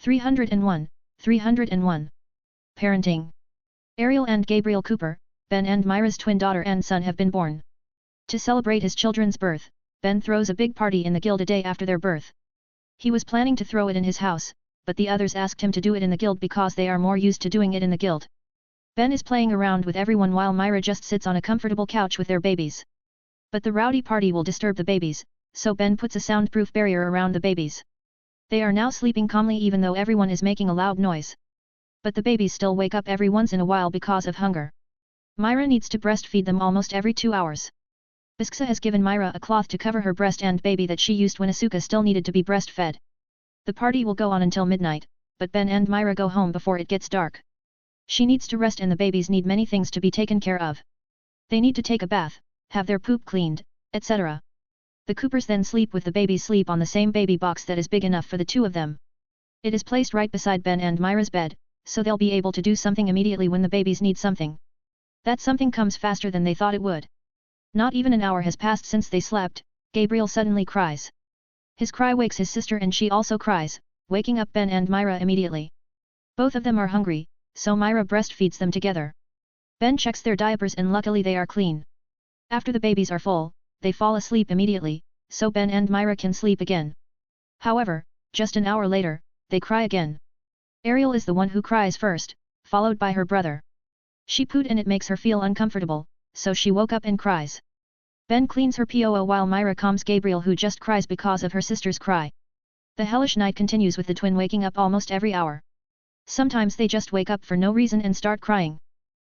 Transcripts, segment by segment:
301. Parenting. Ariel and Gabriel Cooper, Ben and Myra's twin daughter and son have been born. To celebrate his children's birth, Ben throws a big party in the guild a day after their birth. He was planning to throw it in his house, but the others asked him to do it in the guild because they are more used to doing it in the guild. Ben is playing around with everyone while Myra just sits on a comfortable couch with their babies. But the rowdy party will disturb the babies, so Ben puts a soundproof barrier around the babies. They are now sleeping calmly even though everyone is making a loud noise. But the babies still wake up every once in a while because of hunger. Myra needs to breastfeed them almost every 2 hours. Bisksa has given Myra a cloth to cover her breast and baby that she used when Asuka still needed to be breastfed. The party will go on until midnight, but Ben and Myra go home before it gets dark. She needs to rest and the babies need many things to be taken care of. They need to take a bath, have their poop cleaned, etc. The Coopers then sleep with the babies sleep on the same baby box that is big enough for the two of them. It is placed right beside Ben and Myra's bed, so they'll be able to do something immediately when the babies need something. That something comes faster than they thought it would. Not even an hour has passed since they slept, Gabriel suddenly cries. His cry wakes his sister and she also cries, waking up Ben and Myra immediately. Both of them are hungry, so Myra breastfeeds them together. Ben checks their diapers and luckily they are clean. After the babies are full, they fall asleep immediately, so Ben and Myra can sleep again. However, just an hour later, they cry again. Ariel is the one who cries first, followed by her brother. She pooed and it makes her feel uncomfortable, so she woke up and cries. Ben cleans her POO while Myra calms Gabriel who just cries because of her sister's cry. The hellish night continues with the twin waking up almost every hour. Sometimes they just wake up for no reason and start crying.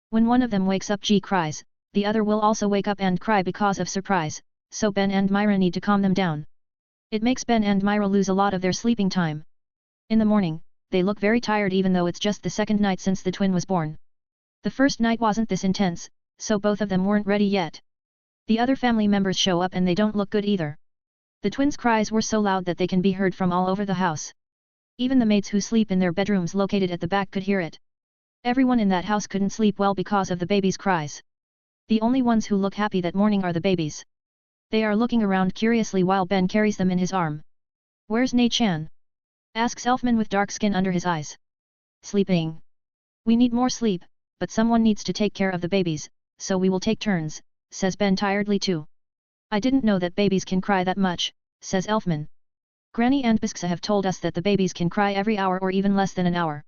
When one of them wakes up G cries, the other will also wake up and cry because of surprise, so Ben and Myra need to calm them down. It makes Ben and Myra lose a lot of their sleeping time. In the morning, they look very tired even though it's just the second night since the twin was born. The first night wasn't this intense, so both of them weren't ready yet. The other family members show up and they don't look good either. The twins' cries were so loud that they can be heard from all over the house. Even the maids who sleep in their bedrooms located at the back could hear it. Everyone in that house couldn't sleep well because of the babies' cries. The only ones who look happy that morning are the babies. They are looking around curiously while Ben carries them in his arm. "Where's Ne-chan?" asks Elfman with dark skin under his eyes. "Sleeping. We need more sleep, but someone needs to take care of the babies, so we will take turns," says Ben tiredly too. "I didn't know that babies can cry that much," says Elfman. "Granny and Bisksa have told us that the babies can cry every hour or even less than an hour.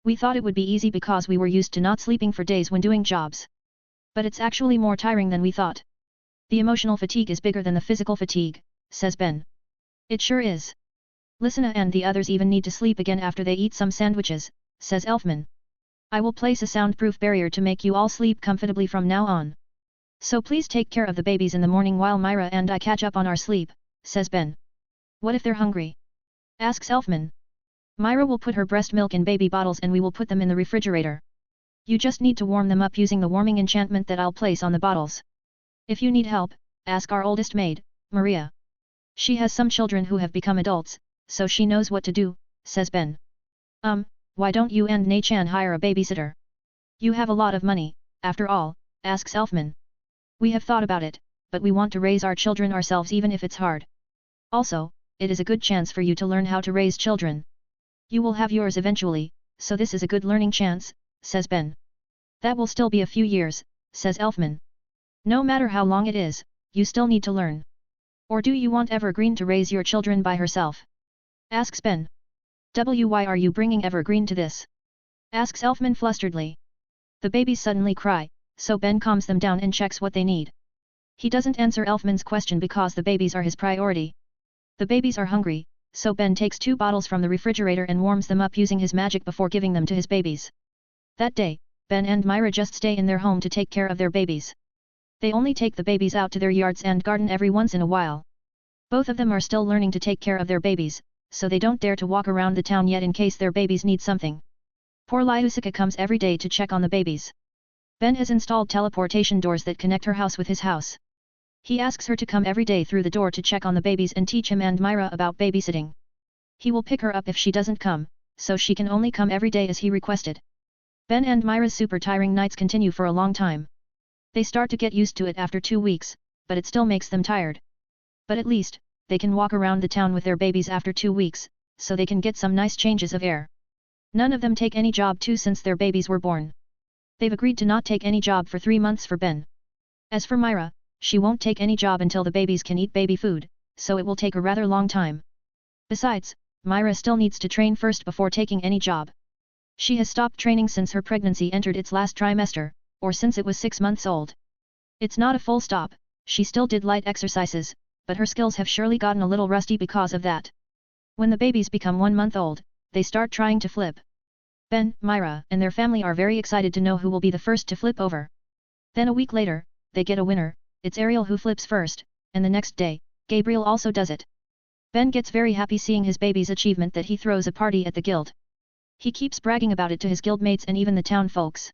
We thought it would be easy because we were used to not sleeping for days when doing jobs. But it's actually more tiring than we thought. The emotional fatigue is bigger than the physical fatigue," says Ben. "It sure is. Lysina and the others even need to sleep again after they eat some sandwiches," says Elfman. "I will place a soundproof barrier to make you all sleep comfortably from now on. So please take care of the babies in the morning while Myra and I catch up on our sleep," says Ben. "What if they're hungry?" asks Elfman. "Myra will put her breast milk in baby bottles and we will put them in the refrigerator. You just need to warm them up using the warming enchantment that I'll place on the bottles. If you need help, ask our oldest maid, Maria. She has some children who have become adults, so she knows what to do," says Ben. Why don't you and Ne-chan hire a babysitter? You have a lot of money, after all," asks Elfman. "We have thought about it, but we want to raise our children ourselves even if it's hard. Also, it is a good chance for you to learn how to raise children. You will have yours eventually, so this is a good learning chance," says Ben. "That will still be a few years," says Elfman. "No matter how long it is, you still need to learn. Or do you want Evergreen to raise your children by herself?" asks Ben. "Why are you bringing Evergreen to this?" asks Elfman flusteredly. The babies suddenly cry, so Ben calms them down and checks what they need. He doesn't answer Elfman's question because the babies are his priority. The babies are hungry, so Ben takes 2 bottles from the refrigerator and warms them up using his magic before giving them to his babies. That day, Ben and Myra just stay in their home to take care of their babies. They only take the babies out to their yards and garden every once in a while. Both of them are still learning to take care of their babies, so they don't dare to walk around the town yet in case their babies need something. Poor Lyusika comes every day to check on the babies. Ben has installed teleportation doors that connect her house with his house. He asks her to come every day through the door to check on the babies and teach him and Myra about babysitting. He will pick her up if she doesn't come, so she can only come every day as he requested. Ben and Myra's super tiring nights continue for a long time. They start to get used to it after 2 weeks, but it still makes them tired. But at least, they can walk around the town with their babies after 2 weeks, so they can get some nice changes of air. None of them take any job too since their babies were born. They've agreed to not take any job for 3 months for Ben. As for Myra, she won't take any job until the babies can eat baby food, so it will take a rather long time. Besides, Myra still needs to train first before taking any job. She has stopped training since her pregnancy entered its last trimester, or since it was 6 months old. It's not a full stop, she still did light exercises, but her skills have surely gotten a little rusty because of that. When the babies become 1 month old, they start trying to flip. Ben, Myra, and their family are very excited to know who will be the first to flip over. Then a week later, they get a winner, it's Ariel who flips first, and the next day, Gabriel also does it. Ben gets very happy seeing his baby's achievement that he throws a party at the guild. He keeps bragging about it to his guildmates and even the town folks.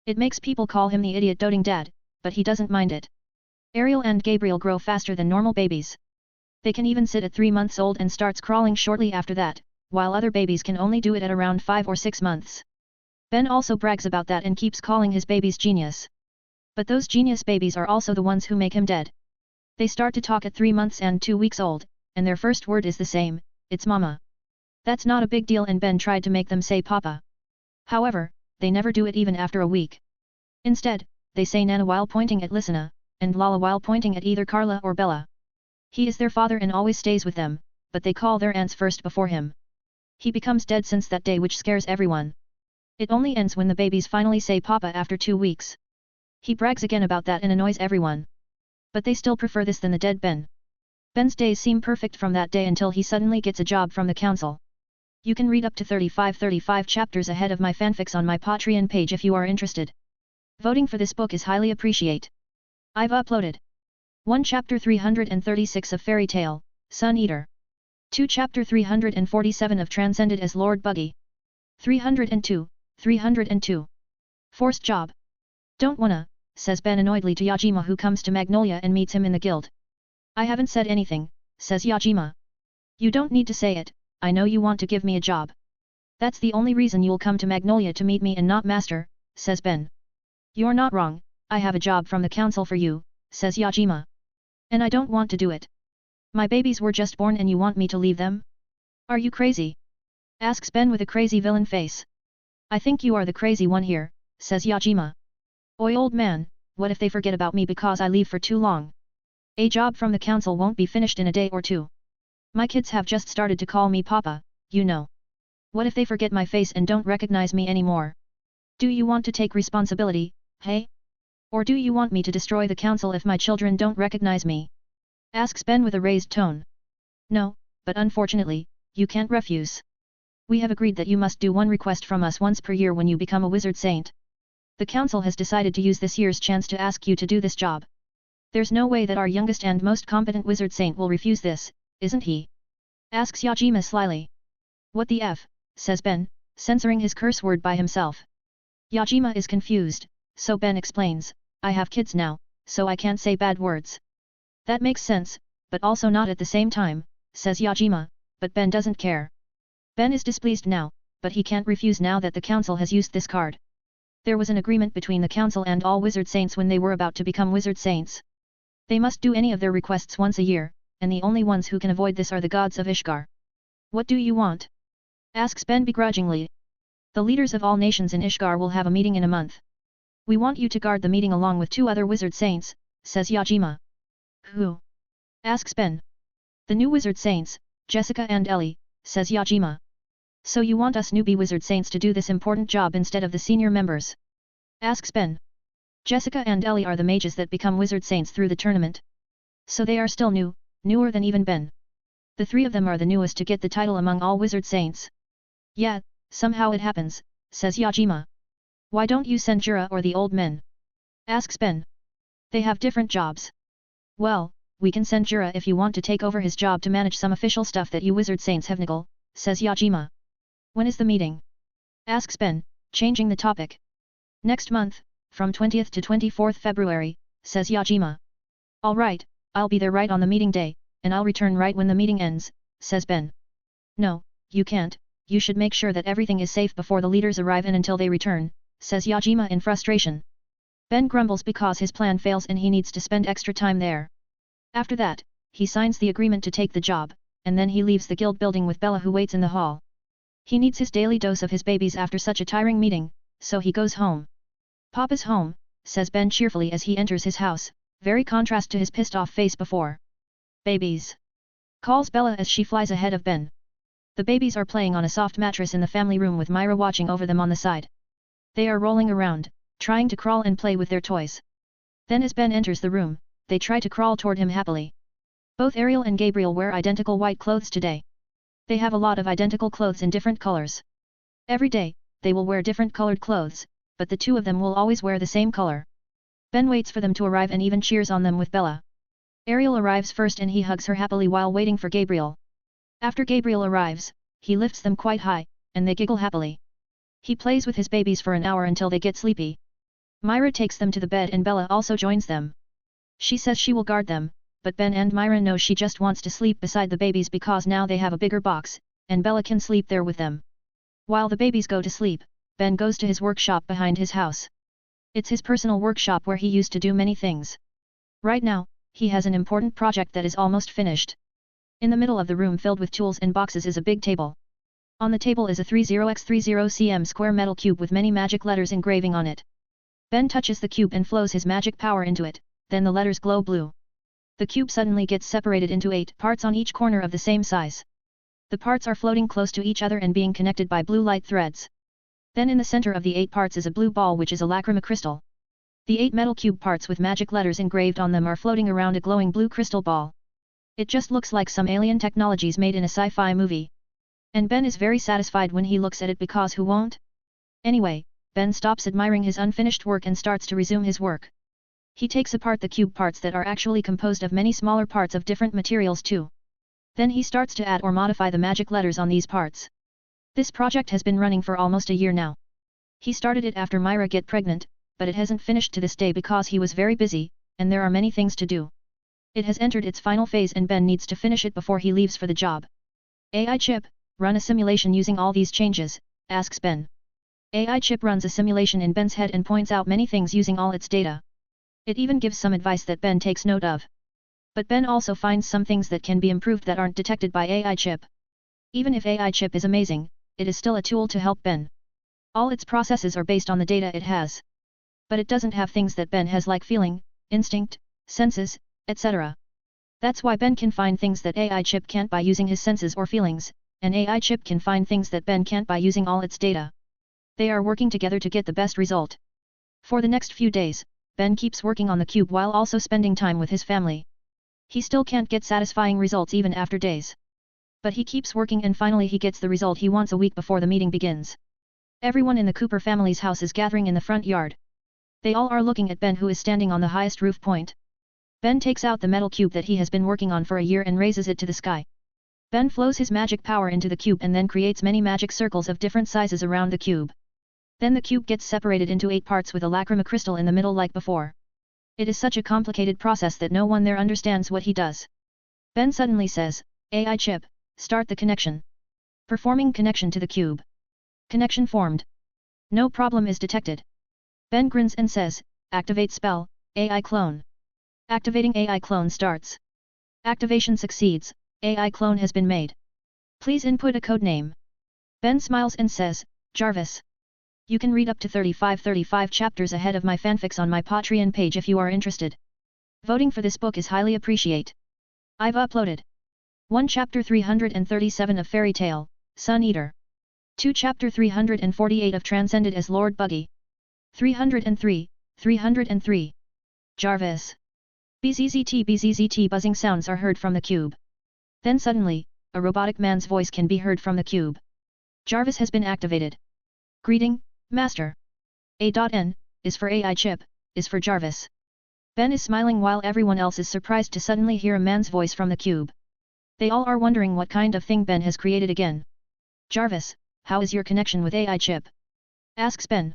It makes people call him the idiot doting dad, but he doesn't mind it. Ariel and Gabriel grow faster than normal babies. They can even sit at 3 months old and starts crawling shortly after that, while other babies can only do it at around 5 or 6 months. Ben also brags about that and keeps calling his babies genius. But those genius babies are also the ones who make him dead. They start to talk at 3 months and 2 weeks old, and their first word is the same, it's mama. That's not a big deal and Ben tried to make them say papa. However, they never do it even after a week. Instead, they say Nana while pointing at Lysina, and Lala while pointing at either Carla or Bella. He is their father and always stays with them, but they call their aunts first before him. He becomes dead since that day, which scares everyone. It only ends when the babies finally say papa after 2 weeks. He brags again about that and annoys everyone. But they still prefer this than the dead Ben. Ben's days seem perfect from that day until he suddenly gets a job from the council. You can read up to 35 chapters ahead of my fanfics on my Patreon page if you are interested. Voting for this book is highly appreciate. I've uploaded 1 Chapter 336 of Fairy Tale, Sun Eater. 2 Chapter 347 of Transcended as Lord Buggy. 302. Forced job. Don't wanna, says Ben annoyedly to Yajima, who comes to Magnolia and meets him in the guild. I haven't said anything, says Yajima. You don't need to say it, I know you want to give me a job. That's the only reason you'll come to Magnolia to meet me and not Master, says Ben. You're not wrong, I have a job from the council for you, says Yajima. And I don't want to do it. My babies were just born and you want me to leave them? Are you crazy? Asks Ben with a crazy villain face. I think you are the crazy one here, says Yajima. Oi old man, what if they forget about me because I leave for too long? A job from the council won't be finished in a day or two. My kids have just started to call me Papa, you know. What if they forget my face and don't recognize me anymore? Do you want to take responsibility, hey? Or do you want me to destroy the council if my children don't recognize me? Asks Ben with a raised tone. No, but unfortunately, you can't refuse. We have agreed that you must do one request from us once per year when you become a wizard saint. The council has decided to use this year's chance to ask you to do this job. There's no way that our youngest and most competent wizard saint will refuse this, isn't he? Asks Yajima slyly. What the F, says Ben, censoring his curse word by himself. Yajima is confused, so Ben explains, I have kids now, so I can't say bad words. That makes sense, but also not at the same time, says Yajima, but Ben doesn't care. Ben is displeased now, but he can't refuse now that the council has used this card. There was an agreement between the council and all wizard saints when they were about to become wizard saints. They must do any of their requests once a year, and the only ones who can avoid this are the gods of Ishgard. What do you want? Asks Ben begrudgingly. The leaders of all nations in Ishgard will have a meeting in a month. We want you to guard the meeting along with 2 other wizard saints, says Yajima. Who? Asks Ben. The new wizard saints, Jessica and Ellie, says Yajima. So you want us newbie wizard saints to do this important job instead of the senior members? Asks Ben. Jessica and Ellie are the mages that become wizard saints through the tournament. So they are still new, newer than even Ben. The 3 of them are the newest to get the title among all wizard saints. Yeah, somehow it happens, says Yajima. Why don't you send Jura or the old men? Asks Ben. They have different jobs. Well, we can send Jura if you want to take over his job to manage some official stuff that you wizard saints have niggle, says Yajima. When is the meeting? Asks Ben, changing the topic. Next month, from 20th to 24th February, says Yajima. Alright, I'll be there right on the meeting day, and I'll return right when the meeting ends, says Ben. No, you can't, you should make sure that everything is safe before the leaders arrive and until they return, says Yajima in frustration. Ben grumbles because his plan fails and he needs to spend extra time there. After that, he signs the agreement to take the job, and then he leaves the guild building with Bella who waits in the hall. He needs his daily dose of his babies after such a tiring meeting, so he goes home. Papa's home, says Ben cheerfully as he enters his house, very contrast to his pissed off face before. Babies! Calls Bella as she flies ahead of Ben. The babies are playing on a soft mattress in the family room with Myra watching over them on the side. They are rolling around, trying to crawl and play with their toys. Then as Ben enters the room, they try to crawl toward him happily. Both Ariel and Gabriel wear identical white clothes today. They have a lot of identical clothes in different colors. Every day, they will wear different colored clothes, but the two of them will always wear the same color. Ben waits for them to arrive and even cheers on them with Bella. Ariel arrives first and he hugs her happily while waiting for Gabriel. After Gabriel arrives, he lifts them quite high, and they giggle happily. He plays with his babies for an hour until they get sleepy. Myra takes them to the bed and Bella also joins them. She says she will guard them, but Ben and Myra know she just wants to sleep beside the babies because now they have a bigger box, and Bella can sleep there with them. While the babies go to sleep, Ben goes to his workshop behind his house. It's his personal workshop where he used to do many things. Right now, he has an important project that is almost finished. In the middle of the room filled with tools and boxes is a big table. On the table is a 30x30 cm square metal cube with many magic letters engraving on it. Ben touches the cube and flows his magic power into it, then the letters glow blue. The cube suddenly gets separated into 8 parts on each corner of the same size. The parts are floating close to each other and being connected by blue light threads. Then in the center of the 8 parts is a blue ball which is a lacrima crystal. The 8 metal cube parts with magic letters engraved on them are floating around a glowing blue crystal ball. It just looks like some alien technologies made in a sci-fi movie. And Ben is very satisfied when he looks at it because who won't? Anyway, Ben stops admiring his unfinished work and starts to resume his work. He takes apart the cube parts that are actually composed of many smaller parts of different materials too. Then he starts to add or modify the magic letters on these parts. This project has been running for almost a year now. He started it after Myra get pregnant, but it hasn't finished to this day because he was very busy, and there are many things to do. It has entered its final phase and Ben needs to finish it before he leaves for the job. AI chip, run a simulation using all these changes, asks Ben. AI chip runs a simulation in Ben's head and points out many things using all its data. It even gives some advice that Ben takes note of. But Ben also finds some things that can be improved that aren't detected by AI chip. Even if AI chip is amazing, it is still a tool to help Ben. All its processes are based on the data it has. But it doesn't have things that Ben has like feeling, instinct, senses, etc. That's why Ben can find things that AI chip can't by using his senses or feelings, and AI chip can find things that Ben can't by using all its data. They are working together to get the best result. For the next few days, Ben keeps working on the cube while also spending time with his family. He still can't get satisfying results even after days. But he keeps working and finally he gets the result he wants a week before the meeting begins. Everyone in the Cooper family's house is gathering in the front yard. They all are looking at Ben who is standing on the highest roof point. Ben takes out the metal cube that he has been working on for a year and raises it to the sky. Ben flows his magic power into the cube and then creates many magic circles of different sizes around the cube. Then the cube gets separated into 8 parts with a lacrima crystal in the middle like before. It is such a complicated process that no one there understands what he does. Ben suddenly says, AI chip, start the connection. Performing connection to the cube. Connection formed. No problem is detected. Ben grins and says, activate spell, AI clone. Activating AI clone starts. Activation succeeds, AI clone has been made. Please input a code name. Ben smiles and says, Jarvis. You can read up to 35 chapters ahead of my fanfics on my Patreon page if you are interested. Voting for this book is highly appreciate. I've uploaded 1 Chapter 337 of Fairy Tale, Sun Eater. 2 Chapter 348 of Transcended as Lord Buggy. 303. Jarvis. BZZT buzzing sounds are heard from the cube. Then suddenly, a robotic man's voice can be heard from the cube. Jarvis has been activated. Greeting, Master. A.N, is for AI chip, is for Jarvis. Ben is smiling while everyone else is surprised to suddenly hear a man's voice from the cube. They all are wondering what kind of thing Ben has created again. Jarvis, how is your connection with AI chip? Asks Ben.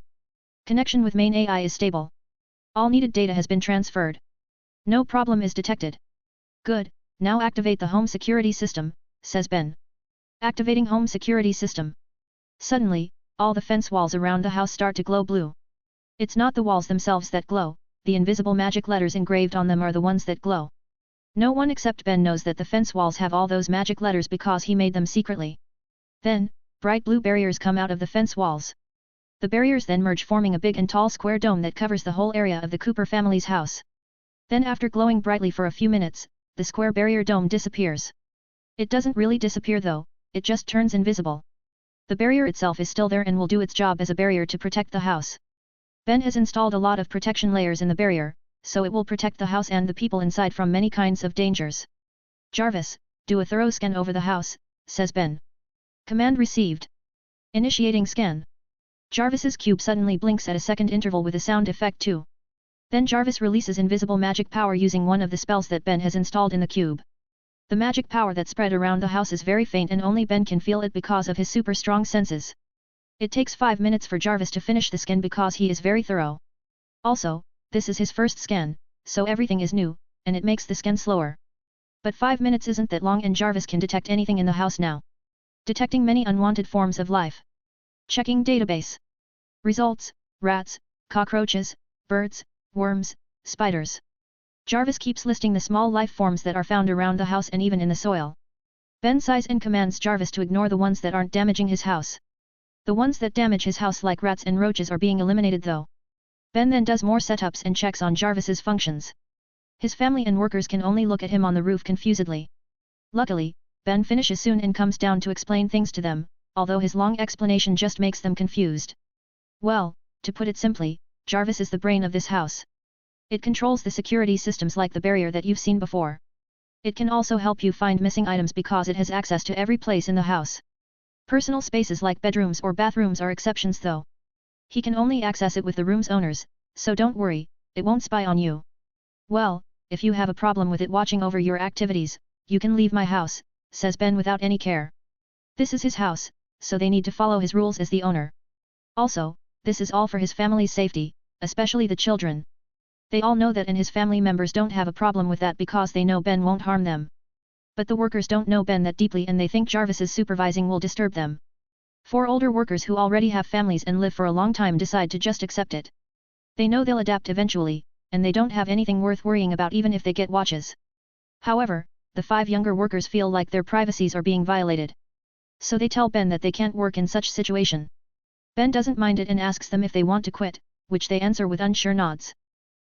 Connection with main AI is stable. All needed data has been transferred. No problem is detected. Good, now activate the home security system, says Ben. Activating home security system. Suddenly, all the fence walls around the house start to glow blue. It's not the walls themselves that glow, the invisible magic letters engraved on them are the ones that glow. No one except Ben knows that the fence walls have all those magic letters because he made them secretly. Then, bright blue barriers come out of the fence walls. The barriers then merge, forming a big and tall square dome that covers the whole area of the Cooper family's house. Then after glowing brightly for a few minutes, the square barrier dome disappears. It doesn't really disappear though, it just turns invisible. The barrier itself is still there and will do its job as a barrier to protect the house. Ben has installed a lot of protection layers in the barrier, so it will protect the house and the people inside from many kinds of dangers. Jarvis, do a thorough scan over the house, says Ben. Command received. Initiating scan. Jarvis's cube suddenly blinks at a second interval with a sound effect too. Then Jarvis releases invisible magic power using one of the spells that Ben has installed in the cube. The magic power that spread around the house is very faint and only Ben can feel it because of his super strong senses. It takes 5 minutes for Jarvis to finish the scan because he is very thorough. Also, this is his first scan, so everything is new, and it makes the scan slower. But 5 minutes isn't that long and Jarvis can detect anything in the house now. Detecting many unwanted forms of life. Checking database. Results: rats, cockroaches, birds, worms, spiders. Jarvis keeps listing the small life forms that are found around the house and even in the soil. Ben sighs and commands Jarvis to ignore the ones that aren't damaging his house. The ones that damage his house like rats and roaches are being eliminated though. Ben then does more setups and checks on Jarvis's functions. His family and workers can only look at him on the roof confusedly. Luckily, Ben finishes soon and comes down to explain things to them, although his long explanation just makes them confused. Well, to put it simply, Jarvis is the brain of this house. It controls the security systems like the barrier that you've seen before. It can also help you find missing items because it has access to every place in the house. Personal spaces like bedrooms or bathrooms are exceptions though. He can only access it with the room's owners, so don't worry, it won't spy on you. Well, if you have a problem with it watching over your activities, you can leave my house, says Ben without any care. This is his house, so they need to follow his rules as the owner. Also, this is all for his family's safety, especially the children. They all know that and his family members don't have a problem with that because they know Ben won't harm them. But the workers don't know Ben that deeply and they think Jarvis's supervising will disturb them. 4 older workers who already have families and live for a long time decide to just accept it. They know they'll adapt eventually, and they don't have anything worth worrying about even if they get watches. However, the 5 younger workers feel like their privacies are being violated. So they tell Ben that they can't work in such situation. Ben doesn't mind it and asks them if they want to quit, which they answer with unsure nods.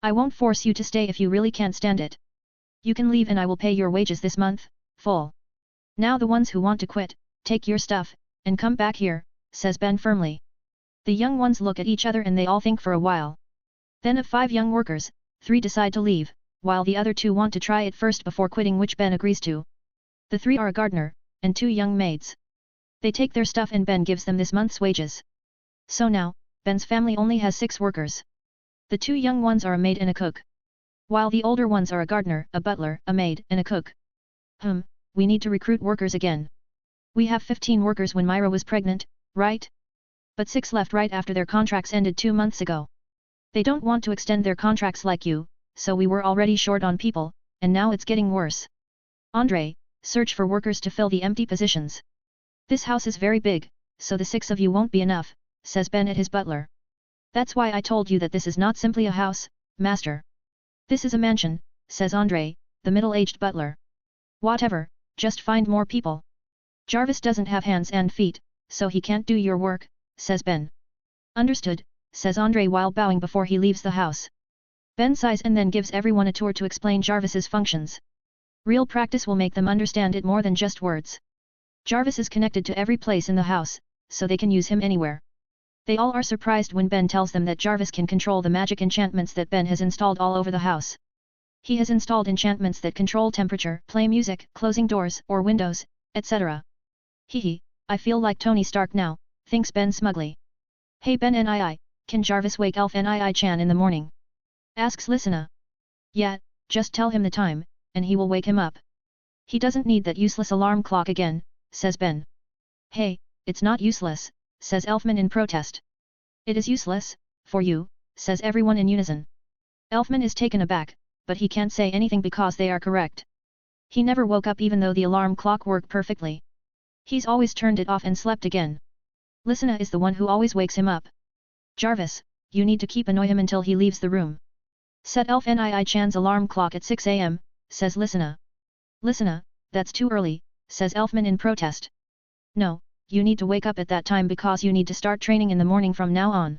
I won't force you to stay if you really can't stand it. You can leave and I will pay your wages this month, full. Now the ones who want to quit, take your stuff, and come back here, says Ben firmly. The young ones look at each other and they all think for a while. Then of 5 young workers, 3 decide to leave, while the other 2 want to try it first before quitting, which Ben agrees to. The 3 are a gardener, and 2 young maids. They take their stuff and Ben gives them this month's wages. So now, Ben's family only has 6 workers. The 2 young ones are a maid and a cook. While the older ones are a gardener, a butler, a maid, and a cook. We need to recruit workers again. We have 15 workers when Myra was pregnant, right? But 6 left right after their contracts ended 2 months ago. They don't want to extend their contracts like you, so we were already short on people, and now it's getting worse. Andre, search for workers to fill the empty positions. This house is very big, so the 6 of you won't be enough, says Ben at his butler. That's why I told you that this is not simply a house, master. This is a mansion, says Andre, the middle-aged butler. Whatever, just find more people. Jarvis doesn't have hands and feet, so he can't do your work, says Ben. Understood, says Andre while bowing before he leaves the house. Ben sighs and then gives everyone a tour to explain Jarvis's functions. Real practice will make them understand it more than just words. Jarvis is connected to every place in the house, so they can use him anywhere. They all are surprised when Ben tells them that Jarvis can control the magic enchantments that Ben has installed all over the house. He has installed enchantments that control temperature, play music, closing doors or windows, etc. Hehe, I feel like Tony Stark now, thinks Ben smugly. Hey Ben Nii, can Jarvis wake Elf Nii-chan in the morning? Asks Lysina. Yeah, just tell him the time, and he will wake him up. He doesn't need that useless alarm clock again, says Ben. Hey, it's not useless, says Elfman in protest. It is useless, for you, says everyone in unison. Elfman is taken aback, but he can't say anything because they are correct. He never woke up even though the alarm clock worked perfectly. He's always turned it off and slept again. Lysina is the one who always wakes him up. Jarvis, you need to keep annoy him until he leaves the room. Set Elf Nii-chan's alarm clock at 6 am, says Lysina. Lysina, that's too early, says Elfman in protest. No, you need to wake up at that time because you need to start training in the morning from now on.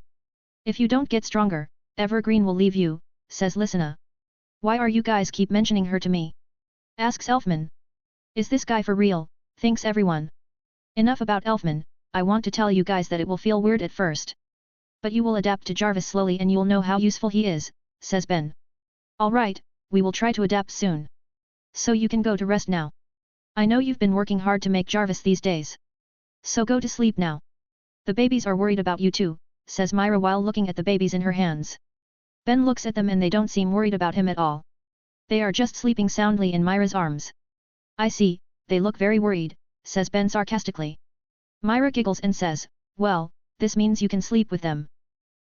If you don't get stronger, Evergreen will leave you, says Lysina. Why are you guys keep mentioning her to me? Asks Elfman. Is this guy for real, thinks everyone. Enough about Elfman, I want to tell you guys that it will feel weird at first. But you will adapt to Jarvis slowly and you'll know how useful he is, says Ben. Alright, we will try to adapt soon. So you can go to rest now. I know you've been working hard to make Jarvis these days. So go to sleep now. The babies are worried about you too, says Myra while looking at the babies in her hands. Ben looks at them and they don't seem worried about him at all. They are just sleeping soundly in Myra's arms. I see, they look very worried, says Ben sarcastically. Myra giggles and says, well, this means you can sleep with them.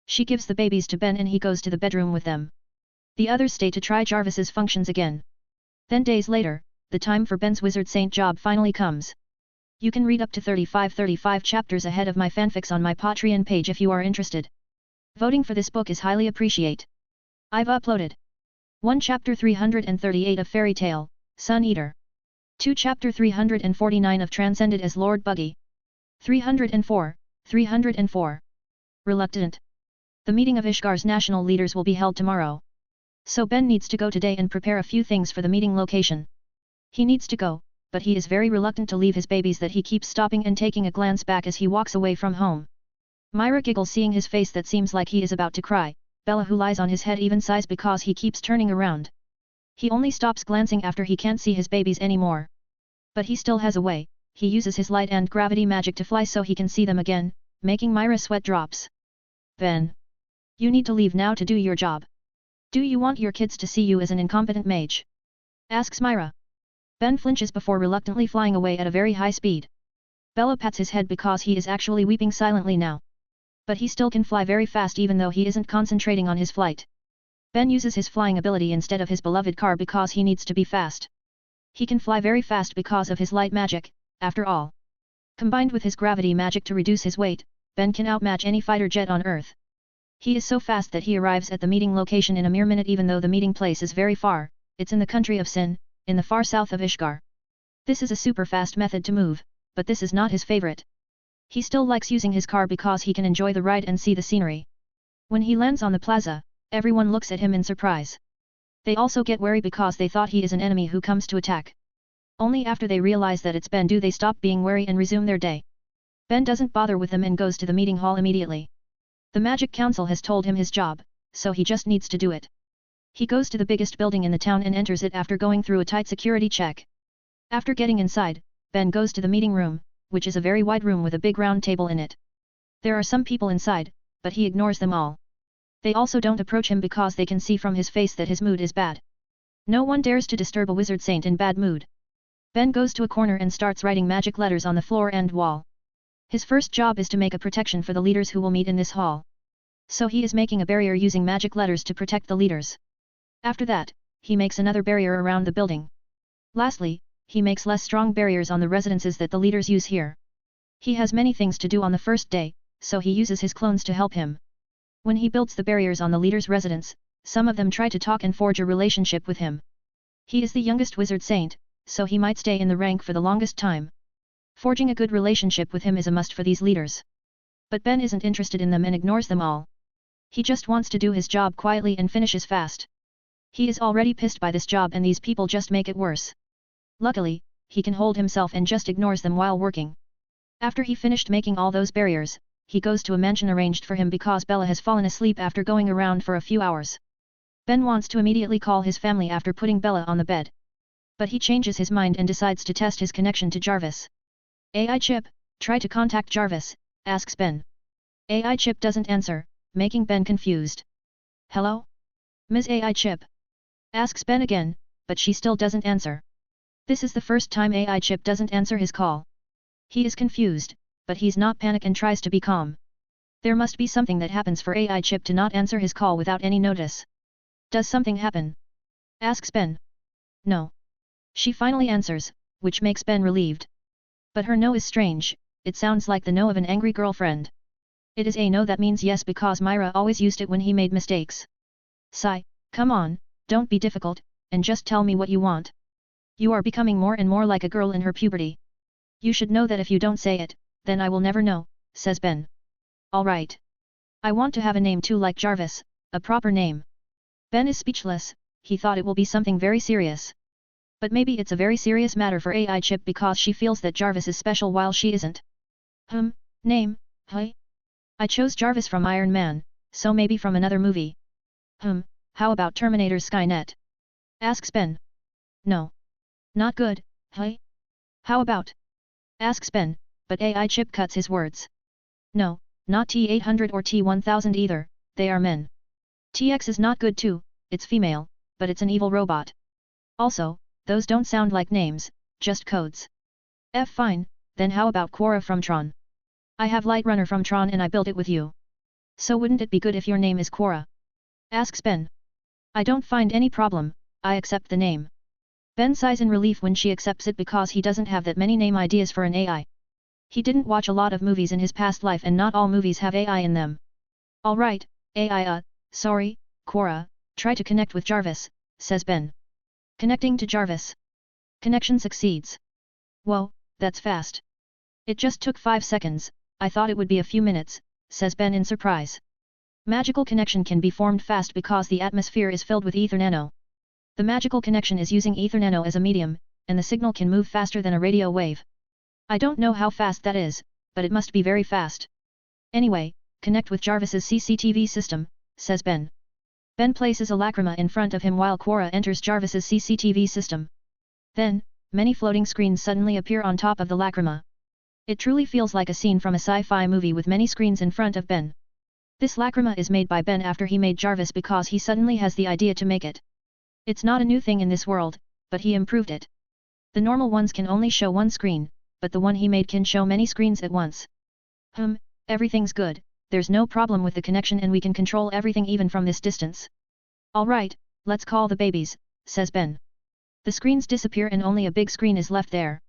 She gives the babies to Ben and he goes to the bedroom with them. The others stay to try Jarvis's functions again. Then days later, the time for Ben's Wizard Saint job finally comes. You can read up to 35 chapters ahead of my fanfics on my Patreon page if you are interested. Voting for this book is highly appreciated. I've uploaded 1 Chapter 338 of Fairy Tale, Sun Eater. 2 Chapter 349 of Transcended as Lord Buggy. 304. Reluctant. The meeting of Ishgar's national leaders will be held tomorrow. So Ben needs to go today and prepare a few things for the meeting location. He needs to go, but he is very reluctant to leave his babies that he keeps stopping and taking a glance back as he walks away from home. Myra giggles seeing his face that seems like he is about to cry. Bella who lies on his head even sighs because he keeps turning around. He only stops glancing after he can't see his babies anymore. But he still has a way, he uses his light and gravity magic to fly so he can see them again, making Myra sweat drops. Ben. You need to leave now to do your job. Do you want your kids to see you as an incompetent mage? Asks Myra. Ben flinches before reluctantly flying away at a very high speed. Bella pats his head because he is actually weeping silently now. But he still can fly very fast even though he isn't concentrating on his flight. Ben uses his flying ability instead of his beloved car because he needs to be fast. He can fly very fast because of his light magic, after all. Combined with his gravity magic to reduce his weight, Ben can outmatch any fighter jet on Earth. He is so fast that he arrives at the meeting location in a mere minute even though the meeting place is very far, it's in the country of Sin, in the far south of Ishgar. This is a super fast method to move, but this is not his favorite. He still likes using his car because he can enjoy the ride and see the scenery. When he lands on the plaza, everyone looks at him in surprise. They also get wary because they thought he is an enemy who comes to attack. Only after they realize that it's Ben do they stop being wary and resume their day. Ben doesn't bother with them and goes to the meeting hall immediately. The Magic Council has told him his job, so he just needs to do it. He goes to the biggest building in the town and enters it after going through a tight security check. After getting inside, Ben goes to the meeting room, which is a very wide room with a big round table in it. There are some people inside, but he ignores them all. They also don't approach him because they can see from his face that his mood is bad. No one dares to disturb a wizard saint in bad mood. Ben goes to a corner and starts writing magic letters on the floor and wall. His first job is to make a protection for the leaders who will meet in this hall. So he is making a barrier using magic letters to protect the leaders. After that, he makes another barrier around the building. Lastly, he makes less strong barriers on the residences that the leaders use here. He has many things to do on the first day, so he uses his clones to help him. When he builds the barriers on the leaders' residence, some of them try to talk and forge a relationship with him. He is the youngest wizard saint, so he might stay in the rank for the longest time. Forging a good relationship with him is a must for these leaders. But Ben isn't interested in them and ignores them all. He just wants to do his job quietly and finishes fast. He is already pissed by this job and these people just make it worse. Luckily, he can hold himself and just ignores them while working. After he finished making all those barriers, he goes to a mansion arranged for him because Bella has fallen asleep after going around for a few hours. Ben wants to immediately call his family after putting Bella on the bed. But he changes his mind and decides to test his connection to Jarvis. AI Chip, try to contact Jarvis, asks Ben. AI Chip doesn't answer, making Ben confused. Hello? Ms. AI Chip? Asks Ben again, but she still doesn't answer. This is the first time AI Chip doesn't answer his call. He is confused, but he's not panic and tries to be calm. There must be something that happens for AI Chip to not answer his call without any notice. Does something happen? Asks Ben. No. She finally answers, which makes Ben relieved. But her no is strange, it sounds like the no of an angry girlfriend. It is a no that means yes because Myra always used it when he made mistakes. Sigh, come on, don't be difficult, and just tell me what you want. You are becoming more and more like a girl in her puberty. You should know that if you don't say it, then I will never know, says Ben. Alright. I want to have a name too, like Jarvis, a proper name. Ben is speechless, he thought it will be something very serious. But maybe it's a very serious matter for AI Chip because she feels that Jarvis is special while she isn't. Name, hey? I chose Jarvis from Iron Man, so maybe from another movie. How about Terminator Skynet? Asks Ben. No. Not good, hey? How about? Asks Ben, but AI Chip cuts his words. No, not T-800 or T-1000 either, they are men. TX is not good too, it's female, but it's an evil robot. Also, those don't sound like names, just codes. Fine, then how about Quora from Tron? I have Light Runner from Tron and I built it with you. So wouldn't it be good if your name is Quora? Asks Ben. I don't find any problem, I accept the name. Ben sighs in relief when she accepts it because he doesn't have that many name ideas for an AI. He didn't watch a lot of movies in his past life and not all movies have AI in them. Alright, AI sorry, Quora, try to connect with Jarvis, says Ben. Connecting to Jarvis. Connection succeeds. Whoa, that's fast. It just took 5 seconds, I thought it would be a few minutes, says Ben in surprise. Magical connection can be formed fast because the atmosphere is filled with ether nano. The magical connection is using ether nano as a medium, and the signal can move faster than a radio wave. I don't know how fast that is, but it must be very fast. Anyway, connect with Jarvis's CCTV system, says Ben. Ben places a lacrima in front of him while Quora enters Jarvis's CCTV system. Then, many floating screens suddenly appear on top of the lacrima. It truly feels like a scene from a sci-fi movie with many screens in front of Ben. This lacrima is made by Ben after he made Jarvis because he suddenly has the idea to make it. It's not a new thing in this world, but he improved it. The normal ones can only show one screen, but the one he made can show many screens at once. Everything's good, there's no problem with the connection and we can control everything even from this distance. Alright, let's call the babies, says Ben. The screens disappear and only a big screen is left there.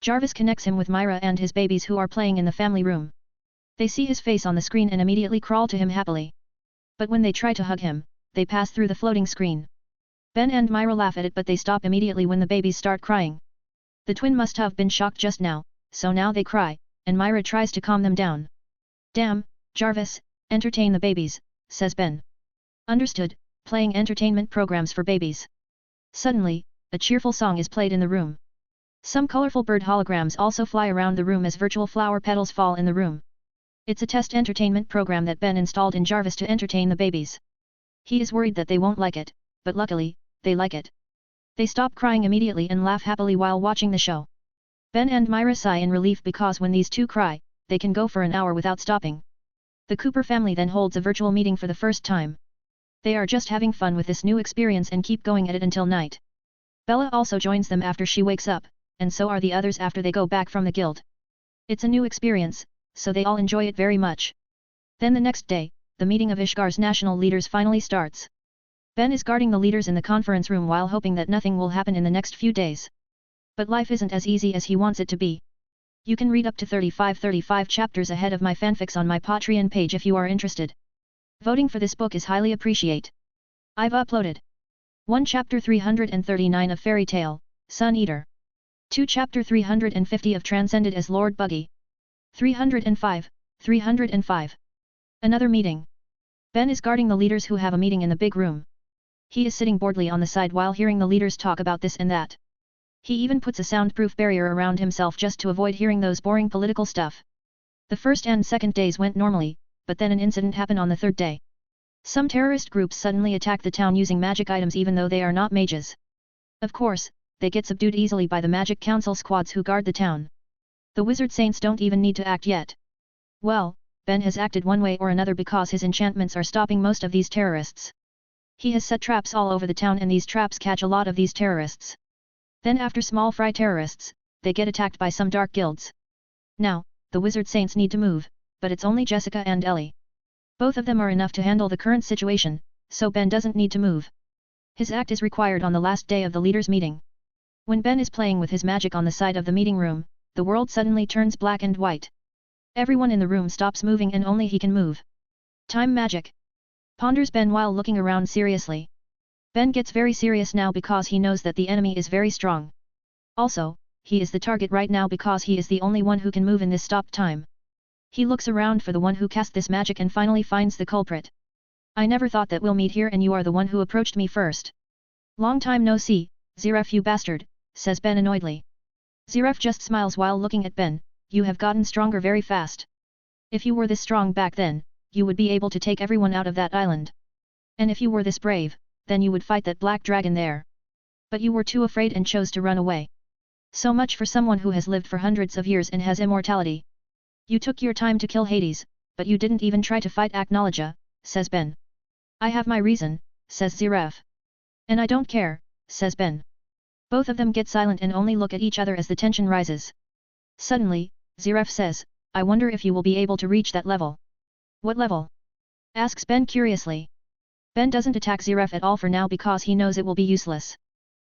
Jarvis connects him with Myra and his babies who are playing in the family room. They see his face on the screen and immediately crawl to him happily. But when they try to hug him, they pass through the floating screen. Ben and Myra laugh at it but they stop immediately when the babies start crying. The twin must have been shocked just now, so now they cry, and Myra tries to calm them down. Damn, Jarvis, entertain the babies, says Ben. Understood, playing entertainment programs for babies. Suddenly, a cheerful song is played in the room. Some colorful bird holograms also fly around the room as virtual flower petals fall in the room. It's a test entertainment program that Ben installed in Jarvis to entertain the babies. He is worried that they won't like it, but luckily, they like it. They stop crying immediately and laugh happily while watching the show. Ben and Myra sigh in relief because when these two cry, they can go for an hour without stopping. The Cooper family then holds a virtual meeting for the first time. They are just having fun with this new experience and keep going at it until night. Bella also joins them after she wakes up, and so are the others after they go back from the guild. It's a new experience, so they all enjoy it very much. Then the next day, the meeting of Ishgar's national leaders finally starts. Ben is guarding the leaders in the conference room while hoping that nothing will happen in the next few days. But life isn't as easy as he wants it to be. You can read up to 35 chapters ahead of my fanfics on my Patreon page if you are interested. Voting for this book is highly appreciated. I've uploaded 1 Chapter 339 of Fairy Tale, Sun Eater. 2 Chapter 350 of Transcended as Lord Buggy. 305. Another meeting. Ben is guarding the leaders who have a meeting in the big room. He is sitting boredly on the side while hearing the leaders talk about this and that. He even puts a soundproof barrier around himself just to avoid hearing those boring political stuff. The first and second days went normally, but then an incident happened on the third day. Some terrorist groups suddenly attack the town using magic items even though they are not mages. Of course, they get subdued easily by the Magic Council squads who guard the town. The Wizard Saints don't even need to act yet. Well, Ben has acted one way or another because his enchantments are stopping most of these terrorists. He has set traps all over the town and these traps catch a lot of these terrorists. Then after small fry terrorists, they get attacked by some dark guilds. Now, the Wizard Saints need to move, but it's only Jessica and Ellie. Both of them are enough to handle the current situation, so Ben doesn't need to move. His act is required on the last day of the leaders' meeting. When Ben is playing with his magic on the side of the meeting room, the world suddenly turns black and white. Everyone in the room stops moving and only he can move. Time magic. Ponders Ben while looking around seriously. Ben gets very serious now because he knows that the enemy is very strong. Also, he is the target right now because he is the only one who can move in this stopped time. He looks around for the one who cast this magic and finally finds the culprit. I never thought that we'll meet here and you are the one who approached me first. Long time no see, Ziref you bastard, says Ben annoyedly. Ziref just smiles while looking at Ben, you have gotten stronger very fast. If you were this strong back then, you would be able to take everyone out of that island. And if you were this brave, then you would fight that black dragon there. But you were too afraid and chose to run away. So much for someone who has lived for hundreds of years and has immortality. You took your time to kill Hades, but you didn't even try to fight Aknowledge, says Ben. I have my reason, says Ziref. And I don't care, says Ben. Both of them get silent and only look at each other as the tension rises. Suddenly, Ziref says, I wonder if you will be able to reach that level. What level? Asks Ben curiously. Ben doesn't attack Ziref at all for now because he knows it will be useless.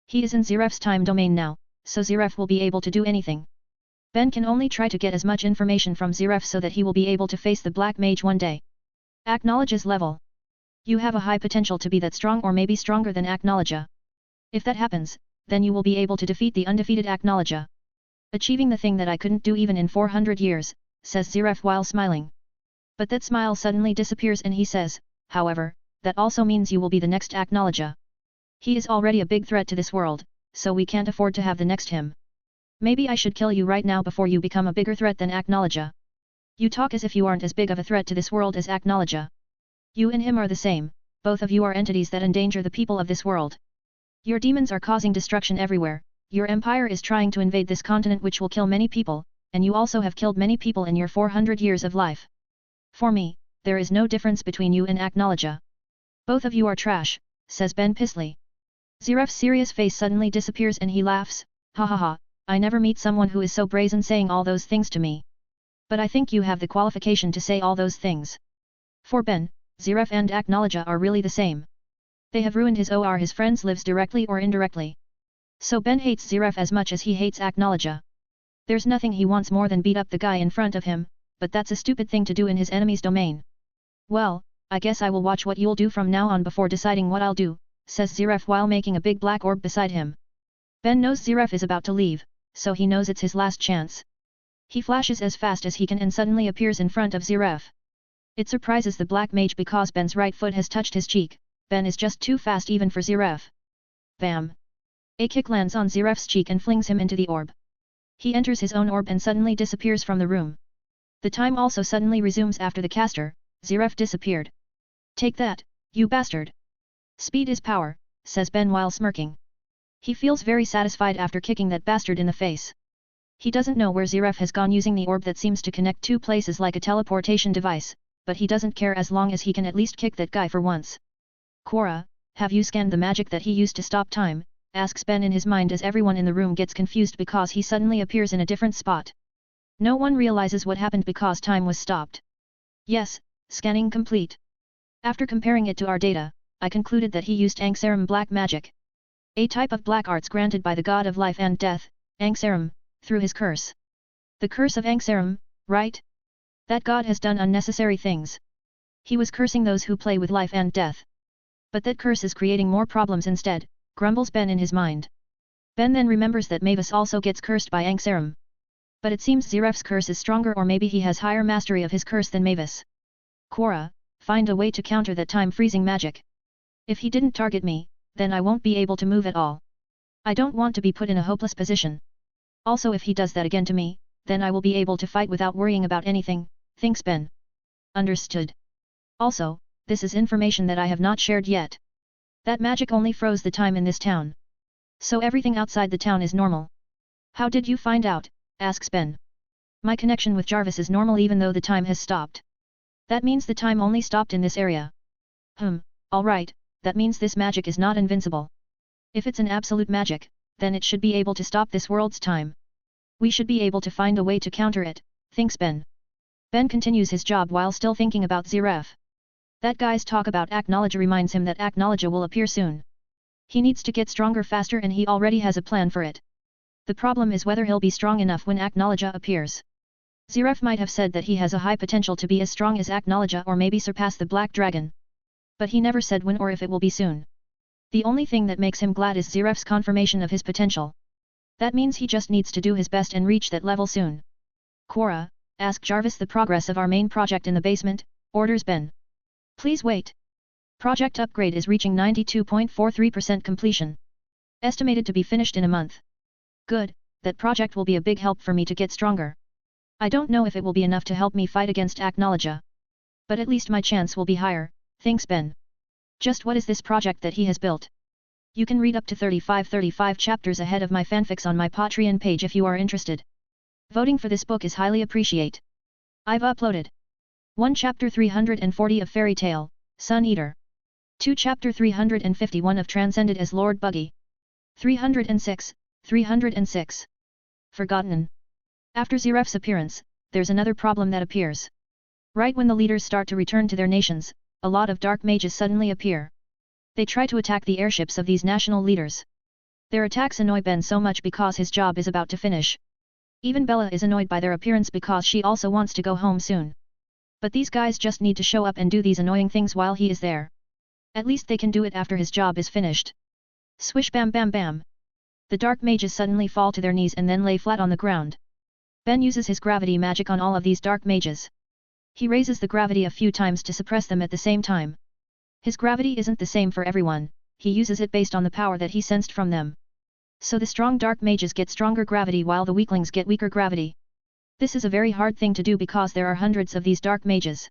He is in Ziref's time domain now, so Ziref will be able to do anything. Ben can only try to get as much information from Ziref so that he will be able to face the Black Mage one day. Acknowledge's level. You have a high potential to be that strong or maybe stronger than Aknowledge. If that happens, then you will be able to defeat the undefeated Aknowledge. Achieving the thing that I couldn't do even in 400 years, says Ziref while smiling. But that smile suddenly disappears and he says, however, that also means you will be the next Aknowledge. He is already a big threat to this world, so we can't afford to have the next him. Maybe I should kill you right now before you become a bigger threat than Aknowledge. You talk as if you aren't as big of a threat to this world as Aknowledge. You and him are the same, both of you are entities that endanger the people of this world. Your demons are causing destruction everywhere, your empire is trying to invade this continent which will kill many people, and you also have killed many people in your 400 years of life. For me, there is no difference between you and Aknowledge. Both of you are trash, says Ben Pisley. Ziref's serious face suddenly disappears and he laughs, ha ha ha, I never meet someone who is so brazen saying all those things to me. But I think you have the qualification to say all those things. For Ben, Ziref and Aknowledge are really the same. They have ruined his friends' lives directly or indirectly. So Ben hates Ziref as much as he hates Aknowledge. There's nothing he wants more than beat up the guy in front of him, but that's a stupid thing to do in his enemy's domain. Well, I guess I will watch what you'll do from now on before deciding what I'll do, says Ziref while making a big black orb beside him. Ben knows Ziref is about to leave, so he knows it's his last chance. He flashes as fast as he can and suddenly appears in front of Ziref. It surprises the Black Mage because Ben's right foot has touched his cheek. Ben is just too fast even for Ziref. Bam! A kick lands on Ziref's cheek and flings him into the orb. He enters his own orb and suddenly disappears from the room. The time also suddenly resumes after the caster. Ziref disappeared. Take that, you bastard! Speed is power, says Ben while smirking. He feels very satisfied after kicking that bastard in the face. He doesn't know where Ziref has gone using the orb that seems to connect two places like a teleportation device, but he doesn't care as long as he can at least kick that guy for once. Quora, have you scanned the magic that he used to stop time? Asks Ben in his mind as everyone in the room gets confused because he suddenly appears in a different spot. No one realizes what happened because time was stopped. Yes, scanning complete. After comparing it to our data, I concluded that he used Anksarim black magic. A type of black arts granted by the god of life and death, Anksarim, through his curse. The curse of Anksarim, right? That god has done unnecessary things. He was cursing those who play with life and death. But that curse is creating more problems instead, grumbles Ben in his mind. Ben then remembers that Mavis also gets cursed by Anksarim. But it seems Ziref's curse is stronger or maybe he has higher mastery of his curse than Mavis. Quora, find a way to counter that time freezing magic. If he didn't target me, then I won't be able to move at all. I don't want to be put in a hopeless position. Also if he does that again to me, then I will be able to fight without worrying about anything, thinks Ben. Understood. Also, this is information that I have not shared yet. That magic only froze the time in this town. So everything outside the town is normal. How did you find out? Asks Ben. My connection with Jarvis is normal even though the time has stopped. That means the time only stopped in this area. Alright, that means this magic is not invincible. If it's an absolute magic, then it should be able to stop this world's time. We should be able to find a way to counter it, thinks Ben. Ben continues his job while still thinking about Ziref. That guy's talk about Aknowledge reminds him that Aknowledge will appear soon. He needs to get stronger faster and he already has a plan for it. The problem is whether he'll be strong enough when Aknowledge appears. Ziref might have said that he has a high potential to be as strong as Aknowledge or maybe surpass the Black Dragon. But he never said when or if it will be soon. The only thing that makes him glad is Zeref's confirmation of his potential. That means he just needs to do his best and reach that level soon. Quora, ask Jarvis the progress of our main project in the basement, orders Ben. Please wait. Project upgrade is reaching 92.43% completion. Estimated to be finished in a month. Good, that project will be a big help for me to get stronger. I don't know if it will be enough to help me fight against Acnologia. But at least my chance will be higher, thinks Ben. Just what is this project that he has built? You can read up to 35 chapters ahead of my fanfics on my Patreon page if you are interested. Voting for this book is highly appreciate. I've uploaded 1 Chapter 340 of Fairy Tale, Sun Eater. 2 Chapter 351 of Transcended as Lord Buggy. 306. Forgotten. After Zeref's appearance, there's another problem that appears. Right when the leaders start to return to their nations, a lot of dark mages suddenly appear. They try to attack the airships of these national leaders. Their attacks annoy Ben so much because his job is about to finish. Even Bella is annoyed by their appearance because she also wants to go home soon. But these guys just need to show up and do these annoying things while he is there. At least they can do it after his job is finished. Swish bam bam bam. The dark mages suddenly fall to their knees and then lay flat on the ground. Ben uses his gravity magic on all of these dark mages. He raises the gravity a few times to suppress them at the same time. His gravity isn't the same for everyone, he uses it based on the power that he sensed from them. So the strong dark mages get stronger gravity while the weaklings get weaker gravity. This is a very hard thing to do because there are hundreds of these dark mages.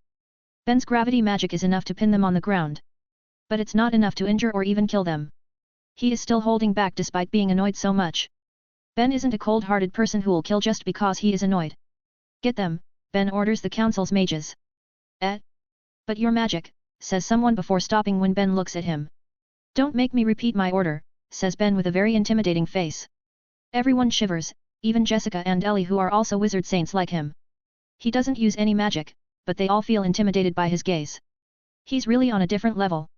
Ben's gravity magic is enough to pin them on the ground. But it's not enough to injure or even kill them. He is still holding back despite being annoyed so much. Ben isn't a cold-hearted person who'll kill just because he is annoyed. Get them, Ben orders the council's mages. But your magic, says someone before stopping when Ben looks at him. Don't make me repeat my order, says Ben with a very intimidating face. Everyone shivers, even Jessica and Ellie who are also wizard saints like him. He doesn't use any magic, but they all feel intimidated by his gaze. He's really on a different level.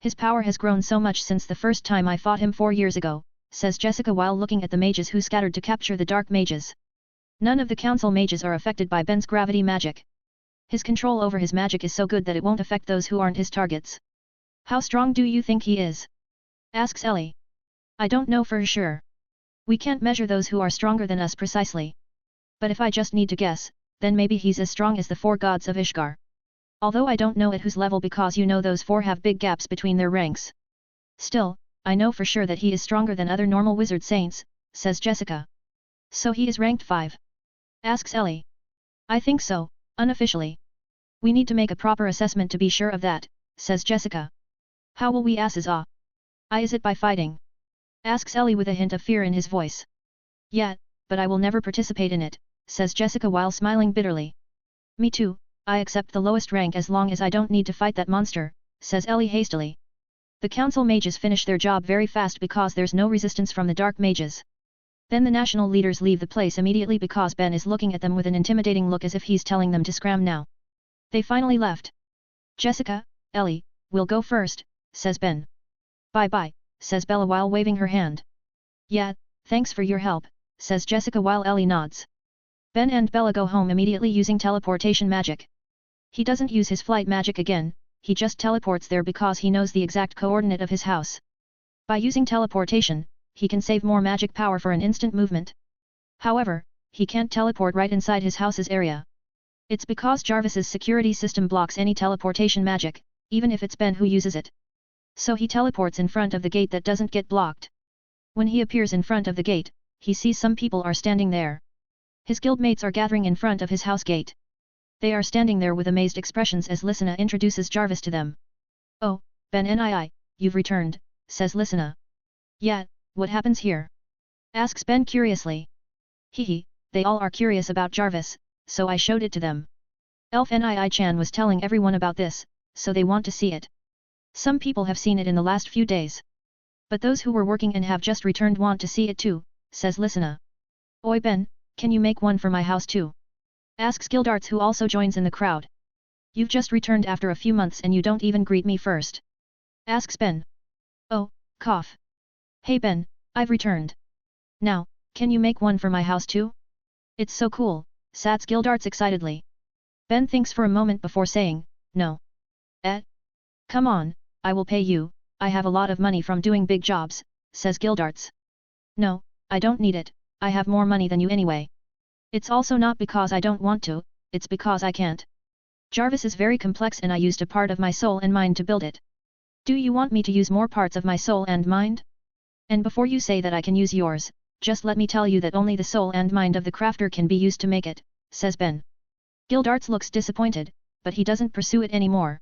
His power has grown so much since the first time I fought him 4 years ago, says Jessica while looking at the mages who scattered to capture the dark mages. None of the council mages are affected by Ben's gravity magic. His control over his magic is so good that it won't affect those who aren't his targets. How strong do you think he is? Asks Ellie. I don't know for sure. We can't measure those who are stronger than us precisely. But if I just need to guess, then maybe he's as strong as the 4 gods of Ishgar. Although I don't know at whose level because you know those 4 have big gaps between their ranks. Still, I know for sure that he is stronger than other normal wizard saints, says Jessica. So he is ranked 5? Asks Ellie. I think so, unofficially. We need to make a proper assessment to be sure of that, says Jessica. How will we asses is it by fighting? Asks Ellie with a hint of fear in his voice. Yeah, but I will never participate in it, says Jessica while smiling bitterly. Me too, I accept the lowest rank as long as I don't need to fight that monster, says Ellie hastily. The council mages finish their job very fast because there's no resistance from the dark mages. Then the national leaders leave the place immediately because Ben is looking at them with an intimidating look as if he's telling them to scram now. They finally left. Jessica, Ellie, we'll go first, says Ben. Bye-bye, says Bella while waving her hand. Yeah, thanks for your help, says Jessica while Ellie nods. Ben and Bella go home immediately using teleportation magic. He doesn't use his flight magic again, he just teleports there because he knows the exact coordinate of his house. By using teleportation, he can save more magic power for an instant movement. However, he can't teleport right inside his house's area. It's because Jarvis's security system blocks any teleportation magic, even if it's Ben who uses it. So he teleports in front of the gate that doesn't get blocked. When he appears in front of the gate, he sees some people are standing there. His guildmates are gathering in front of his house gate. They are standing there with amazed expressions as Lysina introduces Jarvis to them. Oh, Ben Nii, you've returned, says Lysina. Yeah, what happens here? Asks Ben curiously. Hehe, they all are curious about Jarvis, so I showed it to them. Elf Nii-chan was telling everyone about this, so they want to see it. Some people have seen it in the last few days. But those who were working and have just returned want to see it too, says Lysina. Oi Ben, can you make one for my house too? Asks Gildarts who also joins in the crowd. You've just returned after a few months and you don't even greet me first. Asks Ben. Oh, cough. Hey Ben, I've returned. Now, can you make one for my house too? It's so cool, says Gildarts excitedly. Ben thinks for a moment before saying, no. Come on, I will pay you, I have a lot of money from doing big jobs, says Gildarts. No, I don't need it, I have more money than you anyway. It's also not because I don't want to, it's because I can't. Jarvis is very complex and I used a part of my soul and mind to build it. Do you want me to use more parts of my soul and mind? And before you say that I can use yours, just let me tell you that only the soul and mind of the crafter can be used to make it, says Ben. Gildarts looks disappointed, but he doesn't pursue it anymore.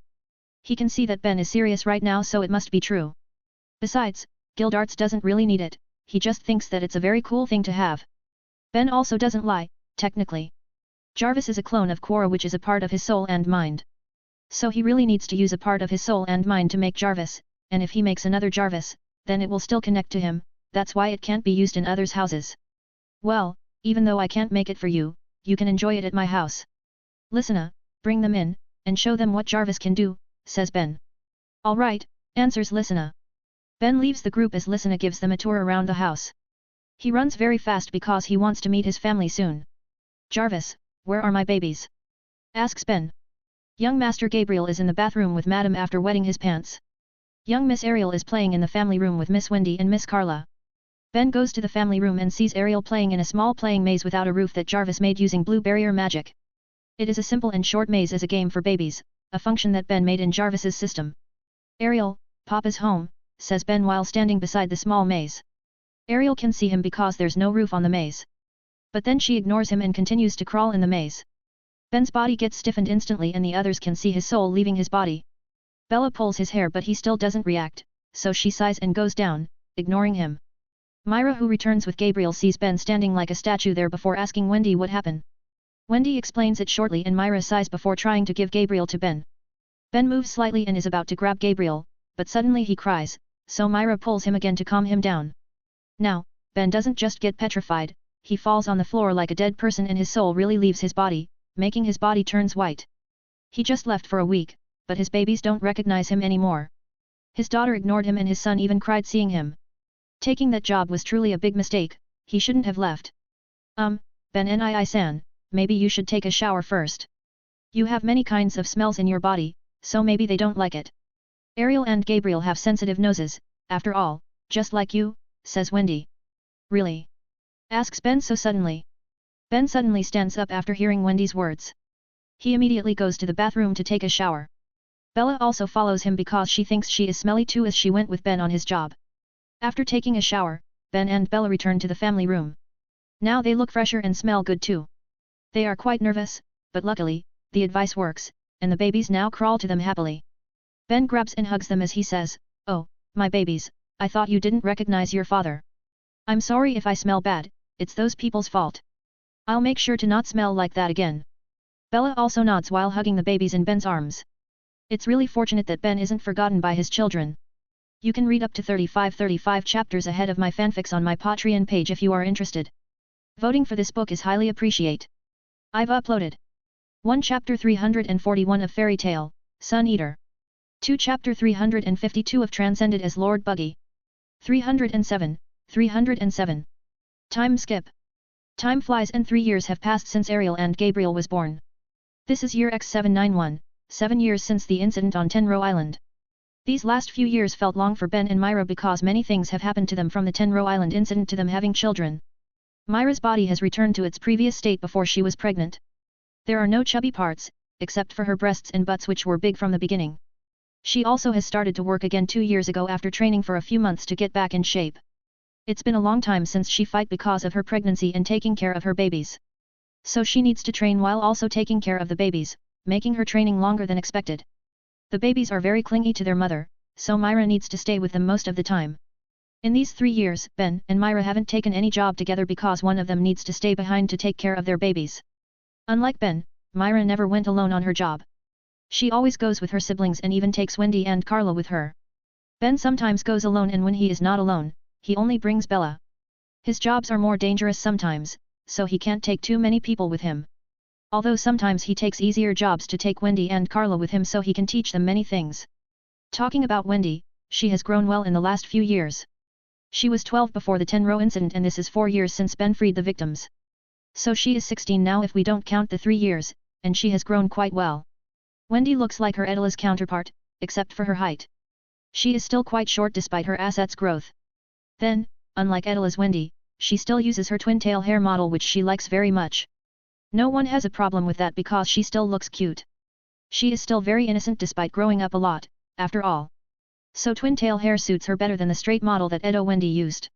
He can see that Ben is serious right now, so it must be true. Besides, Gildarts doesn't really need it, he just thinks that it's a very cool thing to have. Ben also doesn't lie, technically. Jarvis is a clone of Quora, which is a part of his soul and mind. So he really needs to use a part of his soul and mind to make Jarvis, and if he makes another Jarvis, then it will still connect to him, that's why it can't be used in others' houses. Well, even though I can't make it for you, you can enjoy it at my house. Listen, bring them in, and show them what Jarvis can do, says Ben. All right, answers Listen. Ben leaves the group as Listen gives them a tour around the house. He runs very fast because he wants to meet his family soon. Jarvis, where are my babies? Asks Ben. Young Master Gabriel is in the bathroom with Madam after wetting his pants. Young Miss Ariel is playing in the family room with Miss Wendy and Miss Carla. Ben goes to the family room and sees Ariel playing in a small playing maze without a roof that Jarvis made using blue barrier magic. It is a simple and short maze as a game for babies, a function that Ben made in Jarvis's system. Ariel, Papa's home, says Ben while standing beside the small maze. Ariel can see him because there's no roof on the maze. But then she ignores him and continues to crawl in the maze. Ben's body gets stiffened instantly and the others can see his soul leaving his body. Bella pulls his hair but he still doesn't react, so she sighs and goes down, ignoring him. Myra, who returns with Gabriel, sees Ben standing like a statue there before asking Wendy what happened. Wendy explains it shortly and Myra sighs before trying to give Gabriel to Ben. Ben moves slightly and is about to grab Gabriel, but suddenly he cries, so Myra pulls him again to calm him down. Now, Ben doesn't just get petrified, he falls on the floor like a dead person and his soul really leaves his body, making his body turns white. He just left for a week, but his babies don't recognize him anymore. His daughter ignored him and his son even cried seeing him. Taking that job was truly a big mistake, he shouldn't have left. Ben Nii-san, maybe you should take a shower first. You have many kinds of smells in your body, so maybe they don't like it. Ariel and Gabriel have sensitive noses, after all, just like you, says Wendy. Really? Asks Ben so suddenly. Ben suddenly stands up after hearing Wendy's words. He immediately goes to the bathroom to take a shower. Bella also follows him because she thinks she is smelly too, as she went with Ben on his job. After taking a shower, Ben and Bella return to the family room. Now they look fresher and smell good too. They are quite nervous, but luckily, the advice works, and the babies now crawl to them happily. Ben grabs and hugs them as he says, "Oh, my babies, I thought you didn't recognize your father. I'm sorry if I smell bad, it's those people's fault. I'll make sure to not smell like that again." Bella also nods while hugging the babies in Ben's arms. It's really fortunate that Ben isn't forgotten by his children. You can read up to 35 chapters ahead of my fanfics on my Patreon page if you are interested. Voting for this book is highly appreciate. I've uploaded 1 Chapter 341 of Fairy Tale, Sun Eater. 2 Chapter 352 of Transcended as Lord Buggy. 307. Time skip. Time flies and 3 years have passed since Ariel and Gabriel was born. This is year X791, 7 years since the incident on Tenro Island. These last few years felt long for Ben and Myra because many things have happened to them from the Tenro Island incident to them having children. Myra's body has returned to its previous state before she was pregnant. There are no chubby parts, except for her breasts and butts, which were big from the beginning. She also has started to work again 2 years ago after training for a few months to get back in shape. It's been a long time since she fought because of her pregnancy and taking care of her babies. So she needs to train while also taking care of the babies, making her training longer than expected. The babies are very clingy to their mother, so Myra needs to stay with them most of the time. In these 3 years, Ben and Myra haven't taken any job together because one of them needs to stay behind to take care of their babies. Unlike Ben, Myra never went alone on her job. She always goes with her siblings and even takes Wendy and Carla with her. Ben sometimes goes alone, and when he is not alone, he only brings Bella. His jobs are more dangerous sometimes, so he can't take too many people with him. Although sometimes he takes easier jobs to take Wendy and Carla with him so he can teach them many things. Talking about Wendy, she has grown well in the last few years. She was 12 before the Tenro incident, and this is 4 years since Ben freed the victims. So she is 16 now if we don't count the 3 years, and she has grown quite well. Wendy looks like her Edila's counterpart, except for her height. She is still quite short despite her assets growth. Then, unlike Edila's Wendy, she still uses her twin tail hair model which she likes very much. No one has a problem with that because she still looks cute. She is still very innocent despite growing up a lot, after all. So twin tail hair suits her better than the straight model that Edo Wendy used.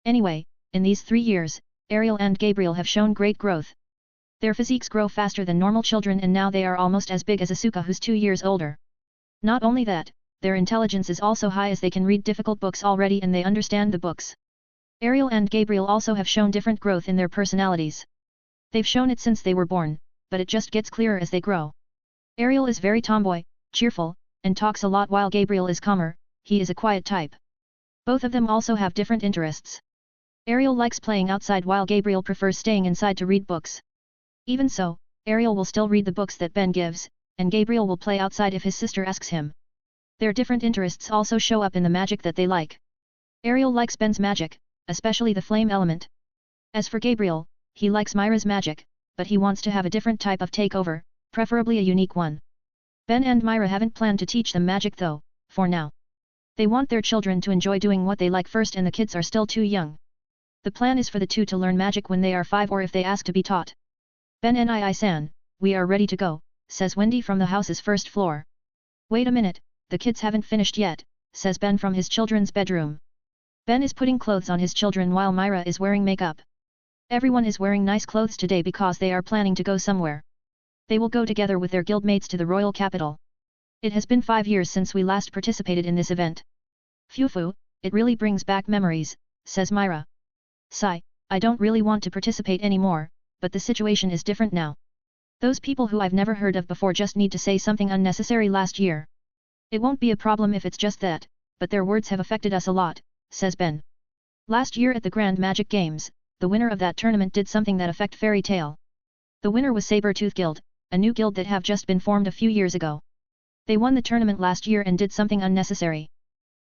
Anyway, in these 3 years, Ariel and Gabriel have shown great growth. Their physiques grow faster than normal children and now they are almost as big as Asuka who's 2 years older. Not only that, their intelligence is also high as they can read difficult books already and they understand the books. Ariel and Gabriel also have shown different growth in their personalities. They've shown it since they were born, but it just gets clearer as they grow. Ariel is very tomboy, cheerful, and talks a lot while Gabriel is calmer, he is a quiet type. Both of them also have different interests. Ariel likes playing outside while Gabriel prefers staying inside to read books. Even so, Ariel will still read the books that Ben gives, and Gabriel will play outside if his sister asks him. Their different interests also show up in the magic that they like. Ariel likes Ben's magic, especially the flame element. As for Gabriel, he likes Myra's magic, but he wants to have a different type of takeover, preferably a unique one. Ben and Myra haven't planned to teach them magic though, for now. They want their children to enjoy doing what they like first and the kids are still too young. The plan is for the two to learn magic when they are 5 or if they ask to be taught. Ben Nii-san, we are ready to go, says Wendy from the house's first floor. Wait a minute, the kids haven't finished yet, says Ben from his children's bedroom. Ben is putting clothes on his children while Myra is wearing makeup. Everyone is wearing nice clothes today because they are planning to go somewhere. They will go together with their guildmates to the royal capital. It has been 5 years since we last participated in this event. Phew, it really brings back memories, says Myra. Sigh, I don't really want to participate anymore, but the situation is different now. Those people who I've never heard of before just need to say something unnecessary last year. It won't be a problem if it's just that, but their words have affected us a lot, says Ben. Last year at the Grand Magic Games, the winner of that tournament did something that affect Fairy Tail. The winner was Saber-Tooth Guild, a new guild that have just been formed a few years ago. They won the tournament last year and did something unnecessary.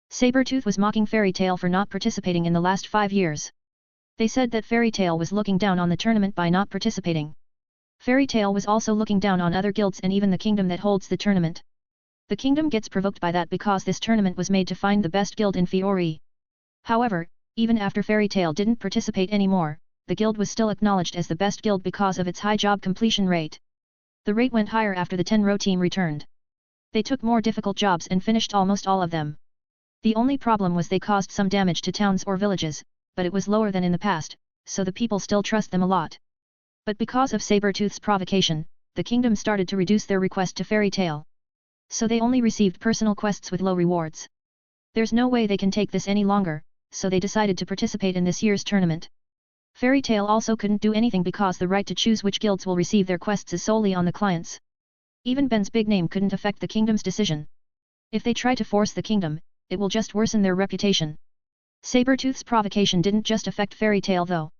Saber-Tooth was mocking Fairy Tail for not participating in the last 5 years. They said that Fairy Tail was looking down on the tournament by not participating. Fairy Tail was also looking down on other guilds and even the kingdom that holds the tournament. The kingdom gets provoked by that because this tournament was made to find the best guild in Fiori. However, even after Fairy Tail didn't participate anymore, the guild was still acknowledged as the best guild because of its high job completion rate. The rate went higher after the Tenro team returned. They took more difficult jobs and finished almost all of them. The only problem was they caused some damage to towns or villages, but it was lower than in the past, so the people still trust them a lot. But because of Saber-Tooth's provocation, the kingdom started to reduce their request to Fairy Tail. So they only received personal quests with low rewards. There's no way they can take this any longer, so they decided to participate in this year's tournament. Fairy Tail also couldn't do anything because the right to choose which guilds will receive their quests is solely on the clients. Even Ben's big name couldn't affect the kingdom's decision. If they try to force the kingdom, it will just worsen their reputation. Saber-Tooth's provocation didn't just affect Fairy Tail though.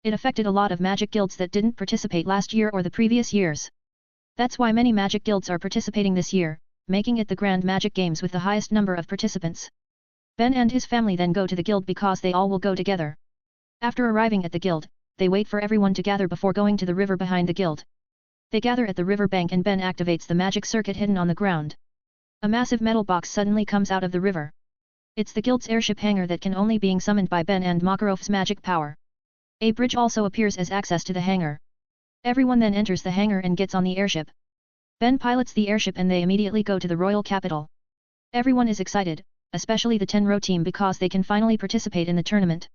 It affected a lot of magic guilds that didn't participate last year or the previous years. That's why many magic guilds are participating this year, making it the Grand Magic Games with the highest number of participants. Ben and his family then go to the guild because they all will go together. After arriving at the guild, they wait for everyone to gather before going to the river behind the guild. They gather at the river bank and Ben activates the magic circuit hidden on the ground. A massive metal box suddenly comes out of the river. It's the guild's airship hangar that can only being summoned by Ben and Makarov's magic power. A bridge also appears as access to the hangar. Everyone then enters the hangar and gets on the airship. Ben pilots the airship and they immediately go to the royal capital. Everyone is excited, especially the Tenro team because they can finally participate in the tournament.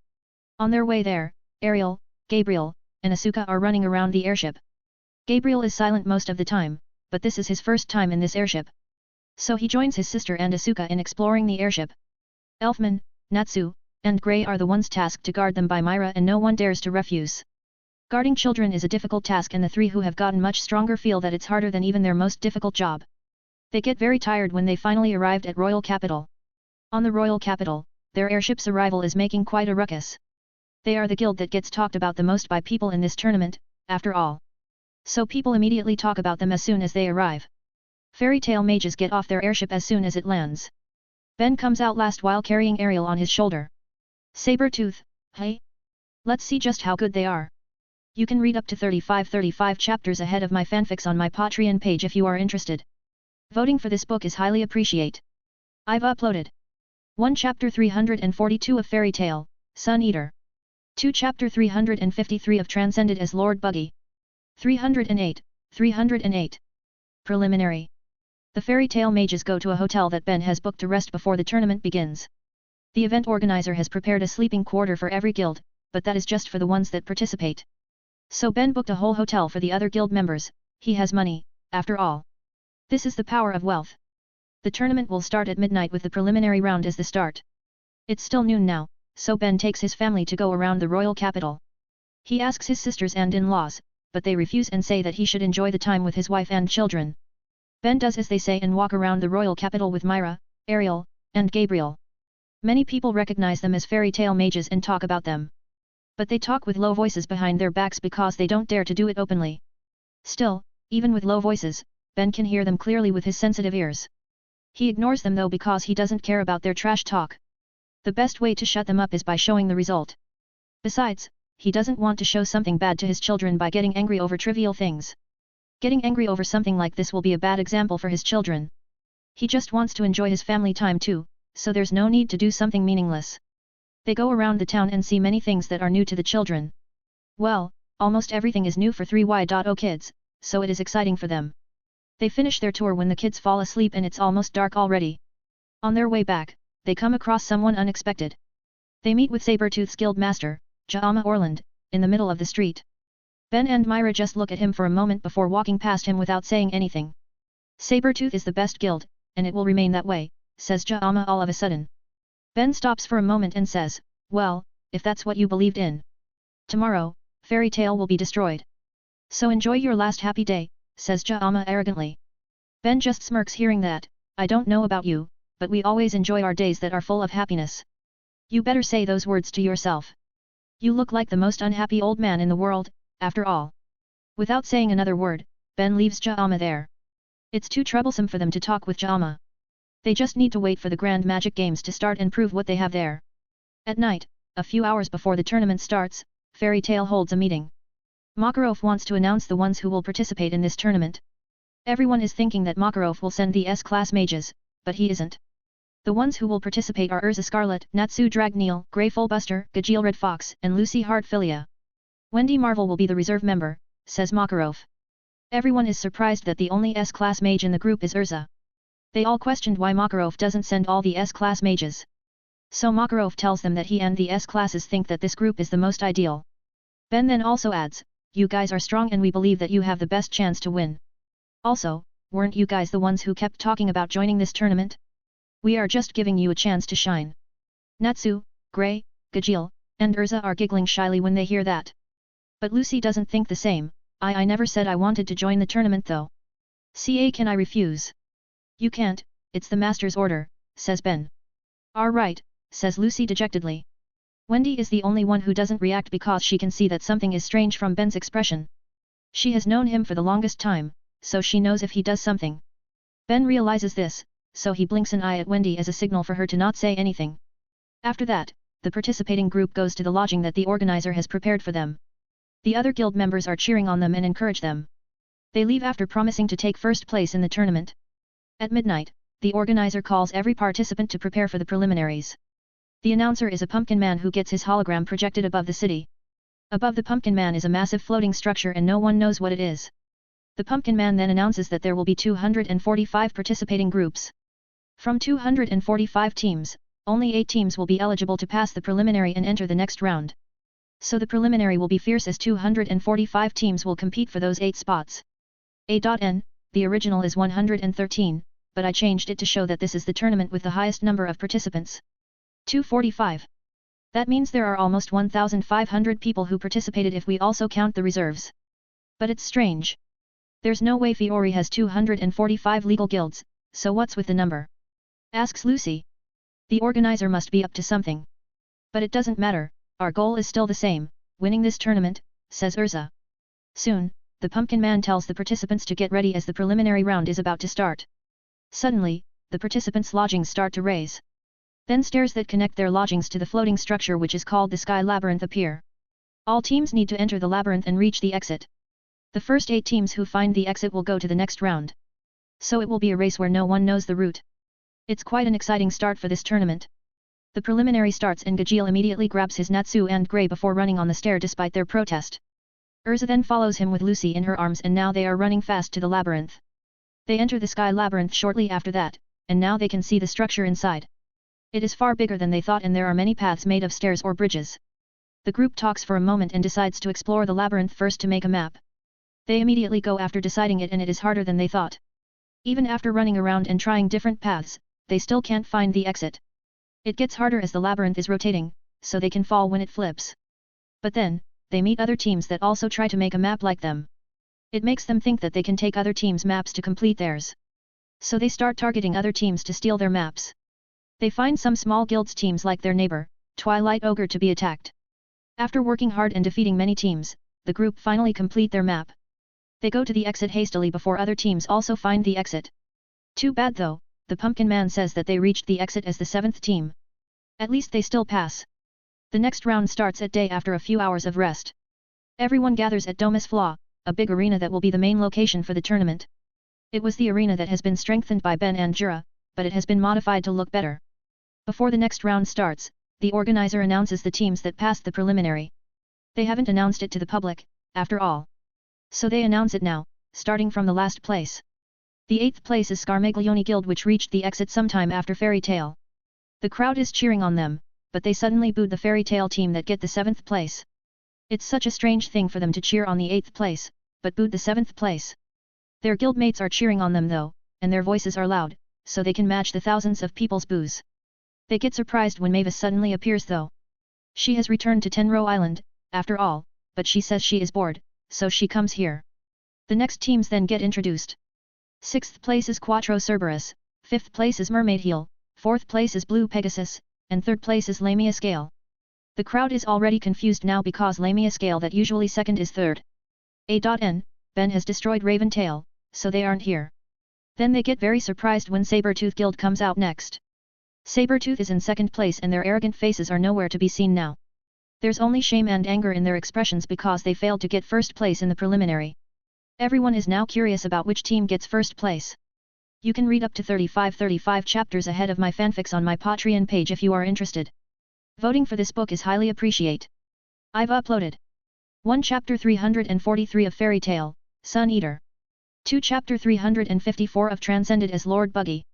On their way there, Ariel, Gabriel, and Asuka are running around the airship. Gabriel is silent most of the time, but this is his first time in this airship. So he joins his sister and Asuka in exploring the airship. Elfman, Natsu, and Grey are the ones tasked to guard them by Myra and no one dares to refuse. Guarding children is a difficult task and the 3 who have gotten much stronger feel that it's harder than even their most difficult job. They get very tired when they finally arrived at Royal Capital. On the Royal Capital, their airship's arrival is making quite a ruckus. They are the guild that gets talked about the most by people in this tournament, after all. So people immediately talk about them as soon as they arrive. Fairy Tail mages get off their airship as soon as it lands. Ben comes out last while carrying Ariel on his shoulder. Saber-Tooth, hey? Let's see just how good they are. You can read up to 35 chapters ahead of my fanfics on my Patreon page if you are interested. Voting for this book is highly appreciate. I've uploaded 1 Chapter 342 of Fairy Tale, Sun Eater. 2 Chapter 353 of Transcended as Lord Buggy. 308. Preliminary. The Fairy Tale mages go to a hotel that Ben has booked to rest before the tournament begins. The event organizer has prepared a sleeping quarter for every guild, but that is just for the ones that participate. So Ben booked a whole hotel for the other guild members. He has money, after all. This is the power of wealth. The tournament will start at midnight with the preliminary round as the start. It's still noon now, so Ben takes his family to go around the royal capital. He asks his sisters and in-laws, but they refuse and say that he should enjoy the time with his wife and children. Ben does as they say and walk around the royal capital with Myra, Ariel, and Gabriel. Many people recognize them as fairy tale mages and talk about them. But they talk with low voices behind their backs because they don't dare to do it openly. Still, even with low voices, Ben can hear them clearly with his sensitive ears. He ignores them though because he doesn't care about their trash talk. The best way to shut them up is by showing the result. Besides, he doesn't want to show something bad to his children by getting angry over trivial things. Getting angry over something like this will be a bad example for his children. He just wants to enjoy his family time too, so there's no need to do something meaningless. They go around the town and see many things that are new to the children. Well, almost everything is new for 3Y.O kids, so it is exciting for them. They finish their tour when the kids fall asleep and it's almost dark already. On their way back, they come across someone unexpected. They meet with Sabertooth's guild master, Ja'ama Orland, in the middle of the street. Ben and Myra just look at him for a moment before walking past him without saying anything. Sabertooth is the best guild, and it will remain that way, says Ja'ama all of a sudden. Ben stops for a moment and says, well, if that's what you believed in. Tomorrow, Fairy Tale will be destroyed. So enjoy your last happy day, says Ja'ama arrogantly. Ben just smirks hearing that. I don't know about you, but we always enjoy our days that are full of happiness. You better say those words to yourself. You look like the most unhappy old man in the world, after all. Without saying another word, Ben leaves Ja'ama there. It's too troublesome for them to talk with Ja'ama. They just need to wait for the Grand Magic Games to start and prove what they have there. At night, a few hours before the tournament starts, Fairy Tale holds a meeting. Makarov wants to announce the ones who will participate in this tournament. Everyone is thinking that Makarov will send the S-class mages, but he isn't. The ones who will participate are Urza Scarlet, Natsu Dragneel, Grey Fullbuster, Gajeel Red Fox, and Lucy Heartfilia. Wendy Marvel will be the reserve member, says Makarov. Everyone is surprised that the only S-class mage in the group is Urza. They all questioned why Makarov doesn't send all the S-class mages. So Makarov tells them that he and the S-classes think that this group is the most ideal. Ben then also adds, you guys are strong and we believe that you have the best chance to win. Also, weren't you guys the ones who kept talking about joining this tournament? We are just giving you a chance to shine. Natsu, Grey, Gajeel, and Urza are giggling shyly when they hear that. But Lucy doesn't think the same. I never said I wanted to join the tournament though. Can I refuse? You can't, it's the master's order, says Ben. Right, says Lucy dejectedly. Wendy is the only one who doesn't react because she can see that something is strange from Ben's expression. She has known him for the longest time, so she knows if he does something. Ben realizes this, so he blinks an eye at Wendy as a signal for her to not say anything. After that, the participating group goes to the lodging that the organizer has prepared for them. The other guild members are cheering on them and encourage them. They leave after promising to take first place in the tournament. At midnight, the organizer calls every participant to prepare for the preliminaries. The announcer is a pumpkin man who gets his hologram projected above the city. Above the pumpkin man is a massive floating structure and no one knows what it is. The pumpkin man then announces that there will be 245 participating groups. From 245 teams, only 8 teams will be eligible to pass the preliminary and enter the next round. So the preliminary will be fierce as 245 teams will compete for those 8 spots. A.N, the original is 113, but I changed it to show that this is the tournament with the highest number of participants. 245. That means there are almost 1,500 people who participated if we also count the reserves. But it's strange. There's no way Fiori has 245 legal guilds, so what's with the number? Asks Lucy. The organizer must be up to something. But it doesn't matter, our goal is still the same, winning this tournament, says Urza. Soon, the pumpkin man tells the participants to get ready as the preliminary round is about to start. Suddenly, the participants' lodgings start to raise. Then stairs that connect their lodgings to the floating structure which is called the Sky Labyrinth appear. All teams need to enter the labyrinth and reach the exit. The first 8 teams who find the exit will go to the next round. So it will be a race where no one knows the route. It's quite an exciting start for this tournament. The preliminary starts and Gajeel immediately grabs his Natsu and Grey before running on the stair despite their protest. Urza then follows him with Lucy in her arms and now they are running fast to the labyrinth. They enter the sky labyrinth shortly after that, and now they can see the structure inside. It is far bigger than they thought and there are many paths made of stairs or bridges. The group talks for a moment and decides to explore the labyrinth first to make a map. They immediately go after deciding it and it is harder than they thought. Even after running around and trying different paths, they still can't find the exit. It gets harder as the labyrinth is rotating, so they can fall when it flips. But then, they meet other teams that also try to make a map like them. It makes them think that they can take other teams' maps to complete theirs. So they start targeting other teams to steal their maps. They find some small guilds teams like their neighbor, Twilight Ogre to be attacked. After working hard and defeating many teams, the group finally complete their map. They go to the exit hastily before other teams also find the exit. Too bad though, the Pumpkin Man says that they reached the exit as the 7th team. At least they still pass. The next round starts at day after a few hours of rest. Everyone gathers at Domus Flaw, a big arena that will be the main location for the tournament. It was the arena that has been strengthened by Ben and Jura, but it has been modified to look better. Before the next round starts, the organizer announces the teams that passed the preliminary. They haven't announced it to the public, after all. So they announce it now, starting from the last place. The 8th place is Scarmaglione Guild which reached the exit sometime after Fairy Tail. The crowd is cheering on them, but they suddenly booed the Fairy Tail team that get the 7th place. It's such a strange thing for them to cheer on the 8th place, but booed the 7th place. Their guildmates are cheering on them though, and their voices are loud, so they can match the thousands of people's boos. They get surprised when Mavis suddenly appears though. She has returned to Tenro Island, after all, but she says she is bored, so she comes here. The next teams then get introduced. 6th place is Quattro Cerberus, 5th place is Mermaid Heel, 4th place is Blue Pegasus, and 3rd place is Lamia Scale. The crowd is already confused now because Lamia Scale that usually 2nd is 3rd. A.N. Ben has destroyed Raven Tail, so they aren't here. Then they get very surprised when Sabertooth Guild comes out next. Sabertooth is in 2nd place and their arrogant faces are nowhere to be seen now. There's only shame and anger in their expressions because they failed to get 1st place in the preliminary. Everyone is now curious about which team gets 1st place. You can read up to 35 chapters ahead of my fanfics on my Patreon page if you are interested. Voting for this book is highly appreciated. I've uploaded 1 Chapter 343 of Fairy Tail, Sun Eater. 2 Chapter 354 of Transcended as Lord Buggy.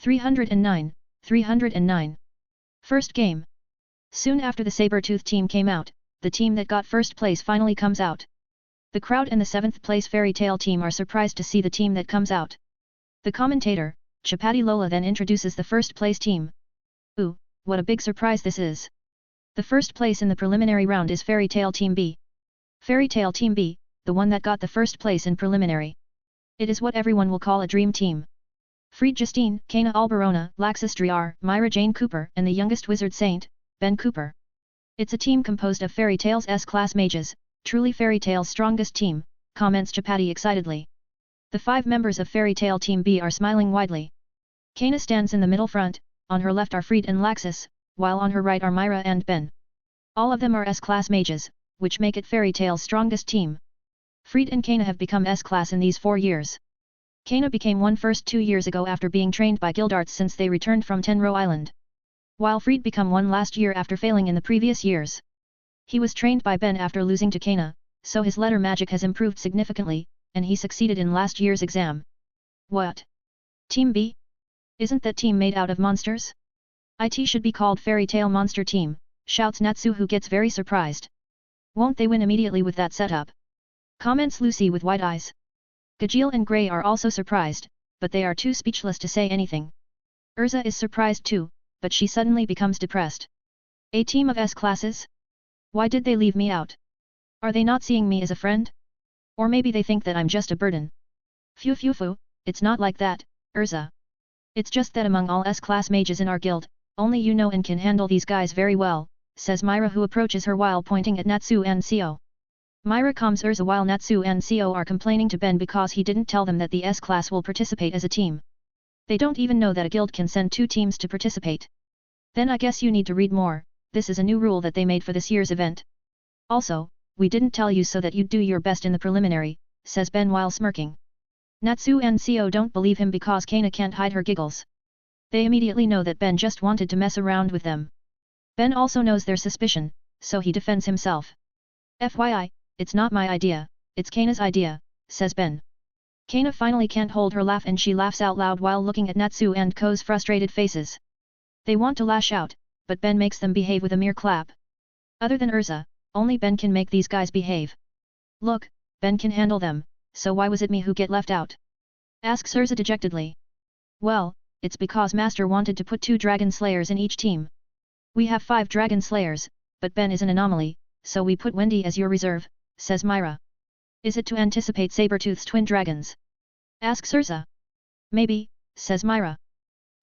309. First game. Soon after the Sabertooth team came out, the team that got 1st place finally comes out. The crowd and the 7th place Fairy Tail team are surprised to see the team that comes out. The commentator, Chapati Lola then introduces the 1st place team. Ooh, what a big surprise this is. The 1st place in the preliminary round is Fairy Tail Team B. Fairy Tail Team B, the one that got the 1st place in preliminary. It is what everyone will call a dream team. Fried Justine, Kana Alberona, Laxus Driar, Myra Jane Cooper and the youngest wizard saint, Ben Cooper. It's a team composed of Fairy Tail's S-class mages, truly Fairy Tail's strongest team, comments Chapati excitedly. The 5 members of Fairy Tail Team B are smiling widely. Kana stands in the middle front, on her left are Fried and Laxus, while on her right are Myra and Ben. All of them are S-class mages, which make it Fairy Tail's strongest team. Fried and Kana have become S-class in these 4 years. Kana became one first 2 years ago after being trained by Guildarts since they returned from Tenro Island. While Fried became one last year after failing in the previous years. He was trained by Ben after losing to Kana, so his letter magic has improved significantly, and he succeeded in last year's exam. What? Team B? Isn't that team made out of monsters? IT should be called Fairy Tail Monster Team, shouts Natsu who gets very surprised. Won't they win immediately with that setup? Comments Lucy with wide eyes. Gajeel and Grey are also surprised, but they are too speechless to say anything. Urza is surprised too, but she suddenly becomes depressed. A team of S-classes? Why did they leave me out? Are they not seeing me as a friend? Or maybe they think that I'm just a burden. Phew, it's not like that, Urza. It's just that among all S-class mages in our guild, only you know and can handle these guys very well, says Myra who approaches her while pointing at Natsu and Seo. Myra calms Urza while Natsu and Seo are complaining to Ben because he didn't tell them that the S-class will participate as a team. They don't even know that a guild can send 2 teams to participate. Then I guess you need to read more, this is a new rule that they made for this year's event. Also, we didn't tell you so that you'd do your best in the preliminary, says Ben while smirking. Natsu and Seo don't believe him because Kana can't hide her giggles. They immediately know that Ben just wanted to mess around with them. Ben also knows their suspicion, so he defends himself. FYI, it's not my idea, it's Kana's idea, says Ben. Kana finally can't hold her laugh and she laughs out loud while looking at Natsu and Ko's frustrated faces. They want to lash out, but Ben makes them behave with a mere clap. Other than Urza, only Ben can make these guys behave. Look, Ben can handle them, so why was it me who get left out? Asks Urza dejectedly. Well, it's because Master wanted to put 2 Dragon Slayers in each team. We have 5 Dragon Slayers, but Ben is an anomaly, so we put Wendy as your reserve, says Myra. Is it to anticipate Sabertooth's twin dragons? Asks Urza. Maybe, says Myra.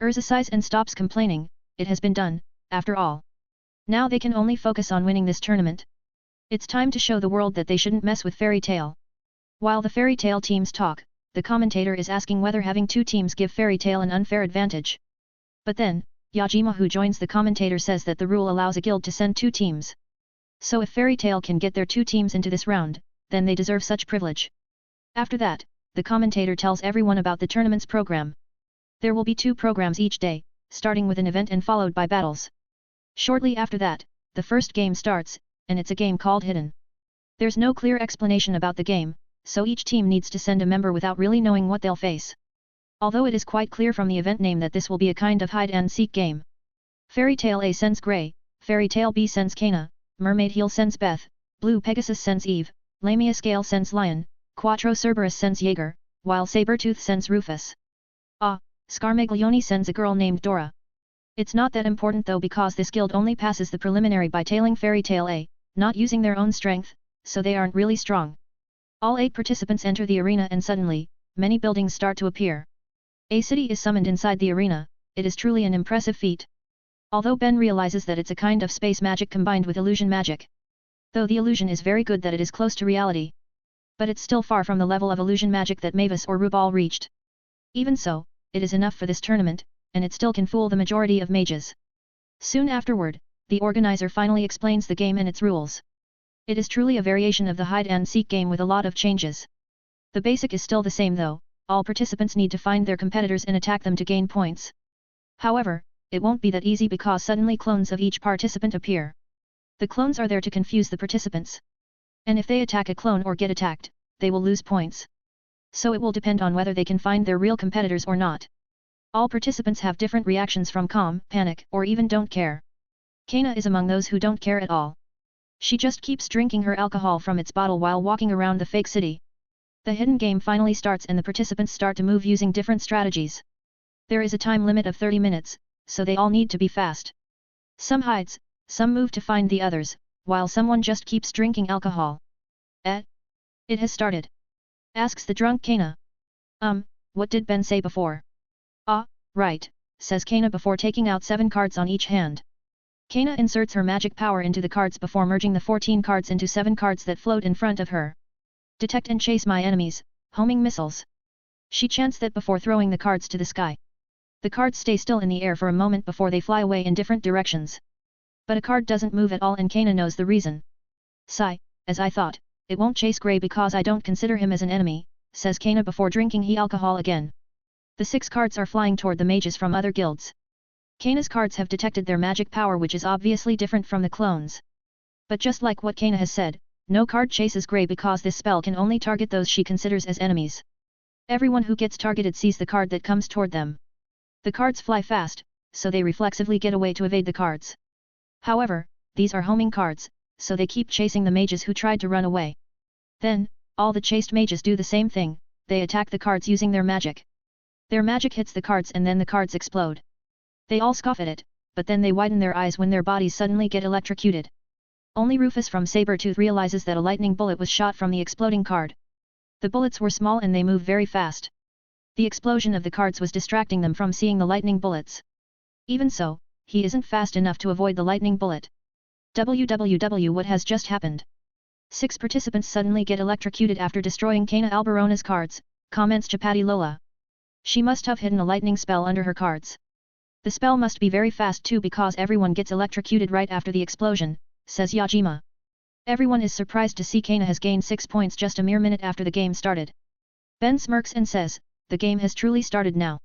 Urza sighs and stops complaining, it has been done, after all. Now they can only focus on winning this tournament. It's time to show the world that they shouldn't mess with Fairy Tail. While the Fairy Tail teams talk, the commentator is asking whether having 2 teams give Fairy Tail an unfair advantage. But then, Yajima who joins the commentator says that the rule allows a guild to send 2 teams. So if Fairy Tail can get their 2 teams into this round, then they deserve such privilege. After that, the commentator tells everyone about the tournament's program. There will be 2 programs each day, starting with an event and followed by battles. Shortly after that, the first game starts, and it's a game called Hidden. There's no clear explanation about the game, so each team needs to send a member without really knowing what they'll face. Although it is quite clear from the event name that this will be a kind of hide-and-seek game. Fairy Tail A sends Grey, Fairy Tail B sends Kana, Mermaid Heel sends Beth, Blue Pegasus sends Eve, Lamia Scale sends Lion, Quattro Cerberus sends Jaeger, while Sabertooth sends Rufus. Scarmaglione sends a girl named Dora. It's not that important though because this guild only passes the preliminary by tailing Fairy Tail A, not using their own strength, so they aren't really strong. All 8 participants enter the arena and suddenly, many buildings start to appear. A city is summoned inside the arena, it is truly an impressive feat. Although Ben realizes that it's a kind of space magic combined with illusion magic. Though the illusion is very good that it is close to reality. But it's still far from the level of illusion magic that Mavis or Rubal reached. Even so, it is enough for this tournament, and it still can fool the majority of mages. Soon afterward, the organizer finally explains the game and its rules. It is truly a variation of the hide-and-seek game with a lot of changes. The basic is still the same though, all participants need to find their competitors and attack them to gain points. However, it won't be that easy because suddenly clones of each participant appear. The clones are there to confuse the participants. And if they attack a clone or get attacked, they will lose points. So it will depend on whether they can find their real competitors or not. All participants have different reactions from calm, panic, or even don't care. Kana is among those who don't care at all. She just keeps drinking her alcohol from its bottle while walking around the fake city. The hidden game finally starts and the participants start to move using different strategies. There is a time limit of 30 minutes, so they all need to be fast. Some hides, some move to find the others, while someone just keeps drinking alcohol. It has started. Asks the drunk Kana. What did Ben say before? Right, says Kana before taking out 7 cards on each hand. Kana inserts her magic power into the cards before merging the 14 cards into 7 cards that float in front of her. Detect and chase my enemies, homing missiles. She chants that before throwing the cards to the sky. The cards stay still in the air for a moment before they fly away in different directions. But a card doesn't move at all and Kana knows the reason. Sigh, as I thought, it won't chase Grey because I don't consider him as an enemy, says Kana before drinking he alcohol again. The 6 cards are flying toward the mages from other guilds. Kana's cards have detected their magic power which is obviously different from the clones. But just like what Kana has said, no card chases Grey because this spell can only target those she considers as enemies. Everyone who gets targeted sees the card that comes toward them. The cards fly fast, so they reflexively get away to evade the cards. However, these are homing cards, so they keep chasing the mages who tried to run away. Then, all the chased mages do the same thing, they attack the cards using their magic. Their magic hits the cards and then the cards explode. They all scoff at it, but then they widen their eyes when their bodies suddenly get electrocuted. Only Rufus from Sabertooth realizes that a lightning bullet was shot from the exploding card. The bullets were small and they move very fast. The explosion of the cards was distracting them from seeing the lightning bullets. Even so, he isn't fast enough to avoid the lightning bullet. WWW, what has just happened? 6 participants suddenly get electrocuted after destroying Kana Alberona's cards, comments Chapati Lola. She must have hidden a lightning spell under her cards. The spell must be very fast too because everyone gets electrocuted right after the explosion, says Yajima. Everyone is surprised to see Kana has gained 6 points just a mere minute after the game started. Ben smirks and says, the game has truly started now.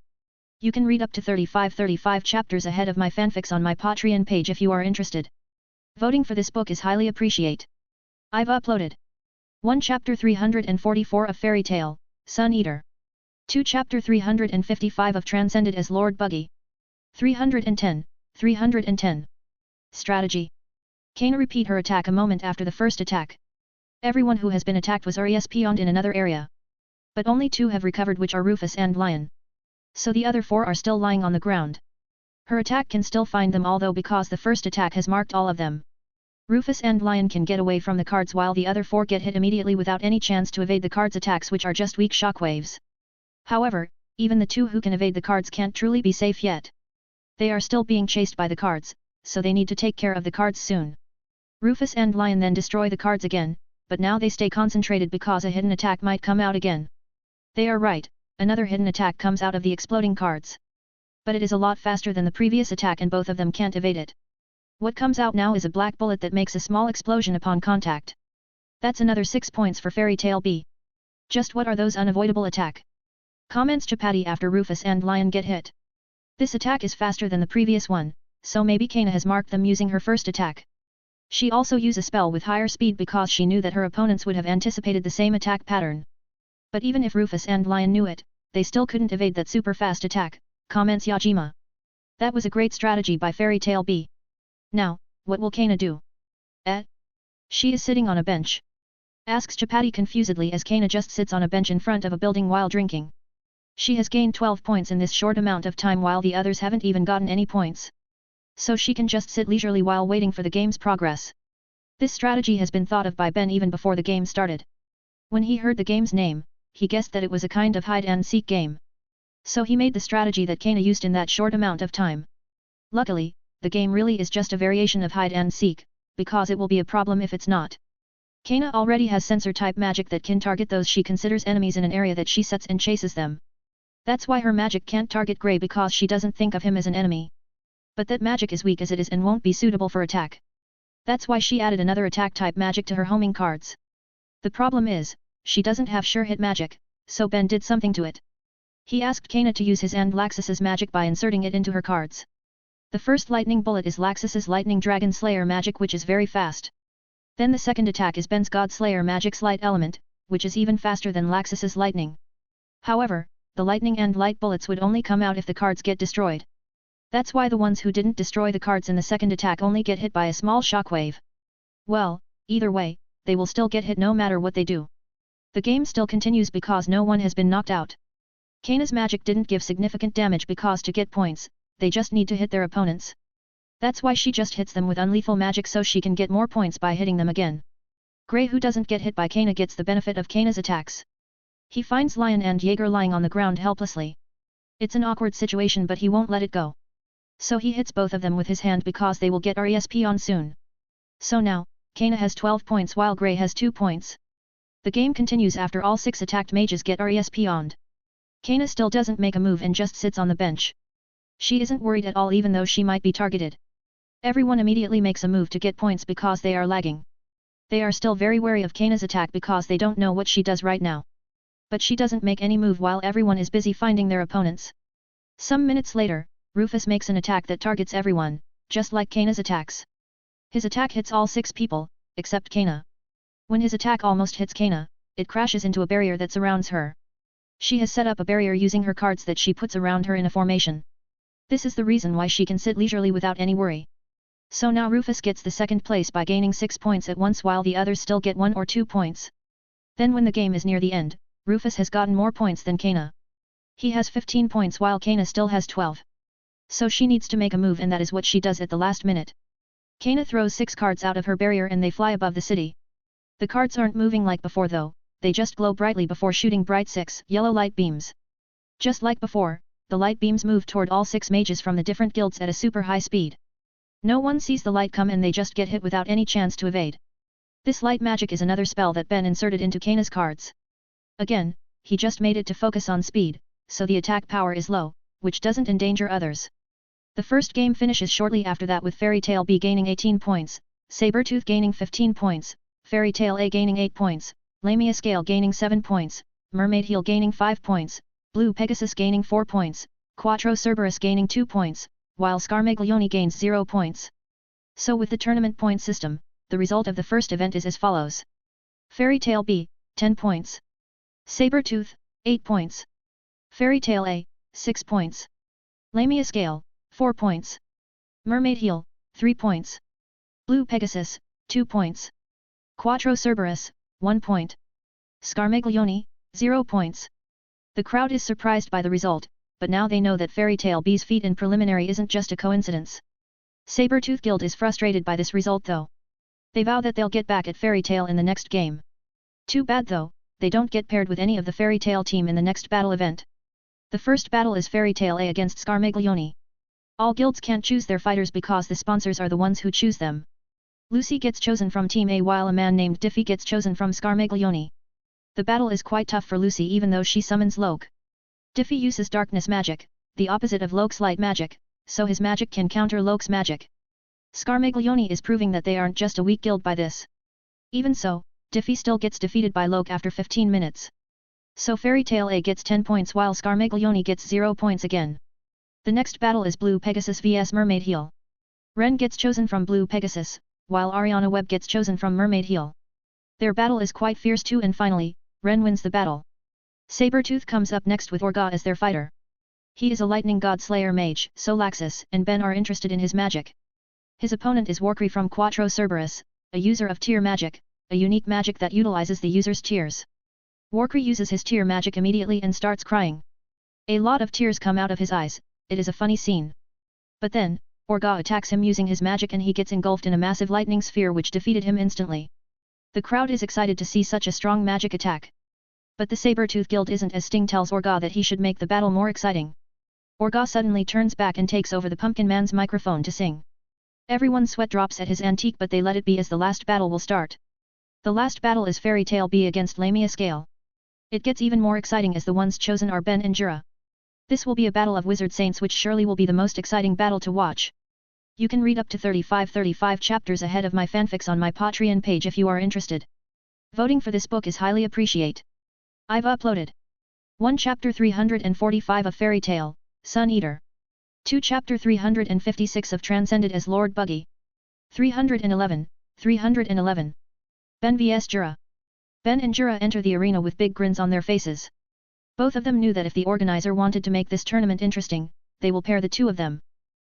You can read up to 35 chapters ahead of my fanfics on my Patreon page if you are interested. Voting for this book is highly appreciate. I've uploaded 1 Chapter 344 of Fairy Tale, Sun Eater. 2 Chapter 355 of Transcended as Lord Buggy. 310. Strategy. Kaina repeat her attack a moment after the first attack. Everyone who has been attacked was respawned in another area. But only 2 have recovered, which are Rufus and Lion. So the other 4 are still lying on the ground. Her attack can still find them, although because the first attack has marked all of them. Rufus and Lion can get away from the cards while the other 4 get hit immediately without any chance to evade the cards' attacks, which are just weak shockwaves. However, even the 2 who can evade the cards can't truly be safe yet. They are still being chased by the cards, so they need to take care of the cards soon. Rufus and Lion then destroy the cards again, but now they stay concentrated because a hidden attack might come out again. They are right, another hidden attack comes out of the exploding cards. But it is a lot faster than the previous attack and both of them can't evade it. What comes out now is a black bullet that makes a small explosion upon contact. That's another 6 points for Fairy Tale B. Just what are those unavoidable attack? Comments Chapati after Rufus and Lion get hit. This attack is faster than the previous one, so maybe Kaina has marked them using her first attack. She also used a spell with higher speed because she knew that her opponents would have anticipated the same attack pattern. But even if Rufus and Lion knew it, they still couldn't evade that super fast attack, comments Yajima. That was a great strategy by Fairy Tale B. Now, what will Kaina do? She is sitting on a bench. Asks Chapati confusedly as Kaina just sits on a bench in front of a building while drinking. She has gained 12 points in this short amount of time while the others haven't even gotten any points. So she can just sit leisurely while waiting for the game's progress. This strategy has been thought of by Ben even before the game started. When he heard the game's name, he guessed that it was a kind of hide-and-seek game. So he made the strategy that Kaina used in that short amount of time. Luckily, the game really is just a variation of hide-and-seek, because it will be a problem if it's not. Kaina already has sensor-type magic that can target those she considers enemies in an area that she sets and chases them. That's why her magic can't target Grey because she doesn't think of him as an enemy. But that magic is weak as it is and won't be suitable for attack. That's why she added another attack-type magic to her homing cards. The problem is, she doesn't have sure-hit magic, so Ben did something to it. He asked Kaina to use his and Laxus's magic by inserting it into her cards. The first lightning bullet is Laxus's Lightning Dragon Slayer magic, which is very fast. Then the second attack is Ben's God Slayer magic's Light Element, which is even faster than Laxus's lightning. However, the lightning and light bullets would only come out if the cards get destroyed. That's why the ones who didn't destroy the cards in the second attack only get hit by a small shockwave. Well, either way, they will still get hit no matter what they do. The game still continues because no one has been knocked out. Kaina's magic didn't give significant damage because to get points, they just need to hit their opponents. That's why she just hits them with unlethal magic so she can get more points by hitting them again. Grey, who doesn't get hit by Kaina, gets the benefit of Kaina's attacks. He finds Lion and Jaeger lying on the ground helplessly. It's an awkward situation, but he won't let it go. So he hits both of them with his hand because they will get RESP on soon. So now, Kaina has 12 points while Grey has 2 points. The game continues after all 6 attacked mages get RESP oned. Kaina still doesn't make a move and just sits on the bench. She isn't worried at all even though she might be targeted. Everyone immediately makes a move to get points because they are lagging. They are still very wary of Kaina's attack because they don't know what she does right now. But she doesn't make any move while everyone is busy finding their opponents. Some minutes later, Rufus makes an attack that targets everyone, just like Kaina's attacks. His attack hits all 6 people, except Kaina. When his attack almost hits Kaina, it crashes into a barrier that surrounds her. She has set up a barrier using her cards that she puts around her in a formation. This is the reason why she can sit leisurely without any worry. So now Rufus gets the second place by gaining 6 points at once while the others still get 1 or 2 points. Then when the game is near the end, Rufus has gotten more points than Kaina. He has 15 points while Kaina still has 12. So she needs to make a move, and that is what she does at the last minute. Kaina throws 6 cards out of her barrier and they fly above the city. The cards aren't moving like before though, they just glow brightly before shooting bright 6 yellow light beams. Just like before, the light beams move toward all 6 mages from the different guilds at a super high speed. No one sees the light come and they just get hit without any chance to evade. This light magic is another spell that Ben inserted into Kaina's cards. Again, he just made it to focus on speed, so the attack power is low, which doesn't endanger others. The first game finishes shortly after that with Fairy Tale B gaining 18 points, Sabertooth gaining 15 points, Fairy Tale A gaining 8 points, Lamia Scale gaining 7 points, Mermaid Heel gaining 5 points, Blue Pegasus gaining 4 points, Quattro Cerberus gaining 2 points, while Scarmaglione gains 0 points. So with the tournament point system, the result of the first event is as follows. Fairy Tail B, 10 points. Sabertooth, 8 points. Fairy Tail A, 6 points. Lamius Gale, 4 points. Mermaid Heel, 3 points. Blue Pegasus, 2 points. Quattro Cerberus, 1 point. Scarmaglione, 0 points. The crowd is surprised by the result, but now they know that Fairy Tail B's feat in preliminary isn't just a coincidence. Sabertooth Guild is frustrated by this result though. They vow that they'll get back at Fairy Tail in the next game. Too bad though, they don't get paired with any of the Fairy Tail team in the next battle event. The first battle is Fairy Tail A against Scarmaglione. All guilds can't choose their fighters because the sponsors are the ones who choose them. Lucy gets chosen from Team A while a man named Diffie gets chosen from Scarmaglione. The battle is quite tough for Lucy even though she summons Loke. Diffie uses darkness magic, the opposite of Loke's light magic, so his magic can counter Loke's magic. Scarmaglione is proving that they aren't just a weak guild by this. Even so, Diffie still gets defeated by Loke after 15 minutes. So Fairy Tail A gets 10 points while Scarmaglione gets 0 points again. The next battle is Blue Pegasus vs Mermaid Heel. Ren gets chosen from Blue Pegasus, while Ariana Webb gets chosen from Mermaid Heel. Their battle is quite fierce too and finally, Ren wins the battle. Sabertooth comes up next with Orga as their fighter. He is a lightning god slayer mage, so Laxus and Ben are interested in his magic. His opponent is Warcry from Quattro Cerberus, a user of tear magic, a unique magic that utilizes the user's tears. Warcry uses his tear magic immediately and starts crying. A lot of tears come out of his eyes, it is a funny scene. But then, Orga attacks him using his magic and he gets engulfed in a massive lightning sphere which defeated him instantly. The crowd is excited to see such a strong magic attack. But the Sabertooth Guild isn't as Sting tells Orga that he should make the battle more exciting. Orga suddenly turns back and takes over the Pumpkin Man's microphone to sing. Everyone's sweat drops at his antique but they let it be as the last battle will start. The last battle is Fairy Tail B against Lamius Gale. It gets even more exciting as the ones chosen are Ben and Jura. This will be a battle of Wizard Saints which surely will be the most exciting battle to watch. You can read up to 35 chapters ahead of my fanfics on my Patreon page if you are interested. Voting for this book is highly appreciated. I've uploaded 1 Chapter 345 of Fairy Tail, Sun Eater. 2 Chapter 356 of Transcended as Lord Buggy. 311. Ben vs Jura. Ben and Jura enter the arena with big grins on their faces. Both of them knew that if the organizer wanted to make this tournament interesting, they will pair the two of them.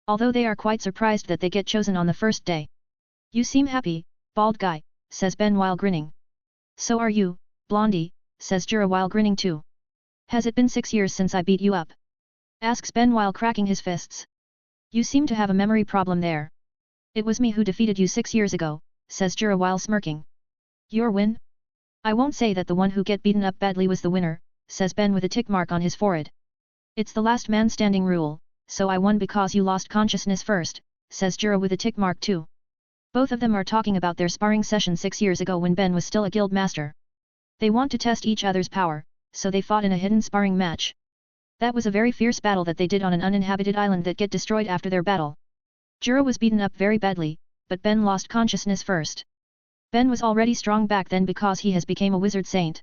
Although they are quite surprised that they get chosen on the first day. You seem happy, bald guy, says Ben while grinning. So are you, blondie, says Jura while grinning too. Has it been 6 years since I beat you up? Asks Ben while cracking his fists. You seem to have a memory problem there. It was me who defeated you 6 years ago, says Jura while smirking. Your win? I won't say that the one who get beaten up badly was the winner, says Ben with a tick mark on his forehead. It's the last man standing rule, so I won because you lost consciousness first, says Jura with a tick mark too. Both of them are talking about their sparring session 6 years ago when Ben was still a guild master. They want to test each other's power, so they fought in a hidden sparring match. That was a very fierce battle that they did on an uninhabited island that get destroyed after their battle. Jura was beaten up very badly, but Ben lost consciousness first. Ben was already strong back then because he has become a wizard saint.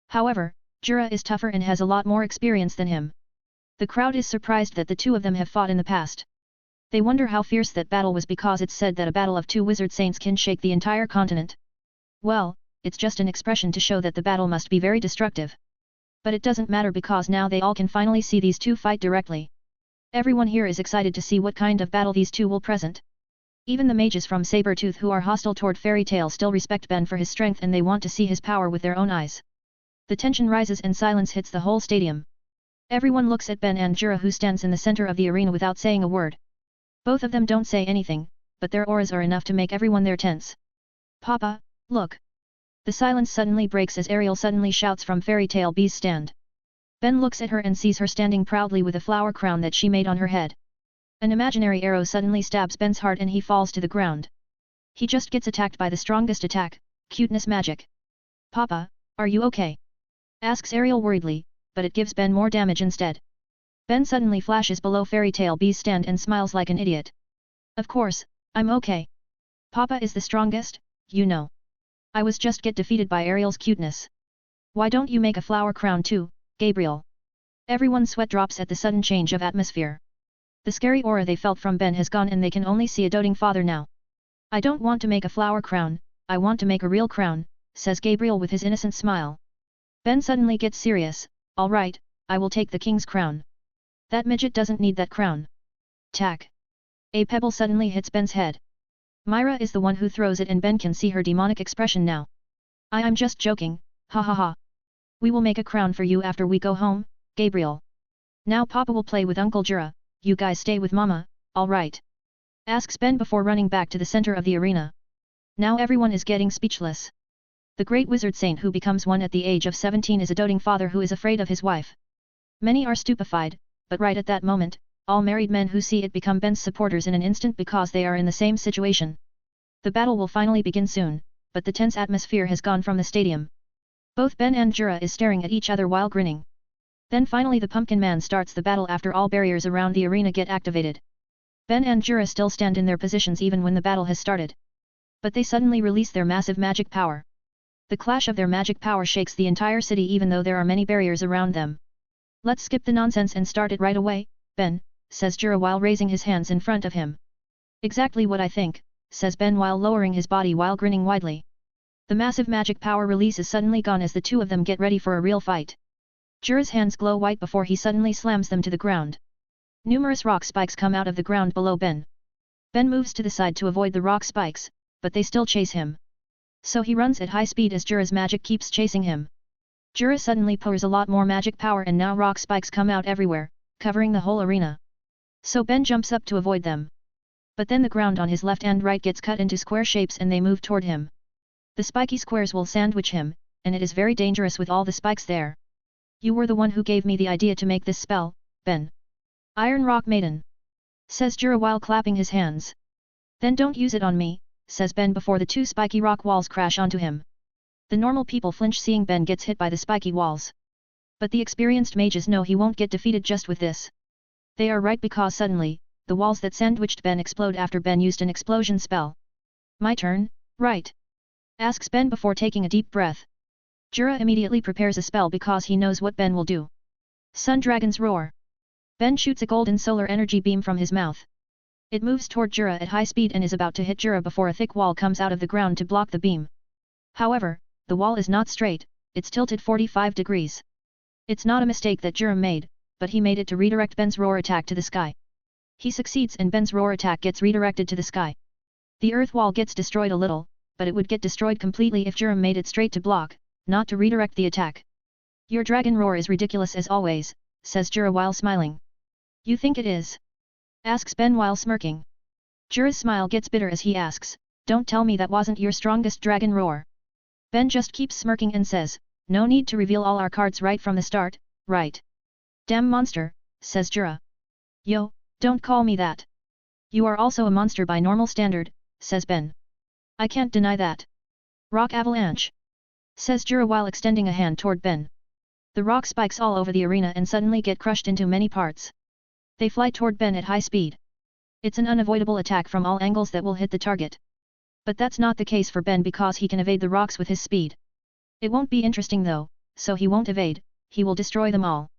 However, Jura is tougher and has a lot more experience than him. The crowd is surprised that the two of them have fought in the past. They wonder how fierce that battle was because it's said that a battle of two wizard saints can shake the entire continent. Well, it's just an expression to show that the battle must be very destructive. But it doesn't matter because now they all can finally see these two fight directly. Everyone here is excited to see what kind of battle these two will present. Even the mages from Sabertooth who are hostile toward Fairy Tail still respect Ben for his strength and they want to see his power with their own eyes. The tension rises and silence hits the whole stadium. Everyone looks at Ben and Jura who stands in the center of the arena without saying a word. Both of them don't say anything, but their auras are enough to make everyone there tense. Papa, look! The silence suddenly breaks as Ariel suddenly shouts from Fairy Tail B's stand. Ben looks at her and sees her standing proudly with a flower crown that she made on her head. An imaginary arrow suddenly stabs Ben's heart and he falls to the ground. He just gets attacked by the strongest attack, cuteness magic. Papa, are you okay? Asks Ariel worriedly, but it gives Ben more damage instead. Ben suddenly flashes below Fairy Tail B's stand and smiles like an idiot. Of course, I'm okay. Papa is the strongest, you know. I was just get defeated by Ariel's cuteness. Why don't you make a flower crown too, Gabriel? Everyone's sweat drops at the sudden change of atmosphere. The scary aura they felt from Ben has gone and they can only see a doting father now. I don't want to make a flower crown, I want to make a real crown, says Gabriel with his innocent smile. Ben suddenly gets serious. All right, I will take the king's crown. That midget doesn't need that crown. Tack. A pebble suddenly hits Ben's head. Myra is the one who throws it and Ben can see her demonic expression now. I'm just joking, ha ha ha. We will make a crown for you after we go home, Gabriel. Now Papa will play with Uncle Jura, you guys stay with Mama, alright? Asks Ben before running back to the center of the arena. Now everyone is getting speechless. The great wizard saint who becomes one at the age of 17 is a doting father who is afraid of his wife. Many are stupefied, but right at that moment, all married men who see it become Ben's supporters in an instant because they are in the same situation. The battle will finally begin soon, but the tense atmosphere has gone from the stadium. Both Ben and Jura is staring at each other while grinning. Then finally the Pumpkin Man starts the battle after all barriers around the arena get activated. Ben and Jura still stand in their positions even when the battle has started. But they suddenly release their massive magic power. The clash of their magic power shakes the entire city even though there are many barriers around them. Let's skip the nonsense and start it right away, Ben, says Jura while raising his hands in front of him. Exactly what I think, says Ben while lowering his body while grinning widely. The massive magic power release is suddenly gone as the two of them get ready for a real fight. Jura's hands glow white before he suddenly slams them to the ground. Numerous rock spikes come out of the ground below Ben. Ben moves to the side to avoid the rock spikes, but they still chase him. So he runs at high speed as Jura's magic keeps chasing him. Jura suddenly pours a lot more magic power and now rock spikes come out everywhere, covering the whole arena. So Ben jumps up to avoid them. But then the ground on his left and right gets cut into square shapes and they move toward him. The spiky squares will sandwich him, and it is very dangerous with all the spikes there. You were the one who gave me the idea to make this spell, Ben. Iron Rock Maiden. Says Jura while clapping his hands. Then don't use it on me, says Ben before the two spiky rock walls crash onto him. The normal people flinch seeing Ben gets hit by the spiky walls. But the experienced mages know he won't get defeated just with this. They are right because suddenly, the walls that sandwiched Ben explode after Ben used an explosion spell. My turn, right? Asks Ben before taking a deep breath. Jura immediately prepares a spell because he knows what Ben will do. Sun Dragon's Roar. Ben shoots a golden solar energy beam from his mouth. It moves toward Jura at high speed and is about to hit Jura before a thick wall comes out of the ground to block the beam. However, the wall is not straight, it's tilted 45 degrees. It's not a mistake that Jura made, but he made it to redirect Ben's roar attack to the sky. He succeeds and Ben's roar attack gets redirected to the sky. The earth wall gets destroyed a little, but it would get destroyed completely if Jura made it straight to block, not to redirect the attack. Your dragon roar is ridiculous as always, says Jura while smiling. You think it is? Asks Ben while smirking. Jura's smile gets bitter as he asks, don't tell me that wasn't your strongest dragon roar. Ben just keeps smirking and says, no need to reveal all our cards right from the start, right? Damn monster, says Jura. Yo, don't call me that. You are also a monster by normal standard, says Ben. I can't deny that. Rock avalanche. Says Jura while extending a hand toward Ben. The rock spikes all over the arena and suddenly get crushed into many parts. They fly toward Ben at high speed. It's an unavoidable attack from all angles that will hit the target. But that's not the case for Ben because he can evade the rocks with his speed. It won't be interesting though, so he won't evade, he will destroy them all.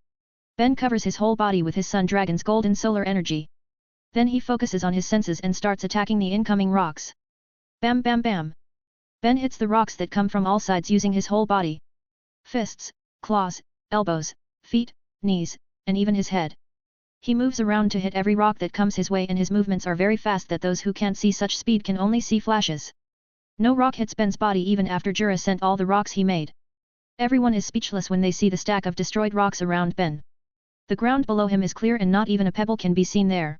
Ben covers his whole body with his Sun Dragon's golden solar energy. Then he focuses on his senses and starts attacking the incoming rocks. Bam bam bam. Ben hits the rocks that come from all sides using his whole body. Fists, claws, elbows, feet, knees, and even his head. He moves around to hit every rock that comes his way and his movements are very fast that those who can't see such speed can only see flashes. No rock hits Ben's body even after Jura sent all the rocks he made. Everyone is speechless when they see the stack of destroyed rocks around Ben. The ground below him is clear and not even a pebble can be seen there.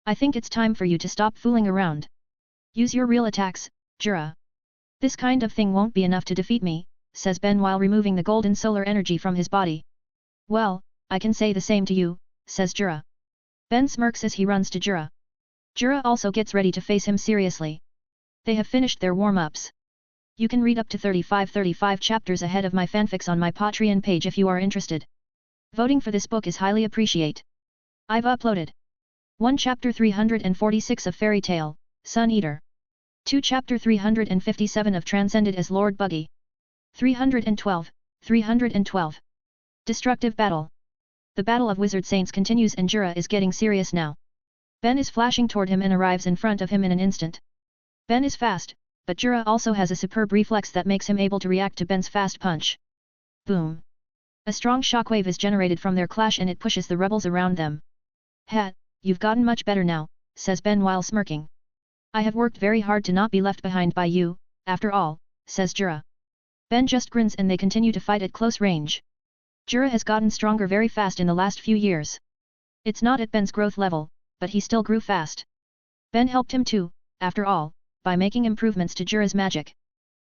I think it's time for you to stop fooling around. Use your real attacks, Jura. This kind of thing won't be enough to defeat me, says Ben while removing the golden solar energy from his body. Well, I can say the same to you, says Jura. Ben smirks as he runs to Jura. Jura also gets ready to face him seriously. They have finished their warm-ups. You can read up to 35 chapters ahead of my fanfics on my Patreon page if you are interested. Voting for this book is highly appreciate. I've uploaded 1 Chapter 346 of Fairy Tale, Sun Eater. 2 Chapter 357 of Transcended as Lord Buggy. 312. Destructive Battle. The battle of wizard saints continues and Jura is getting serious now. Ben is flashing toward him and arrives in front of him in an instant. Ben is fast, but Jura also has a superb reflex that makes him able to react to Ben's fast punch. Boom! A strong shockwave is generated from their clash and it pushes the rebels around them. "Ha, you've gotten much better now," says Ben while smirking. "I have worked very hard to not be left behind by you, after all," says Jura. Ben just grins and they continue to fight at close range. Jura has gotten stronger very fast in the last few years. It's not at Ben's growth level, but he still grew fast. Ben helped him too, after all, by making improvements to Jura's magic.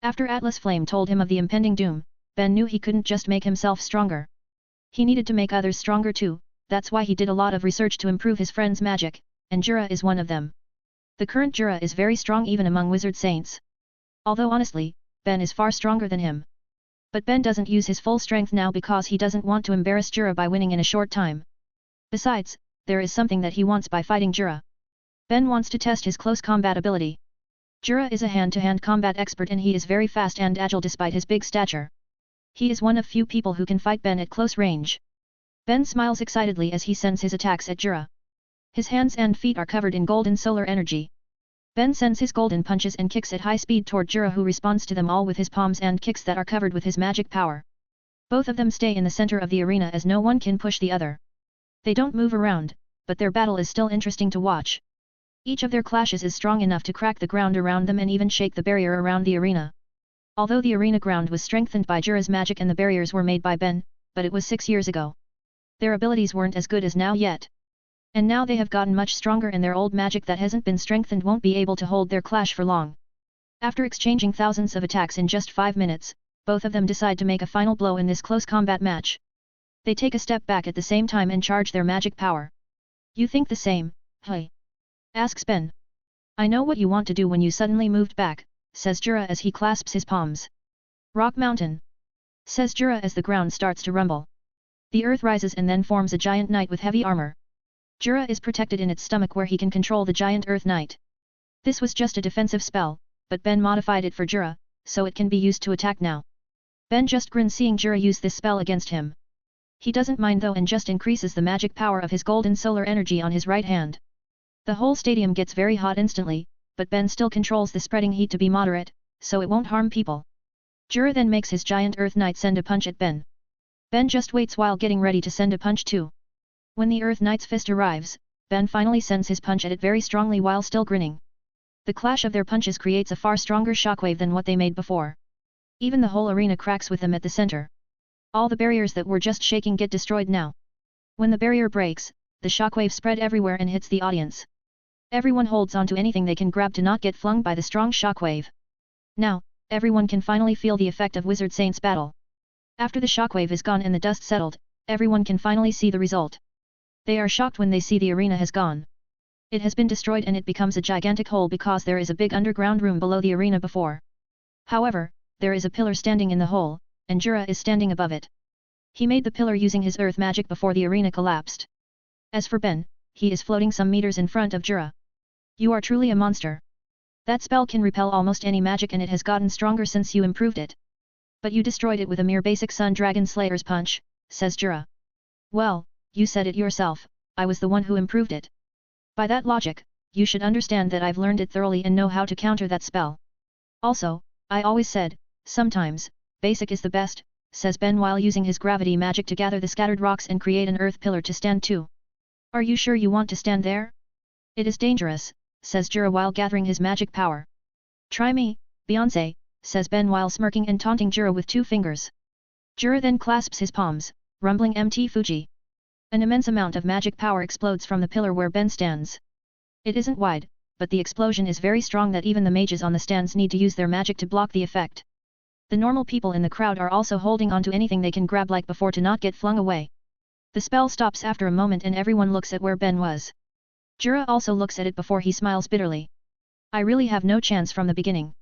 After Atlas Flame told him of the impending doom, Ben knew he couldn't just make himself stronger. He needed to make others stronger too, that's why he did a lot of research to improve his friend's magic, and Jura is one of them. The current Jura is very strong even among wizard saints. Although honestly, Ben is far stronger than him. But Ben doesn't use his full strength now because he doesn't want to embarrass Jura by winning in a short time. Besides, there is something that he wants by fighting Jura. Ben wants to test his close combat ability. Jura is a hand-to-hand combat expert and he is very fast and agile despite his big stature. He is one of few people who can fight Ben at close range. Ben smiles excitedly as he sends his attacks at Jura. His hands and feet are covered in golden solar energy. Ben sends his golden punches and kicks at high speed toward Jura who responds to them all with his palms and kicks that are covered with his magic power. Both of them stay in the center of the arena as no one can push the other. They don't move around, but their battle is still interesting to watch. Each of their clashes is strong enough to crack the ground around them and even shake the barrier around the arena. Although the arena ground was strengthened by Jura's magic and the barriers were made by Ben, but it was 6 years ago. Their abilities weren't as good as now yet. And now they have gotten much stronger and their old magic that hasn't been strengthened won't be able to hold their clash for long. After exchanging thousands of attacks in just 5 minutes, both of them decide to make a final blow in this close combat match. They take a step back at the same time and charge their magic power. "You think the same, hey?" asks Ben. "I know what you want to do when you suddenly moved back," says Jura as he clasps his palms. "Rock Mountain," says Jura as the ground starts to rumble. The earth rises and then forms a giant knight with heavy armor. Jura is protected in its stomach where he can control the giant Earth Knight. This was just a defensive spell, but Ben modified it for Jura, so it can be used to attack now. Ben just grins seeing Jura use this spell against him. He doesn't mind though and just increases the magic power of his golden solar energy on his right hand. The whole stadium gets very hot instantly, but Ben still controls the spreading heat to be moderate, so it won't harm people. Jura then makes his giant Earth Knight send a punch at Ben. Ben just waits while getting ready to send a punch too. When the Earth Knight's fist arrives, Ben finally sends his punch at it very strongly while still grinning. The clash of their punches creates a far stronger shockwave than what they made before. Even the whole arena cracks with them at the center. All the barriers that were just shaking get destroyed now. When the barrier breaks, the shockwave spread everywhere and hits the audience. Everyone holds onto anything they can grab to not get flung by the strong shockwave. Now, everyone can finally feel the effect of Wizard Saints battle. After the shockwave is gone and the dust settled, everyone can finally see the result. They are shocked when they see the arena has gone. It has been destroyed and it becomes a gigantic hole because there is a big underground room below the arena before. However, there is a pillar standing in the hole, and Jura is standing above it. He made the pillar using his earth magic before the arena collapsed. As for Ben, he is floating some meters in front of Jura. "You are truly a monster. That spell can repel almost any magic and it has gotten stronger since you improved it. But you destroyed it with a mere basic Sun Dragon Slayer's punch," says Jura. "Well, you said it yourself, I was the one who improved it. By that logic, you should understand that I've learned it thoroughly and know how to counter that spell. Also, I always said, sometimes, basic is the best," says Ben while using his gravity magic to gather the scattered rocks and create an earth pillar to stand to. "Are you sure you want to stand there? It is dangerous," says Jura while gathering his magic power. "Try me, Beyonce," says Ben while smirking and taunting Jura with 2 fingers. Jura then clasps his palms, rumbling MT Fuji. An immense amount of magic power explodes from the pillar where Ben stands. It isn't wide, but the explosion is very strong that even the mages on the stands need to use their magic to block the effect. The normal people in the crowd are also holding on to anything they can grab like before to not get flung away. The spell stops after a moment and everyone looks at where Ben was. Jura also looks at it before he smiles bitterly. "I really have no chance from the beginning."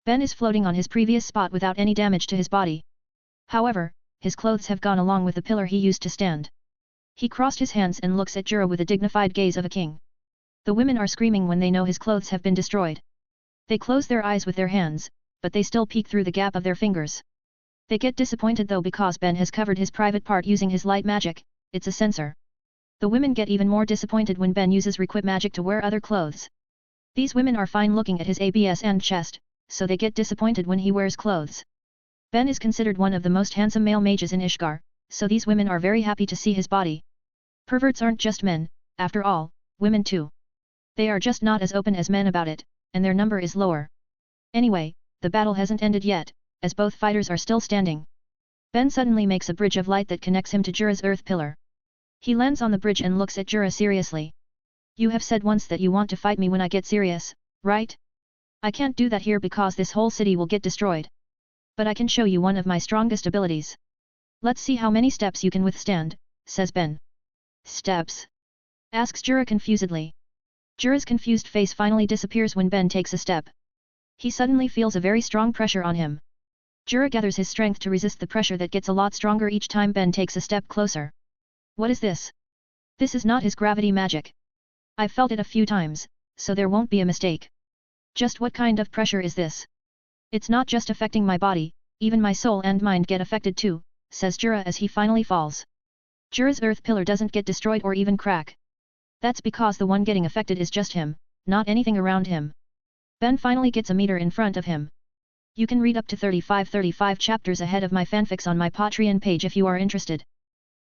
Ben is floating on his previous spot without any damage to his body. However, his clothes have gone along with the pillar he used to stand. He crossed his hands and looks at Jura with a dignified gaze of a king. The women are screaming when they know his clothes have been destroyed. They close their eyes with their hands, but they still peek through the gap of their fingers. They get disappointed though because Ben has covered his private part using his light magic, it's a censor. The women get even more disappointed when Ben uses requip magic to wear other clothes. These women are fine looking at his abs and chest, so they get disappointed when he wears clothes. Ben is considered one of the most handsome male mages in Ishgar, so these women are very happy to see his body. Perverts aren't just men, after all, women too. They are just not as open as men about it, and their number is lower. Anyway, the battle hasn't ended yet, as both fighters are still standing. Ben suddenly makes a bridge of light that connects him to Jura's earth pillar. He lands on the bridge and looks at Jura seriously. You have said once that you want to fight me when I get serious, right? I can't do that here because this whole city will get destroyed. But I can show you one of my strongest abilities. Let's see how many steps you can withstand, says Ben. Steps? Asks Jura confusedly. Jura's confused face finally disappears when Ben takes a step. He suddenly feels a very strong pressure on him. Jura gathers his strength to resist the pressure that gets a lot stronger each time Ben takes a step closer. What is this? This is not his gravity magic. I've felt it a few times, so there won't be a mistake. Just what kind of pressure is this? It's not just affecting my body, even my soul and mind get affected too, says Jura as he finally falls. Jura's earth pillar doesn't get destroyed or even crack. That's because the one getting affected is just him, not anything around him. Ben finally gets a meter in front of him. You can read up to 35 chapters ahead of my fanfics on my Patreon page if you are interested.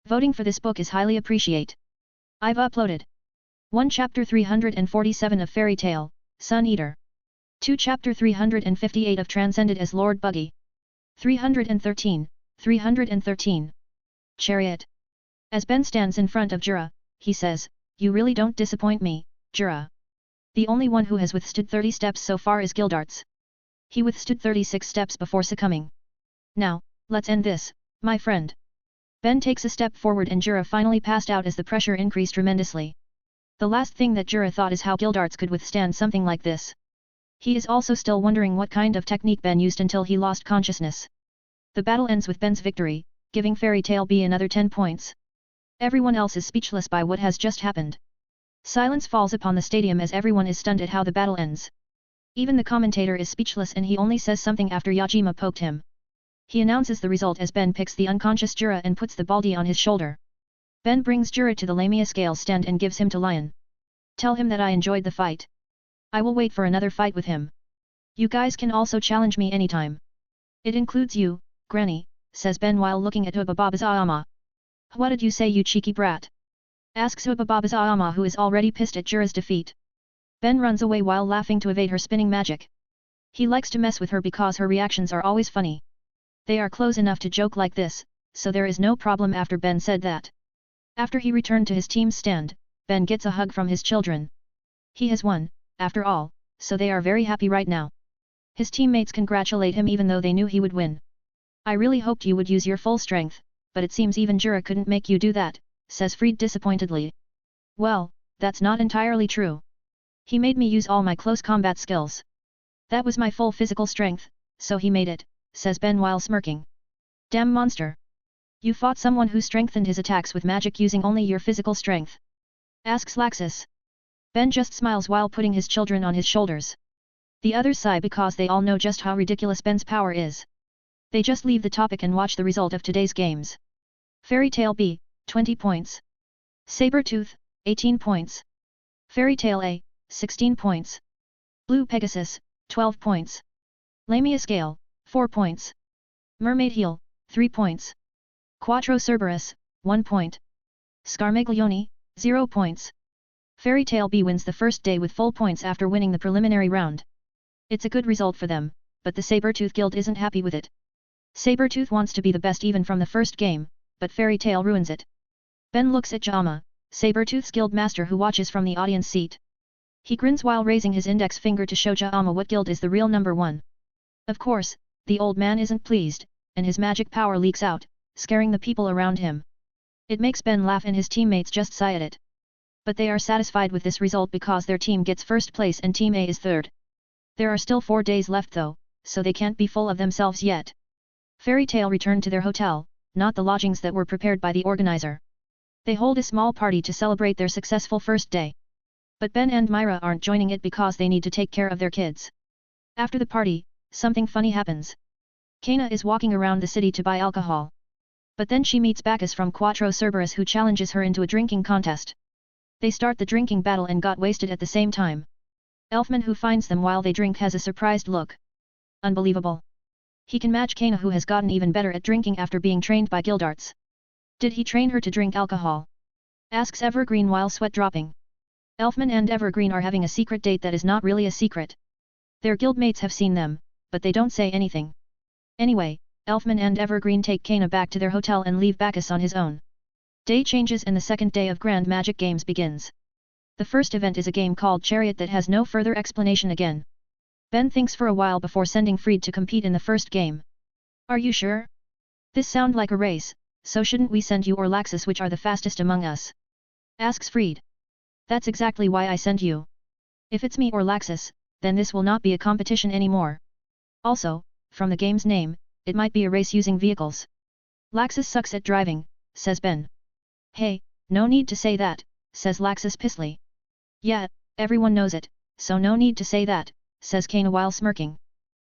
Voting for this book is highly appreciate. I've uploaded 1 Chapter 347 of Fairy Tale, Sun Eater. 2 Chapter 358 of Transcended as Lord Buggy. 313. Chariot. As Ben stands in front of Jura, he says, "You really don't disappoint me, Jura. The only one who has withstood 30 steps so far is Gildarts. He withstood 36 steps before succumbing. Now, let's end this, my friend." Ben takes a step forward and Jura finally passed out as the pressure increased tremendously. The last thing that Jura thought is how Gildarts could withstand something like this. He is also still wondering what kind of technique Ben used until he lost consciousness. The battle ends with Ben's victory, giving Fairy Tale B another 10 points. Everyone else is speechless by what has just happened. Silence falls upon the stadium as everyone is stunned at how the battle ends. Even the commentator is speechless and he only says something after Yajima poked him. He announces the result as Ben picks the unconscious Jura and puts the baldi on his shoulder. Ben brings Jura to the Lamia scales stand and gives him to Lion. Tell him that I enjoyed the fight. I will wait for another fight with him. You guys can also challenge me anytime. It includes you, Granny, says Ben while looking at Ubababazayama. What did you say, you cheeky brat? Asks Ubababazayama, who is already pissed at Jura's defeat. Ben runs away while laughing to evade her spinning magic. He likes to mess with her because her reactions are always funny. They are close enough to joke like this, so there is no problem after Ben said that. After he returned to his team's stand, Ben gets a hug from his children. He has won, after all, so they are very happy right now. His teammates congratulate him even though they knew he would win. I really hoped you would use your full strength, but it seems even Jura couldn't make you do that, says Fried disappointedly. Well, that's not entirely true. He made me use all my close combat skills. That was my full physical strength, so he made it, says Ben while smirking. Damn monster. You fought someone who strengthened his attacks with magic using only your physical strength? Asks Laxus. Ben just smiles while putting his children on his shoulders. The others sigh because they all know just how ridiculous Ben's power is. They just leave the topic and watch the result of today's games. Fairy Tale B, 20 points. Sabertooth, 18 points. Fairy Tale A, 16 points. Blue Pegasus, 12 points. Lamia Scale, 4 points. Mermaid Heel, 3 points. Quattro Cerberus, 1 point. Scarmaglione, 0 points. Fairy Tale B wins the first day with full points after winning the preliminary round. It's a good result for them, but the Sabertooth Guild isn't happy with it. Sabertooth wants to be the best even from the first game, but Fairy Tale ruins it. Ben looks at Jama, Sabertooth's guild master, who watches from the audience seat. He grins while raising his index finger to show Jama what guild is the real number one. Of course, the old man isn't pleased, and his magic power leaks out, scaring the people around him. It makes Ben laugh and his teammates just sigh at it. But they are satisfied with this result because their team gets first place and Team A is third. There are still 4 days left though, so they can't be full of themselves yet. Fairy Tale returned to their hotel, not the lodgings that were prepared by the organizer. They hold a small party to celebrate their successful first day. But Ben and Myra aren't joining it because they need to take care of their kids. After the party, something funny happens. Kana is walking around the city to buy alcohol. But then she meets Bacchus from Quattro Cerberus who challenges her into a drinking contest. They start the drinking battle and got wasted at the same time. Elfman who finds them while they drink has a surprised look. Unbelievable. He can match Kana who has gotten even better at drinking after being trained by Gildarts. Did he train her to drink alcohol? Asks Evergreen while sweat dropping. Elfman and Evergreen are having a secret date that is not really a secret. Their guildmates have seen them, but they don't say anything. Anyway, Elfman and Evergreen take Kana back to their hotel and leave Bacchus on his own. Day changes and the second day of Grand Magic Games begins. The first event is a game called Chariot that has no further explanation again. Ben thinks for a while before sending Fried to compete in the first game. Are you sure? This sound like a race, so shouldn't we send you or Laxus which are the fastest among us? Asks Fried. That's exactly why I send you. If it's me or Laxus, then this will not be a competition anymore. Also, from the game's name, it might be a race using vehicles. Laxus sucks at driving, says Ben. Hey, no need to say that, says Laxus pissly. Yeah, everyone knows it, so no need to say that, says Kana while smirking.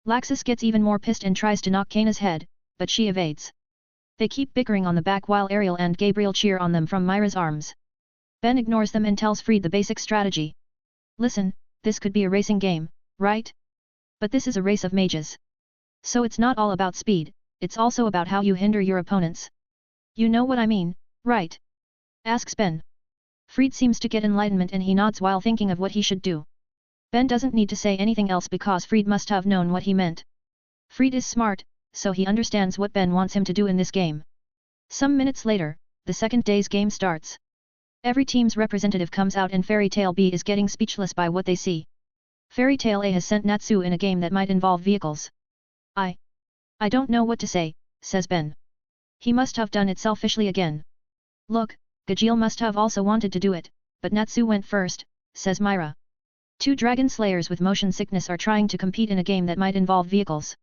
Laxus gets even more pissed and tries to knock Kana's head, but she evades. They keep bickering on the back while Ariel and Gabriel cheer on them from Myra's arms. Ben ignores them and tells Fried the basic strategy. Listen, this could be a racing game, right? But this is a race of mages. So it's not all about speed, it's also about how you hinder your opponents. You know what I mean, right? Asks Ben. Fried seems to get enlightenment and he nods while thinking of what he should do. Ben doesn't need to say anything else because Fried must have known what he meant. Fried is smart, so he understands what Ben wants him to do in this game. Some minutes later, the second day's game starts. Every team's representative comes out and Fairy Tail B is getting speechless by what they see. Fairy Tail A has sent Natsu in a game that might involve vehicles. I don't know what to say, says Ben. He must have done it selfishly again. Look, Gajeel must have also wanted to do it, but Natsu went first, says Myra. Two dragon slayers with motion sickness are trying to compete in a game that might involve vehicles.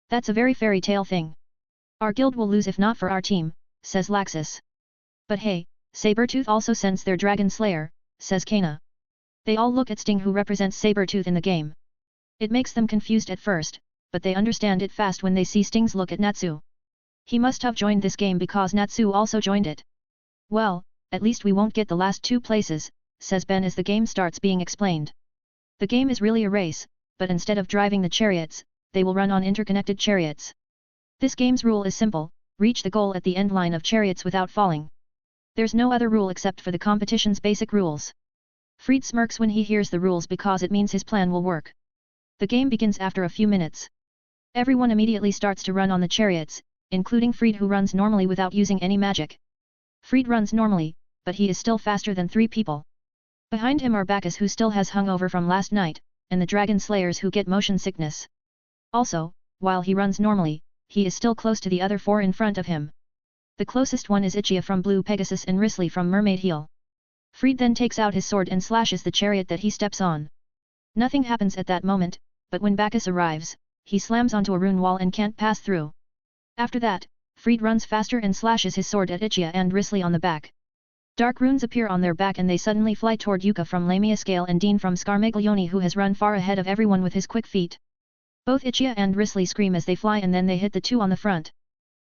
That's a very fairy tale thing. Our guild will lose if not for our team, says Laxus. But hey, Sabretooth also sends their dragon slayer, says Kana. They all look at Sting who represents Sabretooth in the game. It makes them confused at first, but they understand it fast when they see Sting's look at Natsu. He must have joined this game because Natsu also joined it. Well, at least we won't get the last two places, says Ben as the game starts being explained. The game is really a race, but instead of driving the chariots, they will run on interconnected chariots. This game's rule is simple, reach the goal at the end line of chariots without falling. There's no other rule except for the competition's basic rules. Fried smirks when he hears the rules because it means his plan will work. The game begins after a few minutes. Everyone immediately starts to run on the chariots, including Fried who runs normally without using any magic. Fried runs normally, but he is still faster than 3 people. Behind him are Bacchus who still has hungover from last night, and the dragon slayers who get motion sickness. Also, while he runs normally, he is still close to the other 4 in front of him. The closest one is Ichia from Blue Pegasus and Risley from Mermaid Heel. Fried then takes out his sword and slashes the chariot that he steps on. Nothing happens at that moment, but when Bacchus arrives, he slams onto a rune wall and can't pass through. After that, Fried runs faster and slashes his sword at Ichia and Risley on the back. Dark runes appear on their back and they suddenly fly toward Yuka from Lamia Scale and Dean from Scarmaglione who has run far ahead of everyone with his quick feet. Both Ichia and Risley scream as they fly and then they hit the 2 on the front.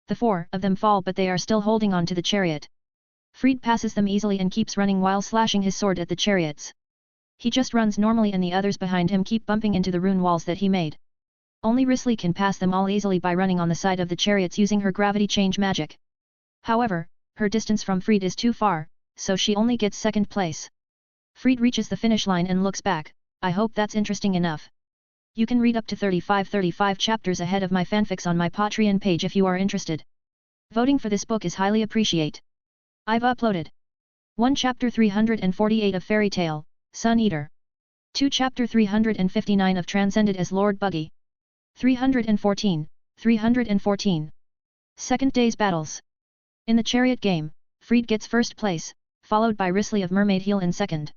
The 4 of them fall but they are still holding on to the chariot. Fried passes them easily and keeps running while slashing his sword at the chariots. He just runs normally and the others behind him keep bumping into the rune walls that he made. Only Risley can pass them all easily by running on the side of the chariots using her gravity change magic. However, her distance from Fried is too far, so she only gets 2nd place. Fried reaches the finish line and looks back. I hope that's interesting enough. You can read up to 35 chapters ahead of my fanfics on my Patreon page if you are interested. Voting for this book is highly appreciate. I've uploaded 1 Chapter 348 of Fairy Tail, Sun Eater. 2 Chapter 359 of Transcended as Lord Buggy. 314. Second day's battles. In the chariot game, Fried gets 1st place, followed by Risley of Mermaid Heel in 2nd.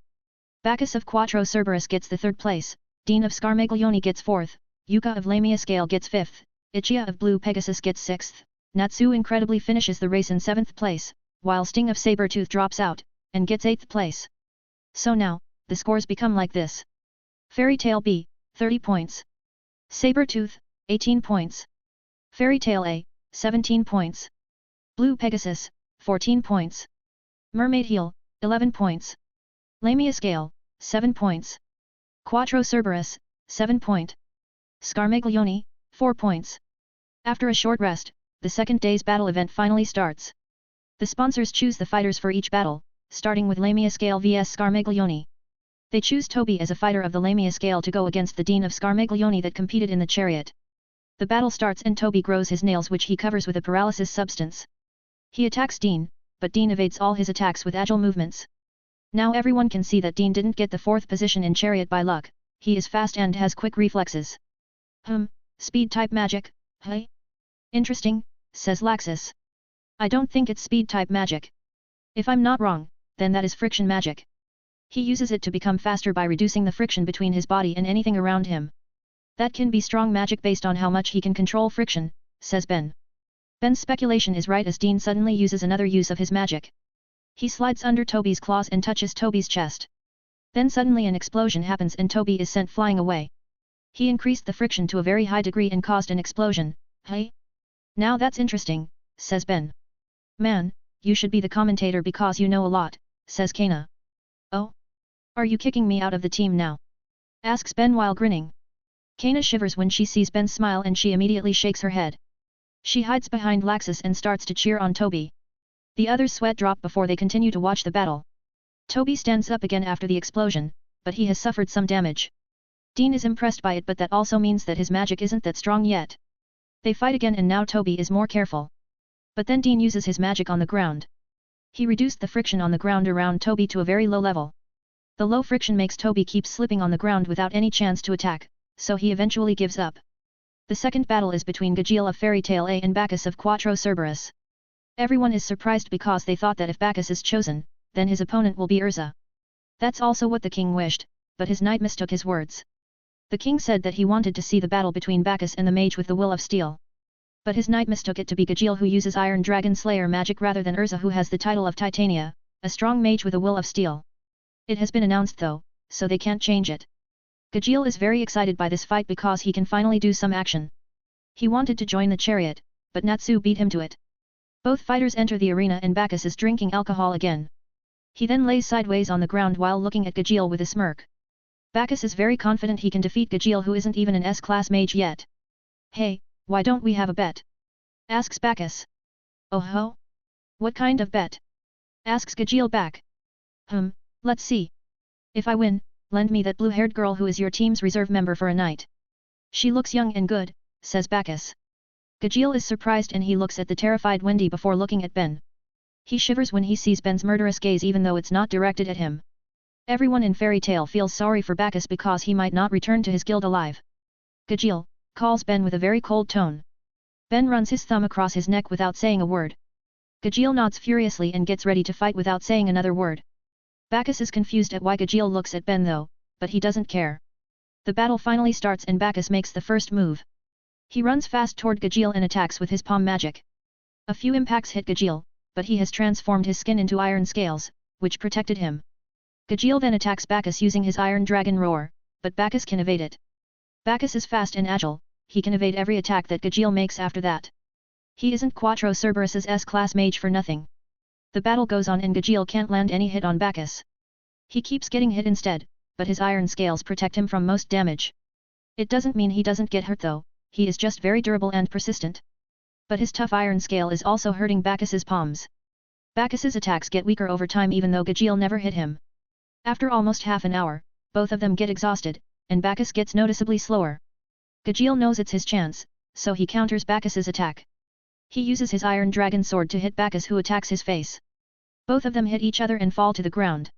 Bacchus of Quattro Cerberus gets the 3rd place, Dean of Scarmaglione gets 4th, Yuka of Lamia Scale gets 5th, Ichia of Blue Pegasus gets 6th, Natsu incredibly finishes the race in 7th place, while Sting of Sabretooth drops out, and gets 8th place. So now, the scores become like this. Fairy Tail B, 30 points. Sabretooth, 18 points. Fairy Tail A, 17 points. Blue Pegasus, 14 points. Mermaid Heel, 11 points. Lamia Scale, 7 points. Quattro Cerberus, 7 point. Scarmaglione, 4 points. After a short rest, the second day's battle event finally starts. The sponsors choose the fighters for each battle, starting with Lamia Scale vs Scarmaglione. They choose Toby as a fighter of the Lamia Scale to go against the Dean of Scarmaglione that competed in the chariot. The battle starts and Toby grows his nails which he covers with a paralysis substance. He attacks Dean, but Dean evades all his attacks with agile movements. Now everyone can see that Dean didn't get the 4th position in chariot by luck, he is fast and has quick reflexes. Speed type magic, hey? Interesting, says Laxus. I don't think it's speed type magic. If I'm not wrong, then that is friction magic. He uses it to become faster by reducing the friction between his body and anything around him. That can be strong magic based on how much he can control friction, says Ben. Ben's speculation is right as Dean suddenly uses another use of his magic. He slides under Toby's claws and touches Toby's chest. Then suddenly an explosion happens and Toby is sent flying away. He increased the friction to a very high degree and caused an explosion, hey? Now that's interesting, says Ben. Man, you should be the commentator because you know a lot, says Kana. Oh? Are you kicking me out of the team now? Asks Ben while grinning. Kana shivers when she sees Ben smile and she immediately shakes her head. She hides behind Laxus and starts to cheer on Toby. The others sweat drop before they continue to watch the battle. Toby stands up again after the explosion, but he has suffered some damage. Dean is impressed by it but that also means that his magic isn't that strong yet. They fight again and now Toby is more careful. But then Dean uses his magic on the ground. He reduced the friction on the ground around Toby to a very low level. The low friction makes Toby keep slipping on the ground without any chance to attack, so he eventually gives up. The second battle is between Gagiel of Fairy Tale A and Bacchus of Quattro Cerberus. Everyone is surprised because they thought that if Bacchus is chosen, then his opponent will be Urza. That's also what the king wished, but his knight mistook his words. The king said that he wanted to see the battle between Bacchus and the mage with the will of steel. But his knight mistook it to be Gagiel who uses Iron Dragon Slayer magic rather than Urza who has the title of Titania, a strong mage with a will of steel. It has been announced though, so they can't change it. Gagiel is very excited by this fight because he can finally do some action. He wanted to join the chariot, but Natsu beat him to it. Both fighters enter the arena and Bacchus is drinking alcohol again. He then lays sideways on the ground while looking at Gagiel with a smirk. Bacchus is very confident he can defeat Gagiel who isn't even an S-class mage yet. Hey, why don't we have a bet? Asks Bacchus. Oh ho? What kind of bet? Asks Gagiel back. Let's see. If I win, lend me that blue-haired girl who is your team's reserve member for a night. She looks young and good, says Bacchus. Gagiel is surprised and he looks at the terrified Wendy before looking at Ben. He shivers when he sees Ben's murderous gaze even though it's not directed at him. Everyone in Fairy Tale feels sorry for Bacchus because he might not return to his guild alive. Gagiel, calls Ben with a very cold tone. Ben runs his thumb across his neck without saying a word. Gagiel nods furiously and gets ready to fight without saying another word. Bacchus is confused at why Gagiel looks at Ben though, but he doesn't care. The battle finally starts and Bacchus makes the first move. He runs fast toward Gagiel and attacks with his palm magic. A few impacts hit Gagiel, but he has transformed his skin into iron scales, which protected him. Gagiel then attacks Bacchus using his Iron Dragon Roar, but Bacchus can evade it. Bacchus is fast and agile, he can evade every attack that Gagiel makes after that. He isn't Quattro Cerberus's S-class mage for nothing. The battle goes on and Gagiel can't land any hit on Bacchus. He keeps getting hit instead, but his iron scales protect him from most damage. It doesn't mean he doesn't get hurt though, he is just very durable and persistent. But his tough iron scale is also hurting Bacchus's palms. Bacchus's attacks get weaker over time even though Gagiel never hit him. After almost half an hour, both of them get exhausted, and Bacchus gets noticeably slower. Gagiel knows it's his chance, so he counters Bacchus's attack. He uses his Iron Dragon Sword to hit Bacchus who attacks his face. Both of them hit each other and fall to the ground.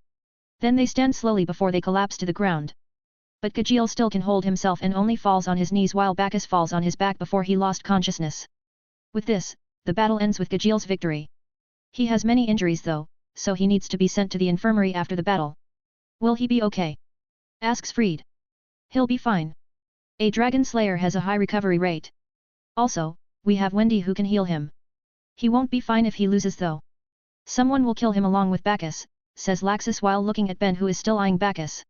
Then they stand slowly before they collapse to the ground. But Gagiel still can hold himself and only falls on his knees while Bacchus falls on his back before he lost consciousness. With this, the battle ends with Gagiel's victory. He has many injuries though, so he needs to be sent to the infirmary after the battle. Will he be okay? Asks Fried. He'll be fine. A Dragon Slayer has a high recovery rate. Also, we have Wendy who can heal him. He won't be fine if he loses though. Someone will kill him along with Bacchus, says Laxus while looking at Ben who is still eyeing Bacchus.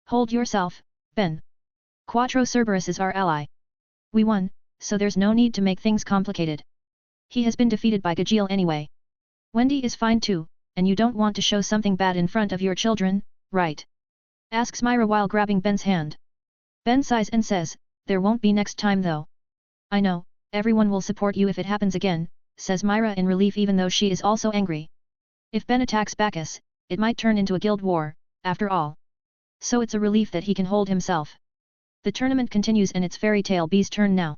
Hold yourself, Ben. Quattro Cerberus is our ally. We won, so there's no need to make things complicated. He has been defeated by Gajeel anyway. Wendy is fine too, and you don't want to show something bad in front of your children, right? Asks Myra while grabbing Ben's hand. Ben sighs and says, there won't be next time though. I know, everyone will support you if it happens again, says Myra in relief even though she is also angry. If Ben attacks Bacchus, it might turn into a guild war, after all. So it's a relief that he can hold himself. The tournament continues and it's Fairy Tail B's turn now.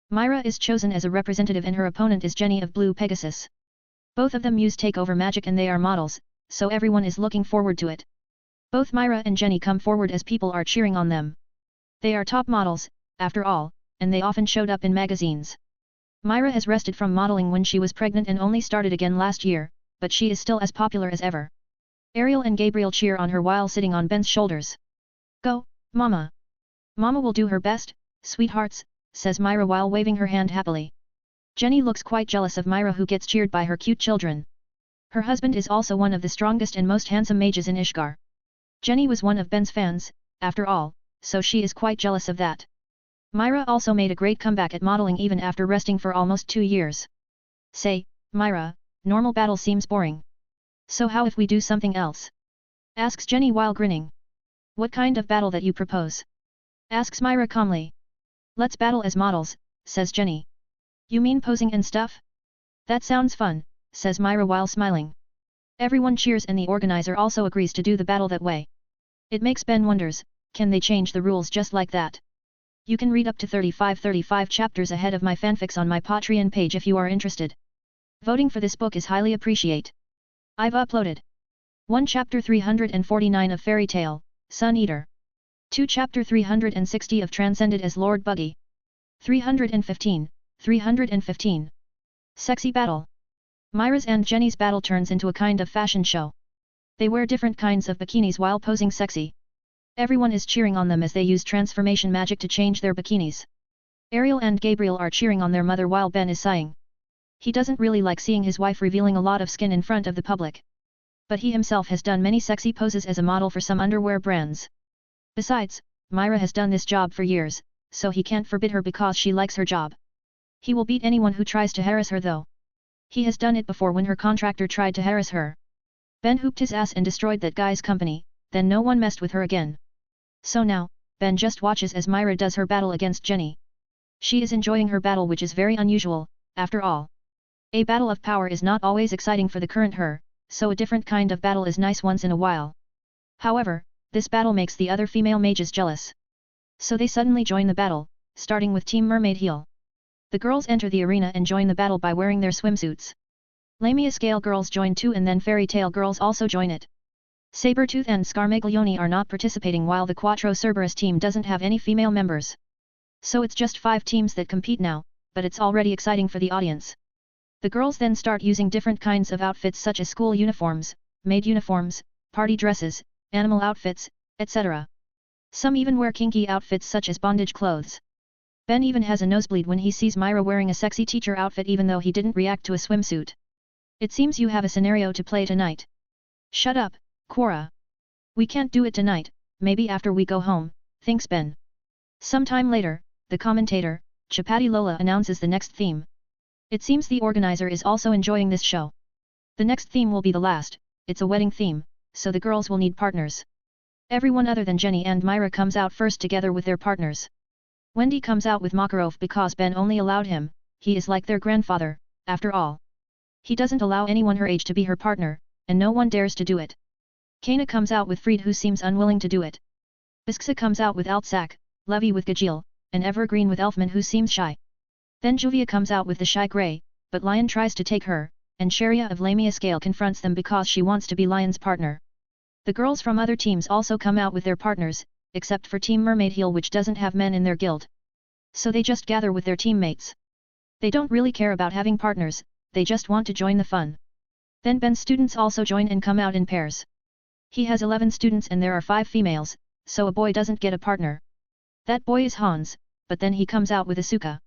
Myra is chosen as a representative and her opponent is Jenny of Blue Pegasus. Both of them use takeover magic and they are models, so everyone is looking forward to it. Both Myra and Jenny come forward as people are cheering on them. They are top models, after all, and they often showed up in magazines. Myra has rested from modeling when she was pregnant and only started again last year, but she is still as popular as ever. Ariel and Gabriel cheer on her while sitting on Ben's shoulders. Go, Mama! Mama will do her best, sweethearts, says Myra while waving her hand happily. Jenny looks quite jealous of Myra who gets cheered by her cute children. Her husband is also one of the strongest and most handsome mages in Ishgar. Jenny was one of Ben's fans, after all, so she is quite jealous of that. Myra also made a great comeback at modeling even after resting for almost 2 years. Say, Myra, normal battle seems boring. So how if we do something else? Asks Jenny while grinning. What kind of battle that you propose? Asks Myra calmly. Let's battle as models, says Jenny. You mean posing and stuff? That sounds fun, says Myra while smiling. Everyone cheers and the organizer also agrees to do the battle that way. It makes Ben wonders, can they change the rules just like that? You can read up to 35 chapters ahead of my fanfics on my Patreon page if you are interested. Voting for this book is highly appreciated. I've uploaded 1 Chapter 349 of Fairy Tail, Sun Eater. 2 Chapter 360 of Transcended as Lord Buggy. 315. Sexy Battle. Myra's and Jenny's battle turns into a kind of fashion show. They wear different kinds of bikinis while posing sexy. Everyone is cheering on them as they use transformation magic to change their bikinis. Ariel and Gabriel are cheering on their mother while Ben is sighing. He doesn't really like seeing his wife revealing a lot of skin in front of the public. But he himself has done many sexy poses as a model for some underwear brands. Besides, Myra has done this job for years, so he can't forbid her because she likes her job. He will beat anyone who tries to harass her though. He has done it before when her contractor tried to harass her. Ben hooped his ass and destroyed that guy's company, then no one messed with her again. So now, Ben just watches as Myra does her battle against Jenny. She is enjoying her battle which is very unusual, after all. A battle of power is not always exciting for the current her, so a different kind of battle is nice once in a while. However, this battle makes the other female mages jealous. So they suddenly join the battle, starting with Team Mermaid Heel. The girls enter the arena and join the battle by wearing their swimsuits. Lamia Scale girls join too and then Fairy Tail girls also join it. Sabretooth and Scarmaglione are not participating while the Quattro Cerberus team doesn't have any female members. So it's just 5 teams that compete now, but it's already exciting for the audience. The girls then start using different kinds of outfits such as school uniforms, maid uniforms, party dresses, animal outfits, etc. Some even wear kinky outfits such as bondage clothes. Ben even has a nosebleed when he sees Myra wearing a sexy teacher outfit even though he didn't react to a swimsuit. It seems you have a scenario to play tonight. Shut up, Quora. We can't do it tonight, maybe after we go home, thinks Ben. Sometime later, the commentator, Chapati Lola announces the next theme. It seems the organizer is also enjoying this show. The next theme will be the last, it's a wedding theme, so the girls will need partners. Everyone other than Jenny and Myra comes out first together with their partners. Wendy comes out with Makarov because Ben only allowed him, he is like their grandfather, after all. He doesn't allow anyone her age to be her partner, and no one dares to do it. Kana comes out with Fried who seems unwilling to do it. Bisksa comes out with Altsak, Levy with Gajeel, and Evergreen with Elfman who seems shy. Then Juvia comes out with the shy Grey, but Lion tries to take her, and Sharia of Lamia Scale confronts them because she wants to be Lion's partner. The girls from other teams also come out with their partners, except for Team Mermaid Heel which doesn't have men in their guild. So they just gather with their teammates. They don't really care about having partners, they just want to join the fun. Then Ben's students also join and come out in pairs. He has 11 students and there are 5 females, so a boy doesn't get a partner. That boy is Hans, but then he comes out with Asuka.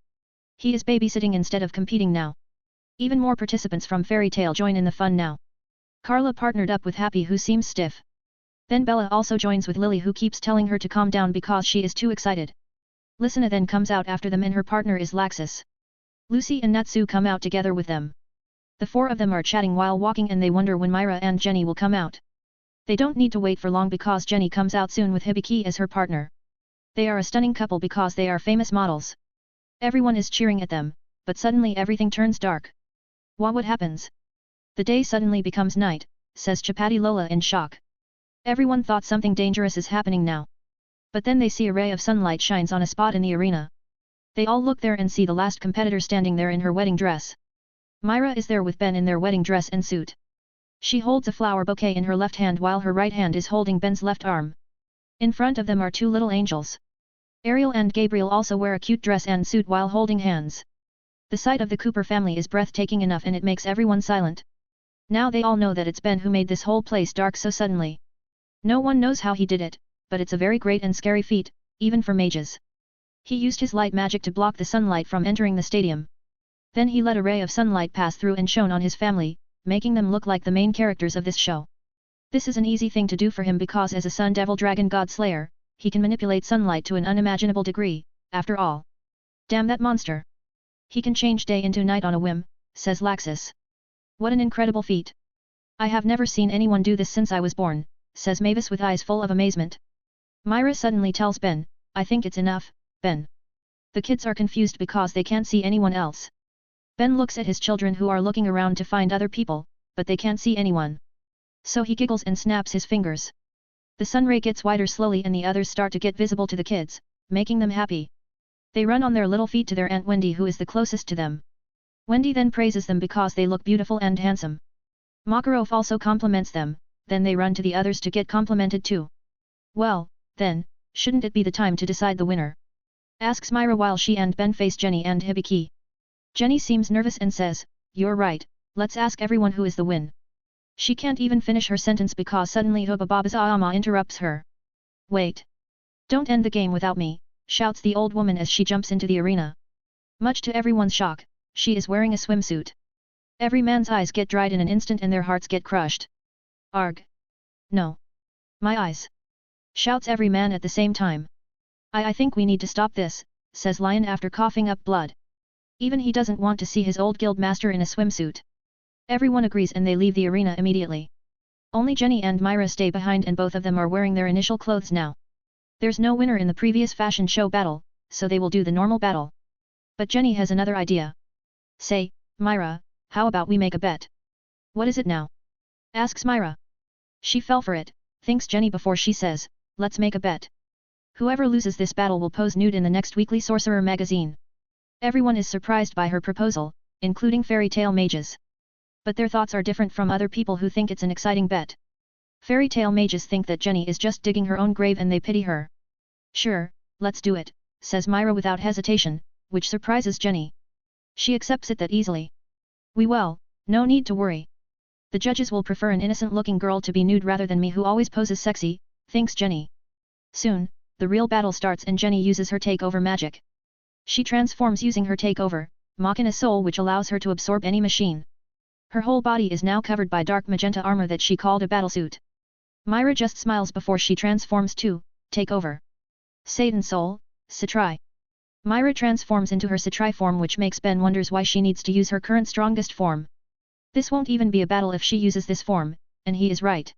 He is babysitting instead of competing now. Even more participants from Fairy Tail join in the fun now. Carla partnered up with Happy who seems stiff. Then Bella also joins with Lily who keeps telling her to calm down because she is too excited. Lysina then comes out after them and her partner is Laxus. Lucy and Natsu come out together with them. The four of them are chatting while walking and they wonder when Myra and Jenny will come out. They don't need to wait for long because Jenny comes out soon with Hibiki as her partner. They are a stunning couple because they are famous models. Everyone is cheering at them, but suddenly everything turns dark. What happens? The day suddenly becomes night, says Chapati Lola in shock. Everyone thought something dangerous is happening now. But then they see a ray of sunlight shines on a spot in the arena. They all look there and see the last competitor standing there in her wedding dress. Myra is there with Ben in their wedding dress and suit. She holds a flower bouquet in her left hand while her right hand is holding Ben's left arm. In front of them are two little angels. Ariel and Gabriel also wear a cute dress and suit while holding hands. The sight of the Cooper family is breathtaking enough and it makes everyone silent. Now they all know that it's Ben who made this whole place dark so suddenly. No one knows how he did it, but it's a very great and scary feat, even for mages. He used his light magic to block the sunlight from entering the stadium. Then he let a ray of sunlight pass through and shone on his family, making them look like the main characters of this show. This is an easy thing to do for him because as a Sun Devil Dragon God Slayer, he can manipulate sunlight to an unimaginable degree, after all. Damn that monster! He can change day into night on a whim, says Laxus. What an incredible feat! I have never seen anyone do this since I was born, says Mavis with eyes full of amazement. Myra suddenly tells Ben, I think it's enough, Ben. The kids are confused because they can't see anyone else. Ben looks at his children who are looking around to find other people, but they can't see anyone. So he giggles and snaps his fingers. The sun ray gets wider slowly and the others start to get visible to the kids, making them happy. They run on their little feet to their Aunt Wendy who is the closest to them. Wendy then praises them because they look beautiful and handsome. Makarov also compliments them, then they run to the others to get complimented too. Well, then, shouldn't it be the time to decide the winner? Asks Myra while she and Ben face Jenny and Hibiki. Jenny seems nervous and says, you're right, let's ask everyone who is the win. She can't even finish her sentence because suddenly Hobababazaama interrupts her. Wait! Don't end the game without me, shouts the old woman as she jumps into the arena. Much to everyone's shock, she is wearing a swimsuit. Every man's eyes get dried in an instant and their hearts get crushed. Arg! No! My eyes! Shouts every man at the same time. I think we need to stop this, says Lion after coughing up blood. Even he doesn't want to see his old guild master in a swimsuit. Everyone agrees and they leave the arena immediately. Only Jenny and Myra stay behind and both of them are wearing their initial clothes now. There's no winner in the previous fashion show battle, so they will do the normal battle. But Jenny has another idea. Say, Myra, how about we make a bet? What is it now? Asks Myra. She fell for it, thinks Jenny before she says, let's make a bet. Whoever loses this battle will pose nude in the next weekly Sorcerer magazine. Everyone is surprised by her proposal, including fairy tale mages. But their thoughts are different from other people who think it's an exciting bet. Fairy tale mages think that Jenny is just digging her own grave and they pity her. Sure, let's do it, says Myra without hesitation, which surprises Jenny. She accepts it that easily. We will, no need to worry. The judges will prefer an innocent-looking girl to be nude rather than me who always poses sexy, thinks Jenny. Soon, the real battle starts and Jenny uses her takeover magic. She transforms using her takeover, Machina Soul which allows her to absorb any machine. Her whole body is now covered by dark magenta armor that she called a battlesuit. Myra just smiles before she transforms to, take over. Satan Soul, Citri. Myra transforms into her Citri form which makes Ben wonders why she needs to use her current strongest form. This won't even be a battle if she uses this form, and he is right.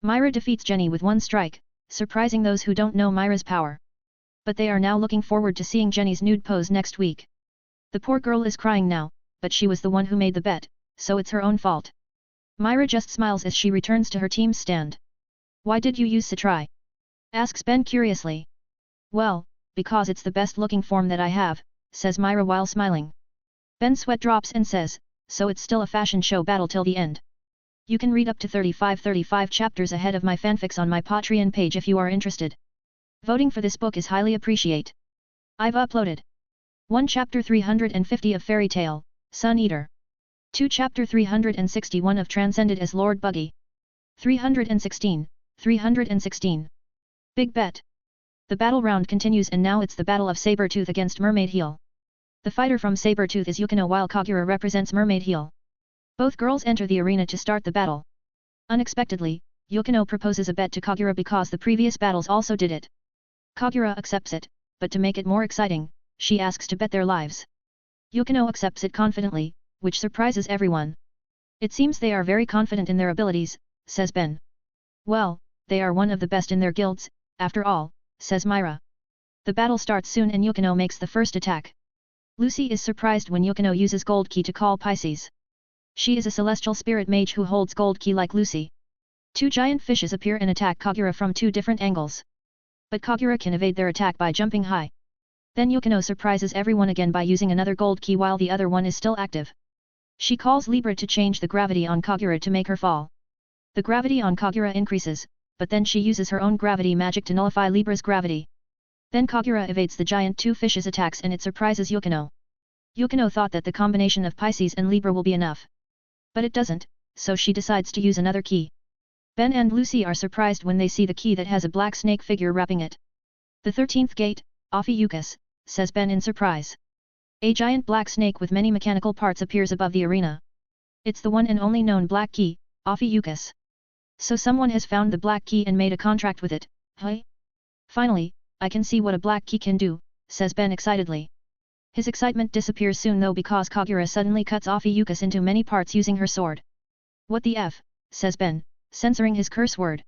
Myra defeats Jenny with one strike, surprising those who don't know Myra's power. But they are now looking forward to seeing Jenny's nude pose next week. The poor girl is crying now, but she was the one who made the bet, so it's her own fault. Myra just smiles as she returns to her team's stand. Why did you use Citri? Asks Ben curiously. Well, because it's the best looking form that I have, says Myra while smiling. Ben's sweat drops and says, so it's still a fashion show battle till the end. You can read up to 35 chapters ahead of my fanfics on my Patreon page if you are interested. Voting for this book is highly appreciate. I've uploaded 1 Chapter 350 of Fairy Tale, Sun Eater. 2 Chapter 361 of Transcended as Lord Buggy. 316. Big bet. The battle round continues and now it's the battle of Sabertooth against Mermaid Heel. The fighter from Sabertooth is Yukino while Kagura represents Mermaid Heel. Both girls enter the arena to start the battle. Unexpectedly, Yukino proposes a bet to Kagura because the previous battles also did it. Kagura accepts it, but to make it more exciting, she asks to bet their lives. Yukino accepts it confidently, which surprises everyone. It seems they are very confident in their abilities, says Ben. Well, they are one of the best in their guilds, after all, says Myra. The battle starts soon and Yukino makes the first attack. Lucy is surprised when Yukino uses Gold Key to call Pisces. She is a celestial spirit mage who holds Gold Key like Lucy. Two giant fishes appear and attack Kagura from two different angles. But Kagura can evade their attack by jumping high. Then Yukino surprises everyone again by using another Gold Key while the other one is still active. She calls Libra to change the gravity on Kagura to make her fall. The gravity on Kagura increases, but then she uses her own gravity magic to nullify Libra's gravity. Then Kagura evades the giant two fishes' attacks and it surprises Yukino. Yukino thought that the combination of Pisces and Libra will be enough. But it doesn't, so she decides to use another key. Ben and Lucy are surprised when they see the key that has a black snake figure wrapping it. The 13th gate, Ophiuchus, says Ben in surprise. A giant black snake with many mechanical parts appears above the arena. It's the one and only known black key, Ophiuchus. So someone has found the black key and made a contract with it, hey? Finally, I can see what a black key can do, says Ben excitedly. His excitement disappears soon though because Kagura suddenly cuts Ophiuchus into many parts using her sword. What the F, says Ben, censoring his curse word.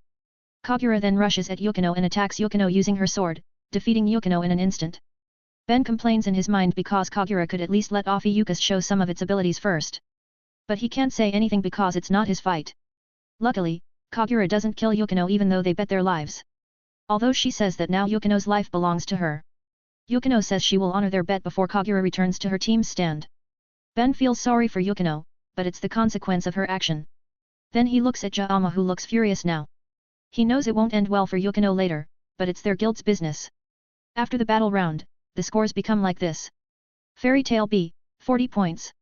Kagura then rushes at Yukino and attacks Yukino using her sword, defeating Yukino in an instant. Ben complains in his mind because Kagura could at least let Ophiuchus show some of its abilities first. But he can't say anything because it's not his fight. Luckily, Kagura doesn't kill Yukino even though they bet their lives. Although she says that now Yukino's life belongs to her. Yukino says she will honor their bet before Kagura returns to her team's stand. Ben feels sorry for Yukino, but it's the consequence of her action. Then he looks at Jaama who looks furious now. He knows it won't end well for Yukino later, but it's their guild's business. After the battle round, the scores become like this. Fairy Tail B, 40 points.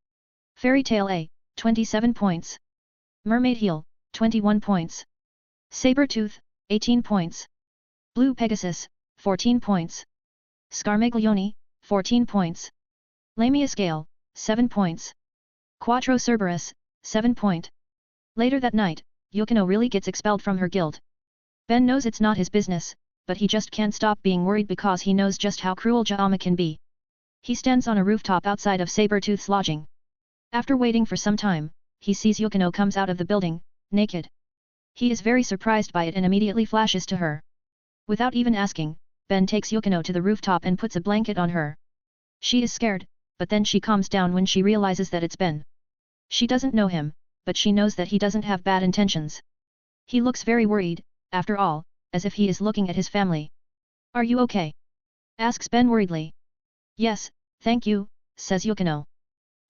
Fairy Tail A, 27 points. Mermaid Heel, 21 points. Sabertooth, 18 points. Blue Pegasus, 14 points. Scarmaglione, 14 points. Lamius Gale, 7 points. Quattro Cerberus, 7 point. Later that night, Yukino really gets expelled from her guild. Ben knows it's not his business, but he just can't stop being worried because he knows just how cruel Jaama can be. He stands on a rooftop outside of Sabertooth's lodging. After waiting for some time, he sees Yukino comes out of the building, naked. He is very surprised by it and immediately flashes to her. Without even asking, Ben takes Yukino to the rooftop and puts a blanket on her. She is scared, but then she calms down when she realizes that it's Ben. She doesn't know him, but she knows that he doesn't have bad intentions. He looks very worried, after all, as if he is looking at his family. Are you okay? Asks Ben worriedly. Yes, thank you, says Yukino.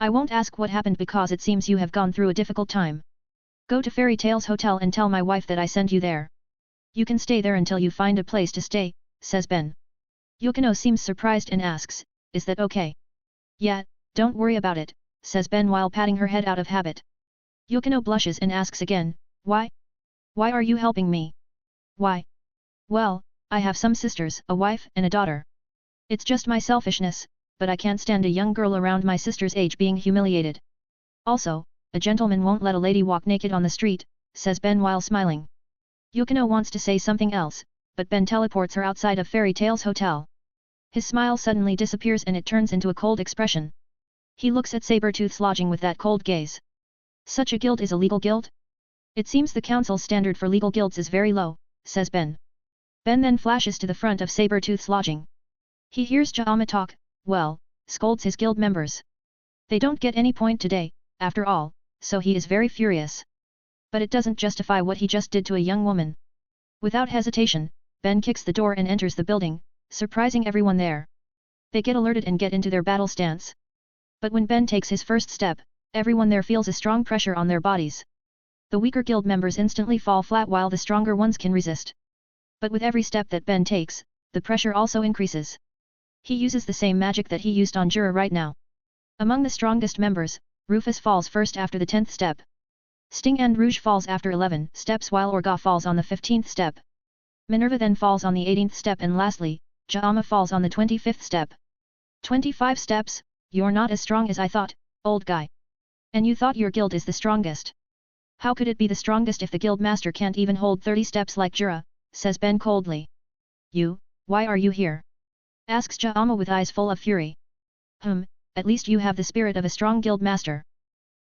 I won't ask what happened because it seems you have gone through a difficult time. Go to Fairy Tales Hotel and tell my wife that I send you there. You can stay there until you find a place to stay, says Ben. Yukino seems surprised and asks, is that okay? Yeah, don't worry about it, says Ben while patting her head out of habit. Yukino blushes and asks again, why? Why are you helping me? Why? Well, I have some sisters, a wife and a daughter. It's just my selfishness, but I can't stand a young girl around my sister's age being humiliated. Also, a gentleman won't let a lady walk naked on the street, says Ben while smiling. Yukino wants to say something else, but Ben teleports her outside of Fairy Tales Hotel. His smile suddenly disappears and it turns into a cold expression. He looks at Sabertooth's lodging with that cold gaze. Such a guild is a legal guild? It seems the council's standard for legal guilds is very low, says Ben. Ben then flashes to the front of Sabertooth's lodging. He hears Jaama talk, well, scolds his guild members. They don't get any point today, after all, so he is very furious. But it doesn't justify what he just did to a young woman. Without hesitation, Ben kicks the door and enters the building, surprising everyone there. They get alerted and get into their battle stance. But when Ben takes his first step, everyone there feels a strong pressure on their bodies. The weaker guild members instantly fall flat while the stronger ones can resist. But with every step that Ben takes, the pressure also increases. He uses the same magic that he used on Jura right now. Among the strongest members, Rufus falls first after the 10th step. Sting and Rouge falls after 11 steps while Orga falls on the 15th step. Minerva then falls on the 18th step and lastly, Jaama falls on the 25th step. 25 steps, you're not as strong as I thought, old guy. And you thought your guild is the strongest. How could it be the strongest if the guild master can't even hold 30 steps like Jura, says Ben coldly. You, why are you here? Asks Jaama with eyes full of fury. at least you have the spirit of a strong guild master.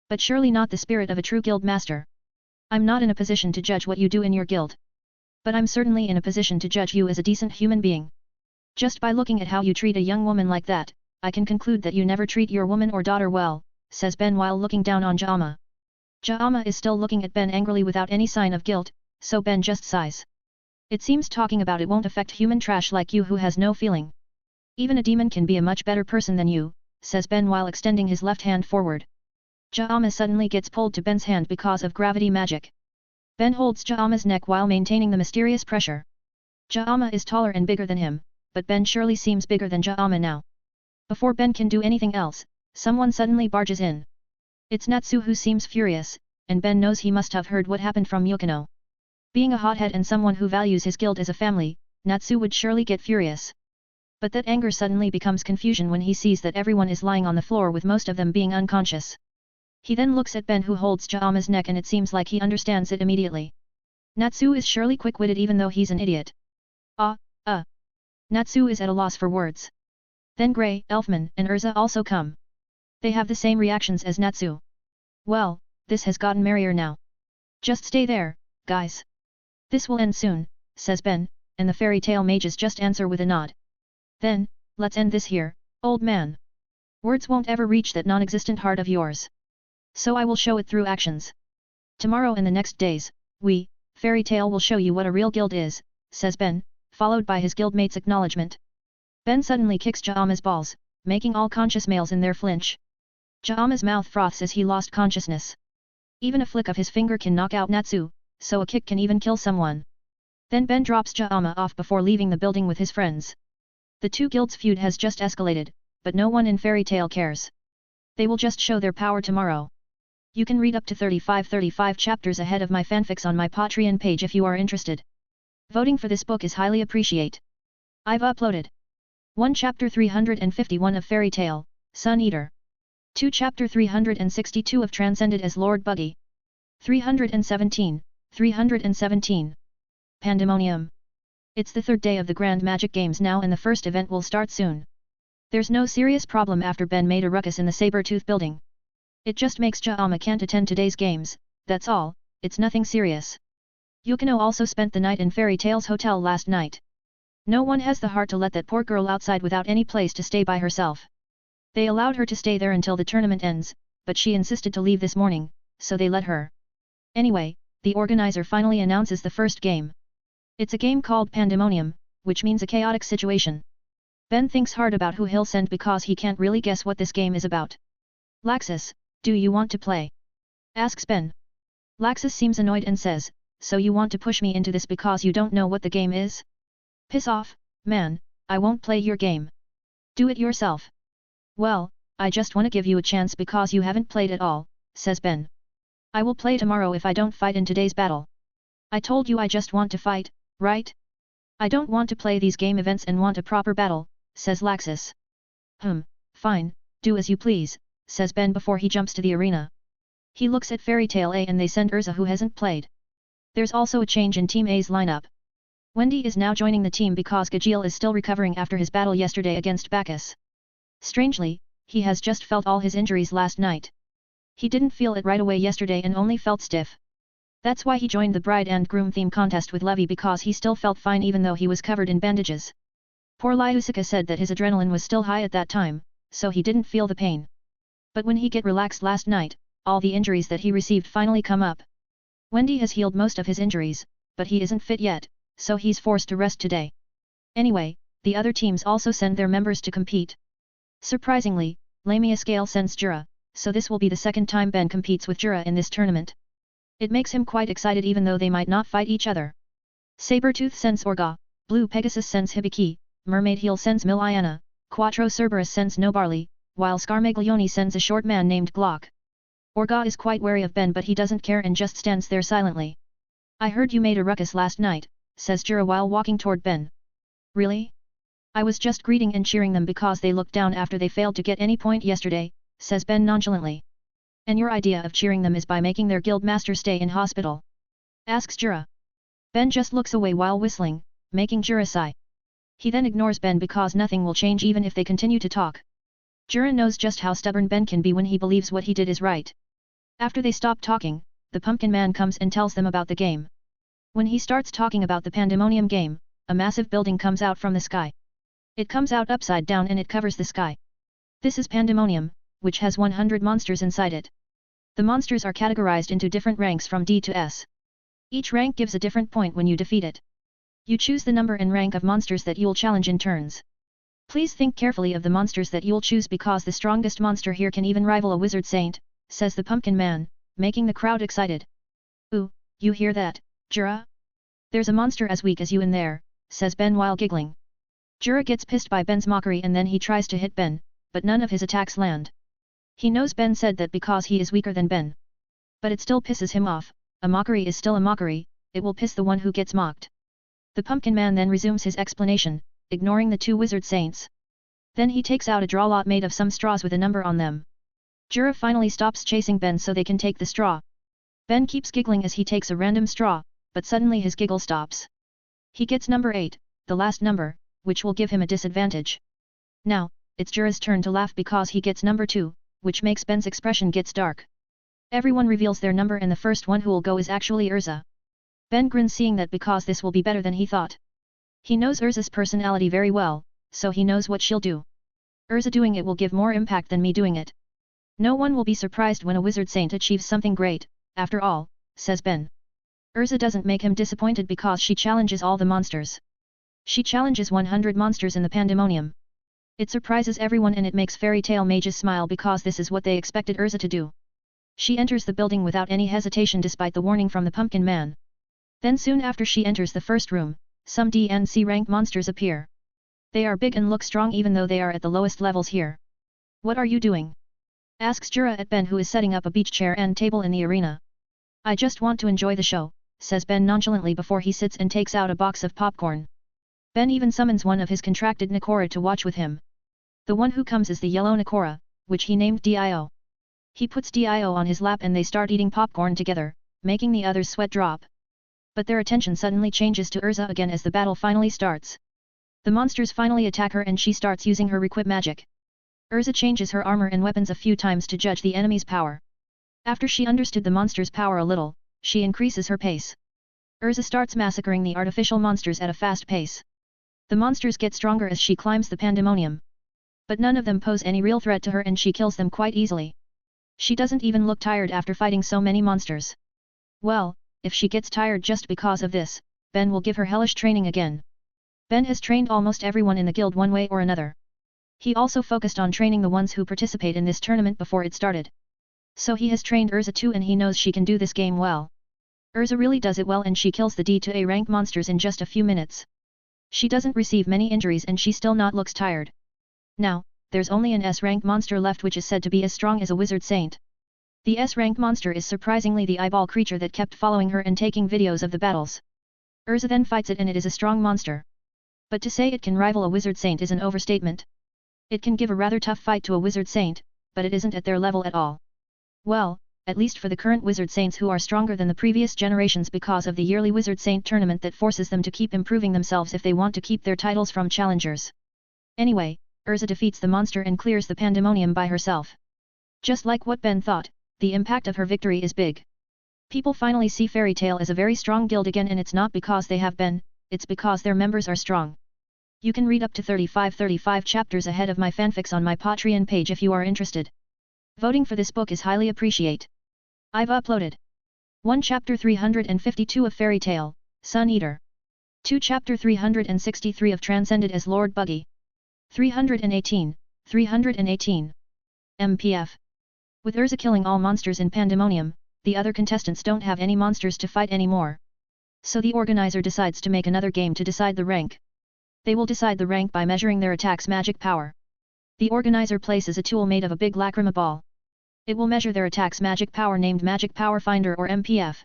But surely not the spirit of a true guild master. I'm not in a position to judge what you do in your guild. But I'm certainly in a position to judge you as a decent human being. Just by looking at how you treat a young woman like that, I can conclude that you never treat your woman or daughter well, says Ben while looking down on Jama. Jama is still looking at Ben angrily without any sign of guilt, so Ben just sighs. It seems talking about it won't affect human trash like you who has no feeling. Even a demon can be a much better person than you, says Ben while extending his left hand forward. Jama suddenly gets pulled to Ben's hand because of gravity magic. Ben holds Jama's neck while maintaining the mysterious pressure. Jama is taller and bigger than him, but Ben surely seems bigger than Jama now. Before Ben can do anything else, someone suddenly barges in. It's Natsu who seems furious, and Ben knows he must have heard what happened from Yukino. Being a hothead and someone who values his guild as a family, Natsu would surely get furious. But that anger suddenly becomes confusion when he sees that everyone is lying on the floor with most of them being unconscious. He then looks at Ben who holds Jama's neck and it seems like he understands it immediately. Natsu is surely quick-witted even though he's an idiot. Natsu is at a loss for words. Then Grey, Elfman, and Urza also come. They have the same reactions as Natsu. Well, this has gotten merrier now. Just stay there, guys. This will end soon, says Ben, and the fairy tale mages just answer with a nod. Then, let's end this here, old man. Words won't ever reach that non-existent heart of yours. So I will show it through actions. Tomorrow and the next days, we, fairy tale will show you what a real guild is, says Ben, followed by his guildmate's acknowledgement. Ben suddenly kicks Jama's balls, making all conscious males in there flinch. Jama's mouth froths as he lost consciousness. Even a flick of his finger can knock out Natsu, so a kick can even kill someone. Then Ben drops Jama off before leaving the building with his friends. The two guilds' feud has just escalated, but no one in Fairy Tail cares. They will just show their power tomorrow. You can read up to 35 chapters ahead of my fanfics on my Patreon page if you are interested. Voting for this book is highly appreciate. I've uploaded 1 Chapter 351 of Fairy Tail, Sun Eater. 2 Chapter 362 of Transcended as Lord Buggy. 317. Pandemonium. It's the third day of the Grand Magic Games now and the first event will start soon. There's no serious problem after Ben made a ruckus in the Saber-Tooth building. It just makes Jama can't attend today's games, that's all, it's nothing serious. Yukino also spent the night in Fairy Tail's hotel last night. No one has the heart to let that poor girl outside without any place to stay by herself. They allowed her to stay there until the tournament ends, but she insisted to leave this morning, so they let her. Anyway, the organizer finally announces the first game. It's a game called Pandemonium, which means a chaotic situation. Ben thinks hard about who he'll send because he can't really guess what this game is about. Laxus, do you want to play? Asks Ben. Laxus seems annoyed and says, so you want to push me into this because you don't know what the game is? Piss off, man, I won't play your game. Do it yourself. Well, I just want to give you a chance because you haven't played at all, says Ben. I will play tomorrow if I don't fight in today's battle. I told you I just want to fight, right? I don't want to play these game events and want a proper battle, says Laxus. Fine, do as you please, says Ben before he jumps to the arena. He looks at Fairy Tail A and they send Urza who hasn't played. There's also a change in Team A's lineup. Wendy is now joining the team because Gajeel is still recovering after his battle yesterday against Bacchus. Strangely, he has just felt all his injuries last night. He didn't feel it right away yesterday and only felt stiff. That's why he joined the bride and groom theme contest with Levi because he still felt fine even though he was covered in bandages. Poor Lyusika said that his adrenaline was still high at that time, so he didn't feel the pain. But when he get relaxed last night, all the injuries that he received finally come up. Wendy has healed most of his injuries, but he isn't fit yet, so he's forced to rest today. Anyway, the other teams also send their members to compete. Surprisingly, Lamia Scale sends Jura, so this will be the second time Ben competes with Jura in this tournament. It makes him quite excited even though they might not fight each other. Sabertooth sends Orga, Blue Pegasus sends Hibiki, Mermaid Heel sends Miliana, Quattro Cerberus sends Nobarley, while Scarmaglione sends a short man named Glock. Orga is quite wary of Ben but he doesn't care and just stands there silently. I heard you made a ruckus last night, says Jura while walking toward Ben. Really? I was just greeting and cheering them because they looked down after they failed to get any point yesterday, says Ben nonchalantly. And your idea of cheering them is by making their guild master stay in hospital? Asks Jura. Ben just looks away while whistling, making Jura sigh. He then ignores Ben because nothing will change even if they continue to talk. Jura knows just how stubborn Ben can be when he believes what he did is right. After they stop talking, the Pumpkin Man comes and tells them about the game. When he starts talking about the Pandemonium game, a massive building comes out from the sky. It comes out upside down and it covers the sky. This is Pandemonium, which has 100 monsters inside it. The monsters are categorized into different ranks from D to S. Each rank gives a different point when you defeat it. You choose the number and rank of monsters that you'll challenge in turns. Please think carefully of the monsters that you'll choose because the strongest monster here can even rival a wizard saint, says the Pumpkin Man, making the crowd excited. Ooh, you hear that, Jura? There's a monster as weak as you in there, says Ben while giggling. Jura gets pissed by Ben's mockery and then he tries to hit Ben, but none of his attacks land. He knows Ben said that because he is weaker than Ben. But it still pisses him off. A mockery is still a mockery, it will piss the one who gets mocked. The Pumpkin Man then resumes his explanation, ignoring the two wizard saints. Then he takes out a draw lot made of some straws with a number on them. Jura finally stops chasing Ben so they can take the straw. Ben keeps giggling as he takes a random straw, but suddenly his giggle stops. He gets number 8, the last number, which will give him a disadvantage. Now, it's Jura's turn to laugh because he gets number 2, which makes Ben's expression gets dark. Everyone reveals their number and the first one who will go is actually Urza. Ben grins seeing that because this will be better than he thought. He knows Urza's personality very well, so he knows what she'll do. Urza doing it will give more impact than me doing it. No one will be surprised when a wizard saint achieves something great, after all, says Ben. Urza doesn't make him disappointed because she challenges all the monsters. She challenges 100 monsters in the Pandemonium. It surprises everyone and it makes Fairy Tale Mages smile because this is what they expected Urza to do. She enters the building without any hesitation despite the warning from the Pumpkin Man. Then soon after she enters the first room, some D and C rank monsters appear. They are big and look strong even though they are at the lowest levels here. What are you doing? Asks Jura at Ben who is setting up a beach chair and table in the arena. I just want to enjoy the show, says Ben nonchalantly before he sits and takes out a box of popcorn. Ben even summons one of his contracted Nakora to watch with him. The one who comes is the yellow Nakora, which he named Dio. He puts Dio on his lap and they start eating popcorn together, making the others sweat drop. But their attention suddenly changes to Urza again as the battle finally starts. The monsters finally attack her and she starts using her Requip magic. Urza changes her armor and weapons a few times to judge the enemy's power. After she understood the monster's power a little, she increases her pace. Urza starts massacring the artificial monsters at a fast pace. The monsters get stronger as she climbs the Pandemonium. But none of them pose any real threat to her and she kills them quite easily. She doesn't even look tired after fighting so many monsters. Well, if she gets tired just because of this, Ben will give her hellish training again. Ben has trained almost everyone in the guild one way or another. He also focused on training the ones who participate in this tournament before it started. So he has trained Urza too and he knows she can do this game well. Urza really does it well and she kills the D to A rank monsters in just a few minutes. She doesn't receive many injuries and she still not looks tired. Now, there's only an S-rank monster left which is said to be as strong as a wizard saint. The S-rank monster is surprisingly the eyeball creature that kept following her and taking videos of the battles. Urza then fights it and it is a strong monster. But to say it can rival a wizard saint is an overstatement. It can give a rather tough fight to a wizard saint, but it isn't at their level at all. Well, at least for the current wizard saints who are stronger than the previous generations because of the yearly wizard saint tournament that forces them to keep improving themselves if they want to keep their titles from challengers. Anyway, Urza defeats the monster and clears the Pandemonium by herself. Just like what Ben thought, the impact of her victory is big. People finally see Fairy Tale as a very strong guild again and it's not because they have been, it's because their members are strong. You can read up to 35 chapters ahead of my fanfics on my Patreon page if you are interested. Voting for this book is highly appreciate. I've uploaded 1 Chapter 352 of Fairy Tale, Sun Eater. 2 Chapter 363 of Transcended as Lord Buggy. 318. MPF. With Urza killing all monsters in Pandemonium, the other contestants don't have any monsters to fight anymore. So the organizer decides to make another game to decide the rank. They will decide the rank by measuring their attack's magic power. The organizer places a tool made of a big lacrima ball. It will measure their attack's magic power named Magic Power Finder or MPF.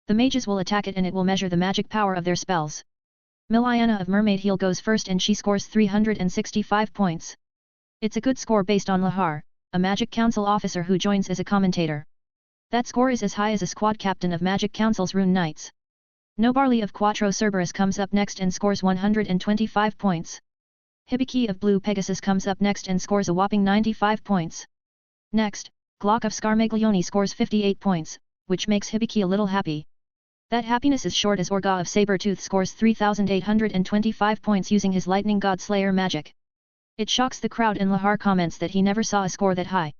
The mages will attack it and it will measure the magic power of their spells. Miliana of Mermaid Heel goes first and she scores 365 points. It's a good score based on Lahar, a Magic Council officer who joins as a commentator. That score is as high as a squad captain of Magic Council's Rune Knights. Nobarley of Quattro Cerberus comes up next and scores 125 points. Hibiki of Blue Pegasus comes up next and scores a whopping 95 points. Next, Glock of Scarmaglione scores 58 points, which makes Hibiki a little happy. That happiness is short as Orga of Sabertooth scores 3,825 points using his Lightning God Slayer magic. It shocks the crowd and Lahar comments that he never saw a score that high.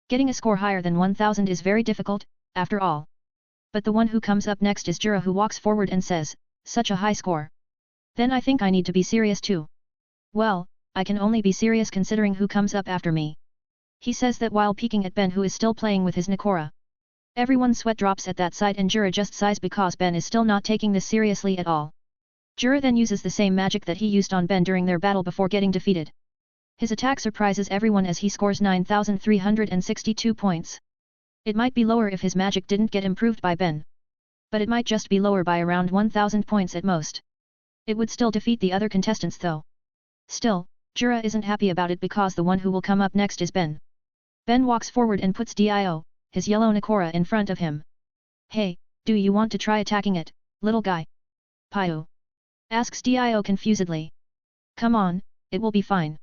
Getting a score higher than 1,000 is very difficult, after all. But the one who comes up next is Jura, who walks forward and says, "Such a high score. Then I think I need to be serious too." "Well, I can only be serious considering who comes up after me." He says that while peeking at Ben, who is still playing with his Nakora. Everyone's sweat drops at that sight and Jura just sighs because Ben is still not taking this seriously at all. Jura then uses the same magic that he used on Ben during their battle before getting defeated. His attack surprises everyone as he scores 9,362 points. It might be lower if his magic didn't get improved by Ben. But it might just be lower by around 1,000 points at most. It would still defeat the other contestants though. Still, Jura isn't happy about it because the one who will come up next is Ben. Ben walks forward and puts Dio, his yellow Nakora, in front of him. "Hey, do you want to try attacking it, little guy?" Pio asks Dio confusedly. "Come on, it will be fine.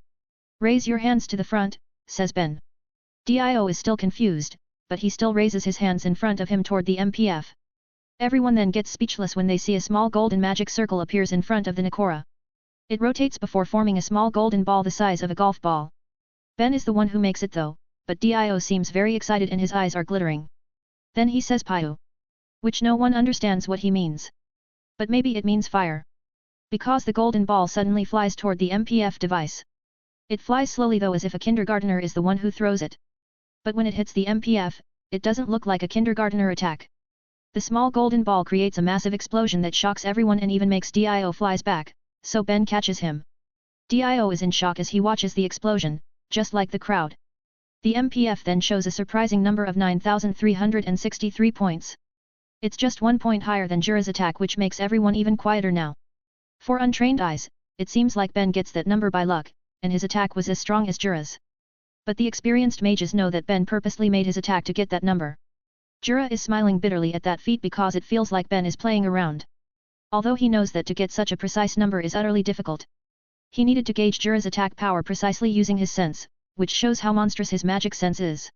Raise your hands to the front," says Ben. Dio is still confused, but he still raises his hands in front of him toward the MPF. Everyone then gets speechless when they see a small golden magic circle appears in front of the Nakora. It rotates before forming a small golden ball the size of a golf ball. Ben is the one who makes it though, but Dio seems very excited and his eyes are glittering. Then he says Pio, which no one understands what he means. But maybe it means fire. Because the golden ball suddenly flies toward the MPF device. It flies slowly though, as if a kindergartner is the one who throws it. But when it hits the MPF, it doesn't look like a kindergartner attack. The small golden ball creates a massive explosion that shocks everyone and even makes Dio flies back, so Ben catches him. Dio is in shock as he watches the explosion, just like the crowd. The MPF then shows a surprising number of 9,363 points. It's just 1 point higher than Jura's attack, which makes everyone even quieter now. For untrained eyes, it seems like Ben gets that number by luck, and his attack was as strong as Jura's. But the experienced mages know that Ben purposely made his attack to get that number. Jura is smiling bitterly at that feat because it feels like Ben is playing around. Although he knows that to get such a precise number is utterly difficult. He needed to gauge Jura's attack power precisely using his sense, which shows how monstrous his magic sense is.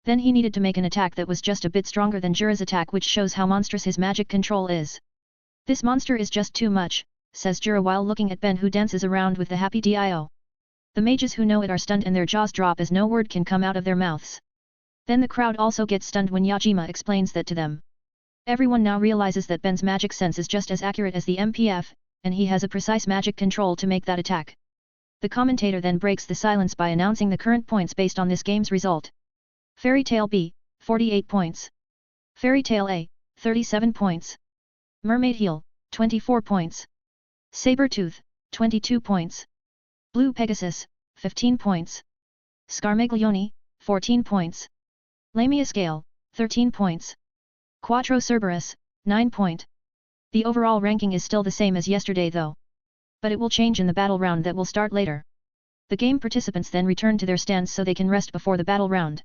Then he needed to make an attack that was just a bit stronger than Jura's attack, which shows how monstrous his magic control is. "This monster is just too much," says Jura while looking at Ben, who dances around with the happy Dio. The mages who know it are stunned and their jaws drop as no word can come out of their mouths. Then the crowd also gets stunned when Yajima explains that to them. Everyone now realizes that Ben's magic sense is just as accurate as the MPF, and he has a precise magic control to make that attack. The commentator then breaks the silence by announcing the current points based on this game's result. Fairy Tail B, 48 points. Fairy Tail A, 37 points. Mermaid Heel, 24 points. Sabertooth, 22 points. Blue Pegasus, 15 points. Scarmaglione, 14 points. Lamia Scale, 13 points. Quattro Cerberus, 9 point. The overall ranking is still the same as yesterday though. But it will change in the battle round that will start later. The game participants then return to their stands so they can rest before the battle round.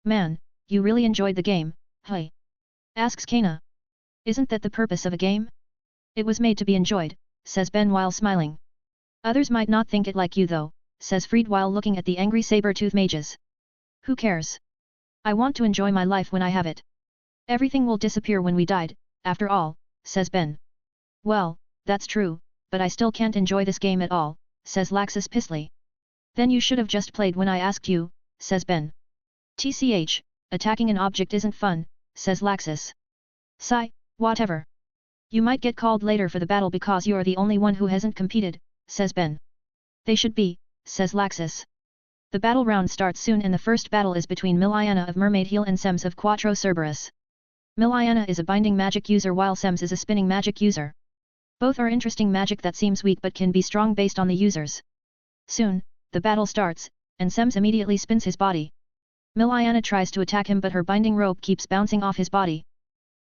"Man, you really enjoyed the game, hey?" asks Kana. "Isn't that the purpose of a game? It was made to be enjoyed," says Ben while smiling. "Others might not think it like you though," says Fried while looking at the angry Sabertooth mages. "Who cares? I want to enjoy my life when I have it. Everything will disappear when we died, after all," says Ben. "Well, that's true, but I still can't enjoy this game at all," says Laxus pissly. "Then you should have just played when I asked you," says Ben. "TCH, attacking an object isn't fun," says Laxus. "Sigh, whatever. You might get called later for the battle because you're the only one who hasn't competed," says Ben. "They should be," says Laxus. The battle round starts soon and the first battle is between Miliana of Mermaid Heel and Sems of Quattro Cerberus. Miliana is a binding magic user while Sems is a spinning magic user. Both are interesting magic that seems weak but can be strong based on the users. Soon, the battle starts, and Sems immediately spins his body. Miliana tries to attack him but her binding rope keeps bouncing off his body.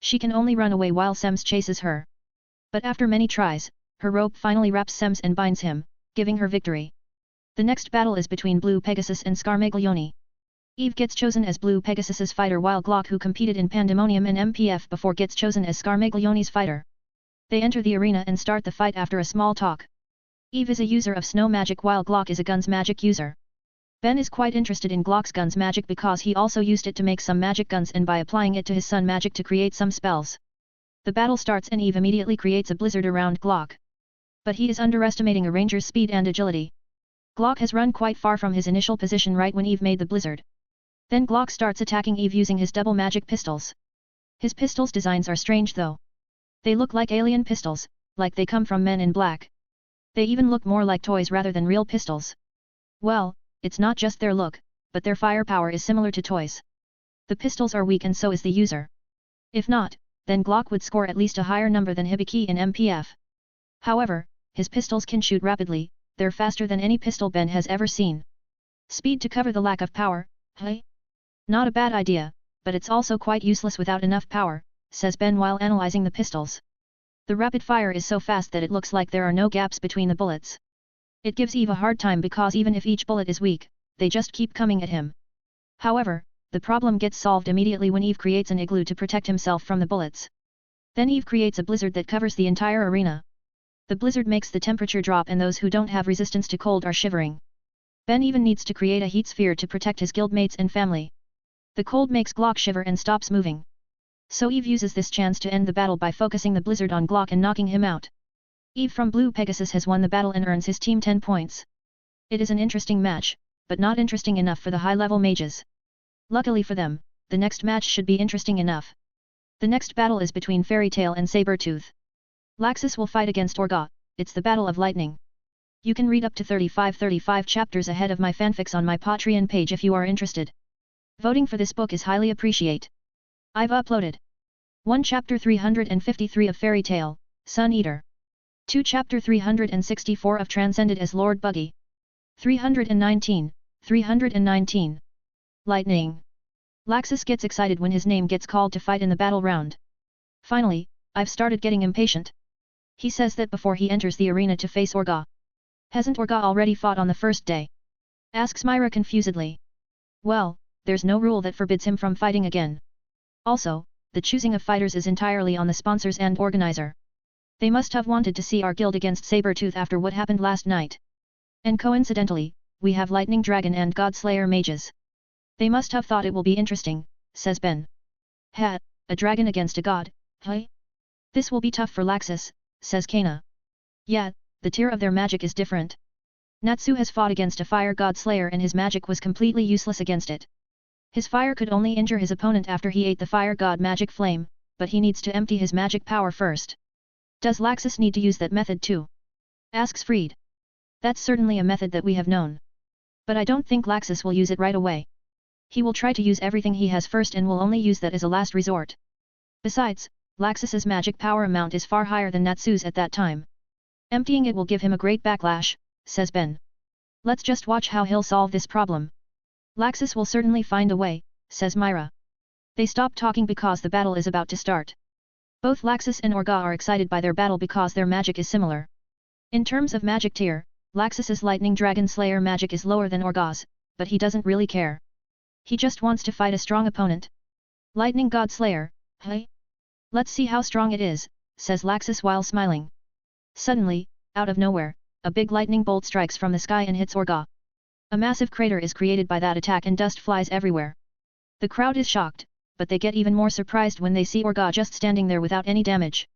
She can only run away while Sems chases her. But after many tries, her rope finally wraps Sems and binds him, giving her victory. The next battle is between Blue Pegasus and Scarmaglione. Eve gets chosen as Blue Pegasus's fighter while Glock, who competed in Pandemonium and MPF before, gets chosen as Scarmaglione's fighter. They enter the arena and start the fight after a small talk. Eve is a user of snow magic while Glock is a guns magic user. Ben is quite interested in Glock's guns magic because he also used it to make some magic guns and by applying it to his sun magic to create some spells. The battle starts and Eve immediately creates a blizzard around Glock. But he is underestimating a ranger's speed and agility. Glock has run quite far from his initial position right when Eve made the blizzard. Then Glock starts attacking Eve using his double magic pistols. His pistols' designs are strange though. They look like alien pistols, like they come from Men in Black. They even look more like toys rather than real pistols. Well, it's not just their look, but their firepower is similar to toys. The pistols are weak and so is the user. If not, then Glock would score at least a higher number than Hibiki in MPF. However, his pistols can shoot rapidly, they're faster than any pistol Ben has ever seen. Speed to cover the lack of power, hey? Not a bad idea, but it's also quite useless without enough power, says Ben while analyzing the pistols. The rapid fire is so fast that it looks like there are no gaps between the bullets. It gives Eve a hard time because even if each bullet is weak, they just keep coming at him. However, the problem gets solved immediately when Eve creates an igloo to protect himself from the bullets. Then Eve creates a blizzard that covers the entire arena. The blizzard makes the temperature drop and those who don't have resistance to cold are shivering. Ben even needs to create a heat sphere to protect his guildmates and family. The cold makes Glock shiver and stops moving. So Eve uses this chance to end the battle by focusing the blizzard on Glock and knocking him out. Eve from Blue Pegasus has won the battle and earns his team 10 points. It is an interesting match, but not interesting enough for the high-level mages. Luckily for them, the next match should be interesting enough. The next battle is between Fairy Tail and Sabertooth. Laxus will fight against Orga, it's the Battle of Lightning. You can read up to 35 chapters ahead of my fanfics on my Patreon page if you are interested. Voting for this book is highly appreciate. I've uploaded 1 Chapter 353 of Fairy Tail, Sun Eater. 2 Chapter 364 of Transcended as Lord Buggy. 319. Lightning. Laxus gets excited when his name gets called to fight in the battle round. Finally, I've started getting impatient. He says that before he enters the arena to face Orga. Hasn't Orga already fought on the first day? Asks Myra confusedly. Well, there's no rule that forbids him from fighting again. Also, the choosing of fighters is entirely on the sponsors and organizer. They must have wanted to see our guild against Sabertooth after what happened last night. And coincidentally, we have Lightning Dragon and Godslayer mages. They must have thought it will be interesting, says Ben. Ha, a dragon against a god, hey? This will be tough for Laxus, says Kana. Yeah, the tier of their magic is different. Natsu has fought against a fire god slayer and his magic was completely useless against it. His fire could only injure his opponent after he ate the fire god magic flame, but he needs to empty his magic power first. Does Laxus need to use that method too? Asks Freed. That's certainly a method that we have known. But I don't think Laxus will use it right away. He will try to use everything he has first and will only use that as a last resort. Besides, Laxus's magic power amount is far higher than Natsu's at that time. Emptying it will give him a great backlash, says Ben. Let's just watch how he'll solve this problem. Laxus will certainly find a way, says Myra. They stop talking because the battle is about to start. Both Laxus and Orga are excited by their battle because their magic is similar. In terms of magic tier, Laxus's Lightning Dragon Slayer magic is lower than Orga's, but he doesn't really care. He just wants to fight a strong opponent. Lightning God Slayer, hey? Let's see how strong it is, says Laxus while smiling. Suddenly, out of nowhere, a big lightning bolt strikes from the sky and hits Orga. A massive crater is created by that attack and dust flies everywhere. The crowd is shocked, but they get even more surprised when they see Orga just standing there without any damage.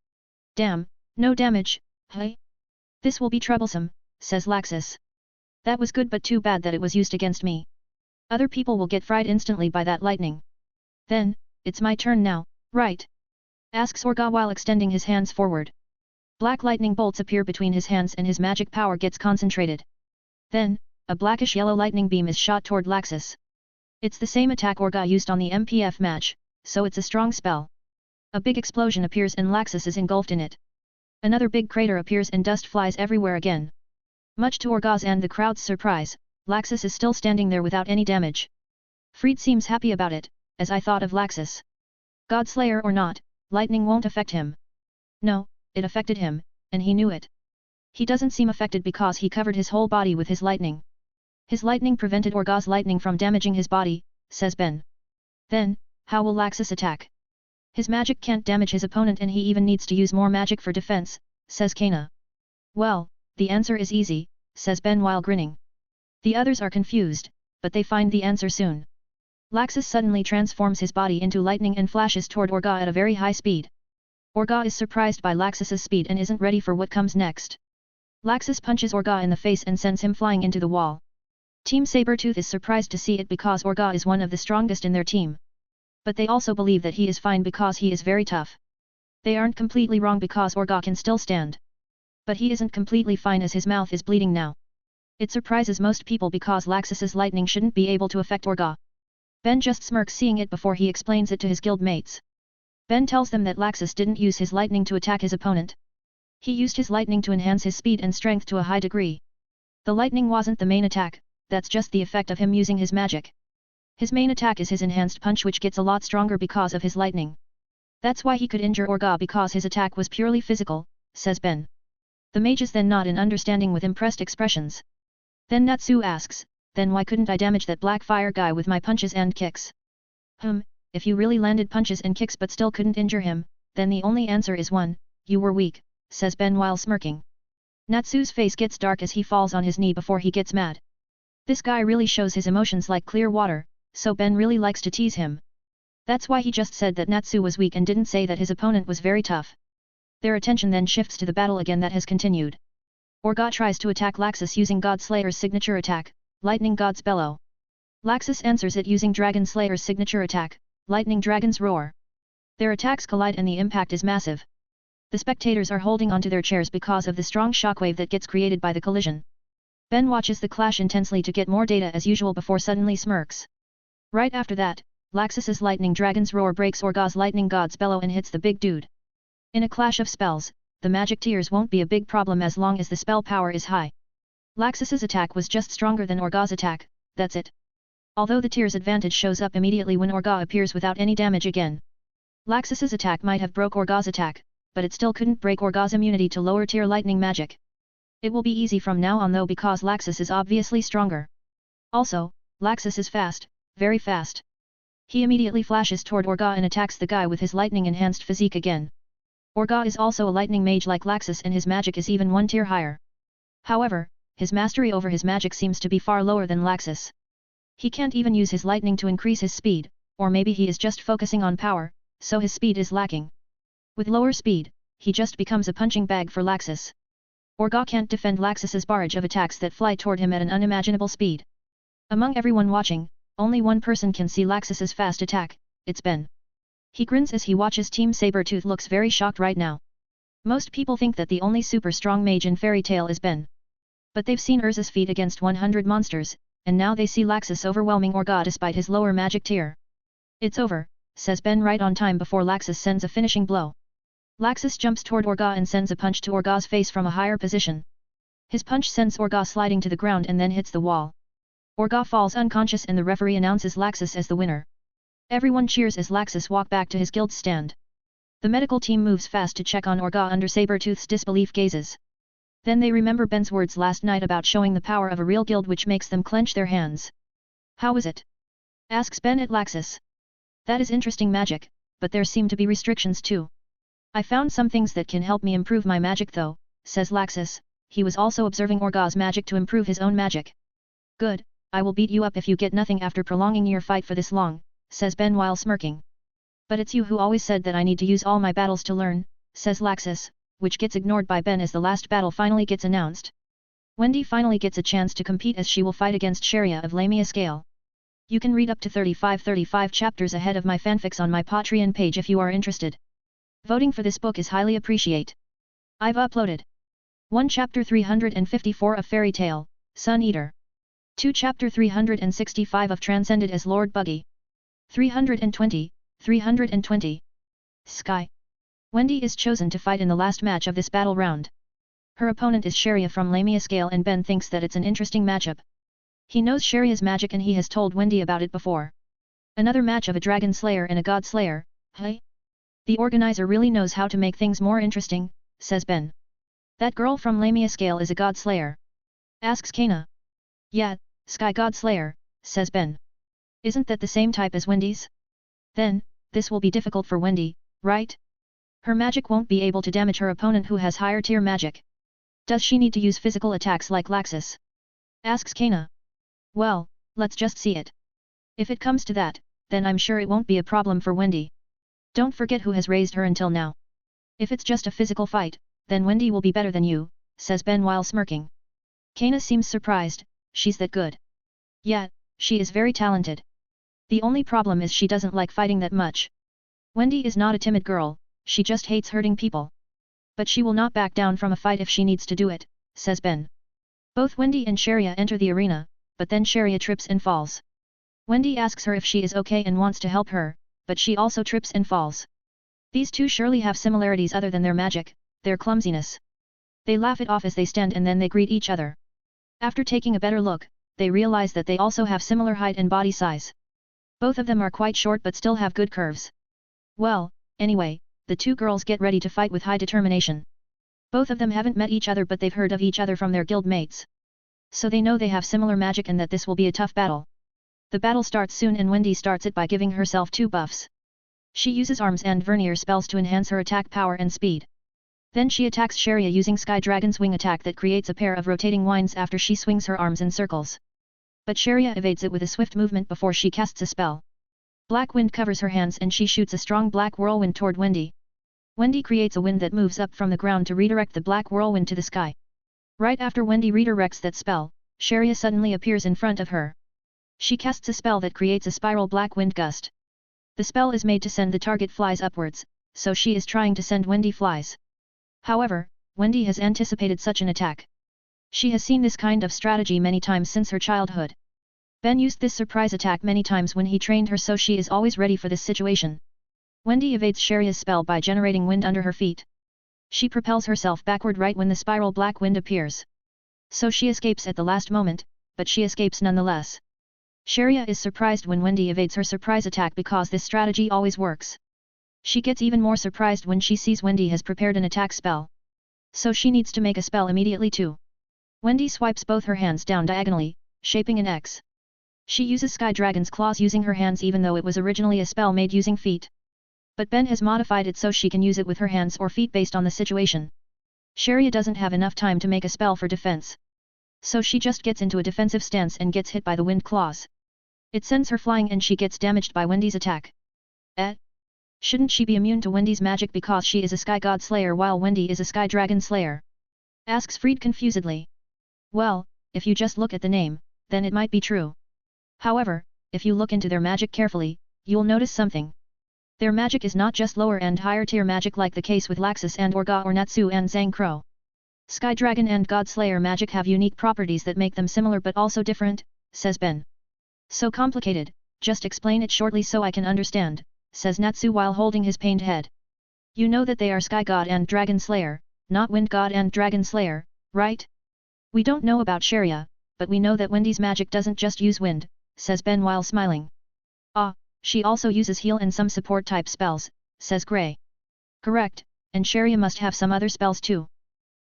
Damn, no damage, hey? This will be troublesome, says Laxus. That was good but too bad that it was used against me. Other people will get fried instantly by that lightning. Then, it's my turn now, right? Asks Orga while extending his hands forward. Black lightning bolts appear between his hands and his magic power gets concentrated. Then, a blackish-yellow lightning beam is shot toward Laxus. It's the same attack Orga used on the MPF match, so it's a strong spell. A big explosion appears and Laxus is engulfed in it. Another big crater appears and dust flies everywhere again. Much to Orga's and the crowd's surprise, Laxus is still standing there without any damage. Freed seems happy about it, as I thought of Laxus. Godslayer or not, lightning won't affect him. No, it affected him, and he knew it. He doesn't seem affected because he covered his whole body with his lightning. His lightning prevented Orga's lightning from damaging his body, says Ben. Then, how will Laxus attack? His magic can't damage his opponent and he even needs to use more magic for defense, says Kana. Well, the answer is easy, says Ben while grinning. The others are confused, but they find the answer soon. Laxus suddenly transforms his body into lightning and flashes toward Orga at a very high speed. Orga is surprised by Laxus's speed and isn't ready for what comes next. Laxus punches Orga in the face and sends him flying into the wall. Team Sabertooth is surprised to see it because Orga is one of the strongest in their team. But they also believe that he is fine because he is very tough. They aren't completely wrong because Orga can still stand. But he isn't completely fine as his mouth is bleeding now. It surprises most people because Laxus's lightning shouldn't be able to affect Orga. Ben just smirks seeing it before he explains it to his guild mates. Ben tells them that Laxus didn't use his lightning to attack his opponent. He used his lightning to enhance his speed and strength to a high degree. The lightning wasn't the main attack, that's just the effect of him using his magic. His main attack is his enhanced punch which gets a lot stronger because of his lightning. That's why he could injure Orga because his attack was purely physical, says Ben. The mages then nod in understanding with impressed expressions. Then Natsu asks, then why couldn't I damage that black fire guy with my punches and kicks? If you really landed punches and kicks but still couldn't injure him, then the only answer is one, you were weak, says Ben while smirking. Natsu's face gets dark as he falls on his knee before he gets mad. This guy really shows his emotions like clear water, so Ben really likes to tease him. That's why he just said that Natsu was weak and didn't say that his opponent was very tough. Their attention then shifts to the battle again that has continued. Orga tries to attack Laxus using God Slayer's signature attack, Lightning God's Bellow. Laxus answers it using Dragon Slayer's signature attack, Lightning Dragon's Roar. Their attacks collide and the impact is massive. The spectators are holding onto their chairs because of the strong shockwave that gets created by the collision. Ben watches the clash intensely to get more data as usual before suddenly smirks. Right after that, Laxus's Lightning Dragon's Roar breaks Orga's Lightning God's Bellow and hits the big dude. In a clash of spells, the magic tears won't be a big problem as long as the spell power is high. Laxus's attack was just stronger than Orga's attack, that's it. Although the tears advantage shows up immediately when Orga appears without any damage again. Laxus's attack might have broke Orga's attack, but it still couldn't break Orga's immunity to lower tier lightning magic. It will be easy from now on though because Laxus is obviously stronger. Also, Laxus is fast, very fast. He immediately flashes toward Orga and attacks the guy with his lightning enhanced physique again. Orga is also a lightning mage like Laxus and his magic is even one tier higher. However, his mastery over his magic seems to be far lower than Laxus. He can't even use his lightning to increase his speed, or maybe he is just focusing on power, so his speed is lacking. With lower speed, he just becomes a punching bag for Laxus. Orga can't defend Laxus's barrage of attacks that fly toward him at an unimaginable speed. Among everyone watching, only one person can see Laxus's fast attack, it's Ben. He grins as he watches Team Sabertooth looks very shocked right now. Most people think that the only super strong mage in Fairy Tail is Ben. But they've seen Urza's feat against 100 monsters, and now they see Laxus overwhelming Orga despite his lower magic tier. It's over, says Ben right on time before Laxus sends a finishing blow. Laxus jumps toward Orga and sends a punch to Orga's face from a higher position. His punch sends Orga sliding to the ground and then hits the wall. Orga falls unconscious and the referee announces Laxus as the winner. Everyone cheers as Laxus walks back to his guild's stand. The medical team moves fast to check on Orga under Sabertooth's disbelief gazes. Then they remember Ben's words last night about showing the power of a real guild which makes them clench their hands. How is it? Asks Ben at Laxus. That is interesting magic, but there seem to be restrictions too. I found some things that can help me improve my magic though, says Laxus. He was also observing Orga's magic to improve his own magic. Good, I will beat you up if you get nothing after prolonging your fight for this long, says Ben while smirking. But it's you who always said that I need to use all my battles to learn, says Laxus, which gets ignored by Ben as the last battle finally gets announced. Wendy finally gets a chance to compete as she will fight against Sharia of Lamia Scale. You can read up to 35 chapters ahead of my fanfics on my Patreon page if you are interested. Voting for this book is highly appreciate. I've uploaded 1 Chapter 354 of Fairy Tail, Sun Eater. 2 Chapter 365 of Transcended as Lord Buggy. 320. Sky. Wendy is chosen to fight in the last match of this battle round. Her opponent is Sharia from Lamia Scale and Ben thinks that it's an interesting matchup. He knows Sharia's magic and he has told Wendy about it before. Another match of a Dragon Slayer and a God Slayer, hey? The organizer really knows how to make things more interesting, says Ben. That girl from Lamia Scale is a God Slayer. Asks Kana. Yeah, Sky God Slayer, says Ben. Isn't that the same type as Wendy's? Then, this will be difficult for Wendy, right? Her magic won't be able to damage her opponent who has higher tier magic. Does she need to use physical attacks like Laxus? Asks Kaina. Well, let's just see it. If it comes to that, then I'm sure it won't be a problem for Wendy. Don't forget who has raised her until now. If it's just a physical fight, then Wendy will be better than you, says Ben while smirking. Kaina seems surprised, she's that good. Yeah, she is very talented. The only problem is she doesn't like fighting that much. Wendy is not a timid girl, she just hates hurting people. But she will not back down from a fight if she needs to do it, says Ben. Both Wendy and Sharia enter the arena, but then Sharia trips and falls. Wendy asks her if she is okay and wants to help her, but she also trips and falls. These two surely have similarities other than their magic, their clumsiness. They laugh it off as they stand and then they greet each other. After taking a better look, they realize that they also have similar height and body size. Both of them are quite short but still have good curves. Well, anyway, the two girls get ready to fight with high determination. Both of them haven't met each other but they've heard of each other from their guild mates. So they know they have similar magic and that this will be a tough battle. The battle starts soon and Wendy starts it by giving herself 2 buffs. She uses arms and vernier spells to enhance her attack power and speed. Then she attacks Sharia using Sky Dragon's wing attack that creates a pair of rotating winds after she swings her arms in circles. But Sharia evades it with a swift movement before she casts a spell. Black wind covers her hands and she shoots a strong black whirlwind toward Wendy. Wendy creates a wind that moves up from the ground to redirect the black whirlwind to the sky. Right after Wendy redirects that spell, Sharia suddenly appears in front of her. She casts a spell that creates a spiral black wind gust. The spell is made to send the target flies upwards, so she is trying to send Wendy flies. However, Wendy has anticipated such an attack. She has seen this kind of strategy many times since her childhood. Ben used this surprise attack many times when he trained her, so she is always ready for this situation. Wendy evades Sharia's spell by generating wind under her feet. She propels herself backward right when the spiral black wind appears. So she escapes at the last moment, but she escapes nonetheless. Sharia is surprised when Wendy evades her surprise attack because this strategy always works. She gets even more surprised when she sees Wendy has prepared an attack spell. So she needs to make a spell immediately too. Wendy swipes both her hands down diagonally, shaping an X. She uses Sky Dragon's claws using her hands even though it was originally a spell made using feet. But Ben has modified it so she can use it with her hands or feet based on the situation. Sharia doesn't have enough time to make a spell for defense. So she just gets into a defensive stance and gets hit by the wind claws. It sends her flying and she gets damaged by Wendy's attack. Shouldn't she be immune to Wendy's magic because she is a Sky God Slayer while Wendy is a Sky Dragon Slayer? Asks Fried confusedly. Well, if you just look at the name, then it might be true. However, if you look into their magic carefully, you'll notice something. Their magic is not just lower and higher tier magic like the case with Laxus and Orga or Natsu and Zhang Crow. Sky Dragon and God Slayer magic have unique properties that make them similar but also different, says Ben. So complicated, just explain it shortly so I can understand, says Natsu while holding his pained head. You know that they are Sky God and Dragon Slayer, not Wind God and Dragon Slayer, right? We don't know about Sharia, but we know that Wendy's magic doesn't just use wind, says Ben while smiling. Ah, she also uses heal and some support type spells, says Gray. Correct, and Sharia must have some other spells too.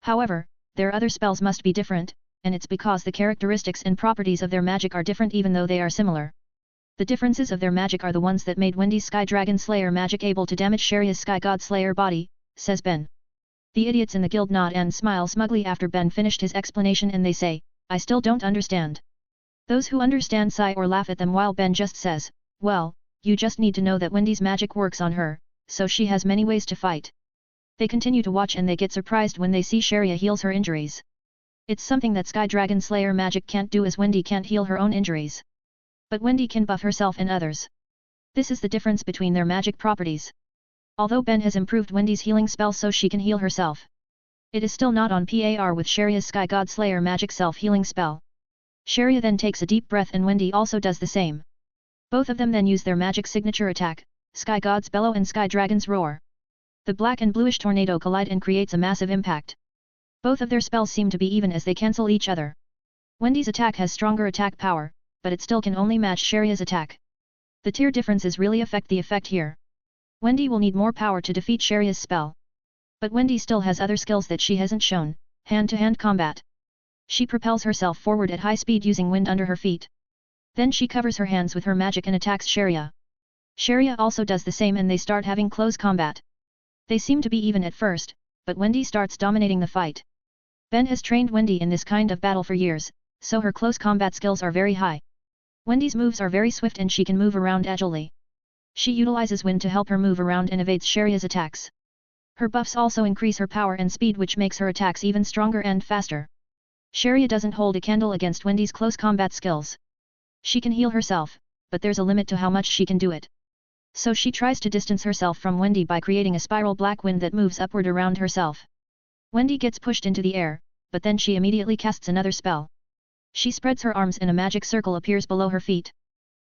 However, their other spells must be different, and it's because the characteristics and properties of their magic are different even though they are similar. The differences of their magic are the ones that made Wendy's Sky Dragon Slayer magic able to damage Sharia's Sky God Slayer body, says Ben. The idiots in the guild nod and smile smugly after Ben finished his explanation and they say, I still don't understand. Those who understand sigh or laugh at them while Ben just says, well, you just need to know that Wendy's magic works on her, so she has many ways to fight. They continue to watch and they get surprised when they see Sharia heals her injuries. It's something that Sky Dragon Slayer magic can't do as Wendy can't heal her own injuries. But Wendy can buff herself and others. This is the difference between their magic properties. Although Ben has improved Wendy's healing spell so she can heal herself, it is still not on par with Sharia's Sky God Slayer magic self-healing spell. Sharia then takes a deep breath and Wendy also does the same. Both of them then use their magic signature attack, Sky God's Bellow and Sky Dragon's Roar. The black and bluish tornado collide and creates a massive impact. Both of their spells seem to be even as they cancel each other. Wendy's attack has stronger attack power, but it still can only match Sharia's attack. The tier differences really affect the effect here. Wendy will need more power to defeat Sharia's spell. But Wendy still has other skills that she hasn't shown, hand-to-hand combat. She propels herself forward at high speed using wind under her feet. Then she covers her hands with her magic and attacks Sharia. Sharia also does the same and they start having close combat. They seem to be even at first, but Wendy starts dominating the fight. Ben has trained Wendy in this kind of battle for years, so her close combat skills are very high. Wendy's moves are very swift and she can move around agilely. She utilizes wind to help her move around and evades Sharia's attacks. Her buffs also increase her power and speed, which makes her attacks even stronger and faster. Sharia doesn't hold a candle against Wendy's close combat skills. She can heal herself, but there's a limit to how much she can do it. So she tries to distance herself from Wendy by creating a spiral black wind that moves upward around herself. Wendy gets pushed into the air, but then she immediately casts another spell. She spreads her arms and a magic circle appears below her feet.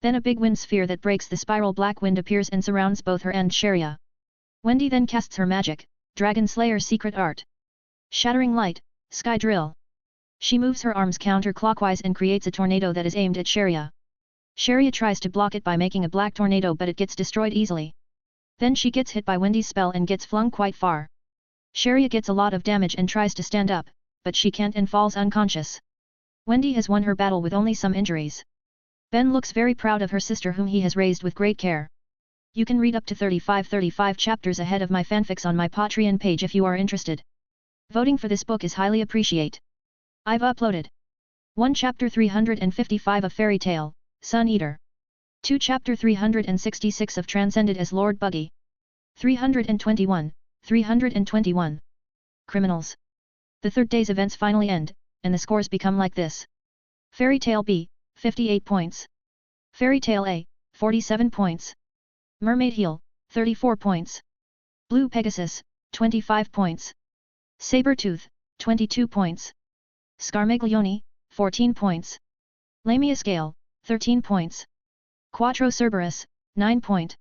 Then a big wind sphere that breaks the spiral black wind appears and surrounds both her and Sharia. Wendy then casts her magic, Dragon Slayer Secret Art. Shattering Light, Sky Drill. She moves her arms counterclockwise and creates a tornado that is aimed at Sharia. Sharia tries to block it by making a black tornado, but it gets destroyed easily. Then she gets hit by Wendy's spell and gets flung quite far. Sharia gets a lot of damage and tries to stand up, but she can't and falls unconscious. Wendy has won her battle with only some injuries. Ben looks very proud of her sister, whom he has raised with great care. You can read up to 35 chapters ahead of my fanfics on my Patreon page if you are interested. Voting for this book is highly appreciated. I've uploaded 1 Chapter 355 of Fairy Tale, Sun Eater. 2 Chapter 366 of Transcended as Lord Buggy. 321. Criminals. The third day's events finally end, and the scores become like this. Fairy Tale B, 58 points. Fairy Tale A, 47 points. Mermaid Heel, 34 points. Blue Pegasus, 25 points. Sabertooth, 22 points. Scarmaglione, 14 points. Lamia Scale, 13 points. Quattro Cerberus, 9 point.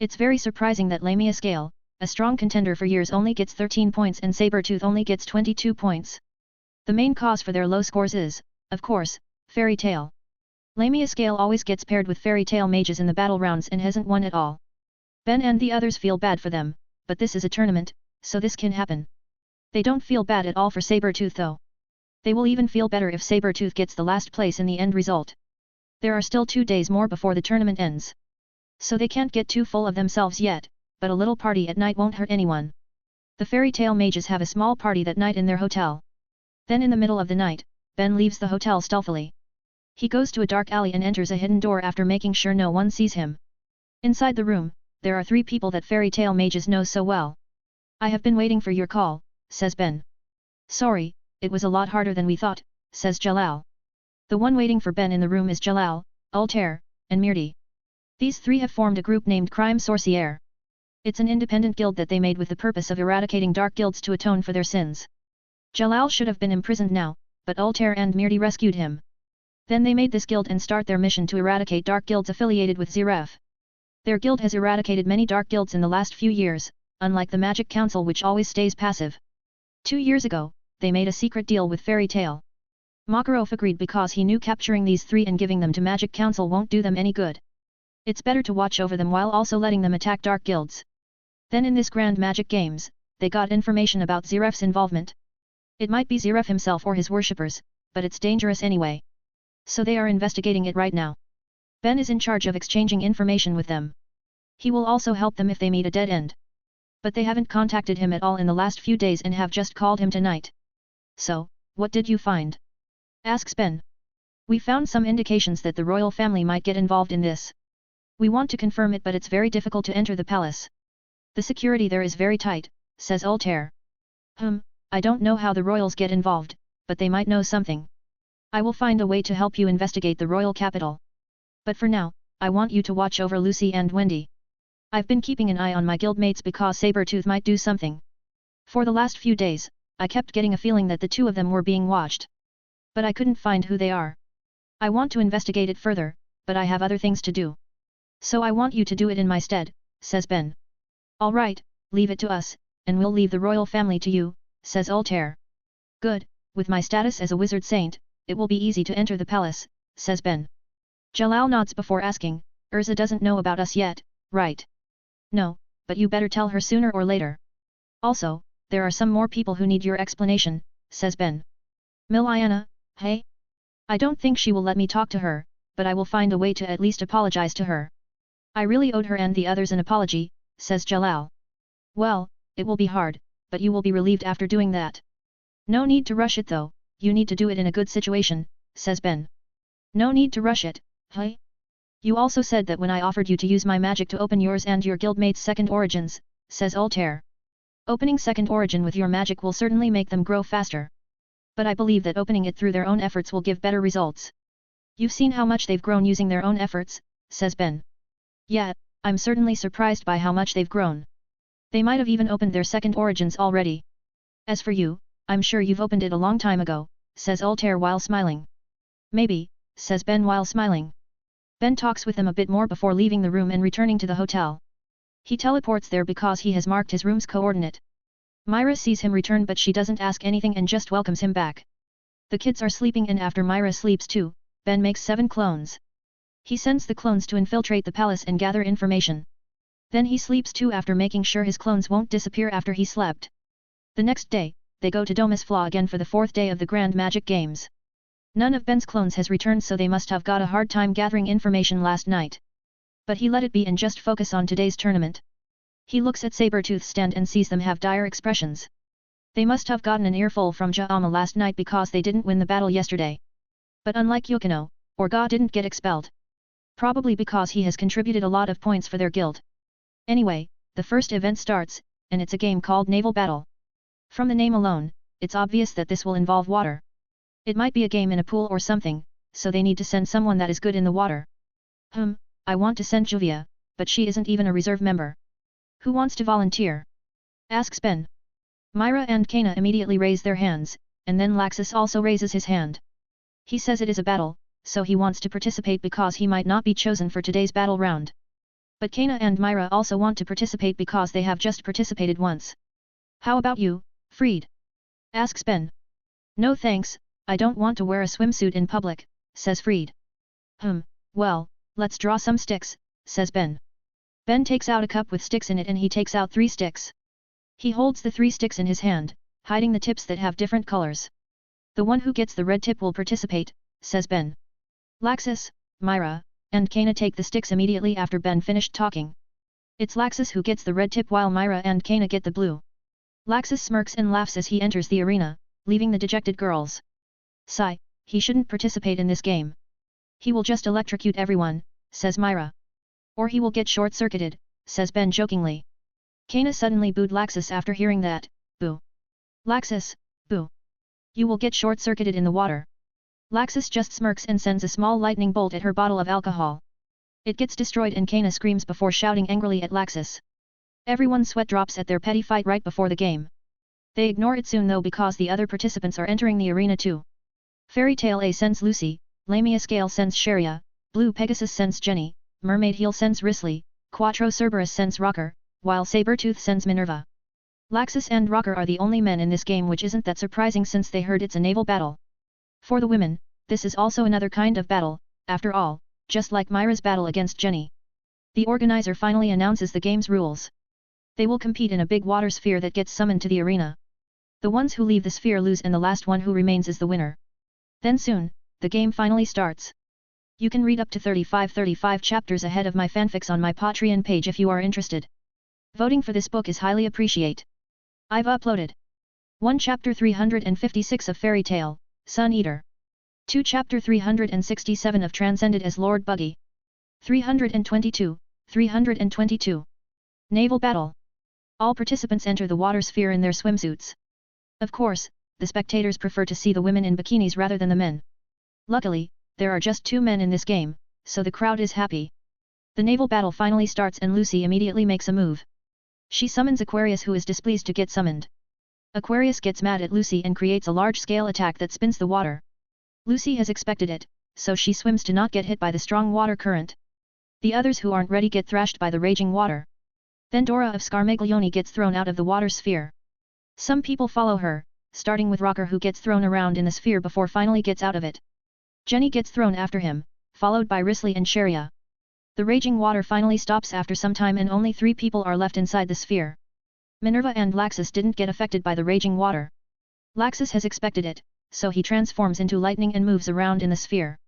It's very surprising that Lamia Scale, a strong contender for years, only gets 13 points and Sabertooth only gets 22 points. The main cause for their low scores is, of course, Fairy Tale. Lamia Scale always gets paired with Fairy Tale mages in the battle rounds and hasn't won at all. Ben and the others feel bad for them, but this is a tournament, so this can happen. They don't feel bad at all for Sabertooth though. They will even feel better if Sabertooth gets the last place in the end result. There are still 2 days more before the tournament ends. So they can't get too full of themselves yet, but a little party at night won't hurt anyone. The Fairy Tale mages have a small party that night in their hotel. Then in the middle of the night, Ben leaves the hotel stealthily. He goes to a dark alley and enters a hidden door after making sure no one sees him. Inside the room, there are 3 people that Fairy Tale mages know so well. I have been waiting for your call, says Ben. Sorry, it was a lot harder than we thought, says Jalal. The one waiting for Ben in the room is Jalal, Altair, and Mirti. These 3 have formed a group named Crime Sorcière. It's an independent guild that they made with the purpose of eradicating dark guilds to atone for their sins. Jalal should have been imprisoned now, but Altair and Mirti rescued him. Then they made this guild and start their mission to eradicate dark guilds affiliated with Zeref. Their guild has eradicated many dark guilds in the last few years, unlike the Magic Council which always stays passive. 2 years ago, they made a secret deal with Fairy Tale. Makarov agreed because he knew capturing these 3 and giving them to Magic Council won't do them any good. It's better to watch over them while also letting them attack dark guilds. Then in this Grand Magic Games, they got information about Zeref's involvement. It might be Zeref himself or his worshippers, but it's dangerous anyway. So they are investigating it right now. Ben is in charge of exchanging information with them. He will also help them if they meet a dead end. But they haven't contacted him at all in the last few days and have just called him tonight. So, what did you find? Asks Ben. We found some indications that the royal family might get involved in this. We want to confirm it, but it's very difficult to enter the palace. The security there is very tight, says Altair. I don't know how the royals get involved, but they might know something. I will find a way to help you investigate the royal capital. But for now, I want you to watch over Lucy and Wendy. I've been keeping an eye on my guildmates because Sabertooth might do something. For the last few days, I kept getting a feeling that the 2 of them were being watched. But I couldn't find who they are. I want to investigate it further, but I have other things to do. So I want you to do it in my stead, says Ben. All right, leave it to us, and we'll leave the royal family to you, says Altair. Good, with my status as a wizard saint, it will be easy to enter the palace, says Ben. Jalal nods before asking, Urza doesn't know about us yet, right? No, but you better tell her sooner or later. Also, there are some more people who need your explanation, says Ben. Miliana, hey? I don't think she will let me talk to her, but I will find a way to at least apologize to her. I really owed her and the others an apology, says Jalal. Well, it will be hard, but you will be relieved after doing that. No need to rush it though, you need to do it in a good situation, says Ben. No need to rush it, hey? You also said that when I offered you to use my magic to open yours and your guildmate's second origins, says Altair. Opening second origin with your magic will certainly make them grow faster. But I believe that opening it through their own efforts will give better results. You've seen how much they've grown using their own efforts, says Ben. Yeah, I'm certainly surprised by how much they've grown. They might have even opened their second origins already. As for you, I'm sure you've opened it a long time ago, says Altair while smiling. Maybe, says Ben while smiling. Ben talks with them a bit more before leaving the room and returning to the hotel. He teleports there because he has marked his room's coordinate. Myra sees him return but she doesn't ask anything and just welcomes him back. The kids are sleeping and after Myra sleeps too, Ben makes 7 clones. He sends the clones to infiltrate the palace and gather information. Then he sleeps too after making sure his clones won't disappear after he slept. The next day, they go to Domus Flaw again for the 4th day of the Grand Magic Games. None of Ben's clones has returned so they must have got a hard time gathering information last night. But he let it be and just focus on today's tournament. He looks at Sabertooth's stand and sees them have dire expressions. They must have gotten an earful from Ja'ama last night because they didn't win the battle yesterday. But unlike Yukino, Orga didn't get expelled. Probably because he has contributed a lot of points for their guild. Anyway, the first event starts, and it's a game called Naval Battle. From the name alone, it's obvious that this will involve water. It might be a game in a pool or something, so they need to send someone that is good in the water. I want to send Juvia, but she isn't even a reserve member. Who wants to volunteer? Asks Ben. Myra and Kana immediately raise their hands, and then Laxus also raises his hand. He says it is a battle, so he wants to participate because he might not be chosen for today's battle round. But Kana and Myra also want to participate because they have just participated once. How about you, Freed? Asks Ben. No thanks, I don't want to wear a swimsuit in public, says Freed. Well, let's draw some sticks, says Ben. Ben takes out a cup with sticks in it and he takes out 3 sticks. He holds the 3 sticks in his hand, hiding the tips that have different colors. The one who gets the red tip will participate, says Ben. Laxus, Myra, and Kana take the sticks immediately after Ben finished talking. It's Laxus who gets the red tip while Myra and Kana get the blue. Laxus smirks and laughs as he enters the arena, leaving the dejected girls. Sigh, he shouldn't participate in this game. He will just electrocute everyone, says Myra. Or he will get short-circuited, says Ben jokingly. Kana suddenly booed Laxus after hearing that. Boo. Laxus, boo. You will get short-circuited in the water. Laxus just smirks and sends a small lightning bolt at her bottle of alcohol. It gets destroyed and Kana screams before shouting angrily at Laxus. Everyone's sweat drops at their petty fight right before the game. They ignore it soon though because the other participants are entering the arena too. Fairy Tail A sends Lucy, Lamia Scale sends Sharia, Blue Pegasus sends Jenny, Mermaid Heel sends Risley, Quattro Cerberus sends Rocker, while Sabertooth sends Minerva. Laxus and Rocker are the only men in this game, which isn't that surprising since they heard it's a naval battle. For the women, this is also another kind of battle, after all, just like Myra's battle against Jenny. The organizer finally announces the game's rules. They will compete in a big water sphere that gets summoned to the arena. The ones who leave the sphere lose and the last one who remains is the winner. Then soon, the game finally starts. You can read up to 35 chapters ahead of my fanfics on my Patreon page if you are interested. Voting for this book is highly appreciate. I've uploaded 1 Chapter 356 of Fairy Tail, Sun Eater. 2 Chapter 367 of Transcended as Lord Buggy. 322. Naval Battle. All participants enter the water sphere in their swimsuits. Of course, the spectators prefer to see the women in bikinis rather than the men. Luckily, there are just 2 men in this game, so the crowd is happy. The naval battle finally starts and Lucy immediately makes a move. She summons Aquarius, who is displeased to get summoned. Aquarius gets mad at Lucy and creates a large-scale attack that spins the water. Lucy has expected it, so she swims to not get hit by the strong water current. The others who aren't ready get thrashed by the raging water. Then Dora of Scarmaglione gets thrown out of the water sphere. Some people follow her, starting with Rocker, who gets thrown around in the sphere before finally gets out of it. Jenny gets thrown after him, followed by Risley and Sharia. The raging water finally stops after some time and only 3 people are left inside the sphere. Minerva and Laxus didn't get affected by the raging water. Laxus has expected it, so he transforms into lightning and moves around in the sphere.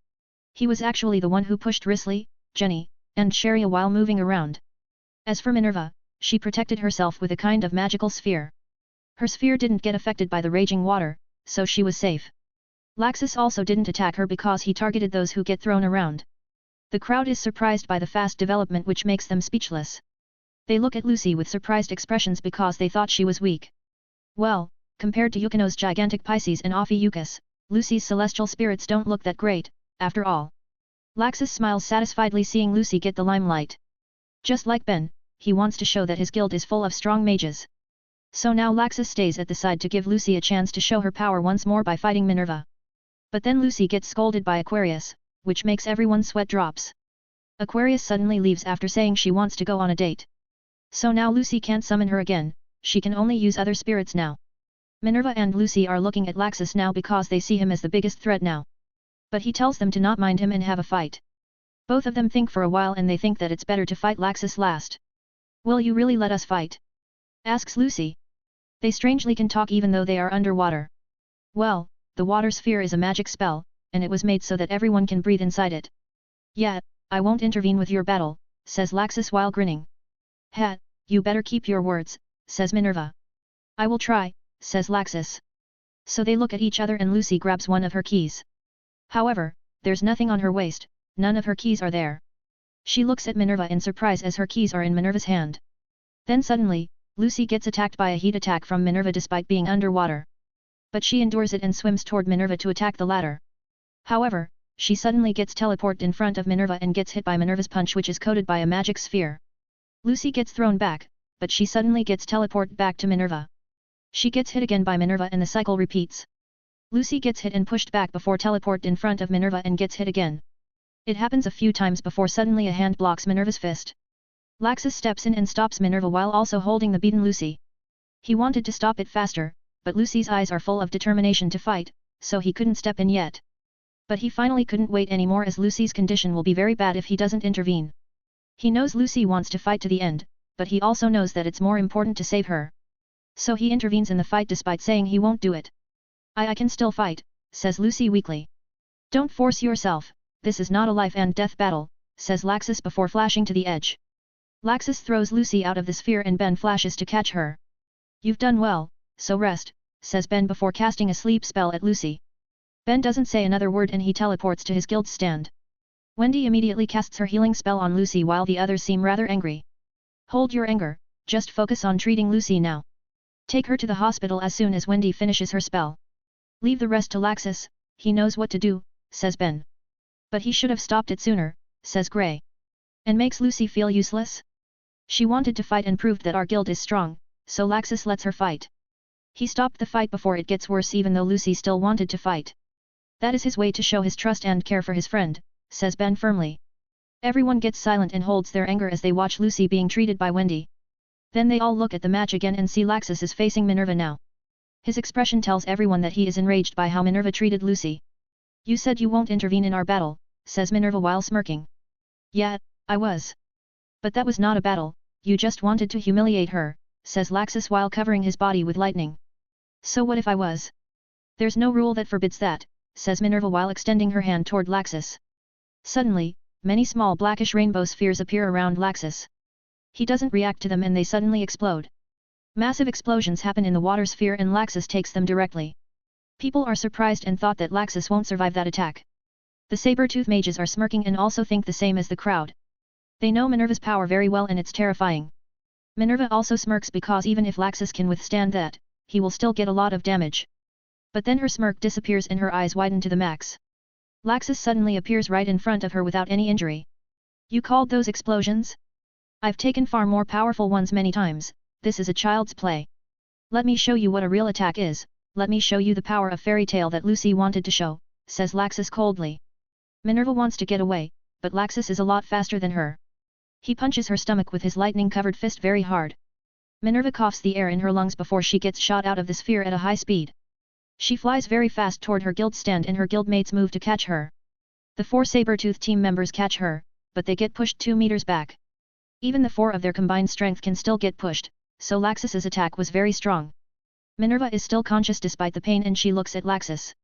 He was actually the one who pushed Risley, Jenny, and Sharia while moving around. As for Minerva, she protected herself with a kind of magical sphere. Her sphere didn't get affected by the raging water, so she was safe. Laxus also didn't attack her because he targeted those who get thrown around. The crowd is surprised by the fast development which makes them speechless. They look at Lucy with surprised expressions because they thought she was weak. Well, compared to Yukino's gigantic Pisces and Ophiuchus, Lucy's celestial spirits don't look that great, after all. Laxus smiles satisfiedly seeing Lucy get the limelight. Just like Ben, he wants to show that his guild is full of strong mages. So now Laxus stays at the side to give Lucy a chance to show her power once more by fighting Minerva. But then Lucy gets scolded by Aquarius, which makes everyone's sweat drops. Aquarius suddenly leaves after saying she wants to go on a date. So now Lucy can't summon her again, she can only use other spirits now. Minerva and Lucy are looking at Laxus now because they see him as the biggest threat now. But he tells them to not mind him and have a fight. Both of them think for a while and they think that it's better to fight Laxus last. Will you really let us fight? Asks Lucy. They strangely can talk even though they are underwater. Well, the water sphere is a magic spell, and it was made so that everyone can breathe inside it. Yeah, I won't intervene with your battle, says Laxus while grinning. Ha, you better keep your words, says Minerva. I will try, says Laxus. So they look at each other and Lucy grabs one of her keys. However, there's nothing on her waist, none of her keys are there. She looks at Minerva in surprise as her keys are in Minerva's hand. Then suddenly, Lucy gets attacked by a heat attack from Minerva despite being underwater. But she endures it and swims toward Minerva to attack the latter. However, she suddenly gets teleported in front of Minerva and gets hit by Minerva's punch which is coated by a magic sphere. Lucy gets thrown back, but she suddenly gets teleported back to Minerva. She gets hit again by Minerva and the cycle repeats. Lucy gets hit and pushed back before teleported in front of Minerva and gets hit again. It happens a few times before suddenly a hand blocks Minerva's fist. Laxus steps in and stops Minerva while also holding the beaten Lucy. He wanted to stop it faster, but Lucy's eyes are full of determination to fight, so he couldn't step in yet. But he finally couldn't wait anymore as Lucy's condition will be very bad if he doesn't intervene. He knows Lucy wants to fight to the end, but he also knows that it's more important to save her. So he intervenes in the fight despite saying he won't do it. I can still fight, says Lucy weakly. Don't force yourself, this is not a life and death battle, says Laxus before flashing to the edge. Laxus throws Lucy out of the sphere and Ben flashes to catch her. You've done well, so rest, says Ben before casting a sleep spell at Lucy. Ben doesn't say another word and he teleports to his guild stand. Wendy immediately casts her healing spell on Lucy while the others seem rather angry. Hold your anger, just focus on treating Lucy now. Take her to the hospital as soon as Wendy finishes her spell. Leave the rest to Laxus, he knows what to do, says Ben. But he should have stopped it sooner, says Gray. And makes Lucy feel useless? She wanted to fight and proved that our guild is strong, so Laxus lets her fight. He stopped the fight before it gets worse even though Lucy still wanted to fight. That is his way to show his trust and care for his friend, says Ben firmly. Everyone gets silent and holds their anger as they watch Lucy being treated by Wendy. Then they all look at the match again and see Laxus is facing Minerva now. His expression tells everyone that he is enraged by how Minerva treated Lucy. You said you won't intervene in our battle, says Minerva while smirking. Yeah, I was. But that was not a battle, you just wanted to humiliate her, says Laxus while covering his body with lightning. So what if I was? There's no rule that forbids that, says Minerva while extending her hand toward Laxus. Suddenly, many small blackish rainbow spheres appear around Laxus. He doesn't react to them and they suddenly explode. Massive explosions happen in the water sphere and Laxus takes them directly. People are surprised and thought that Laxus won't survive that attack. The saber-tooth mages are smirking and also think the same as the crowd. They know Minerva's power very well and it's terrifying. Minerva also smirks because even if Laxus can withstand that, he will still get a lot of damage. But then her smirk disappears and her eyes widen to the max. Laxus suddenly appears right in front of her without any injury. You called those explosions? I've taken far more powerful ones many times, this is a child's play. Let me show you what a real attack is, let me show you the power of fairy tale that Lucy wanted to show, says Laxus coldly. Minerva wants to get away, but Laxus is a lot faster than her. He punches her stomach with his lightning-covered fist very hard. Minerva coughs the air in her lungs before she gets shot out of the sphere at a high speed. She flies very fast toward her guild stand and her guildmates move to catch her. The 4 saber-tooth team members catch her, but they get pushed 2 meters back. Even the 4 of their combined strength can still get pushed, so Laxus's attack was very strong. Minerva is still conscious despite the pain and she looks at Laxus.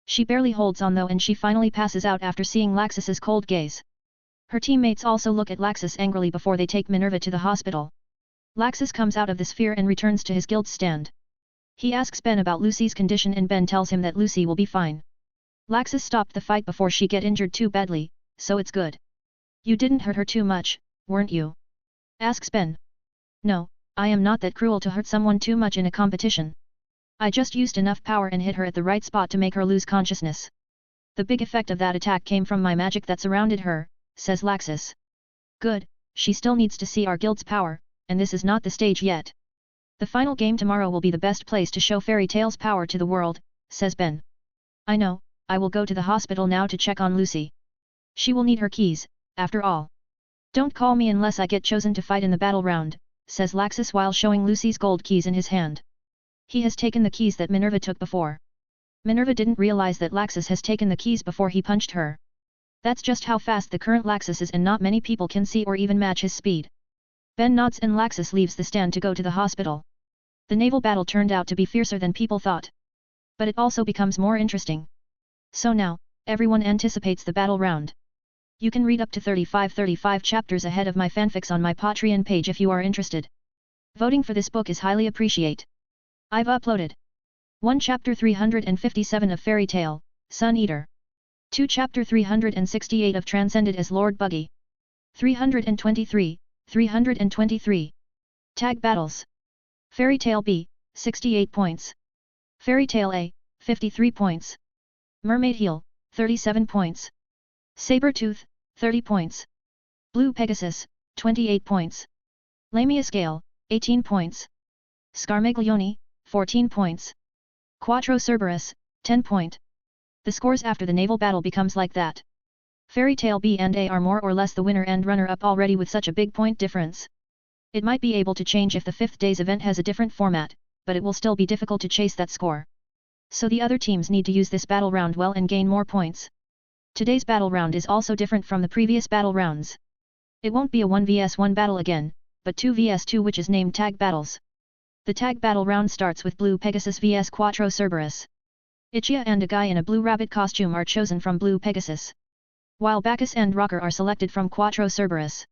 She barely holds on though and she finally passes out after seeing Laxus's cold gaze. Her teammates also look at Laxus angrily before they take Minerva to the hospital. Laxus comes out of the sphere and returns to his guild stand. He asks Ben about Lucy's condition and Ben tells him that Lucy will be fine. Laxus stopped the fight before she get injured too badly, so it's good. You didn't hurt her too much, weren't you? Asks Ben. No, I am not that cruel to hurt someone too much in a competition. I just used enough power and hit her at the right spot to make her lose consciousness. The big effect of that attack came from my magic that surrounded her, says Laxus. Good, she still needs to see our guild's power, and this is not the stage yet. The final game tomorrow will be the best place to show Fairy Tail's power to the world, says Ben. I know, I will go to the hospital now to check on Lucy. She will need her keys, after all. Don't call me unless I get chosen to fight in the battle round, says Laxus while showing Lucy's gold keys in his hand. He has taken the keys that Minerva took before. Minerva didn't realize that Laxus has taken the keys before he punched her. That's just how fast the current Laxus is and not many people can see or even match his speed. Ben nods and Laxus leaves the stand to go to the hospital. The naval battle turned out to be fiercer than people thought. But it also becomes more interesting. So now, everyone anticipates the battle round. You can read up to 35 chapters ahead of my fanfics on my Patreon page if you are interested. Voting for this book is highly appreciate. I've uploaded 1 Chapter 357 of Fairy Tail, Sun Eater. 2 Chapter 368 of Transcended as Lord Buggy. 323. Tag Battles. Fairy Tail B, 68 points. Fairy Tail A, 53 points. Mermaid Heel, 37 points. Sabertooth, 30 points. Blue Pegasus, 28 points. Lamia Scale, 18 points. Scarmaglione, 14 points. Quattro Cerberus, 10 point. The scores after the naval battle becomes like that. Fairy Tail B and A are more or less the winner and runner-up already with such a big point difference. It might be able to change if the 5th day's event has a different format, but it will still be difficult to chase that score. So the other teams need to use this battle round well and gain more points. Today's battle round is also different from the previous battle rounds. It won't be a 1 vs 1 battle again, but 2 vs 2 which is named Tag Battles. The tag battle round starts with Blue Pegasus vs Quattro Cerberus. Ichia and a guy in a blue rabbit costume are chosen from Blue Pegasus, while Bacchus and Rocker are selected from Quattro Cerberus.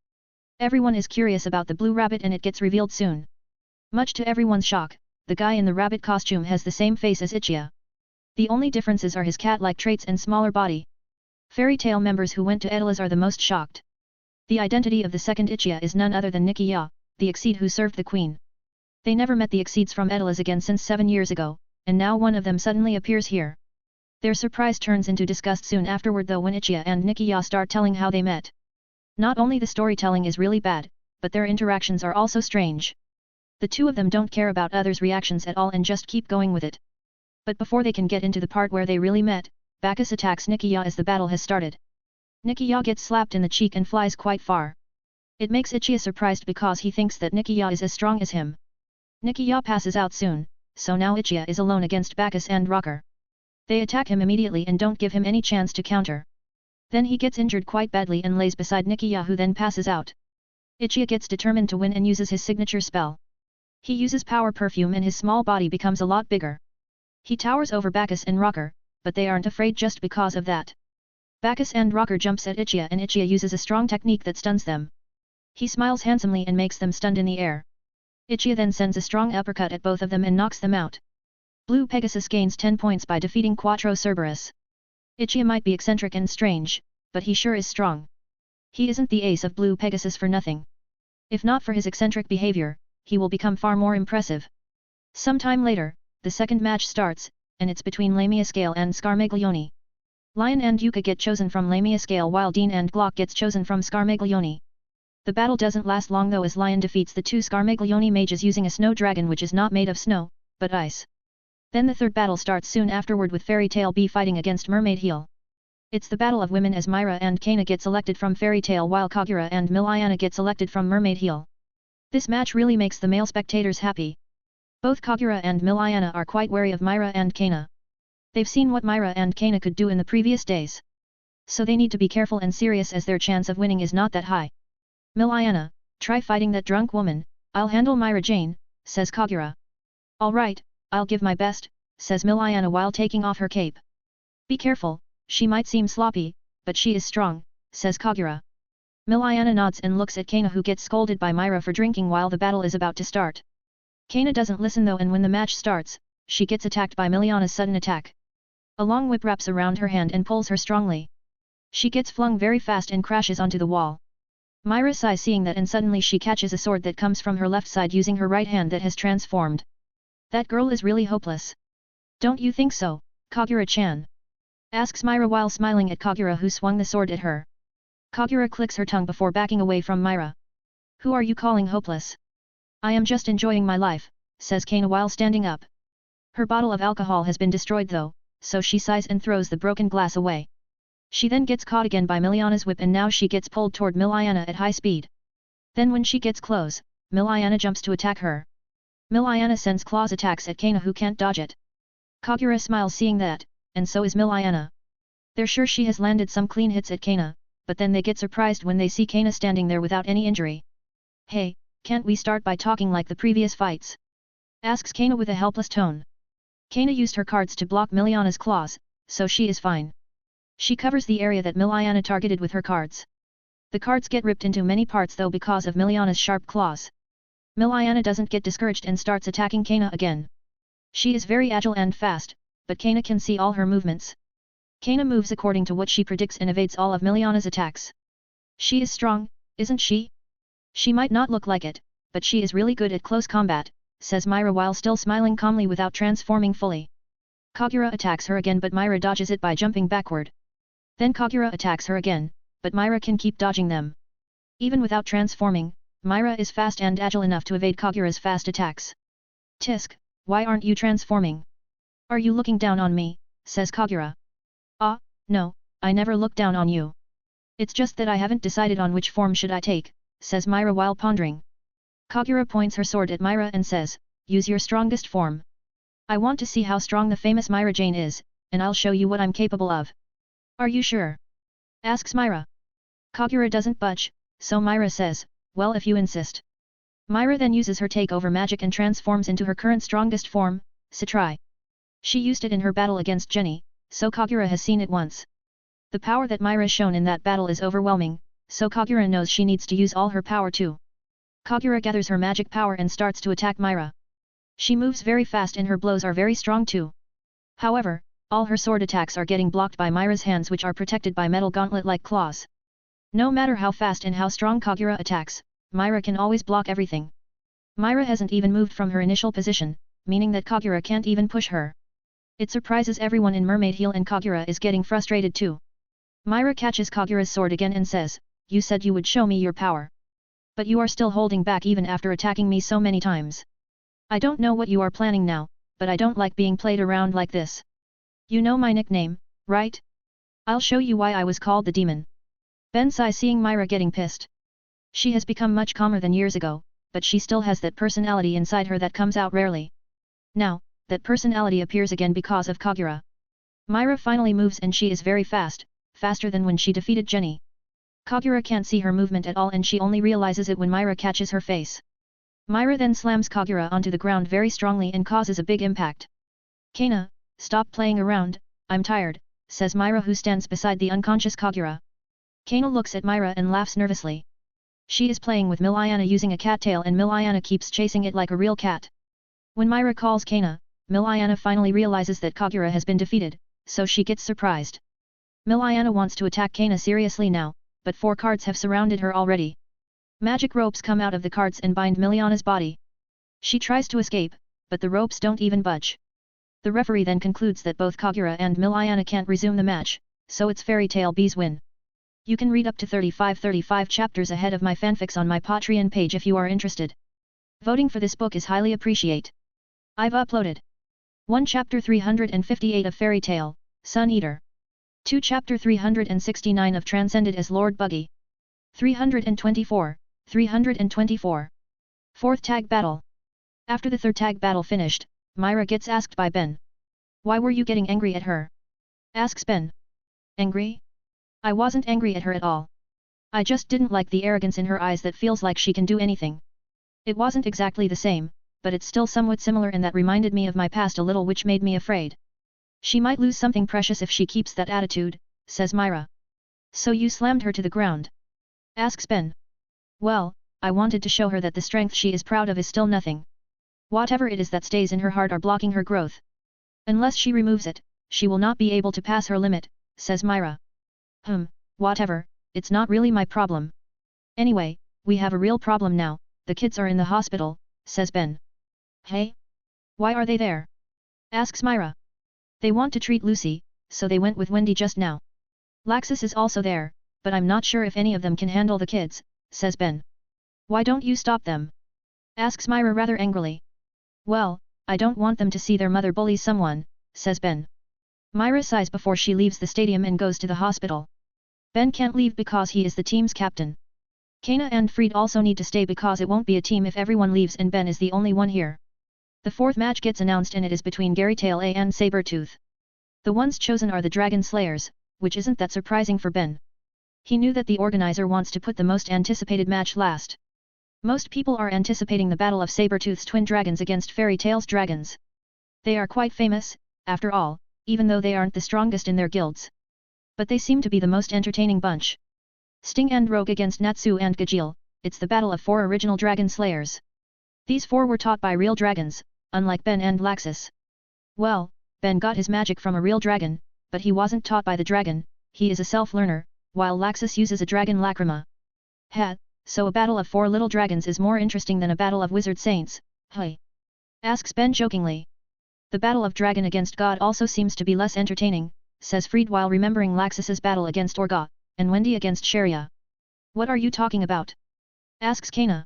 Everyone is curious about the blue rabbit and it gets revealed soon. Much to everyone's shock, the guy in the rabbit costume has the same face as Ichia. The only differences are his cat-like traits and smaller body. Fairy Tail members who went to Edelas are the most shocked. The identity of the second Ichia is none other than Nikiya, the Exceed who served the queen. They never met the Exceeds from Edelas again since 7 years ago, and now one of them suddenly appears here. Their surprise turns into disgust soon afterward though when Ichia and Nikiya start telling how they met. Not only the storytelling is really bad, but their interactions are also strange. The two of them don't care about others' reactions at all and just keep going with it. But before they can get into the part where they really met, Bacchus attacks Nikiya as the battle has started. Nikiya gets slapped in the cheek and flies quite far. It makes Ichia surprised because he thinks that Nikiya is as strong as him. Nikiya passes out soon, so now Ichia is alone against Bacchus and Rocker. They attack him immediately and don't give him any chance to counter. Then he gets injured quite badly and lays beside Nikiya who then passes out. Ichia gets determined to win and uses his signature spell. He uses power perfume and his small body becomes a lot bigger. He towers over Bacchus and Rocker, but they aren't afraid just because of that. Bacchus and Rocker jumps at Ichia and Ichia uses a strong technique that stuns them. He smiles handsomely and makes them stunned in the air. Ichia then sends a strong uppercut at both of them and knocks them out. Blue Pegasus gains 10 points by defeating Quattro Cerberus. Ichia might be eccentric and strange, but he sure is strong. He isn't the ace of Blue Pegasus for nothing. If not for his eccentric behavior, he will become far more impressive. Sometime later, the second match starts, and it's between Lamia Scale and Scarmaglione. Lion and Yuka get chosen from Lamia Scale while Dean and Glock gets chosen from Scarmaglione. The battle doesn't last long though as Lion defeats the two Scarmaglione mages using a snow dragon which is not made of snow, but ice. Then the third battle starts soon afterward with Fairy Tail B fighting against Mermaid Heel. It's the battle of women as Myra and Kana get selected from Fairy Tail while Kagura and Miliana get selected from Mermaid Heel. This match really makes the male spectators happy. Both Kagura and Miliana are quite wary of Myra and Kana. They've seen what Myra and Kana could do in the previous days. So they need to be careful and serious as their chance of winning is not that high. Miliana, try fighting that drunk woman, I'll handle Myra Jane, says Kagura. Alright, I'll give my best, says Miliana while taking off her cape. Be careful, she might seem sloppy, but she is strong, says Kagura. Miliana nods and looks at Kana who gets scolded by Myra for drinking while the battle is about to start. Kana doesn't listen though and when the match starts, she gets attacked by Miliana's sudden attack. A long whip wraps around her hand and pulls her strongly. She gets flung very fast and crashes onto the wall. Myra sighs seeing that, and suddenly she catches a sword that comes from her left side using her right hand that has transformed. That girl is really hopeless. Don't you think so, Kagura-chan? Asks Myra while smiling at Kagura, who swung the sword at her. Kagura clicks her tongue before backing away from Myra. Who are you calling hopeless? I am just enjoying my life, says Kana while standing up. Her bottle of alcohol has been destroyed though, so she sighs and throws the broken glass away. She then gets caught again by Miliana's whip, and now she gets pulled toward Miliana at high speed. Then when she gets close, Miliana jumps to attack her. Miliana sends claws attacks at Kana, who can't dodge it. Kagura smiles seeing that, and so is Miliana. They're sure she has landed some clean hits at Kana, but then they get surprised when they see Kana standing there without any injury. Hey, can't we start by talking like the previous fights? Asks Kana with a helpless tone. Kana used her cards to block Miliana's claws, so she is fine. She covers the area that Miliana targeted with her cards. The cards get ripped into many parts though because of Miliana's sharp claws. Miliana doesn't get discouraged and starts attacking Kana again. She is very agile and fast, but Kana can see all her movements. Kana moves according to what she predicts and evades all of Miliana's attacks. She is strong, isn't she? She might not look like it, but she is really good at close combat, says Myra while still smiling calmly without transforming fully. Kagura attacks her again, but Myra dodges it by jumping backward. Then Kagura attacks her again, but Myra can keep dodging them. Even without transforming, Myra is fast and agile enough to evade Kagura's fast attacks. Tisk, why aren't you transforming? Are you looking down on me, says Kagura. Ah, no, I never look down on you. It's just that I haven't decided on which form should I take, says Myra while pondering. Kagura points her sword at Myra and says, use your strongest form. I want to see how strong the famous Myra Jane is, and I'll show you what I'm capable of. Are you sure? Asks Myra. Kagura doesn't budge, so Myra says, well, if you insist. Myra then uses her takeover magic and transforms into her current strongest form, Satrai. She used it in her battle against Jenny, so Kagura has seen it once. The power that Myra shown in that battle is overwhelming, so Kagura knows she needs to use all her power too. Kagura gathers her magic power and starts to attack Myra. She moves very fast and her blows are very strong too. However, all her sword attacks are getting blocked by Myra's hands, which are protected by metal gauntlet-like claws. No matter how fast and how strong Kagura attacks, Myra can always block everything. Myra hasn't even moved from her initial position, meaning that Kagura can't even push her. It surprises everyone in Mermaid Heel, and Kagura is getting frustrated too. Myra catches Kagura's sword again and says, you said you would show me your power. But you are still holding back even after attacking me so many times. I don't know what you are planning now, but I don't like being played around like this. You know my nickname, right? I'll show you why I was called the demon. Ben sighs seeing Myra getting pissed. She has become much calmer than years ago, but she still has that personality inside her that comes out rarely. Now, that personality appears again because of Kagura. Myra finally moves and she is very fast, faster than when she defeated Jenny. Kagura can't see her movement at all and she only realizes it when Myra catches her face. Myra then slams Kagura onto the ground very strongly and causes a big impact. Kana, stop playing around, I'm tired, says Myra, who stands beside the unconscious Kagura. Kana looks at Myra and laughs nervously. She is playing with Miliana using a cattail and Miliana keeps chasing it like a real cat. When Myra calls Kana, Miliana finally realizes that Kagura has been defeated, so she gets surprised. Miliana wants to attack Kana seriously now, but 4 cards have surrounded her already. Magic ropes come out of the cards and bind Miliana's body. She tries to escape, but the ropes don't even budge. The referee then concludes that both Kagura and Miliana can't resume the match, so it's Fairy Tail B's win. You can read up to 35 chapters ahead of my fanfics on my Patreon page if you are interested. Voting for this book is highly appreciate. I've uploaded 1 Chapter 358 of Fairy Tail, Sun Eater. 2 Chapter 369 of Transcended as Lord Buggy. 324. 4th Tag Battle. After the 3rd tag battle finished, Myra gets asked by Ben. Why were you getting angry at her? Asks Ben. Angry? I wasn't angry at her at all. I just didn't like the arrogance in her eyes that feels like she can do anything. It wasn't exactly the same, but it's still somewhat similar and that reminded me of my past a little, which made me afraid. She might lose something precious if she keeps that attitude, says Myra. So you slammed her to the ground? Asks Ben. Well, I wanted to show her that the strength she is proud of is still nothing. Whatever it is that stays in her heart are blocking her growth. Unless she removes it, she will not be able to pass her limit, says Myra. Whatever, it's not really my problem. Anyway, we have a real problem now, the kids are in the hospital, says Ben. Hey? Why are they there? Asks Myra. They want to treat Lucy, so they went with Wendy just now. Laxus is also there, but I'm not sure if any of them can handle the kids, says Ben. Why don't you stop them? Asks Myra rather angrily. Well, I don't want them to see their mother bully someone, says Ben. Myra sighs before she leaves the stadium and goes to the hospital. Ben can't leave because he is the team's captain. Kana and Fried also need to stay because it won't be a team if everyone leaves and Ben is the only one here. The fourth match gets announced and it is between Garytail A and Sabretooth. The ones chosen are the Dragon Slayers, which isn't that surprising for Ben. He knew that the organizer wants to put the most anticipated match last. Most people are anticipating the battle of Sabretooth's twin dragons against Fairy Tail's dragons. They are quite famous, after all, even though they aren't the strongest in their guilds. But they seem to be the most entertaining bunch. Sting and Rogue against Natsu and Gajeel, it's the battle of 4 original dragon slayers. These 4 were taught by real dragons, unlike Ben and Laxus. Well, Ben got his magic from a real dragon, but he wasn't taught by the dragon, he is a self-learner, while Laxus uses a dragon lacrima. So a battle of 4 little dragons is more interesting than a battle of wizard saints, hey? Asks Ben jokingly. The battle of dragon against god also seems to be less entertaining, says Fried while remembering Laxus's battle against Orga, and Wendy against Sharia. What are you talking about? Asks Kana.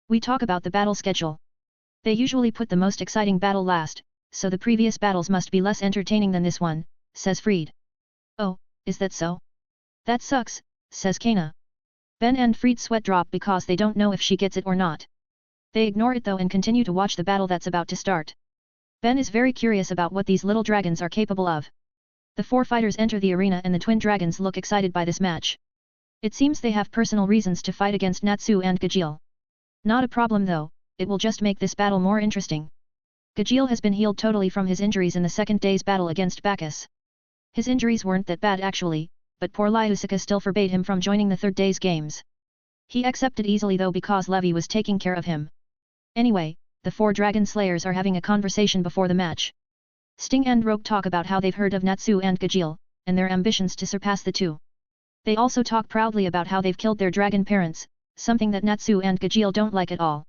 We talk about the battle schedule. They usually put the most exciting battle last, so the previous battles must be less entertaining than this one, says Fried. Oh, is that so? That sucks, says Kana. Ben and Fried sweat drop because they don't know if she gets it or not. They ignore it though and continue to watch the battle that's about to start. Ben is very curious about what these little dragons are capable of. The 4 fighters enter the arena and the twin dragons look excited by this match. It seems they have personal reasons to fight against Natsu and Gajeel. Not a problem though, it will just make this battle more interesting. Gajeel has been healed totally from his injuries in the second day's battle against Bacchus. His injuries weren't that bad actually, but poor Lyusika still forbade him from joining the third day's games. He accepted easily though because Levi was taking care of him. Anyway, the 4 dragon slayers are having a conversation before the match. Sting and Rogue talk about how they've heard of Natsu and Gajeel, and their ambitions to surpass the 2. They also talk proudly about how they've killed their dragon parents, something that Natsu and Gajeel don't like at all.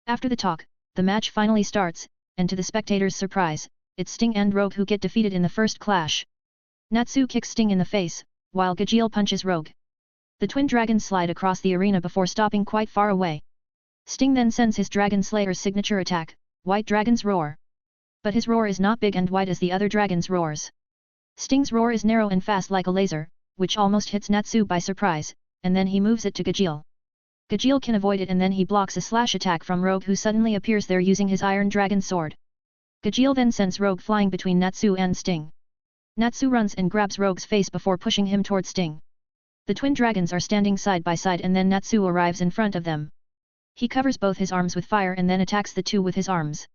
After the talk, the match finally starts, and to the spectators' surprise, it's Sting and Rogue who get defeated in the first clash. Natsu kicks Sting in the face, while Gajeel punches Rogue. The twin dragons slide across the arena before stopping quite far away. Sting then sends his Dragon Slayer's signature attack, White Dragon's Roar. But his roar is not big and wide as the other dragons' roars. Sting's roar is narrow and fast like a laser, which almost hits Natsu by surprise, and then he moves it to Gajeel. Gajeel can avoid it and then he blocks a slash attack from Rogue who suddenly appears there using his Iron Dragon Sword. Gajeel then sends Rogue flying between Natsu and Sting. Natsu runs and grabs Rogue's face before pushing him toward Sting. The twin dragons are standing side by side and then Natsu arrives in front of them. He covers both his arms with fire and then attacks the 2 with his arms.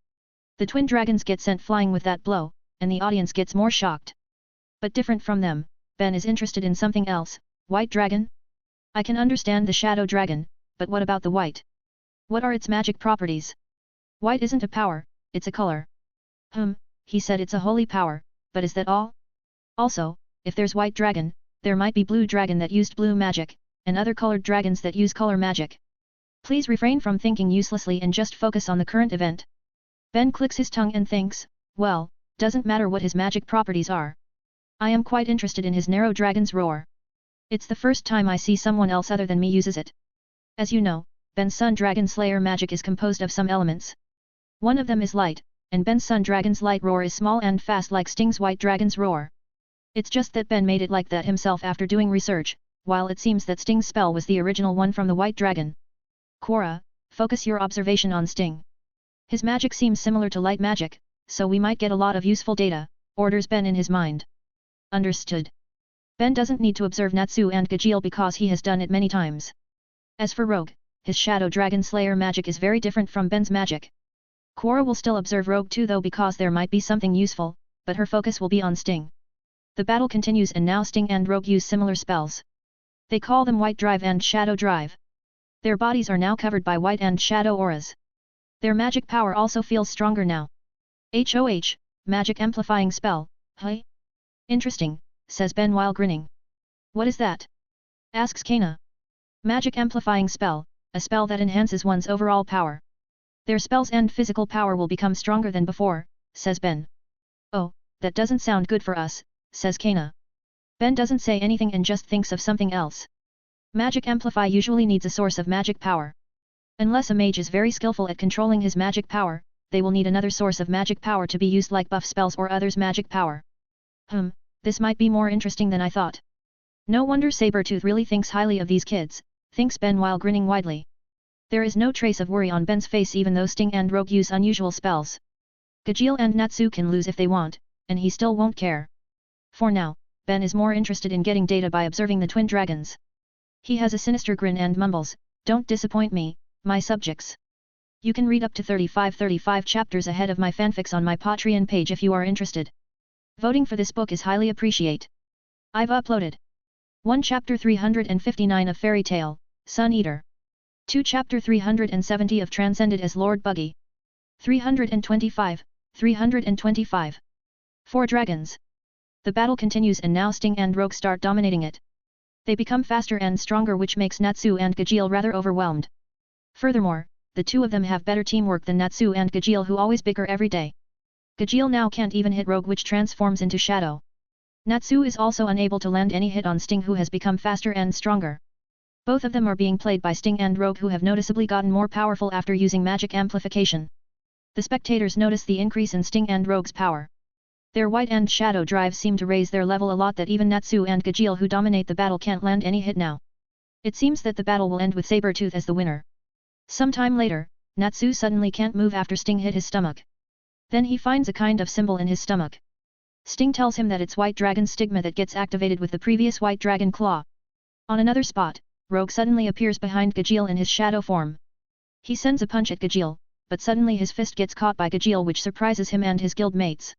The twin dragons get sent flying with that blow, and the audience gets more shocked. But different from them, Ben is interested in something else. White dragon? I can understand the shadow dragon, but what about the white? What are its magic properties? White isn't a power, it's a color. He said it's a holy power, but is that all? Also, if there's white dragon, there might be blue dragon that used blue magic, and other colored dragons that use color magic. Please refrain from thinking uselessly and just focus on the current event. Ben clicks his tongue and thinks, well, doesn't matter what his magic properties are. I am quite interested in his narrow dragon's roar. It's the first time I see someone else other than me uses it. As you know, Ben's Sun Dragon Slayer magic is composed of some elements. One of them is light, and Ben's Sun Dragon's light roar is small and fast like Sting's White Dragon's roar. It's just that Ben made it like that himself after doing research, while it seems that Sting's spell was the original one from the White Dragon. Quora, focus your observation on Sting. His magic seems similar to light magic, so we might get a lot of useful data, orders Ben in his mind. Understood. Ben doesn't need to observe Natsu and Gajeel because he has done it many times. As for Rogue, his Shadow Dragon Slayer magic is very different from Ben's magic. Quora will still observe Rogue too though because there might be something useful, but her focus will be on Sting. The battle continues and now Sting and Rogue use similar spells. They call them White Drive and Shadow Drive. Their bodies are now covered by white and shadow auras. Their magic power also feels stronger now. HOH, magic amplifying spell, huh? Interesting, says Ben while grinning. What is that? Asks Kana. Magic amplifying spell, a spell that enhances one's overall power. Their spells and physical power will become stronger than before, says Ben. Oh, that doesn't sound good for us, says Kana. Ben doesn't say anything and just thinks of something else. Magic Amplify usually needs a source of magic power. Unless a mage is very skillful at controlling his magic power, they will need another source of magic power to be used like buff spells or others' magic power. This might be more interesting than I thought. No wonder Sabretooth really thinks highly of these kids, thinks Ben while grinning widely. There is no trace of worry on Ben's face even though Sting and Rogue use unusual spells. Gajeel and Natsu can lose if they want, and he still won't care. For now, Ben is more interested in getting data by observing the twin dragons. He has a sinister grin and mumbles, "Don't disappoint me, my subjects." You can read up to 35 chapters ahead of my fanfics on my Patreon page if you are interested. Voting for this book is highly appreciated. I've uploaded 1 Chapter 359 of Fairy Tale, Sun Eater. 2 Chapter 370 of Transcended as Lord Buggy. 325, 325. 4 Dragons. The battle continues and now Sting and Rogue start dominating it. They become faster and stronger which makes Natsu and Gajeel rather overwhelmed. Furthermore, the two of them have better teamwork than Natsu and Gajeel who always bicker every day. Gajeel now can't even hit Rogue which transforms into Shadow. Natsu is also unable to land any hit on Sting who has become faster and stronger. Both of them are being played by Sting and Rogue who have noticeably gotten more powerful after using magic amplification. The spectators notice the increase in Sting and Rogue's power. Their white and shadow drives seem to raise their level a lot that even Natsu and Gajeel who dominate the battle can't land any hit now. It seems that the battle will end with Sabretooth as the winner. Sometime later, Natsu suddenly can't move after Sting hit his stomach. Then he finds a kind of symbol in his stomach. Sting tells him that it's White Dragon's stigma that gets activated with the previous White Dragon claw. On another spot, Rogue suddenly appears behind Gajeel in his shadow form. He sends a punch at Gajeel, but suddenly his fist gets caught by Gajeel which surprises him and his guild mates.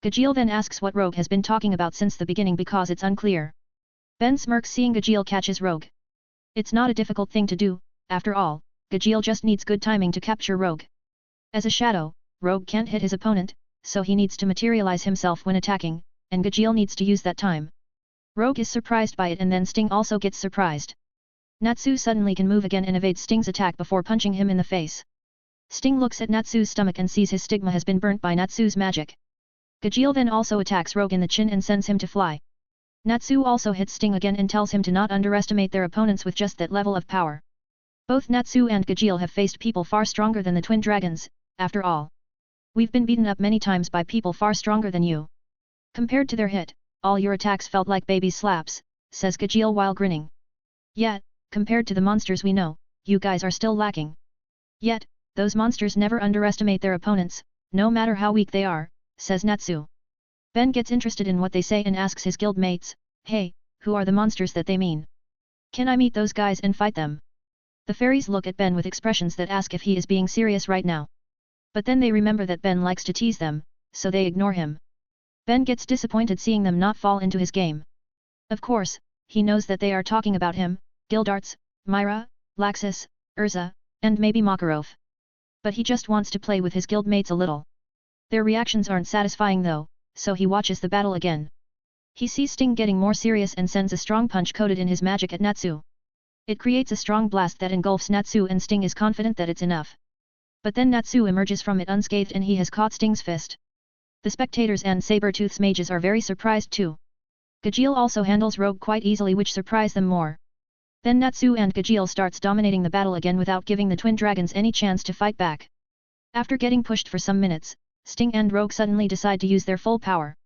Gajeel then asks what Rogue has been talking about since the beginning because it's unclear. Ben smirks seeing Gajeel catches Rogue. It's not a difficult thing to do, after all, Gajeel just needs good timing to capture Rogue. As a shadow, Rogue can't hit his opponent, so he needs to materialize himself when attacking, and Gajeel needs to use that time. Rogue is surprised by it and then Sting also gets surprised. Natsu suddenly can move again and evades Sting's attack before punching him in the face. Sting looks at Natsu's stomach and sees his stigma has been burnt by Natsu's magic. Gajeel then also attacks Rogue in the chin and sends him to fly. Natsu also hits Sting again and tells him to not underestimate their opponents with just that level of power. Both Natsu and Gajeel have faced people far stronger than the twin dragons, after all. We've been beaten up many times by people far stronger than you. Compared to their hit, all your attacks felt like baby slaps, says Gajeel while grinning. Yet, compared to the monsters we know, you guys are still lacking. Yet, those monsters never underestimate their opponents, no matter how weak they are, says Natsu. Ben gets interested in what they say and asks his guild mates, "Hey, who are the monsters that they mean? Can I meet those guys and fight them?" The fairies look at Ben with expressions that ask if he is being serious right now. But then they remember that Ben likes to tease them, so they ignore him. Ben gets disappointed seeing them not fall into his game. Of course, he knows that they are talking about him, Gildarts, Myra, Laxus, Urza, and maybe Makarov. But he just wants to play with his guildmates a little. Their reactions aren't satisfying though, so he watches the battle again. He sees Sting getting more serious and sends a strong punch coated in his magic at Natsu. It creates a strong blast that engulfs Natsu and Sting is confident that it's enough. But then Natsu emerges from it unscathed and he has caught Sting's fist. The spectators and Sabretooth's mages are very surprised too. Gajeel also handles Rogue quite easily which surprise them more. Then Natsu and Gajeel starts dominating the battle again without giving the twin dragons any chance to fight back. After getting pushed for some minutes, Sting and Rogue suddenly decide to use their full power.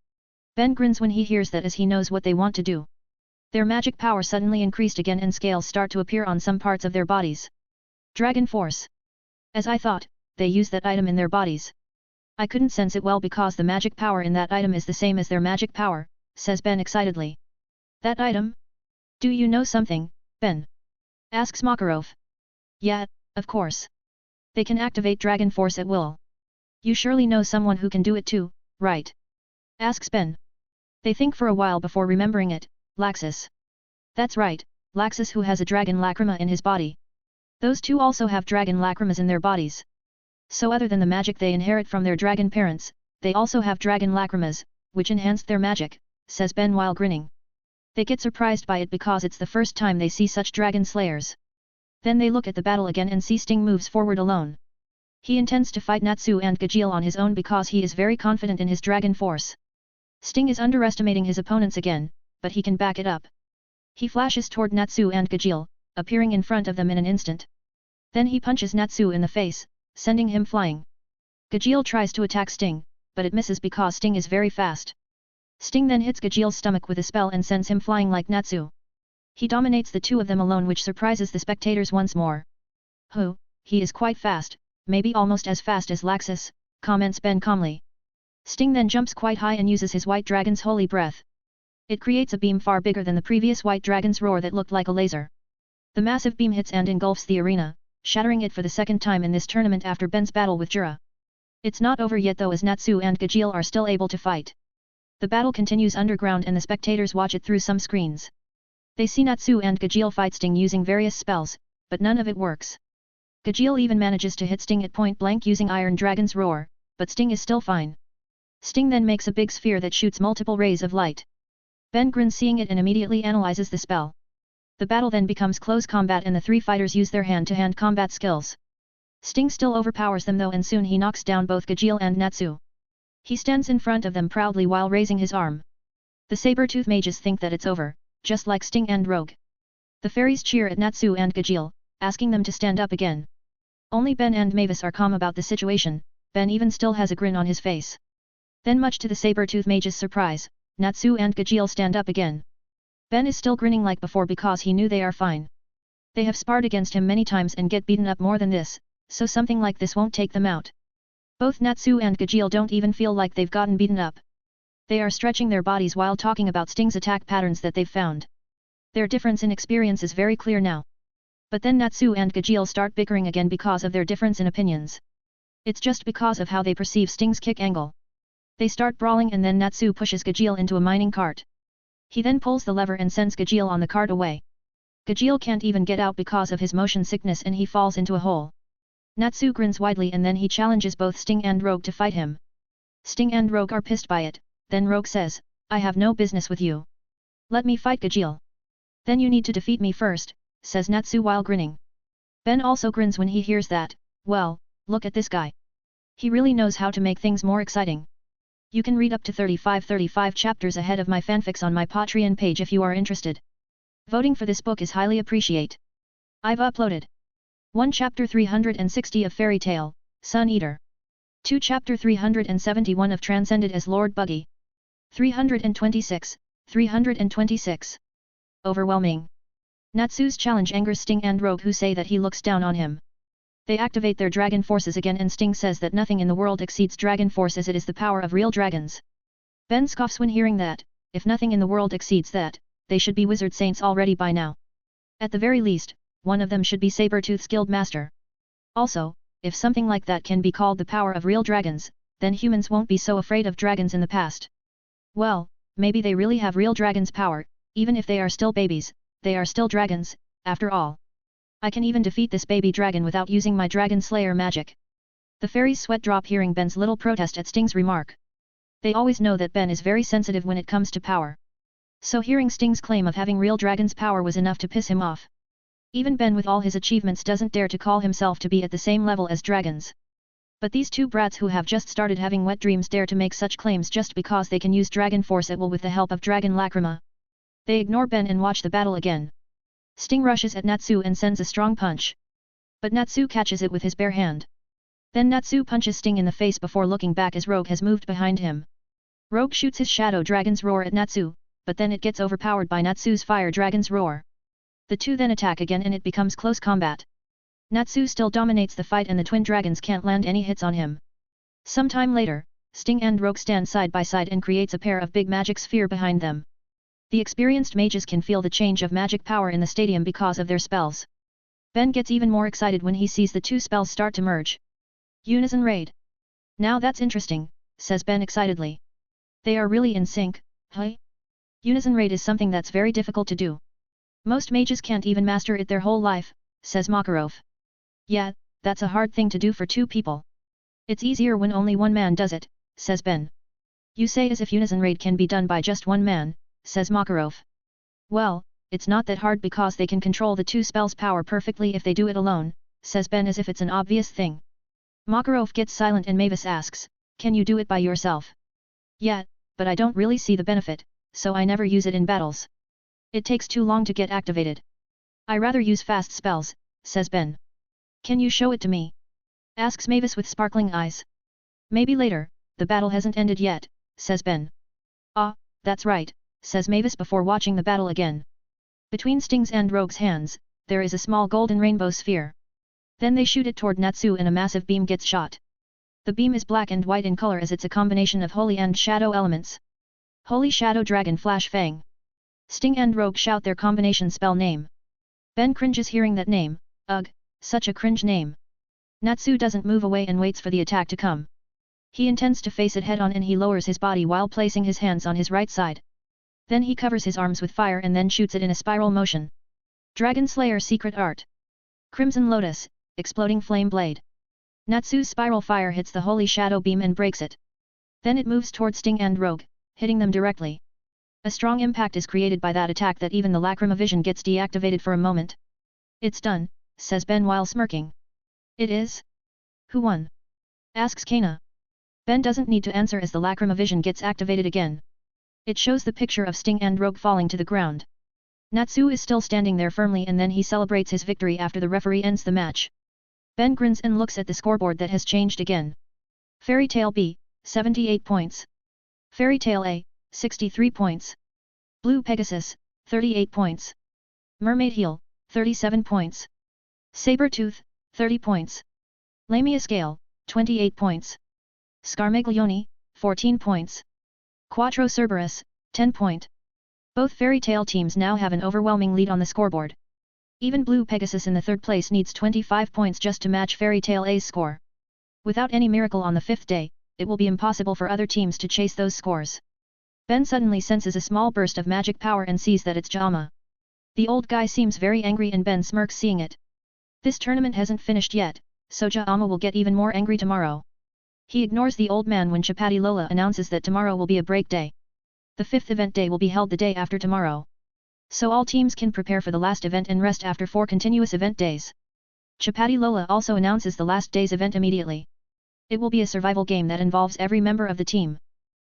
Ben grins when he hears that as he knows what they want to do. Their magic power suddenly increased again and scales start to appear on some parts of their bodies. Dragon Force. As I thought, they use that item in their bodies. I couldn't sense it well because the magic power in that item is the same as their magic power, says Ben excitedly. That item? Do you know something, Ben? Asks Makarov. Yeah, of course. They can activate Dragon Force at will. You surely know someone who can do it too, right? Asks Ben. They think for a while before remembering it, Laxus. That's right, Laxus who has a dragon lacrima in his body. Those two also have dragon lacrimas in their bodies. So other than the magic they inherit from their dragon parents, they also have dragon lacrimas, which enhanced their magic, says Ben while grinning. They get surprised by it because it's the first time they see such dragon slayers. Then they look at the battle again and see Sting moves forward alone. He intends to fight Natsu and Gajeel on his own because he is very confident in his dragon force. Sting is underestimating his opponents again, but he can back it up. He flashes toward Natsu and Gajeel, appearing in front of them in an instant. Then he punches Natsu in the face, sending him flying. Gajeel tries to attack Sting, but it misses because Sting is very fast. Sting then hits Gajeel's stomach with a spell and sends him flying like Natsu. He dominates the two of them alone, which surprises the spectators once more. He is quite fast, maybe almost as fast as Laxus, comments Ben calmly. Sting then jumps quite high and uses his white dragon's holy breath. It creates a beam far bigger than the previous white dragon's roar that looked like a laser. The massive beam hits and engulfs the arena, shattering it for the second time in this tournament after Ben's battle with Jura. It's not over yet though, as Natsu and Gajeel are still able to fight. The battle continues underground and the spectators watch it through some screens. They see Natsu and Gajeel fight Sting using various spells, but none of it works. Gajeel even manages to hit Sting at point blank using Iron Dragon's roar, but Sting is still fine. Sting then makes a big sphere that shoots multiple rays of light. Ben grins seeing it and immediately analyzes the spell. The battle then becomes close combat and the three fighters use their hand-to-hand combat skills. Sting still overpowers them though, and soon he knocks down both Gajeel and Natsu. He stands in front of them proudly while raising his arm. The saber-tooth mages think that it's over, just like Sting and Rogue. The fairies cheer at Natsu and Gajeel, asking them to stand up again. Only Ben and Mavis are calm about the situation. Ben even still has a grin on his face. Then, much to the saber-tooth mage's surprise, Natsu and Gajeel stand up again. Ben is still grinning like before because he knew they are fine. They have sparred against him many times and get beaten up more than this, so something like this won't take them out. Both Natsu and Gajeel don't even feel like they've gotten beaten up. They are stretching their bodies while talking about Sting's attack patterns that they've found. Their difference in experience is very clear now. But then Natsu and Gajeel start bickering again because of their difference in opinions. It's just because of how they perceive Sting's kick angle. They start brawling and then Natsu pushes Gajeel into a mining cart. He then pulls the lever and sends Gajeel on the cart away. Gajeel can't even get out because of his motion sickness and he falls into a hole. Natsu grins widely and then he challenges both Sting and Rogue to fight him. Sting and Rogue are pissed by it, then Rogue says, "I have no business with you. Let me fight Gajeel." "Then you need to defeat me first," says Natsu while grinning. Ben also grins when he hears that. Well, look at this guy. He really knows how to make things more exciting. You can read up to 35 chapters ahead of my fanfics on my Patreon page if you are interested. Voting for this book is highly appreciate. I've uploaded 1 Chapter 360 of Fairy Tale, Sun Eater. 2 Chapter 371 of Transcended as Lord Buggy. 326. Overwhelming. Natsu's challenge angers Sting and Rogue, who say that he looks down on him. They activate their dragon forces again and Sting says that nothing in the world exceeds dragon force as it is the power of real dragons. Ben scoffs when hearing that. If nothing in the world exceeds that, they should be wizard saints already by now. At the very least, one of them should be Saber-Tooth's guild master. Also, if something like that can be called the power of real dragons, then humans won't be so afraid of dragons in the past. Well, maybe they really have real dragons' power, even if they are still babies, they are still dragons, after all. I can even defeat this baby dragon without using my Dragon Slayer magic. The fairies sweat drop hearing Ben's little protest at Sting's remark. They always know that Ben is very sensitive when it comes to power. So hearing Sting's claim of having real dragon's power was enough to piss him off. Even Ben with all his achievements doesn't dare to call himself to be at the same level as dragons. But these two brats who have just started having wet dreams dare to make such claims just because they can use dragon force at will with the help of Dragon Lacrima. They ignore Ben and watch the battle again. Sting rushes at Natsu and sends a strong punch. But Natsu catches it with his bare hand. Then Natsu punches Sting in the face before looking back as Rogue has moved behind him. Rogue shoots his Shadow Dragon's roar at Natsu, but then it gets overpowered by Natsu's Fire Dragon's roar. The two then attack again and it becomes close combat. Natsu still dominates the fight and the twin dragons can't land any hits on him. Sometime later, Sting and Rogue stand side by side and creates a pair of big magic sphere behind them. The experienced mages can feel the change of magic power in the stadium because of their spells. Ben gets even more excited when he sees the two spells start to merge. Unison Raid. Now that's interesting, says Ben excitedly. They are really in sync, huh? Unison Raid is something that's very difficult to do. Most mages can't even master it their whole life, says Makarov. Yeah, that's a hard thing to do for two people. It's easier when only one man does it, says Ben. You say as if Unison Raid can be done by just one man, says Makarov. Well, it's not that hard because they can control the two spells' power perfectly if they do it alone, says Ben as if it's an obvious thing. Makarov gets silent and Mavis asks, can you do it by yourself? Yeah, but I don't really see the benefit, so I never use it in battles. It takes too long to get activated. I rather use fast spells, says Ben. Can you show it to me? Asks Mavis with sparkling eyes. Maybe later, the battle hasn't ended yet, says Ben. Ah, that's right, says Mavis before watching the battle again. Between Sting's and Rogue's hands, there is a small golden rainbow sphere. Then they shoot it toward Natsu and a massive beam gets shot. The beam is black and white in color as it's a combination of holy and shadow elements. Holy Shadow Dragon Flash Fang. Sting and Rogue shout their combination spell name. Ben cringes hearing that name. Ugh, such a cringe name. Natsu doesn't move away and waits for the attack to come. He intends to face it head-on and he lowers his body while placing his hands on his right side. Then he covers his arms with fire and then shoots it in a spiral motion. Dragon Slayer Secret Art. Crimson Lotus, Exploding Flame Blade. Natsu's spiral fire hits the Holy Shadow Beam and breaks it. Then it moves toward Sting and Rogue, hitting them directly. A strong impact is created by that attack that even the Lacrimavision gets deactivated for a moment. It's done, says Ben while smirking. It is? Who won? Asks Kana. Ben doesn't need to answer as the Lacrimavision gets activated again. It shows the picture of Sting and Rogue falling to the ground. Natsu is still standing there firmly and then he celebrates his victory after the referee ends the match. Ben grins and looks at the scoreboard that has changed again. Fairy Tail B, 78 points. Fairy Tail A, 63 points. Blue Pegasus, 38 points. Mermaid Heel, 37 points. Sabertooth, 30 points. Lamia Scale, 28 points. Scarmaglione, 14 points. Quattro Cerberus, 10 point. Both Fairy Tail teams now have an overwhelming lead on the scoreboard. Even Blue Pegasus in the third place needs 25 points just to match Fairy Tail A's score. Without any miracle on the fifth day, it will be impossible for other teams to chase those scores. Ben suddenly senses a small burst of magic power and sees that it's Jama. The old guy seems very angry and Ben smirks seeing it. This tournament hasn't finished yet, so Jama will get even more angry tomorrow. He ignores the old man when Chapati Lola announces that tomorrow will be a break day. The fifth event day will be held the day after tomorrow. So all teams can prepare for the last event and rest after 4 continuous event days. Chapati Lola also announces the last day's event immediately. It will be a survival game that involves every member of the team.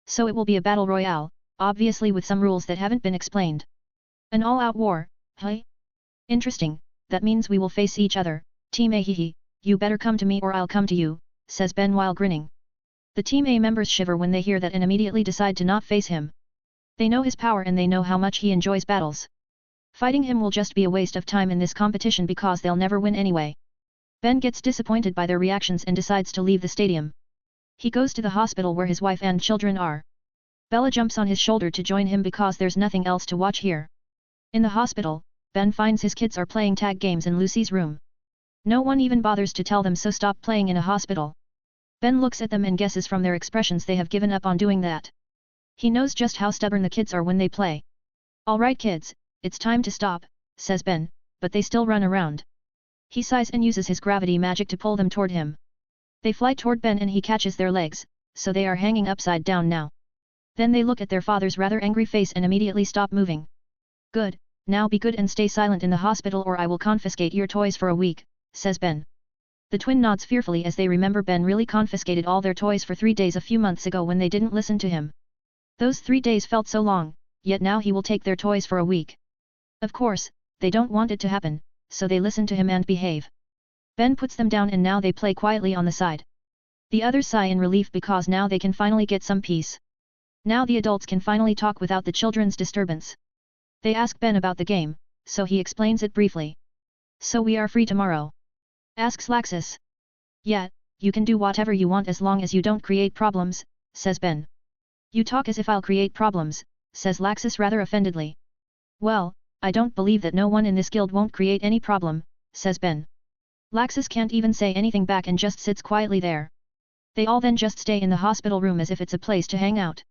So it will be a battle royale, obviously with some rules that haven't been explained. An all-out war, hey? Interesting, that means we will face each other, Team A hehe, you better come to me or I'll come to you, says Ben while grinning. The Team A members shiver when they hear that and immediately decide to not face him. They know his power and they know how much he enjoys battles. Fighting him will just be a waste of time in this competition because they'll never win anyway. Ben gets disappointed by their reactions and decides to leave the stadium. He goes to the hospital where his wife and children are. Bella jumps on his shoulder to join him because there's nothing else to watch here. In the hospital, Ben finds his kids are playing tag games in Lucy's room. No one even bothers to tell them so stop playing in a hospital. Ben looks at them and guesses from their expressions they have given up on doing that. He knows just how stubborn the kids are when they play. Alright kids, it's time to stop, says Ben, but they still run around. He sighs and uses his gravity magic to pull them toward him. They fly toward Ben and he catches their legs, so they are hanging upside down now. Then they look at their father's rather angry face and immediately stop moving. Good, now be good and stay silent in the hospital or I will confiscate your toys for a week, says Ben. The twin nods fearfully as they remember Ben really confiscated all their toys for 3 days a few months ago when they didn't listen to him. Those 3 days felt so long, yet now he will take their toys for a week. Of course, they don't want it to happen, so they listen to him and behave. Ben puts them down and now they play quietly on the side. The others sigh in relief because now they can finally get some peace. Now the adults can finally talk without the children's disturbance. They ask Ben about the game, so he explains it briefly. So we are free tomorrow? Asks Laxus. Yeah, you can do whatever you want as long as you don't create problems, says Ben. You talk as if I'll create problems, says Laxus rather offendedly. Well, I don't believe that no one in this guild won't create any problem, says Ben. Laxus can't even say anything back and just sits quietly there. They all then just stay in the hospital room as if it's a place to hang out.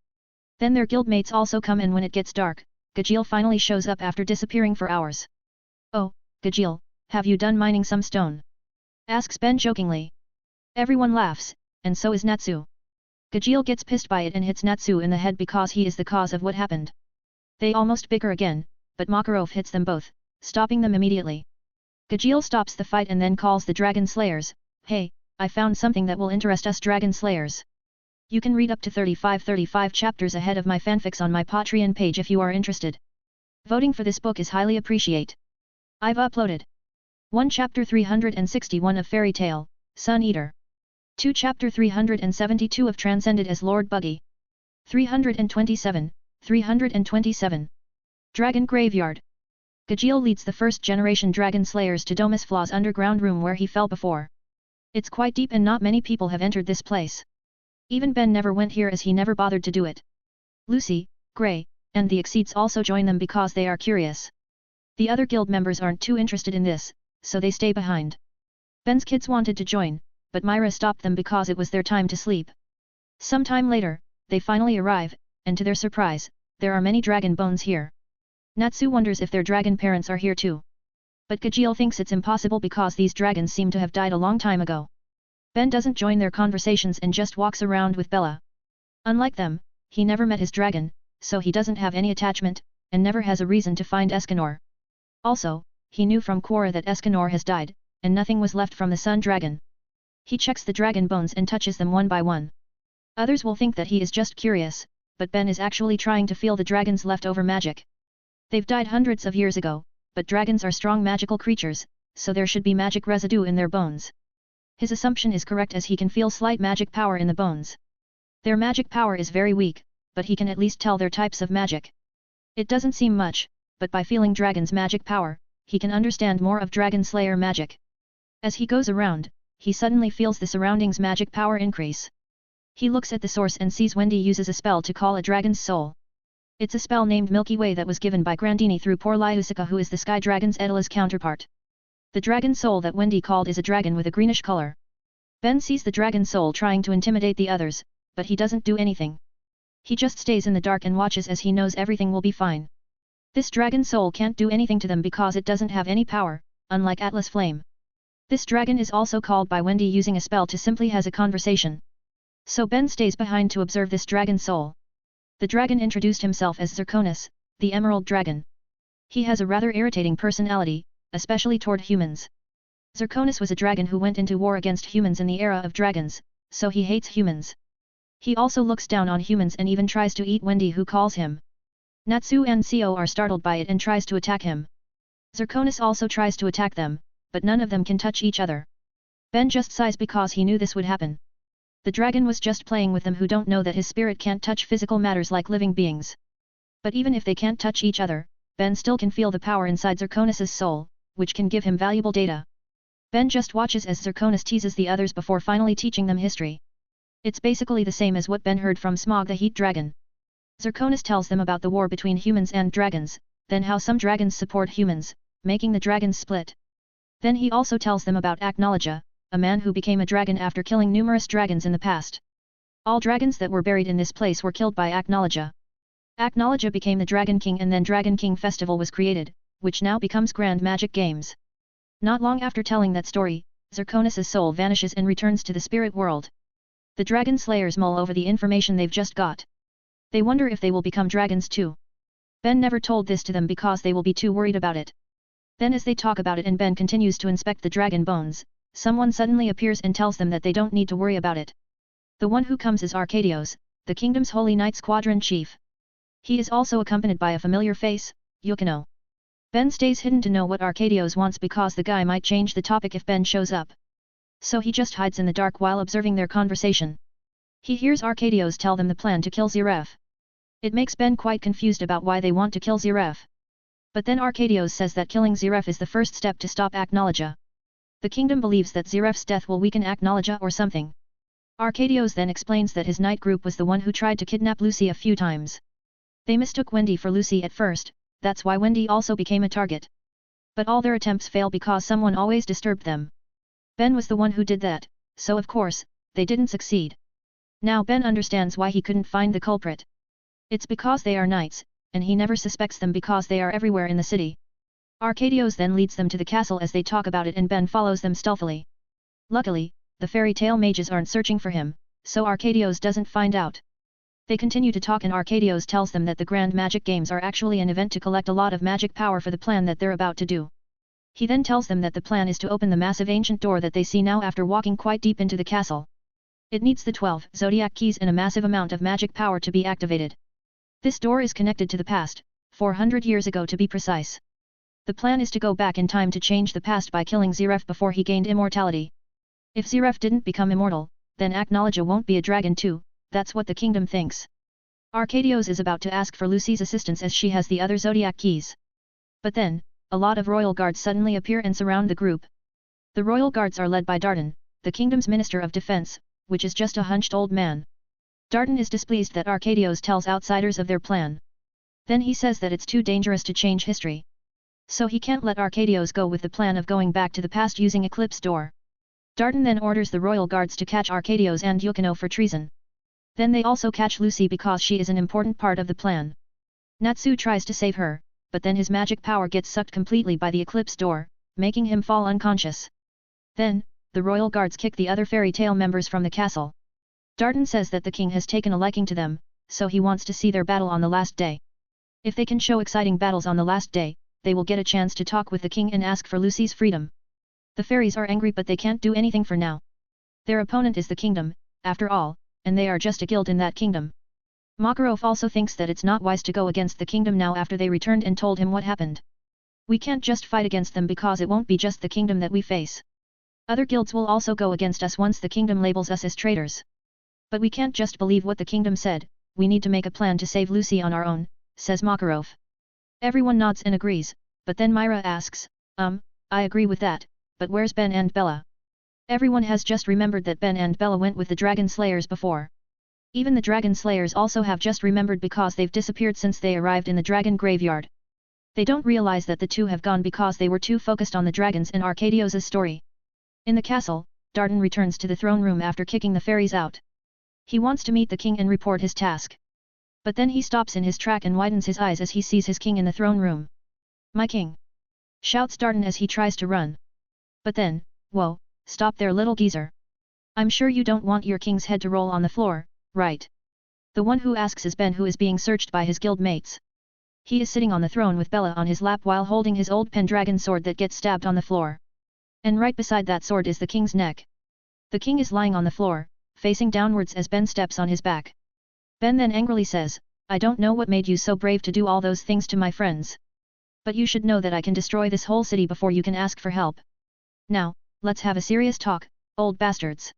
Then their guildmates also come and when it gets dark, Gajeel finally shows up after disappearing for hours. Oh, Gajeel, have you done mining some stone? Asks Ben jokingly. Everyone laughs, and so is Natsu. Gajeel gets pissed by it and hits Natsu in the head because he is the cause of what happened. They almost bicker again, but Makarov hits them both, stopping them immediately. Gajeel stops the fight and then calls the Dragon Slayers. Hey, I found something that will interest us Dragon Slayers. You can read up to 35 chapters ahead of my fanfics on my Patreon page if you are interested. Voting for this book is highly appreciate. I've uploaded 1 Chapter 361 of Fairy Tale, Sun Eater. 2 Chapter 372 of Transcended as Lord Buggy. 327. Dragon Graveyard. Gajeel leads the first-generation Dragon Slayers to Domus Flaw's underground room where he fell before. It's quite deep and not many people have entered this place. Even Ben never went here as he never bothered to do it. Lucy, Grey, and the Exceeds also join them because they are curious. The other guild members aren't too interested in this, so they stay behind. Ben's kids wanted to join, but Myra stopped them because it was their time to sleep. Some time later, they finally arrive, and to their surprise, there are many dragon bones here. Natsu wonders if their dragon parents are here too. But Gajeel thinks it's impossible because these dragons seem to have died a long time ago. Ben doesn't join their conversations and just walks around with Bella. Unlike them, he never met his dragon, so he doesn't have any attachment, and never has a reason to find Escanor. Also, he knew from Quora that Escanor has died, and nothing was left from the Sun Dragon. He checks the dragon bones and touches them one by one. Others will think that he is just curious, but Ben is actually trying to feel the dragon's leftover magic. They've died hundreds of years ago, but dragons are strong magical creatures, so there should be magic residue in their bones. His assumption is correct as he can feel slight magic power in the bones. Their magic power is very weak, but he can at least tell their types of magic. It doesn't seem much, but by feeling dragon's magic power, he can understand more of Dragon Slayer magic. As he goes around, he suddenly feels the surroundings' magic power increase. He looks at the source and sees Wendy uses a spell to call a dragon's soul. It's a spell named Milky Way that was given by Grandini through poor Lyusika, who is the Sky Dragon's Edela's counterpart. The dragon soul that Wendy called is a dragon with a greenish color. Ben sees the dragon soul trying to intimidate the others, but he doesn't do anything. He just stays in the dark and watches as he knows everything will be fine. This dragon soul can't do anything to them because it doesn't have any power, unlike Atlas Flame. This dragon is also called by Wendy using a spell to simply has a conversation. So Ben stays behind to observe this dragon soul. The dragon introduced himself as Zirconis, the Emerald Dragon. He has a rather irritating personality, especially toward humans. Zirconis was a dragon who went into war against humans in the era of dragons, so he hates humans. He also looks down on humans and even tries to eat Wendy, who calls him. Natsu and Seo are startled by it and tries to attack him. Zirconis also tries to attack them, but none of them can touch each other. Ben just sighs because he knew this would happen. The dragon was just playing with them who don't know that his spirit can't touch physical matters like living beings. But even if they can't touch each other, Ben still can feel the power inside Zirconis's soul, which can give him valuable data. Ben just watches as Zirconis teases the others before finally teaching them history. It's basically the same as what Ben heard from Smog the Heat Dragon. Zirconis tells them about the war between humans and dragons, then how some dragons support humans, making the dragons split. Then he also tells them about Acnologia, a man who became a dragon after killing numerous dragons in the past. All dragons that were buried in this place were killed by Acnologia. Acnologia became the Dragon King, and then Dragon King Festival was created, which now becomes Grand Magic Games. Not long after telling that story, Zirconis's soul vanishes and returns to the spirit world. The Dragon Slayers mull over the information they've just got. They wonder if they will become dragons too. Ben never told this to them because they will be too worried about it. Then as they talk about it and Ben continues to inspect the dragon bones, someone suddenly appears and tells them that they don't need to worry about it. The one who comes is Arcadios, the kingdom's Holy Knight Squadron chief. He is also accompanied by a familiar face, Yukino. Ben stays hidden to know what Arcadios wants because the guy might change the topic if Ben shows up. So he just hides in the dark while observing their conversation. He hears Arcadios tell them the plan to kill Ziref. It makes Ben quite confused about why they want to kill Ziref. But then Arcadios says that killing Ziref is the first step to stop Acnologia. The kingdom believes that Ziref's death will weaken Acnologia or something. Arcadios then explains that his night group was the one who tried to kidnap Lucy a few times. They mistook Wendy for Lucy at first, that's why Wendy also became a target. But all their attempts fail because someone always disturbed them. Ben was the one who did that, so of course, they didn't succeed. Now Ben understands why he couldn't find the culprit. It's because they are knights, and he never suspects them because they are everywhere in the city. Arcadios then leads them to the castle as they talk about it and Ben follows them stealthily. Luckily, the fairy tale mages aren't searching for him, so Arcadios doesn't find out. They continue to talk and Arcadios tells them that the Grand Magic Games are actually an event to collect a lot of magic power for the plan that they're about to do. He then tells them that the plan is to open the massive ancient door that they see now after walking quite deep into the castle. It needs the 12 zodiac keys and a massive amount of magic power to be activated. This door is connected to the past, 400 years ago to be precise. The plan is to go back in time to change the past by killing Zeref before he gained immortality. If Zeref didn't become immortal, then Aknowledge won't be a dragon too, that's what the kingdom thinks. Arcadios is about to ask for Lucy's assistance as she has the other zodiac keys. But then, a lot of royal guards suddenly appear and surround the group. The royal guards are led by Dardan, the kingdom's minister of defense, which is just a hunched old man. Dardan is displeased that Arcadios tells outsiders of their plan. Then he says that it's too dangerous to change history. So he can't let Arcadios go with the plan of going back to the past using Eclipse Door. Dardan then orders the royal guards to catch Arcadios and Yukino for treason. Then they also catch Lucy because she is an important part of the plan. Natsu tries to save her, but then his magic power gets sucked completely by the Eclipse Door, making him fall unconscious. Then, the royal guards kick the other fairy tale members from the castle. Dardan says that the king has taken a liking to them, so he wants to see their battle on the last day. If they can show exciting battles on the last day, they will get a chance to talk with the king and ask for Lucy's freedom. The fairies are angry but they can't do anything for now. Their opponent is the kingdom, after all, and they are just a guild in that kingdom. Makarov also thinks that it's not wise to go against the kingdom now after they returned and told him what happened. We can't just fight against them because it won't be just the kingdom that we face. Other guilds will also go against us once the kingdom labels us as traitors. But we can't just believe what the kingdom said, we need to make a plan to save Lucy on our own, says Makarov. Everyone nods and agrees, but then Myra asks, I agree with that, but where's Ben and Bella? Everyone has just remembered that Ben and Bella went with the Dragon Slayers before. Even the Dragon Slayers also have just remembered because they've disappeared since they arrived in the Dragon Graveyard. They don't realize that the two have gone because they were too focused on the dragons and Arcadios' story. In the castle, Dardan returns to the throne room after kicking the fairies out. He wants to meet the king and report his task. But then he stops in his track and widens his eyes as he sees his king in the throne room. "My king!" shouts Dardan as he tries to run. But then, whoa, stop there little geezer. I'm sure you don't want your king's head to roll on the floor, right? The one who asks is Ben, who is being searched by his guild mates. He is sitting on the throne with Bella on his lap while holding his old Pendragon sword that gets stabbed on the floor. And right beside that sword is the king's neck. The king is lying on the floor, facing downwards as Ben steps on his back. Ben then angrily says, "I don't know what made you so brave to do all those things to my friends. But you should know that I can destroy this whole city before you can ask for help. Now, let's have a serious talk, old bastards."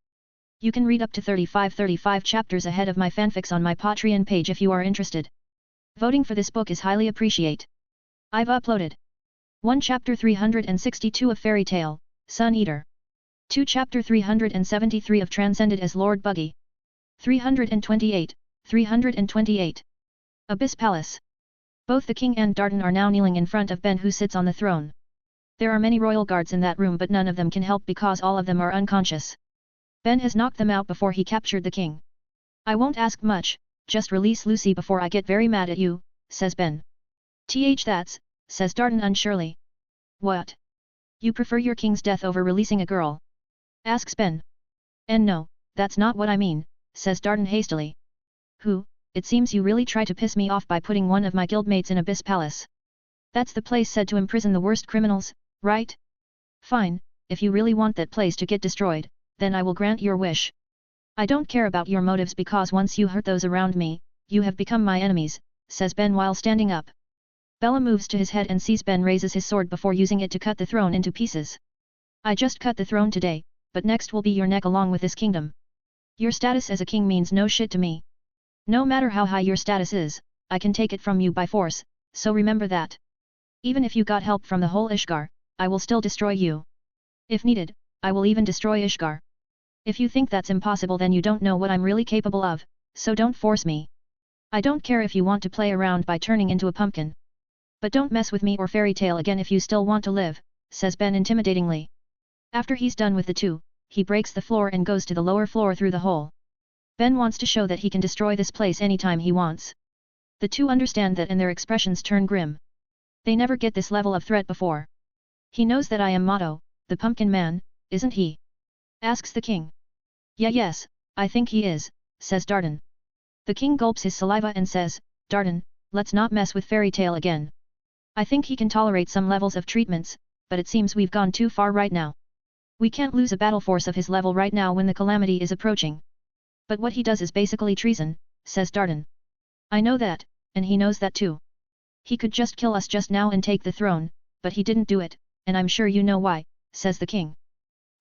You can read up to 35 chapters ahead of my fanfics on my Patreon page if you are interested. Voting for this book is highly appreciated. I've uploaded 1 Chapter 362 of Fairy Tale, Sun Eater. 2 Chapter 373 of Transcended as Lord Buggy. 328. Abyss Palace. Both the king and Dardan are now kneeling in front of Ben, who sits on the throne. There are many royal guards in that room, but none of them can help because all of them are unconscious. Ben has knocked them out before he captured the king. "I won't ask much, just release Lucy before I get very mad at you," says Ben. That's, says Dardan unsurely. "What? You prefer your king's death over releasing a girl?" asks Ben. "And no, that's not what I mean," says Dardan hastily. "Who? It seems you really try to piss me off by putting one of my guildmates in Abyss Palace. That's the place said to imprison the worst criminals, right? Fine, if you really want that place to get destroyed, then I will grant your wish. I don't care about your motives because once you hurt those around me, you have become my enemies," says Ben while standing up. Bella moves to his head and sees Ben raises his sword before using it to cut the throne into pieces. "I just cut the throne today, but next will be your neck along with this kingdom. Your status as a king means no shit to me. No matter how high your status is, I can take it from you by force, so remember that. Even if you got help from the whole Ishgar, I will still destroy you. If needed, I will even destroy Ishgar. If you think that's impossible, then you don't know what I'm really capable of, so don't force me. I don't care if you want to play around by turning into a pumpkin. But don't mess with me or Fairy Tale again if you still want to live," says Ben intimidatingly. After he's done with the two, he breaks the floor and goes to the lower floor through the hole. Ben wants to show that he can destroy this place anytime he wants. The two understand that and their expressions turn grim. They never get this level of threat before. "He knows that I am Mato, the Pumpkin Man, isn't he?" Asks the king. Yeah, yes, I think he is, says Dardan. The king gulps his saliva and says, Dardan, let's not mess with fairy tale again. I think he can tolerate some levels of treatments, but it seems we've gone too far right now. We can't lose a battle force of his level right now when the calamity is approaching. But what he does is basically treason, says Dardan. I know that, and he knows that too. He could just kill us just now and take the throne, but he didn't do it, and I'm sure you know why, says the king.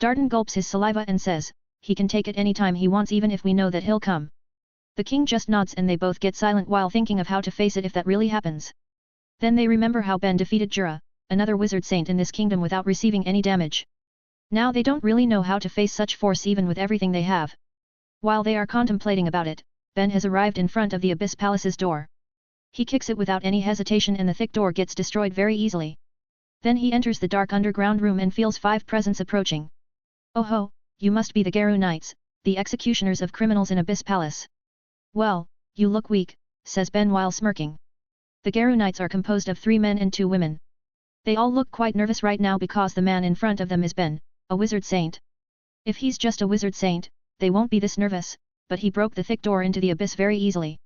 Dardan gulps his saliva and says, he can take it any time he wants even if we know that he'll come. The king just nods and they both get silent while thinking of how to face it if that really happens. Then they remember how Ben defeated Jura, another wizard saint in this kingdom without receiving any damage. Now they don't really know how to face such force even with everything they have. While they are contemplating about it, Ben has arrived in front of the Abyss Palace's door. He kicks it without any hesitation and the thick door gets destroyed very easily. Then he enters the dark underground room and feels 5 presents approaching. Oh ho, you must be the Garu Knights, the executioners of criminals in Abyss Palace. Well, you look weak, says Ben while smirking. The Garu Knights are composed of 3 men and 2 women. They all look quite nervous right now because the man in front of them is Ben, a wizard saint. If he's just a wizard saint, they won't be this nervous, but he broke the thick door into the abyss very easily.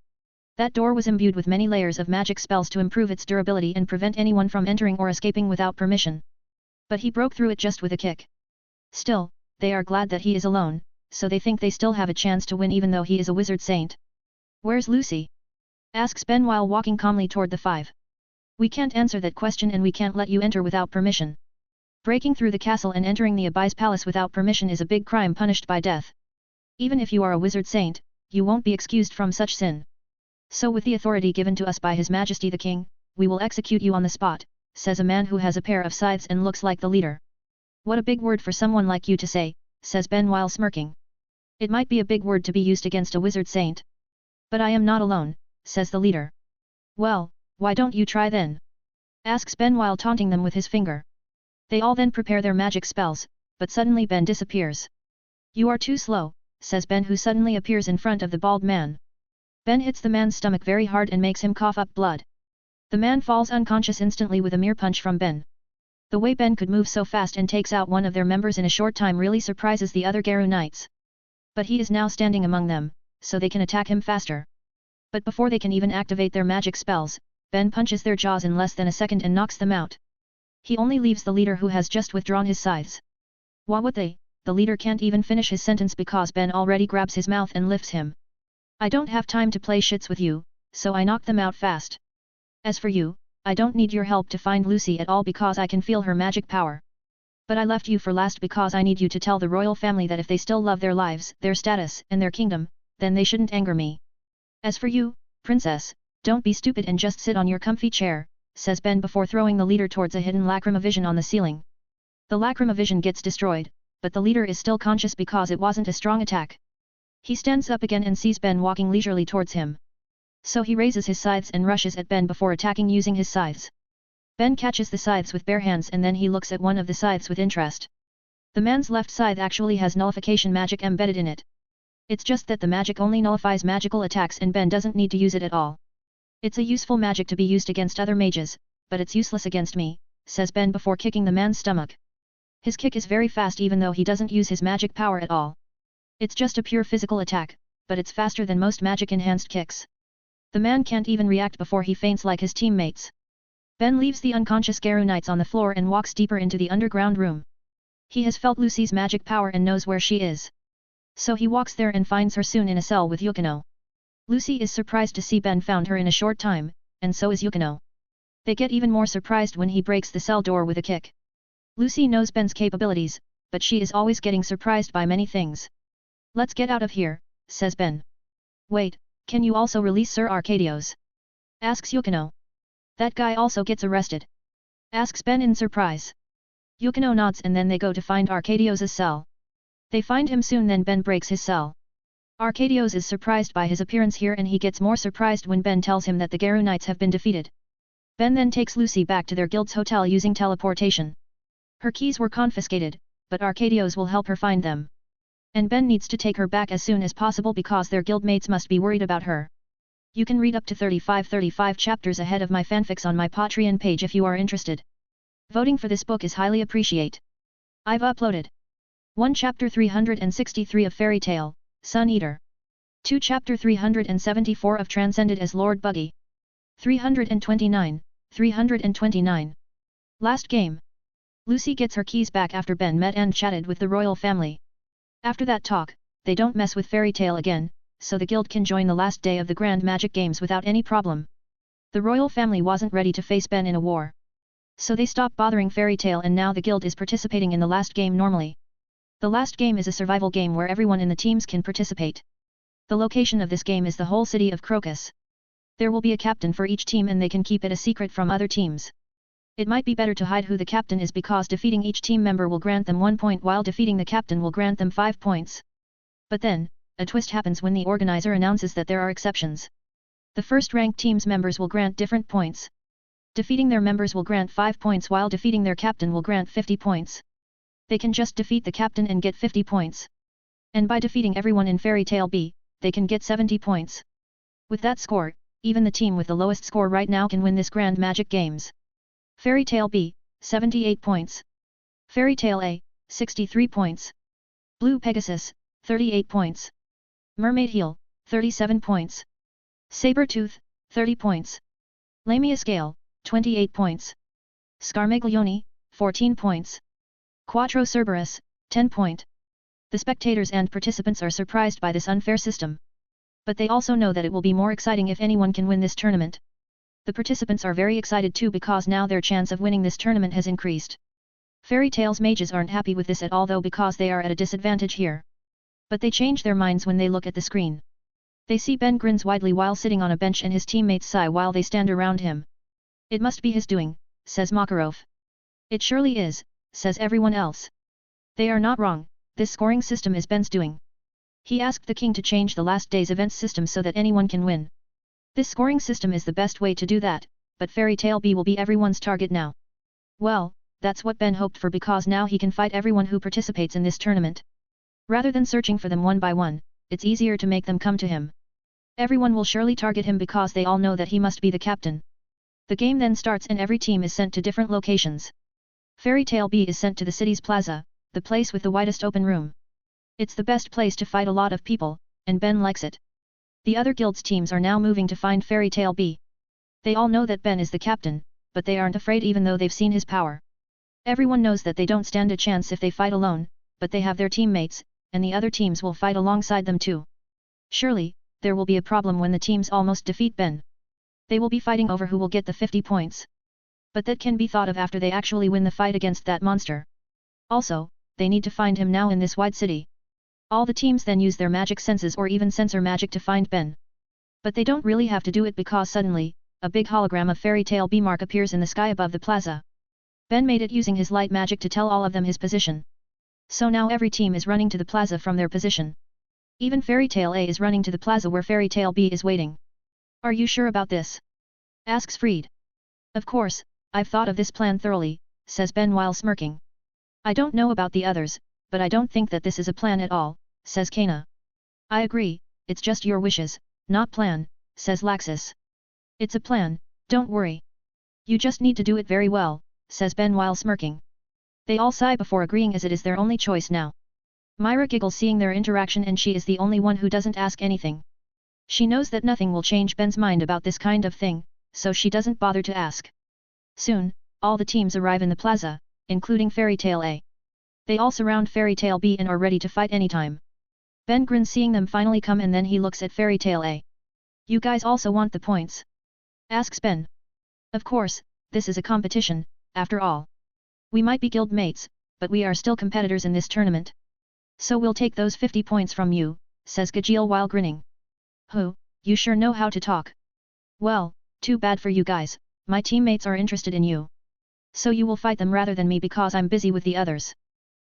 That door was imbued with many layers of magic spells to improve its durability and prevent anyone from entering or escaping without permission. But he broke through it just with a kick. Still, they are glad that he is alone, so they think they still have a chance to win even though he is a wizard saint. Where's Lucy? Asks Ben while walking calmly toward the 5. We can't answer that question and we can't let you enter without permission. Breaking through the castle and entering the Abyss Palace without permission is a big crime punished by death. Even if you are a wizard saint, you won't be excused from such sin. So with the authority given to us by His Majesty the King, we will execute you on the spot, says a man who has a pair of scythes and looks like the leader. What a big word for someone like you to say, says Ben while smirking. It might be a big word to be used against a wizard saint. But I am not alone, says the leader. Well, why don't you try then? Asks Ben while taunting them with his finger. They all then prepare their magic spells, but suddenly Ben disappears. You are too slow, says Ben who suddenly appears in front of the bald man. Ben hits the man's stomach very hard and makes him cough up blood. The man falls unconscious instantly with a mere punch from Ben. The way Ben could move so fast and takes out one of their members in a short time really surprises the other Garu Knights. But he is now standing among them, so they can attack him faster. But before they can even activate their magic spells, Ben punches their jaws in less than a second and knocks them out. He only leaves the leader who has just withdrawn his scythes. Why would they? The leader can't even finish his sentence because Ben already grabs his mouth and lifts him. I don't have time to play shits with you, so I knock them out fast. As for you, I don't need your help to find Lucy at all because I can feel her magic power. But I left you for last because I need you to tell the royal family that if they still love their lives, their status, and their kingdom, then they shouldn't anger me. As for you, princess, don't be stupid and just sit on your comfy chair, says Ben before throwing the leader towards a hidden lacrimovision on the ceiling. The lacrimovision gets destroyed, but the leader is still conscious because it wasn't a strong attack. He stands up again and sees Ben walking leisurely towards him. So he raises his scythes and rushes at Ben before attacking using his scythes. Ben catches the scythes with bare hands and then he looks at one of the scythes with interest. The man's left scythe actually has nullification magic embedded in it. It's just that the magic only nullifies magical attacks and Ben doesn't need to use it at all. It's a useful magic to be used against other mages, but it's useless against me, says Ben before kicking the man's stomach. His kick is very fast even though he doesn't use his magic power at all. It's just a pure physical attack, but it's faster than most magic-enhanced kicks. The man can't even react before he faints like his teammates. Ben leaves the unconscious Garu Knights on the floor and walks deeper into the underground room. He has felt Lucy's magic power and knows where she is. So he walks there and finds her soon in a cell with Yukino. Lucy is surprised to see Ben found her in a short time, and so is Yukino. They get even more surprised when he breaks the cell door with a kick. Lucy knows Ben's capabilities, but she is always getting surprised by many things. Let's get out of here, says Ben. Wait, can you also release Sir Arcadios? Asks Yukino. That guy also gets arrested? Asks Ben in surprise. Yukino nods and then they go to find Arcadios' cell. They find him soon then Ben breaks his cell. Arcadios is surprised by his appearance here and he gets more surprised when Ben tells him that the Garu Knights have been defeated. Ben then takes Lucy back to their guild's hotel using teleportation. Her keys were confiscated, but Arcadios will help her find them. And Ben needs to take her back as soon as possible because their guildmates must be worried about her. You can read up to 35 chapters ahead of my fanfics on my Patreon page if you are interested. Voting for this book is highly appreciated. I've uploaded 1 Chapter 363 of Fairy Tail, Sun Eater. 2 Chapter 374 of Transcended as Lord Buggy. 329. Last game. Lucy gets her keys back after Ben met and chatted with the royal family. After that talk, they don't mess with Fairy Tail again, so the guild can join the last day of the Grand Magic Games without any problem. The royal family wasn't ready to face Ben in a war. So they stopped bothering Fairy Tail and now the guild is participating in the last game normally. The last game is a survival game where everyone in the teams can participate. The location of this game is the whole city of Crocus. There will be a captain for each team and they can keep it a secret from other teams. It might be better to hide who the captain is because defeating each team member will grant them 1 point while defeating the captain will grant them 5 points. But then, a twist happens when the organizer announces that there are exceptions. The first ranked team's members will grant different points. Defeating their members will grant 5 points while defeating their captain will grant 50 points. They can just defeat the captain and get 50 points. And by defeating everyone in Fairy Tail B, they can get 70 points. With that score, even the team with the lowest score right now can win this Grand Magic Games. Fairy Tail B, 78 points. Fairy Tail A, 63 points. Blue Pegasus, 38 points. Mermaid Heel, 37 points. Sabertooth, 30 points. Lamius Gale, 28 points. Scarmaglione, 14 points. Quattro Cerberus, 10 point. The spectators and participants are surprised by this unfair system. But they also know that it will be more exciting if anyone can win this tournament. The participants are very excited too because now their chance of winning this tournament has increased. Fairy Tail's mages aren't happy with this at all though because they are at a disadvantage here. But they change their minds when they look at the screen. They see Ben grins widely while sitting on a bench and his teammates sigh while they stand around him. It must be his doing, says Makarov. It surely is, says everyone else. They are not wrong, this scoring system is Ben's doing. He asked the king to change the last day's events system so that anyone can win. This scoring system is the best way to do that, but Fairy Tail B will be everyone's target now. Well, that's what Ben hoped for because now he can fight everyone who participates in this tournament. Rather than searching for them one by one, it's easier to make them come to him. Everyone will surely target him because they all know that he must be the captain. The game then starts and every team is sent to different locations. Fairy Tail B is sent to the city's plaza, the place with the widest open room. It's the best place to fight a lot of people, and Ben likes it. The other guild's teams are now moving to find Fairy Tail B. They all know that Ben is the captain, but they aren't afraid even though they've seen his power. Everyone knows that they don't stand a chance if they fight alone, but they have their teammates, and the other teams will fight alongside them too. Surely, there will be a problem when the teams almost defeat Ben. They will be fighting over who will get the 50 points. But that can be thought of after they actually win the fight against that monster. Also, they need to find him now in this wide city. All the teams then use their magic senses or even sensor magic to find Ben. But they don't really have to do it because suddenly, a big hologram of Fairy Tail B mark appears in the sky above the plaza. Ben made it using his light magic to tell all of them his position. So now every team is running to the plaza from their position. Even Fairy Tail A is running to the plaza where Fairy Tail B is waiting. Are you sure about this? Asks Freed. Of course, I've thought of this plan thoroughly, says Ben while smirking. I don't know about the others, but I don't think that this is a plan at all, says Kana. I agree, it's just your wishes, not plan, says Laxus. It's a plan, don't worry. You just need to do it very well, says Ben while smirking. They all sigh before agreeing as it is their only choice now. Myra giggles seeing their interaction and she is the only one who doesn't ask anything. She knows that nothing will change Ben's mind about this kind of thing, so she doesn't bother to ask. Soon, all the teams arrive in the plaza, including Fairy Tail A. They all surround Fairy Tail B and are ready to fight anytime. Ben grins seeing them finally come and then he looks at Fairy Tail A. You guys also want the points? Asks Ben. Of course, this is a competition, after all. We might be guild mates, but we are still competitors in this tournament. So we'll take those 50 points from you, says Gajeel while grinning. You sure know how to talk. Well, too bad for you guys, my teammates are interested in you. So you will fight them rather than me because I'm busy with the others.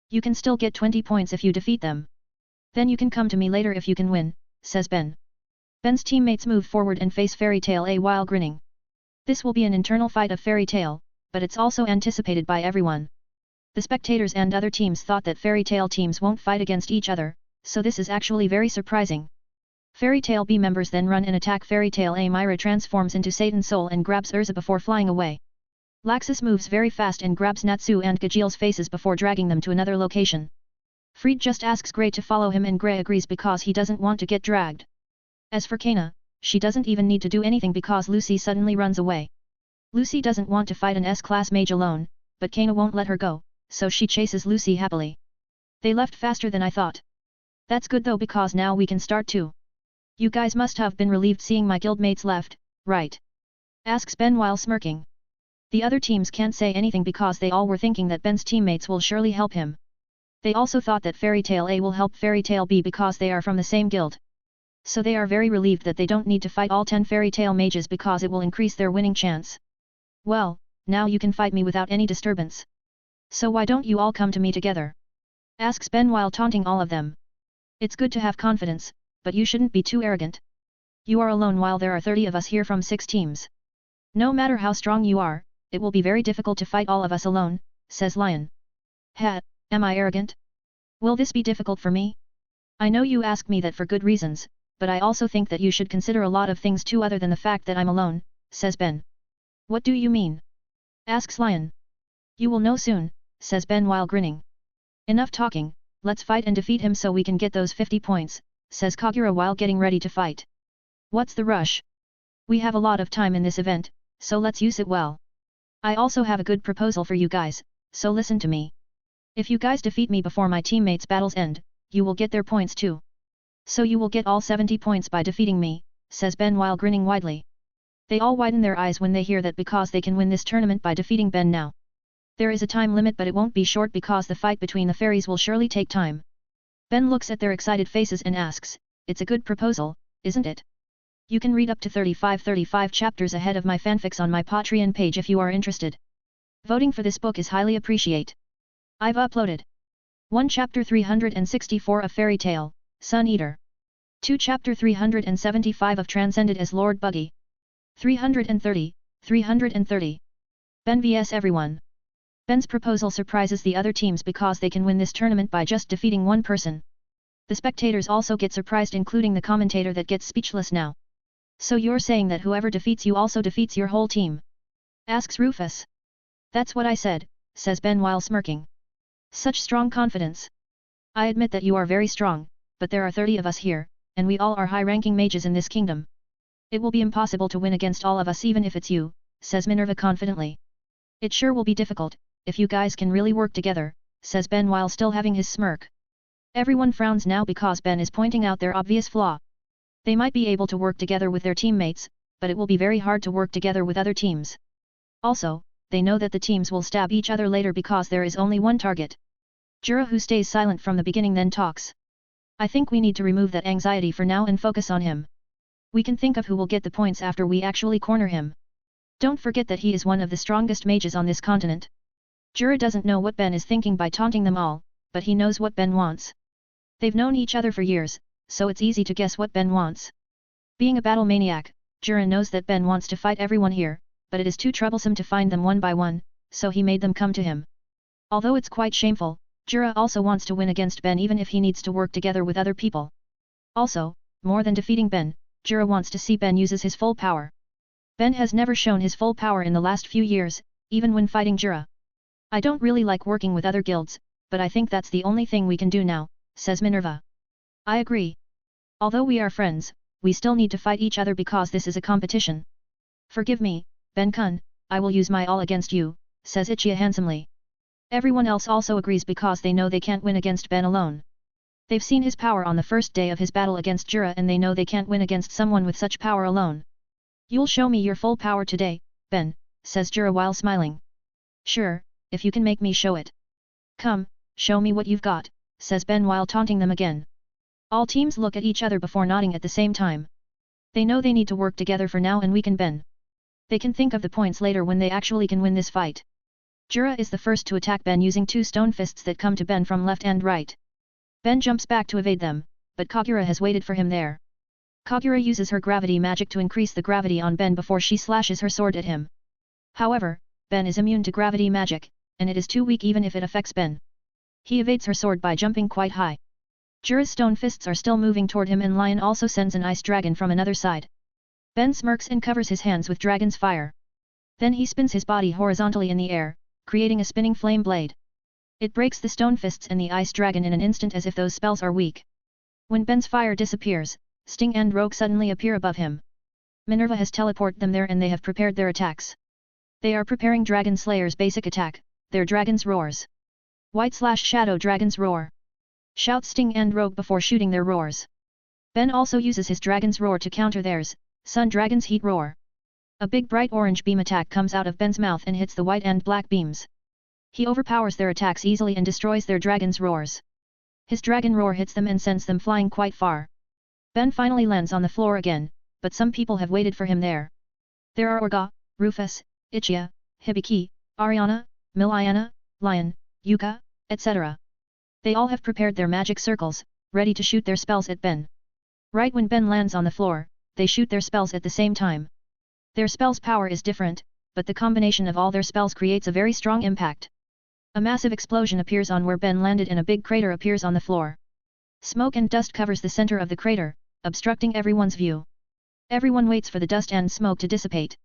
You can still get 20 points if you defeat them. Then you can come to me later if you can win, says Ben. Ben's teammates move forward and face Fairy Tail A while grinning. This will be an internal fight of Fairy Tail, but it's also anticipated by everyone. The spectators and other teams thought that Fairy Tail teams won't fight against each other, so this is actually very surprising. Fairy Tail B members then run and attack Fairy Tail A. Myra transforms into Satan Soul and grabs Urza before flying away. Laxus moves very fast and grabs Natsu and Gajeel's faces before dragging them to another location. Fried just asks Gray to follow him and Gray agrees because he doesn't want to get dragged. As for Kana, she doesn't even need to do anything because Lucy suddenly runs away. Lucy doesn't want to fight an S-class mage alone, but Kana won't let her go, so she chases Lucy happily. They left faster than I thought. That's good though because now we can start too. You guys must have been relieved seeing my guildmates left, right? Asks Ben while smirking. The other teams can't say anything because they all were thinking that Ben's teammates will surely help him. They also thought that Fairy Tail A will help Fairy Tail B because they are from the same guild. So they are very relieved that they don't need to fight all 10 Fairy Tail mages because it will increase their winning chance. Well, now you can fight me without any disturbance. So why don't you all come to me together? Asks Ben while taunting all of them. It's good to have confidence, but you shouldn't be too arrogant. You are alone while there are 30 of us here from 6 teams. No matter how strong you are, it will be very difficult to fight all of us alone, says Lion. Am I arrogant? Will this be difficult for me? I know you ask me that for good reasons, but I also think that you should consider a lot of things too other than the fact that I'm alone, says Ben. What do you mean? Asks Lion. You will know soon, says Ben while grinning. Enough talking, let's fight and defeat him so we can get those 50 points, says Kagura while getting ready to fight. What's the rush? We have a lot of time in this event, so let's use it well. I also have a good proposal for you guys, so listen to me. If you guys defeat me before my teammates' battles end, you will get their points too. So you will get all 70 points by defeating me, says Ben while grinning widely. They all widen their eyes when they hear that because they can win this tournament by defeating Ben now. There is a time limit but it won't be short because the fight between the fairies will surely take time. Ben looks at their excited faces and asks, it's a good proposal, isn't it? You can read up to 35 chapters ahead of my fanfics on my Patreon page if you are interested. Voting for this book is highly appreciated. I've uploaded 1 Chapter 364 of Fairy Tail, Sun Eater. 2 Chapter 375 of Transcended as Lord Buggy. 330. Ben vs everyone. Ben's proposal surprises the other teams because they can win this tournament by just defeating one person. The spectators also get surprised including the commentator that gets speechless now. So you're saying that whoever defeats you also defeats your whole team? Asks Rufus. That's what I said, says Ben while smirking. Such strong confidence. I admit that you are very strong, but there are 30 of us here, and we all are high-ranking mages in this kingdom. It will be impossible to win against all of us even if it's you, says Minerva confidently. It sure will be difficult, if you guys can really work together, says Ben while still having his smirk. Everyone frowns now because Ben is pointing out their obvious flaw. They might be able to work together with their teammates, but it will be very hard to work together with other teams. Also, they know that the teams will stab each other later because there is only one target. Jura, who stays silent from the beginning, then talks. I think we need to remove that anxiety for now and focus on him. We can think of who will get the points after we actually corner him. Don't forget that he is one of the strongest mages on this continent. Jura doesn't know what Ben is thinking by taunting them all, but he knows what Ben wants. They've known each other for years, so it's easy to guess what Ben wants. Being a battle maniac, Jura knows that Ben wants to fight everyone here, but it is too troublesome to find them one by one, so he made them come to him. Although it's quite shameful, Jura also wants to win against Ben even if he needs to work together with other people. Also, more than defeating Ben, Jura wants to see Ben uses his full power. Ben has never shown his full power in the last few years, even when fighting Jura. I don't really like working with other guilds, but I think that's the only thing we can do now, says Minerva. I agree. Although we are friends, we still need to fight each other because this is a competition. Forgive me, Ben-kun, I will use my all against you, says Ichia handsomely. Everyone else also agrees because they know they can't win against Ben alone. They've seen his power on the first day of his battle against Jura and they know they can't win against someone with such power alone. You'll show me your full power today, Ben, says Jura while smiling. Sure, if you can make me show it. Come, show me what you've got, says Ben while taunting them again. All teams look at each other before nodding at the same time. They know they need to work together for now and weaken Ben. They can think of the points later when they actually can win this fight. Jura is the first to attack Ben using 2 stone fists that come to Ben from left and right. Ben jumps back to evade them, but Kagura has waited for him there. Kagura uses her gravity magic to increase the gravity on Ben before she slashes her sword at him. However, Ben is immune to gravity magic, and it is too weak even if it affects Ben. He evades her sword by jumping quite high. Jura's stone fists are still moving toward him and Lion also sends an ice dragon from another side. Ben smirks and covers his hands with dragon's fire. Then he spins his body horizontally in the air, creating a spinning flame blade. It breaks the stone fists and the ice dragon in an instant as if those spells are weak. When Ben's fire disappears, Sting and Rogue suddenly appear above him. Minerva has teleported them there and they have prepared their attacks. They are preparing Dragon Slayer's basic attack, their Dragon's Roars. White/Shadow Dragon's Roar. Shout Sting and Rogue before shooting their roars. Ben also uses his Dragon's Roar to counter theirs, Sun Dragon's Heat Roar. A big bright orange beam attack comes out of Ben's mouth and hits the white and black beams. He overpowers their attacks easily and destroys their Dragon's Roars. His Dragon Roar hits them and sends them flying quite far. Ben finally lands on the floor again, but some people have waited for him there. There are Orga, Rufus, Ichia, Hibiki, Ariana, Miliana, Lion, Yuka, etc. They all have prepared their magic circles, ready to shoot their spells at Ben. Right when Ben lands on the floor, they shoot their spells at the same time. Their spell's power is different, but the combination of all their spells creates a very strong impact. A massive explosion appears on where Ben landed and a big crater appears on the floor. Smoke and dust covers the center of the crater, obstructing everyone's view. Everyone waits for the dust and smoke to dissipate.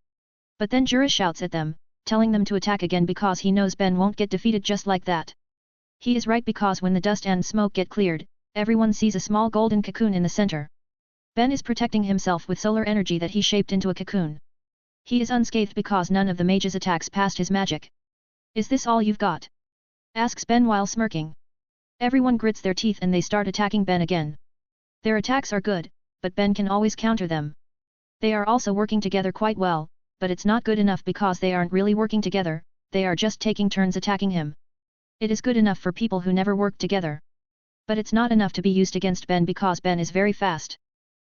But then Jura shouts at them, telling them to attack again because he knows Ben won't get defeated just like that. He is right because when the dust and smoke get cleared, everyone sees a small golden cocoon in the center. Ben is protecting himself with solar energy that he shaped into a cocoon. He is unscathed because none of the mage's attacks passed his magic. Is this all you've got? Asks Ben while smirking. Everyone grits their teeth and they start attacking Ben again. Their attacks are good, but Ben can always counter them. They are also working together quite well, but it's not good enough because they aren't really working together, they are just taking turns attacking him. It is good enough for people who never worked together. But it's not enough to be used against Ben because Ben is very fast.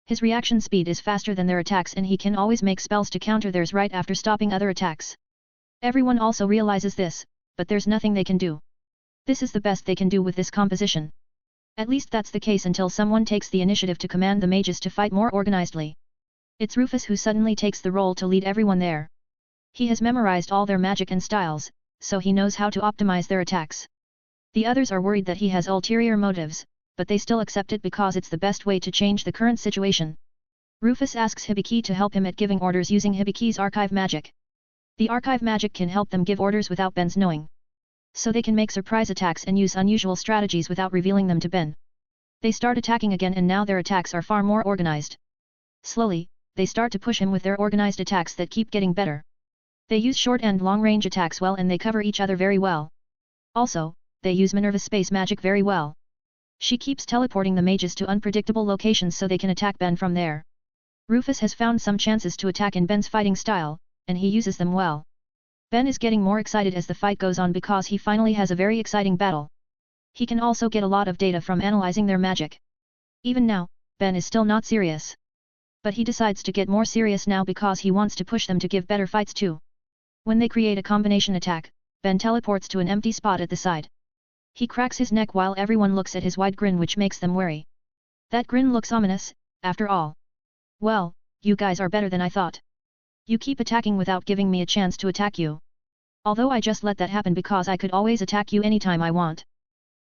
His reaction speed is faster than their attacks and he can always make spells to counter theirs right after stopping other attacks. Everyone also realizes this, but there's nothing they can do. This is the best they can do with this composition. At least that's the case until someone takes the initiative to command the mages to fight more organizedly. It's Rufus who suddenly takes the role to lead everyone there. He has memorized all their magic and styles, so he knows how to optimize their attacks. The others are worried that he has ulterior motives, but they still accept it because it's the best way to change the current situation. Rufus asks Hibiki to help him at giving orders using Hibiki's archive magic. The archive magic can help them give orders without Ben's knowing. So they can make surprise attacks and use unusual strategies without revealing them to Ben. They start attacking again and now their attacks are far more organized. Slowly, they start to push him with their organized attacks that keep getting better. They use short and long range attacks well and they cover each other very well. Also, they use Minerva's space magic very well. She keeps teleporting the mages to unpredictable locations so they can attack Ben from there. Rufus has found some chances to attack in Ben's fighting style, and he uses them well. Ben is getting more excited as the fight goes on because he finally has a very exciting battle. He can also get a lot of data from analyzing their magic. Even now, Ben is still not serious. But he decides to get more serious now because he wants to push them to give better fights too. When they create a combination attack, Ben teleports to an empty spot at the side. He cracks his neck while everyone looks at his wide grin which makes them wary. That grin looks ominous, after all. Well, you guys are better than I thought. You keep attacking without giving me a chance to attack you. Although I just let that happen because I could always attack you anytime I want.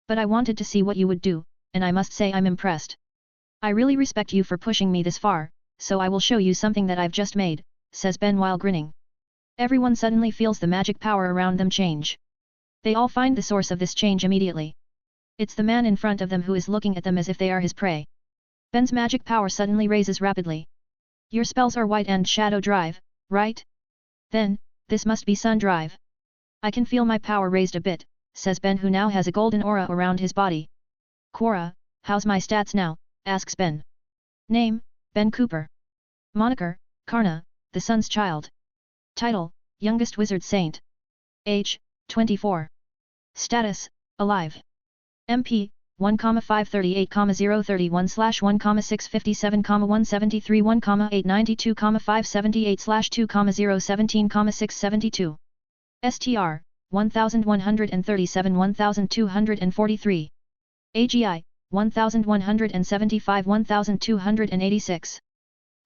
But I wanted to see what you would do, and I must say I'm impressed. I really respect you for pushing me this far, so I will show you something that I've just made, says Ben while grinning. Everyone suddenly feels the magic power around them change. They all find the source of this change immediately. It's the man in front of them who is looking at them as if they are his prey. Ben's magic power suddenly raises rapidly. Your spells are White and Shadow Drive, right? Then, this must be Sun Drive. I can feel my power raised a bit, says Ben who now has a golden aura around his body. Quora, how's my stats now? Asks Ben. Name, Ben Cooper. Moniker, Karna, the Sun's Child. Title, Youngest Wizard Saint. Age, 24. Status, Alive. MP, 1,538,031/1,657,173 1,892,578/2,017,672. STR, 1137-1243. AGI, 1175-1286.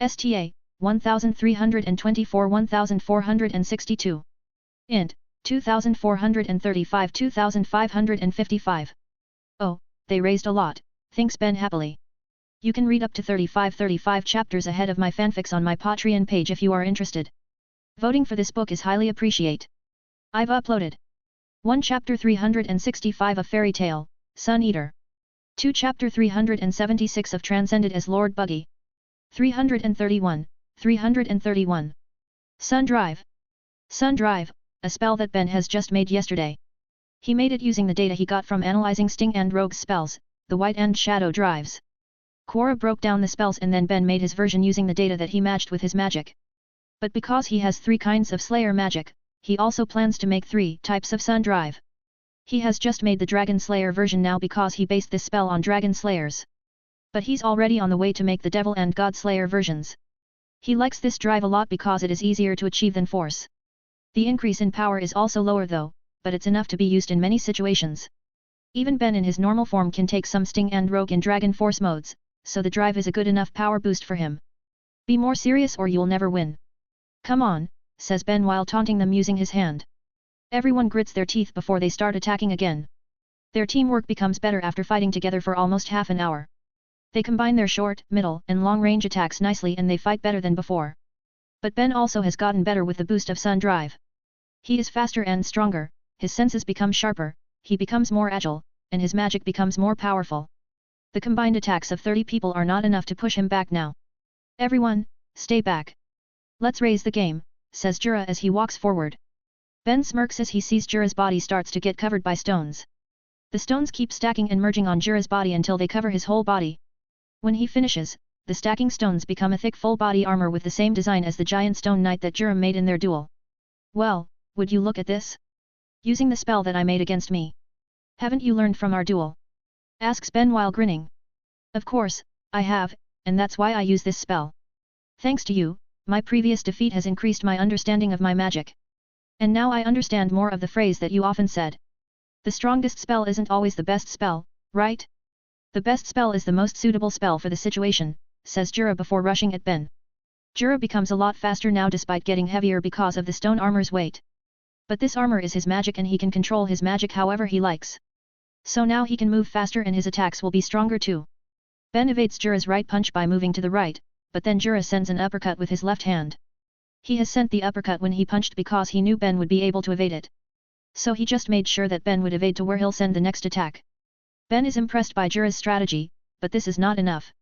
STA, 1324-1462. INT, 2435-2555. Oh, they raised a lot, thinks Ben happily. You can read up to 35 chapters ahead of my fanfics on my Patreon page if you are interested. Voting for this book is highly appreciated. I've uploaded 1 Chapter 365 of Fairy Tale, Sun Eater. 2 Chapter 376 of Transcended as Lord Buggy. 331. Sun Drive. Sun Drive, a spell that Ben has just made yesterday. He made it using the data he got from analyzing Sting and Rogue's spells, the White and Shadow drives. Quora broke down the spells and then Ben made his version using the data that he matched with his magic. But because he has 3 kinds of Slayer magic, he also plans to make 3 types of Sun Drive. He has just made the Dragon Slayer version now because he based this spell on Dragon Slayers. But he's already on the way to make the Devil and God Slayer versions. He likes this drive a lot because it is easier to achieve than Force. The increase in power is also lower though, but it's enough to be used in many situations. Even Ben in his normal form can take some Sting and Rogue in Dragon Force modes, so the drive is a good enough power boost for him. Be more serious or you'll never win. Come on, says Ben while taunting them using his hand. Everyone grits their teeth before they start attacking again. Their teamwork becomes better after fighting together for almost half an hour. They combine their short, middle, and long-range attacks nicely and they fight better than before. But Ben also has gotten better with the boost of Sun Drive. He is faster and stronger, his senses become sharper, he becomes more agile, and his magic becomes more powerful. The combined attacks of 30 people are not enough to push him back now. Everyone, stay back. Let's raise the game, says Jura as he walks forward. Ben smirks as he sees Jura's body starts to get covered by stones. The stones keep stacking and merging on Jura's body until they cover his whole body. When he finishes, the stacking stones become a thick full body armor with the same design as the giant stone knight that Jura made in their duel. Well, would you look at this? Using the spell that I made against me. Haven't you learned from our duel? Asks Ben while grinning. Of course, I have, and that's why I use this spell. Thanks to you, my previous defeat has increased my understanding of my magic. And now I understand more of the phrase that you often said. The strongest spell isn't always the best spell, right? The best spell is the most suitable spell for the situation, says Jura before rushing at Ben. Jura becomes a lot faster now despite getting heavier because of the stone armor's weight. But this armor is his magic and he can control his magic however he likes. So now he can move faster and his attacks will be stronger too. Ben evades Jura's right punch by moving to the right, but then Jura sends an uppercut with his left hand. He has sent the uppercut when he punched because he knew Ben would be able to evade it. So he just made sure that Ben would evade to where he'll send the next attack. Ben is impressed by Jura's strategy, but this is not enough.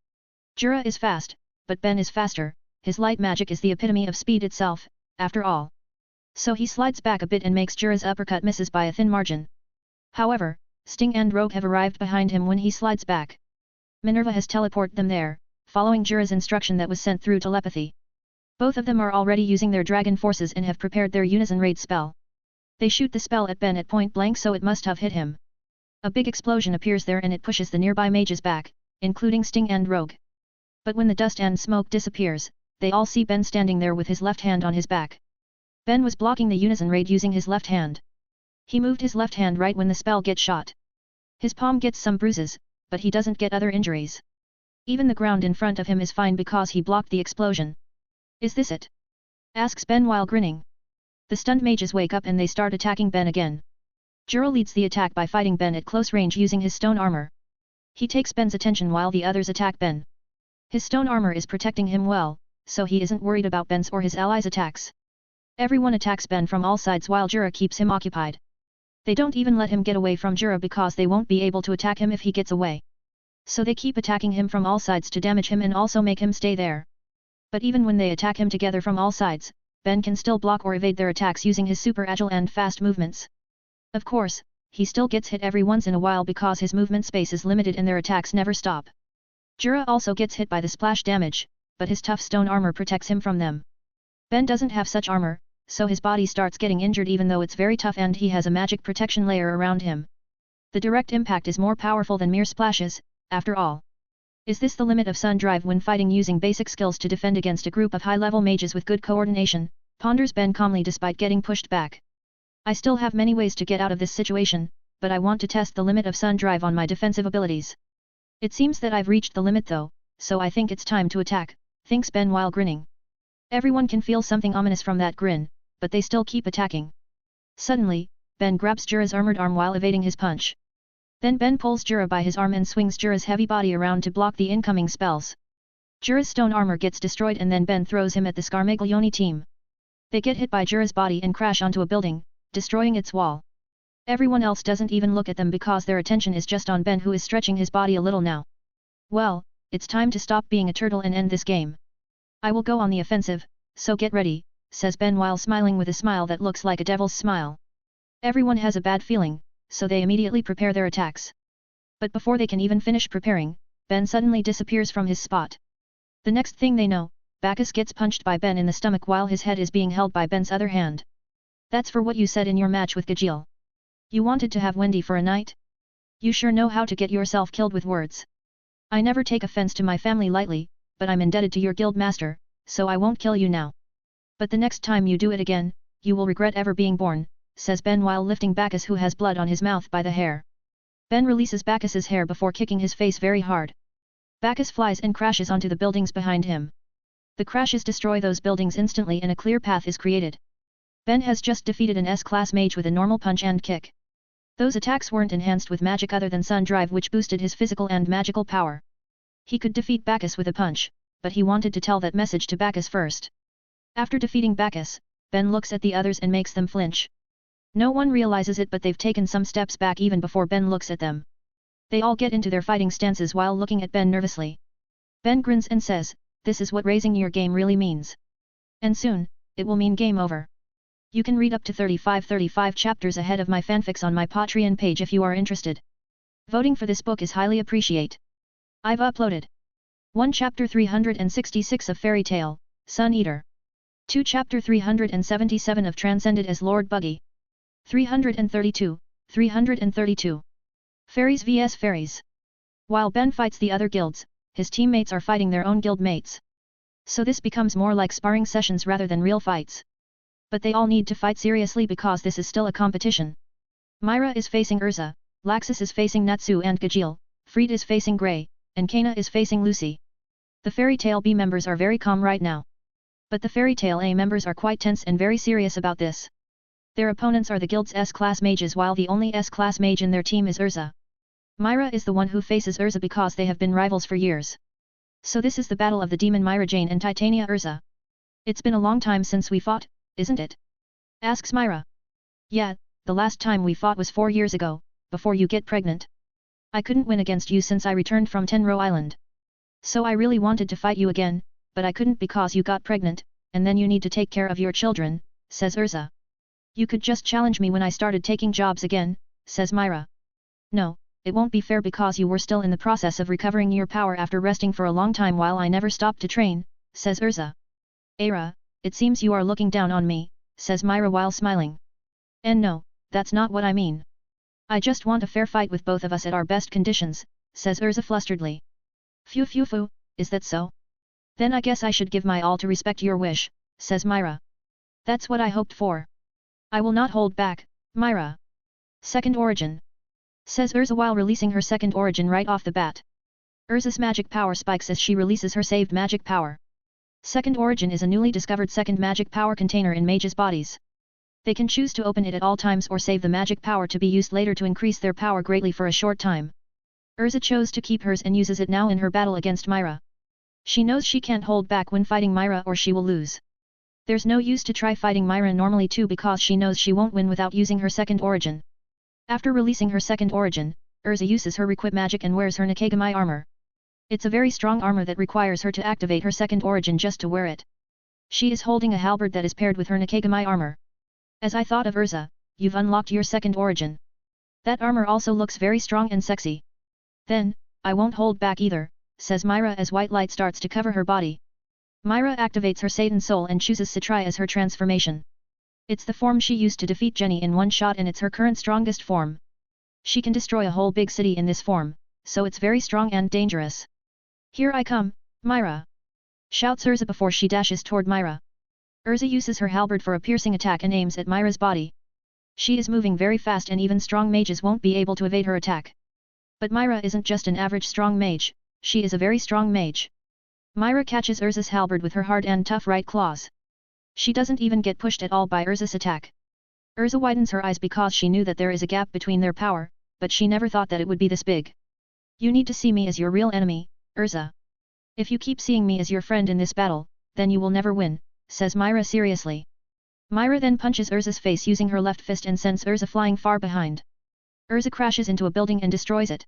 Jura is fast, but Ben is faster, his light magic is the epitome of speed itself, after all. So he slides back a bit and makes Jura's uppercut misses by a thin margin. However, Sting and Rogue have arrived behind him when he slides back. Minerva has teleported them there, following Jura's instruction that was sent through telepathy. Both of them are already using their dragon forces and have prepared their Unison Raid spell. They shoot the spell at Ben at point blank so it must have hit him. A big explosion appears there and it pushes the nearby mages back, including Sting and Rogue. But when the dust and smoke disappears, they all see Ben standing there with his left hand on his back. Ben was blocking the Unison Raid using his left hand. He moved his left hand right when the spell gets shot. His palm gets some bruises, but he doesn't get other injuries. Even the ground in front of him is fine because he blocked the explosion. Is this it? Asks Ben while grinning. The stunned mages wake up and they start attacking Ben again. Jura leads the attack by fighting Ben at close range using his stone armor. He takes Ben's attention while the others attack Ben. His stone armor is protecting him well, so he isn't worried about Ben's or his allies' attacks. Everyone attacks Ben from all sides while Jura keeps him occupied. They don't even let him get away from Jura because they won't be able to attack him if he gets away. So they keep attacking him from all sides to damage him and also make him stay there. But even when they attack him together from all sides, Ben can still block or evade their attacks using his super agile and fast movements. Of course, he still gets hit every once in a while because his movement space is limited and their attacks never stop. Jura also gets hit by the splash damage, but his tough stone armor protects him from them. Ben doesn't have such armor, so his body starts getting injured even though it's very tough and he has a magic protection layer around him. The direct impact is more powerful than mere splashes, after all. Is this the limit of Sun Drive when fighting using basic skills to defend against a group of high-level mages with good coordination, ponders Ben calmly despite getting pushed back. I still have many ways to get out of this situation, but I want to test the limit of Sun Drive on my defensive abilities. It seems that I've reached the limit though, so I think it's time to attack, thinks Ben while grinning. Everyone can feel something ominous from that grin, but they still keep attacking. Suddenly, Ben grabs Jura's armored arm while evading his punch. Then Ben pulls Jura by his arm and swings Jura's heavy body around to block the incoming spells. Jura's stone armor gets destroyed and then Ben throws him at the Scarmaglione team. They get hit by Jura's body and crash onto a building, destroying its wall. Everyone else doesn't even look at them because their attention is just on Ben, who is stretching his body a little now. Well, it's time to stop being a turtle and end this game. I will go on the offensive, so get ready, says Ben while smiling with a smile that looks like a devil's smile. Everyone has a bad feeling, so they immediately prepare their attacks. But before they can even finish preparing, Ben suddenly disappears from his spot. The next thing they know, Bacchus gets punched by Ben in the stomach while his head is being held by Ben's other hand. That's for what you said in your match with Gajeel. You wanted to have Wendy for a night? You sure know how to get yourself killed with words. I never take offense to my family lightly, but I'm indebted to your guild master, so I won't kill you now. But the next time you do it again, you will regret ever being born, says Ben while lifting Bacchus, who has blood on his mouth, by the hair. Ben releases Bacchus's hair before kicking his face very hard. Bacchus flies and crashes onto the buildings behind him. The crashes destroy those buildings instantly and a clear path is created. Ben has just defeated an S-class mage with a normal punch and kick. Those attacks weren't enhanced with magic other than Sun Drive, which boosted his physical and magical power. He could defeat Bacchus with a punch, but he wanted to tell that message to Bacchus first. After defeating Bacchus, Ben looks at the others and makes them flinch. No one realizes it, but they've taken some steps back even before Ben looks at them. They all get into their fighting stances while looking at Ben nervously. Ben grins and says, "This is what raising your game really means. And soon, it will mean game over." You can read up to 35 chapters ahead of my fanfics on my Patreon page if you are interested. Voting for this book is highly appreciate. I've uploaded 1 Chapter 366 of Fairy Tale, Sun Eater. 2 Chapter 377 of Transcended as Lord Buggy. 332. Fairies vs Fairies. While Ben fights the other guilds, his teammates are fighting their own guild mates. So this becomes more like sparring sessions rather than real fights. But they all need to fight seriously because this is still a competition. Myra is facing Urza, Laxus is facing Natsu and Gajeel, Fried is facing Grey, and Kaina is facing Lucy. The Fairy Tail B members are very calm right now. But the Fairy Tail A members are quite tense and very serious about this. Their opponents are the guild's S-class mages, while the only S-class mage in their team is Urza. Myra is the one who faces Urza because they have been rivals for years. So this is the battle of the demon Myra Jane and Titania Urza. It's been a long time since we fought, isn't it? Asks Myra. Yeah, the last time we fought was 4 years ago, before you get pregnant. I couldn't win against you since I returned from Tenro Island. So I really wanted to fight you again, but I couldn't because you got pregnant, and then you need to take care of your children, says Urza. You could just challenge me when I started taking jobs again, says Myra. No, it won't be fair because you were still in the process of recovering your power after resting for a long time while I never stopped to train, says Urza. Aira, it seems you are looking down on me, says Myra while smiling. And no, that's not what I mean. I just want a fair fight with both of us at our best conditions, says Urza flusteredly. Phew, is that so? Then I guess I should give my all to respect your wish, says Myra. That's what I hoped for. I will not hold back, Myra. Second origin, says Urza while releasing her second origin right off the bat. Urza's magic power spikes as she releases her saved magic power. Second origin is a newly discovered second magic power container in mages' bodies. They can choose to open it at all times or save the magic power to be used later to increase their power greatly for a short time. Urza chose to keep hers and uses it now in her battle against Myra. She knows she can't hold back when fighting Myra or she will lose. There's no use to try fighting Myra normally too because she knows she won't win without using her second origin. After releasing her second origin, Urza uses her Requip magic and wears her Nakagami armor. It's a very strong armor that requires her to activate her second origin just to wear it. She is holding a halberd that is paired with her Nakagami armor. As I thought of Urza, you've unlocked your second origin. That armor also looks very strong and sexy. Then, I won't hold back either, says Myra as white light starts to cover her body. Myra activates her Satan soul and chooses Citrai as her transformation. It's the form she used to defeat Jenny in one shot and it's her current strongest form. She can destroy a whole big city in this form, so it's very strong and dangerous. Here I come, Myra! Shouts Urza before she dashes toward Myra. Urza uses her halberd for a piercing attack and aims at Myra's body. She is moving very fast and even strong mages won't be able to evade her attack. But Myra isn't just an average strong mage, she is a very strong mage. Myra catches Urza's halberd with her hard and tough right claws. She doesn't even get pushed at all by Urza's attack. Urza widens her eyes because she knew that there is a gap between their power, but she never thought that it would be this big. You need to see me as your real enemy, Urza. If you keep seeing me as your friend in this battle, then you will never win, says Myra seriously. Myra then punches Urza's face using her left fist and sends Urza flying far behind. Urza crashes into a building and destroys it.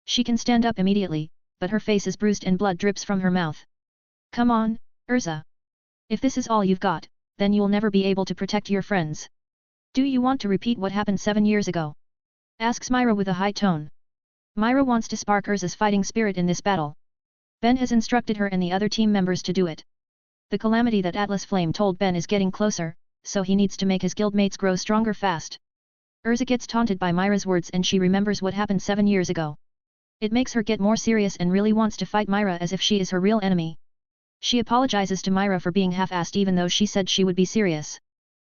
She can stand up immediately, but her face is bruised and blood drips from her mouth. Come on, Urza. If this is all you've got, then you'll never be able to protect your friends. Do you want to repeat what happened 7 years ago? Asks Myra with a high tone. Myra wants to spark Urza's fighting spirit in this battle. Ben has instructed her and the other team members to do it. The calamity that Atlas Flame told Ben is getting closer, so he needs to make his guildmates grow stronger fast. Urza gets taunted by Myra's words and she remembers what happened 7 years ago. It makes her get more serious and really wants to fight Myra as if she is her real enemy. She apologizes to Myra for being half-assed even though she said she would be serious.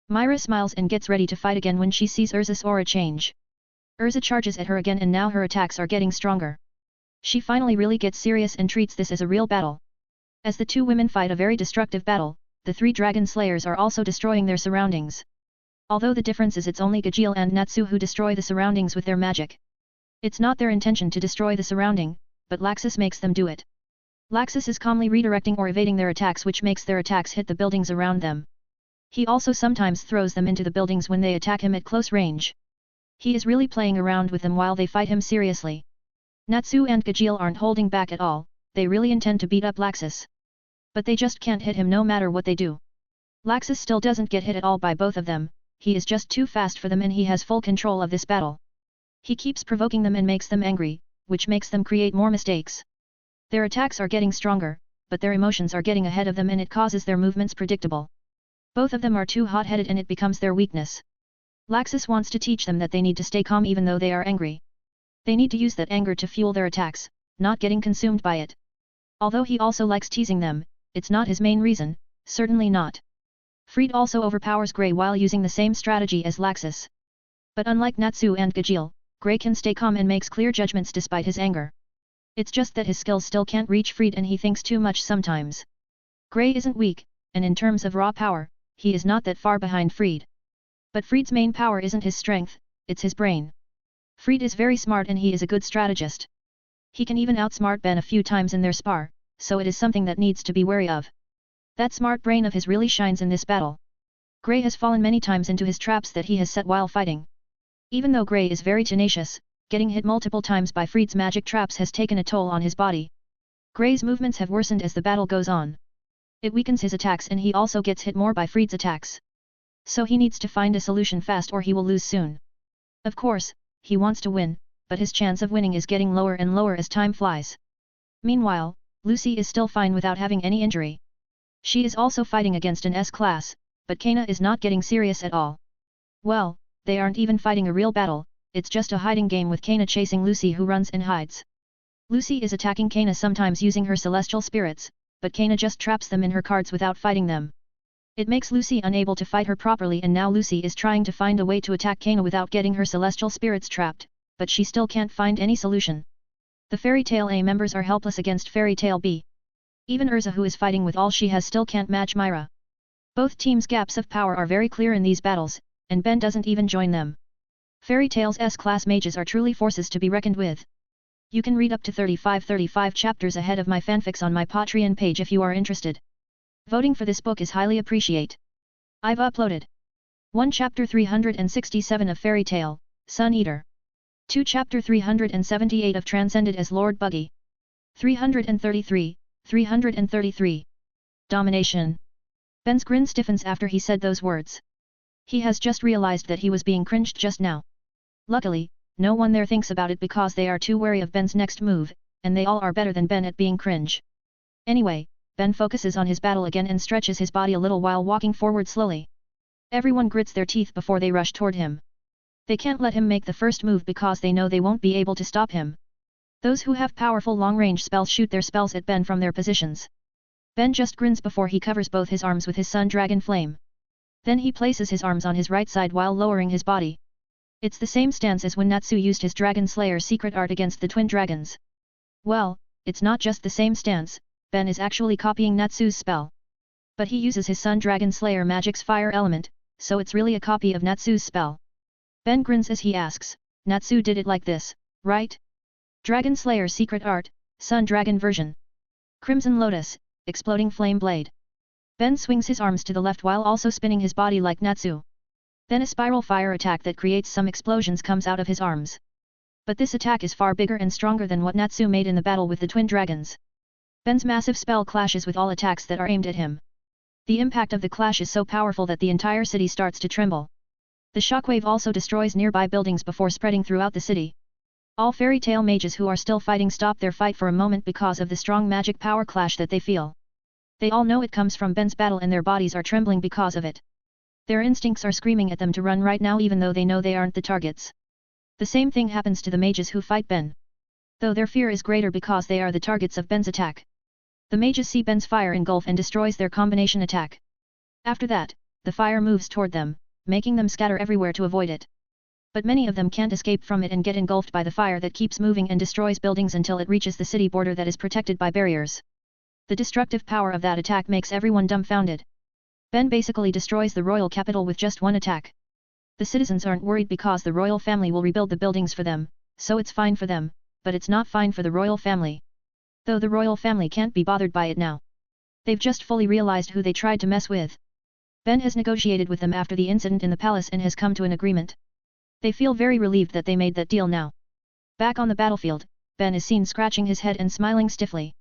Myra smiles and gets ready to fight again when she sees Urza's aura change. Urza charges at her again and now her attacks are getting stronger. She finally really gets serious and treats this as a real battle. As the two women fight a very destructive battle, the 3 dragon slayers are also destroying their surroundings. Although the difference is it's only Gajeel and Natsu who destroy the surroundings with their magic. It's not their intention to destroy the surrounding, but Laxus makes them do it. Laxus is calmly redirecting or evading their attacks which makes their attacks hit the buildings around them. He also sometimes throws them into the buildings when they attack him at close range. He is really playing around with them while they fight him seriously. Natsu and Gajeel aren't holding back at all, they really intend to beat up Laxus. But they just can't hit him no matter what they do. Laxus still doesn't get hit at all by both of them, he is just too fast for them and he has full control of this battle. He keeps provoking them and makes them angry, which makes them create more mistakes. Their attacks are getting stronger, but their emotions are getting ahead of them and it causes their movements predictable. Both of them are too hot-headed and it becomes their weakness. Laxus wants to teach them that they need to stay calm even though they are angry. They need to use that anger to fuel their attacks, not getting consumed by it. Although he also likes teasing them, it's not his main reason, certainly not. Fried also overpowers Grey while using the same strategy as Laxus. But unlike Natsu and Gajeel, Grey can stay calm and makes clear judgments despite his anger. It's just that his skills still can't reach Fried and he thinks too much sometimes. Grey isn't weak, and in terms of raw power, he is not that far behind Fried. But Fried's main power isn't his strength, it's his brain. Fried is very smart and he is a good strategist. He can even outsmart Ben a few times in their spar, so it is something that needs to be wary of. That smart brain of his really shines in this battle. Grey has fallen many times into his traps that he has set while fighting. Even though Grey is very tenacious, getting hit multiple times by Fried's magic traps has taken a toll on his body. Grey's movements have worsened as the battle goes on. It weakens his attacks and he also gets hit more by Fried's attacks. So he needs to find a solution fast or he will lose soon. Of course, he wants to win, but his chance of winning is getting lower and lower as time flies. Meanwhile, Lucy is still fine without having any injury. She is also fighting against an S-class, but Kaina is not getting serious at all. Well, they aren't even fighting a real battle, it's just a hiding game with Kaina chasing Lucy who runs and hides. Lucy is attacking Kaina sometimes using her celestial spirits, but Kaina just traps them in her cards without fighting them. It makes Lucy unable to fight her properly and now Lucy is trying to find a way to attack Kaina without getting her celestial spirits trapped, but she still can't find any solution. The Fairy Tail A members are helpless against Fairy Tail B. Even Urza who is fighting with all she has still can't match Myra. Both teams' gaps of power are very clear in these battles, and Ben doesn't even join them. Fairy Tail's S-class mages are truly forces to be reckoned with. You can read up to 35 chapters ahead of my fanfics on my Patreon page if you are interested. Voting for this book is highly appreciate. I've uploaded 1 Chapter 367 of Fairy Tail, Sun Eater. 2 Chapter 378 of Transcended as Lord Buggy. 333. Domination. Ben's grin stiffens after he said those words. He has just realized that he was being cringed just now. Luckily, no one there thinks about it because they are too wary of Ben's next move, and they all are better than Ben at being cringe. Anyway, Ben focuses on his battle again and stretches his body a little while walking forward slowly. Everyone grits their teeth before they rush toward him. They can't let him make the first move because they know they won't be able to stop him. Those who have powerful long-range spells shoot their spells at Ben from their positions. Ben just grins before he covers both his arms with his Sun Dragon Flame. Then he places his arms on his right side while lowering his body. It's the same stance as when Natsu used his Dragon Slayer secret art against the twin dragons. Well, it's not just the same stance, Ben is actually copying Natsu's spell. But he uses his Sun Dragon Slayer magic's fire element, so it's really a copy of Natsu's spell. Ben grins as he asks, Natsu did it like this, right? Dragon Slayer secret art, Sun Dragon version. Crimson Lotus, exploding flame blade. Ben swings his arms to the left while also spinning his body like Natsu. Then a spiral fire attack that creates some explosions comes out of his arms. But this attack is far bigger and stronger than what Natsu made in the battle with the twin dragons. Ben's massive spell clashes with all attacks that are aimed at him. The impact of the clash is so powerful that the entire city starts to tremble. The shockwave also destroys nearby buildings before spreading throughout the city. All fairy tale mages who are still fighting stop their fight for a moment because of the strong magic power clash that they feel. They all know it comes from Ben's battle and their bodies are trembling because of it. Their instincts are screaming at them to run right now even though they know they aren't the targets. The same thing happens to the mages who fight Ben. Though their fear is greater because they are the targets of Ben's attack. The mages see Ben's fire engulf and destroys their combination attack. After that, the fire moves toward them, making them scatter everywhere to avoid it. But many of them can't escape from it and get engulfed by the fire that keeps moving and destroys buildings until it reaches the city border that is protected by barriers. The destructive power of that attack makes everyone dumbfounded. Ben basically destroys the royal capital with just one attack. The citizens aren't worried because the royal family will rebuild the buildings for them, so it's fine for them, but it's not fine for the royal family. Though the royal family can't be bothered by it now. They've just fully realized who they tried to mess with. Ben has negotiated with them after the incident in the palace and has come to an agreement. They feel very relieved that they made that deal now. Back on the battlefield, Ben is seen scratching his head and smiling stiffly.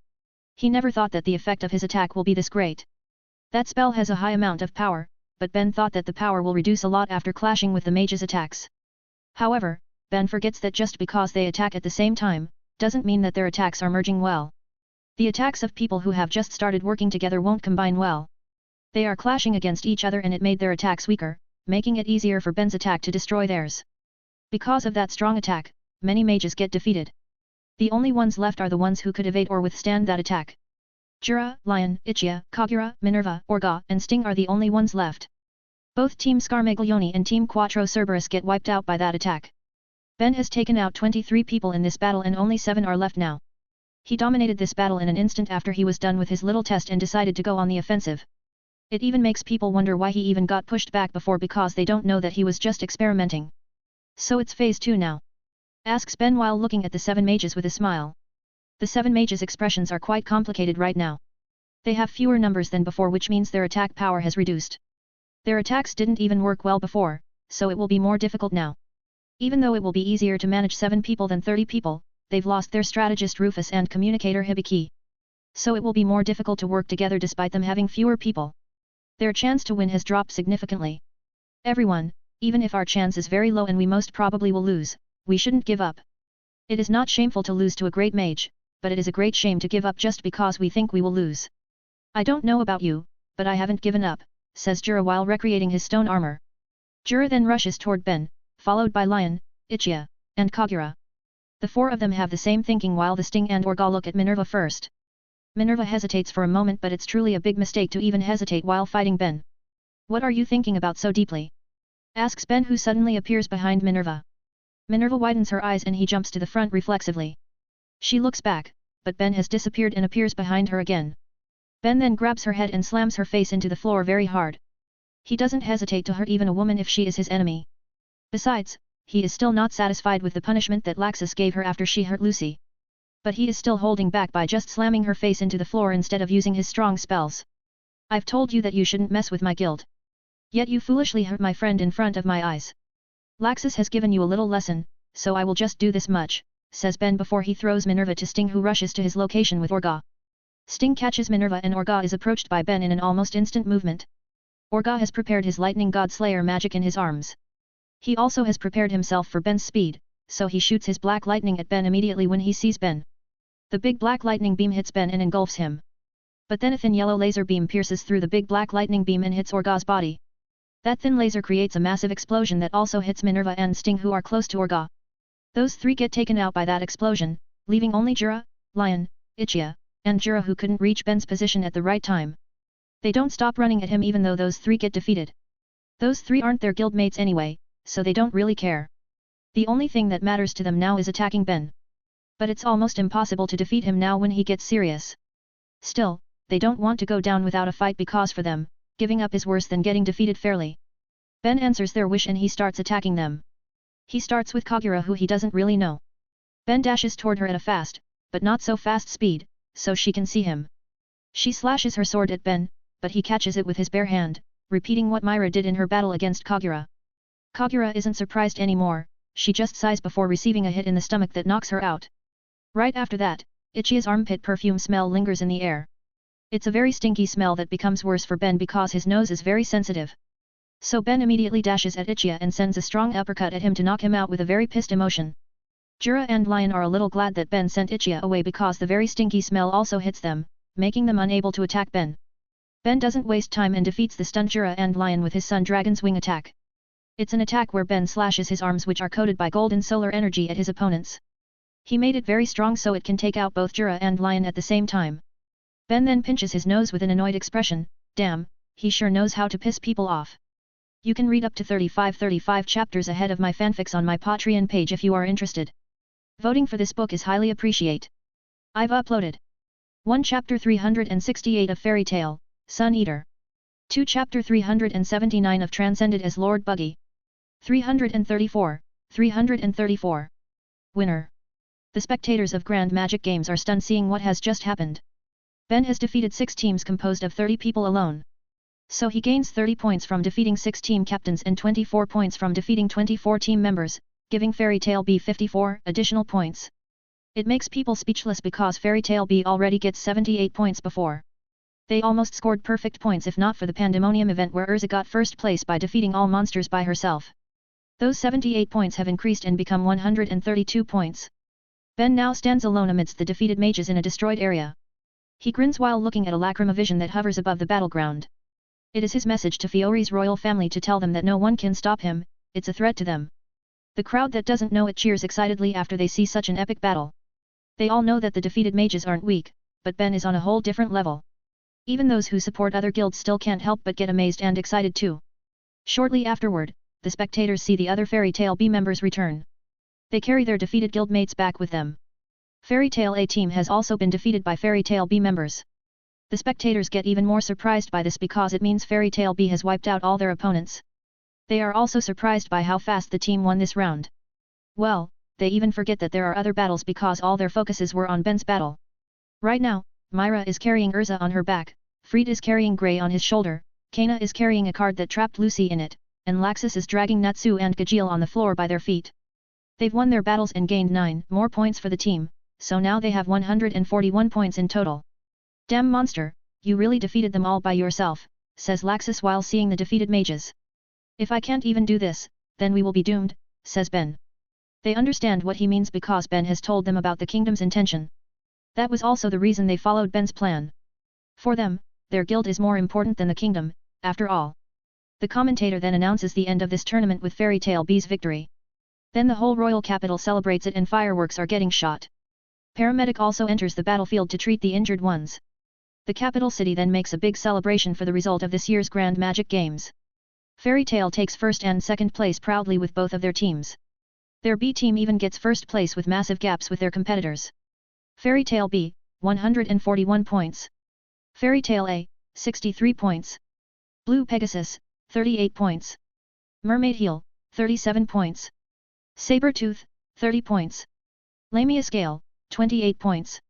He never thought that the effect of his attack will be this great. That spell has a high amount of power, but Ben thought that the power will reduce a lot after clashing with the mage's attacks. However, Ben forgets that just because they attack at the same time, doesn't mean that their attacks are merging well. The attacks of people who have just started working together won't combine well. They are clashing against each other and it made their attacks weaker, making it easier for Ben's attack to destroy theirs. Because of that strong attack, many mages get defeated. The only ones left are the ones who could evade or withstand that attack. Jura, Lion, Ichia, Kagura, Minerva, Orga, and Sting are the only ones left. Both Team Scarmaglione and Team Quattro Cerberus get wiped out by that attack. Ben has taken out 23 people in this battle and only 7 are left now. He dominated this battle in an instant after he was done with his little test and decided to go on the offensive. It even makes people wonder why he even got pushed back before because they don't know that he was just experimenting. So it's phase 2 now? Asks Ben while looking at the 7 mages with a smile. The 7 mages' expressions are quite complicated right now. They have fewer numbers than before, which means their attack power has reduced. Their attacks didn't even work well before, so it will be more difficult now. Even though it will be easier to manage 7 people than 30 people, they've lost their strategist Rufus and communicator Hibiki. So it will be more difficult to work together despite them having fewer people. Their chance to win has dropped significantly. Everyone, even if our chance is very low and we most probably will lose, we shouldn't give up. It is not shameful to lose to a great mage, but it is a great shame to give up just because we think we will lose. I don't know about you, but I haven't given up, says Jura while recreating his stone armor. Jura then rushes toward Ben, followed by Lion, Ichia, and Kagura. The 4 of them have the same thinking while the Sting and Orga look at Minerva first. Minerva hesitates for a moment, but it's truly a big mistake to even hesitate while fighting Ben. What are you thinking about so deeply? Asks Ben, who suddenly appears behind Minerva. Minerva widens her eyes and he jumps to the front reflexively. She looks back, but Ben has disappeared and appears behind her again. Ben then grabs her head and slams her face into the floor very hard. He doesn't hesitate to hurt even a woman if she is his enemy. Besides, he is still not satisfied with the punishment that Laxus gave her after she hurt Lucy. But he is still holding back by just slamming her face into the floor instead of using his strong spells. I've told you that you shouldn't mess with my guild. Yet you foolishly hurt my friend in front of my eyes. Laxus has given you a little lesson, so I will just do this much, says Ben before he throws Minerva to Sting, who rushes to his location with Orga. Sting catches Minerva and Orga is approached by Ben in an almost instant movement. Orga has prepared his Lightning God Slayer magic in his arms. He also has prepared himself for Ben's speed, so he shoots his black lightning at Ben immediately when he sees Ben. The big black lightning beam hits Ben and engulfs him. But then a thin yellow laser beam pierces through the big black lightning beam and hits Orga's body. That thin laser creates a massive explosion that also hits Minerva and Sting, who are close to Orga. Those 3 get taken out by that explosion, leaving only Jura, Lion, Ichia, and Jura, who couldn't reach Ben's position at the right time. They don't stop running at him even though those 3 get defeated. Those 3 aren't their guildmates anyway, so they don't really care. The only thing that matters to them now is attacking Ben. But it's almost impossible to defeat him now when he gets serious. Still, they don't want to go down without a fight because for them, giving up is worse than getting defeated fairly. Ben answers their wish and he starts attacking them. He starts with Kagura, who he doesn't really know. Ben dashes toward her at a fast, but not so fast speed, so she can see him. She slashes her sword at Ben, but he catches it with his bare hand, repeating what Myra did in her battle against Kagura. Kagura isn't surprised anymore, she just sighs before receiving a hit in the stomach that knocks her out. Right after that, Ichia's armpit perfume smell lingers in the air. It's a very stinky smell that becomes worse for Ben because his nose is very sensitive. So Ben immediately dashes at Ichiya and sends a strong uppercut at him to knock him out with a very pissed emotion. Jura and Lion are a little glad that Ben sent Ichiya away because the very stinky smell also hits them, making them unable to attack Ben. Ben doesn't waste time and defeats the stunned Jura and Lion with his Sun Dragon's Wing attack. It's an attack where Ben slashes his arms which are coated by golden solar energy at his opponents. He made it very strong so it can take out both Jura and Lion at the same time. Ben then pinches his nose with an annoyed expression, damn, he sure knows how to piss people off. You can read up to 35 chapters ahead of my fanfics on my Patreon page if you are interested. Voting for this book is highly appreciate. I've uploaded 1 Chapter 368 of Fairy Tail, Sun Eater. 2 Chapter 379 of Transcended as Lord Buggy. 334. Winner. The spectators of Grand Magic Games are stunned seeing what has just happened. Ben has defeated 6 teams composed of 30 people alone. So he gains 30 points from defeating 6 team captains and 24 points from defeating 24 team members, giving Fairy Tail B 54 additional points. It makes people speechless because Fairy Tail B already gets 78 points before. They almost scored perfect points if not for the Pandemonium event where Urza got first place by defeating all monsters by herself. Those 78 points have increased and become 132 points. Ben now stands alone amidst the defeated mages in a destroyed area. He grins while looking at a lacrima vision that hovers above the battleground. It is his message to Fiori's royal family to tell them that no one can stop him, it's a threat to them. The crowd that doesn't know it cheers excitedly after they see such an epic battle. They all know that the defeated mages aren't weak, but Ben is on a whole different level. Even those who support other guilds still can't help but get amazed and excited too. Shortly afterward, the spectators see the other Fairy Tail B members return. They carry their defeated guildmates back with them. Fairy Tail A team has also been defeated by Fairy Tail B members. The spectators get even more surprised by this because it means Fairy Tail B has wiped out all their opponents. They are also surprised by how fast the team won this round. Well, they even forget that there are other battles because all their focuses were on Ben's battle. Right now, Myra is carrying Urza on her back, Fried is carrying Grey on his shoulder, Kana is carrying a card that trapped Lucy in it, and Laxus is dragging Natsu and Gajeel on the floor by their feet. They've won their battles and gained 9 more points for the team, so now they have 141 points in total. Damn monster, you really defeated them all by yourself, says Laxus while seeing the defeated mages. If I can't even do this, then we will be doomed, says Ben. They understand what he means because Ben has told them about the kingdom's intention. That was also the reason they followed Ben's plan. For them, their guild is more important than the kingdom, after all. The commentator then announces the end of this tournament with Fairy Tail B's victory. Then the whole royal capital celebrates it and fireworks are getting shot. Paramedic also enters the battlefield to treat the injured ones. The capital city then makes a big celebration for the result of this year's Grand Magic Games. Fairy Tail takes first and second place proudly with both of their teams. Their B team even gets first place with massive gaps with their competitors. Fairy Tail B, 141 points. Fairy Tail A, 63 points. Blue Pegasus, 38 points. Mermaid Heel, 37 points. Sabertooth, 30 points. Lamia Scale, 28 points.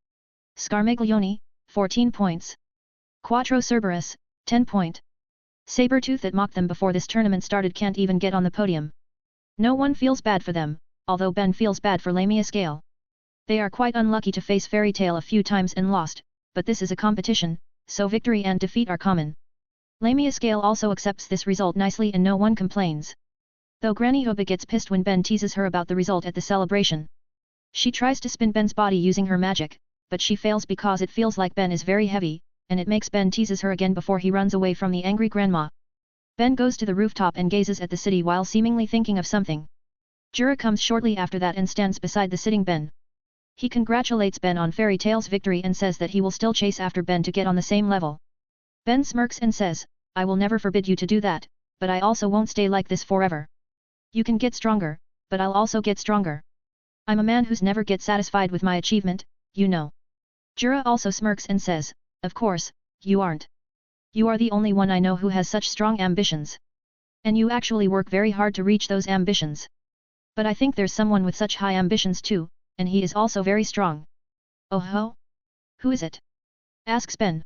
Scarmaglione, 14 points. Quattro Cerberus, 10 point. Sabertooth that mocked them before this tournament started can't even get on the podium. No one feels bad for them, although Ben feels bad for Lamia Scale. They are quite unlucky to face Fairy Tail a few times and lost, but this is a competition, so victory and defeat are common. Lamia Scale also accepts this result nicely and no one complains. Though Granny Oba gets pissed when Ben teases her about the result at the celebration. She tries to spin Ben's body using her magic, but she fails because it feels like Ben is very heavy, and it makes Ben teases her again before he runs away from the angry grandma. Ben goes to the rooftop and gazes at the city while seemingly thinking of something. Jura comes shortly after that and stands beside the sitting Ben. He congratulates Ben on Fairy Tail's victory and says that he will still chase after Ben to get on the same level. Ben smirks and says, I will never forbid you to do that, but I also won't stay like this forever. You can get stronger, but I'll also get stronger. I'm a man who's never get satisfied with my achievement, you know. Jura also smirks and says, of course, you aren't. You are the only one I know who has such strong ambitions. And you actually work very hard to reach those ambitions. But I think there's someone with such high ambitions too, and he is also very strong. Oh ho? Who is it? Asks Ben.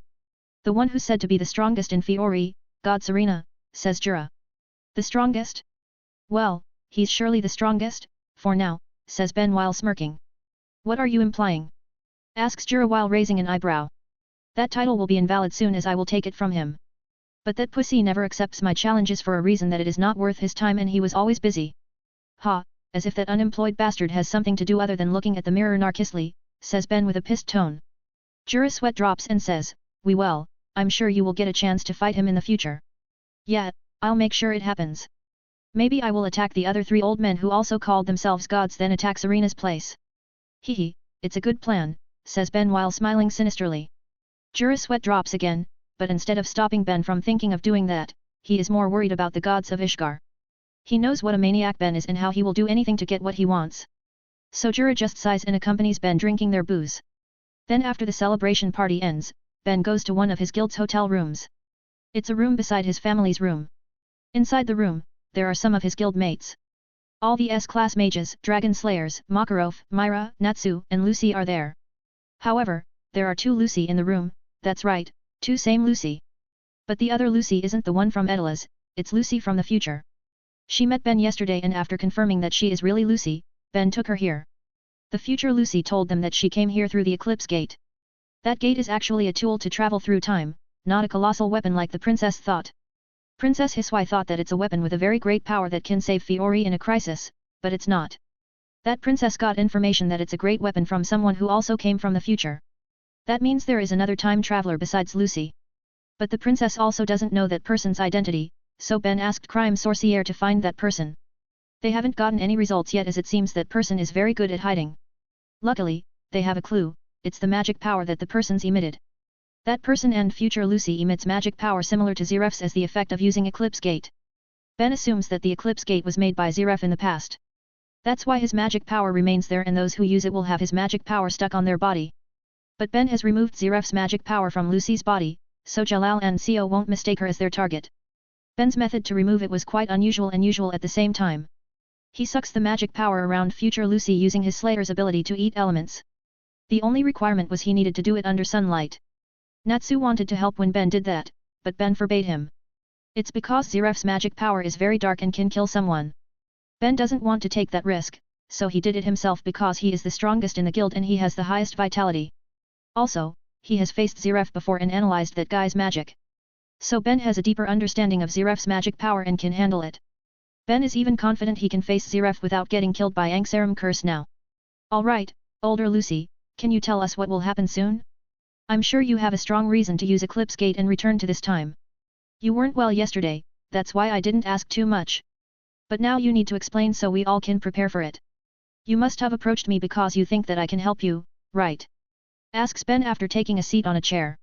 The one who's said to be the strongest in Fiori, God's arena, says Jura. The strongest? Well, he's surely the strongest, for now, says Ben while smirking. What are you implying? Asks Jura while raising an eyebrow. That title will be invalid soon as I will take it from him. But that pussy never accepts my challenges for a reason that it is not worth his time and he was always busy. Ha, as if that unemployed bastard has something to do other than looking at the mirror narcistically, says Ben with a pissed tone. Jura's sweat drops and says, well, I'm sure you will get a chance to fight him in the future. Yeah, I'll make sure it happens. Maybe I will attack the other 3 old men who also called themselves gods then attack Serena's place. Hehe, it's a good plan, says Ben while smiling sinisterly. Jura's sweat drops again, but instead of stopping Ben from thinking of doing that, he is more worried about the gods of Ishgar. He knows what a maniac Ben is and how he will do anything to get what he wants. So Jura just sighs and accompanies Ben drinking their booze. Then after the celebration party ends, Ben goes to one of his guild's hotel rooms. It's a room beside his family's room. Inside the room, there are some of his guild mates. All the S-class mages, dragon slayers, Makarov, Myra, Natsu, and Lucy are there. However, there are 2 Lucy in the room, that's right, 2 same Lucy. But the other Lucy isn't the one from Edela's, it's Lucy from the future. She met Ben yesterday and after confirming that she is really Lucy, Ben took her here. The future Lucy told them that she came here through the Eclipse Gate. That gate is actually a tool to travel through time, not a colossal weapon like the princess thought. Princess Hisui thought that it's a weapon with a very great power that can save Fiori in a crisis, but it's not. That princess got information that it's a great weapon from someone who also came from the future. That means there is another time traveler besides Lucy. But the princess also doesn't know that person's identity, so Ben asked Crime Sorcier to find that person. They haven't gotten any results yet as it seems that person is very good at hiding. Luckily, they have a clue, it's the magic power that the person's emitted. That person and future Lucy emits magic power similar to Zeref's as the effect of using Eclipse Gate. Ben assumes that the Eclipse Gate was made by Zeref in the past. That's why his magic power remains there and those who use it will have his magic power stuck on their body. But Ben has removed Zeref's magic power from Lucy's body, so Jalal and Seo won't mistake her as their target. Ben's method to remove it was quite unusual and usual at the same time. He sucks the magic power around future Lucy using his Slayer's ability to eat elements. The only requirement was he needed to do it under sunlight. Natsu wanted to help when Ben did that, but Ben forbade him. It's because Zeref's magic power is very dark and can kill someone. Ben doesn't want to take that risk, so he did it himself because he is the strongest in the guild and he has the highest vitality. Also, he has faced Zeref before and analyzed that guy's magic. So Ben has a deeper understanding of Zeref's magic power and can handle it. Ben is even confident he can face Zeref without getting killed by Angsarum curse now. Alright, older Lucy, can you tell us what will happen soon? I'm sure you have a strong reason to use Eclipse Gate and return to this time. You weren't well yesterday, that's why I didn't ask too much. But now you need to explain so we all can prepare for it. You must have approached me because you think that I can help you, right? Asks Ben after taking a seat on a chair.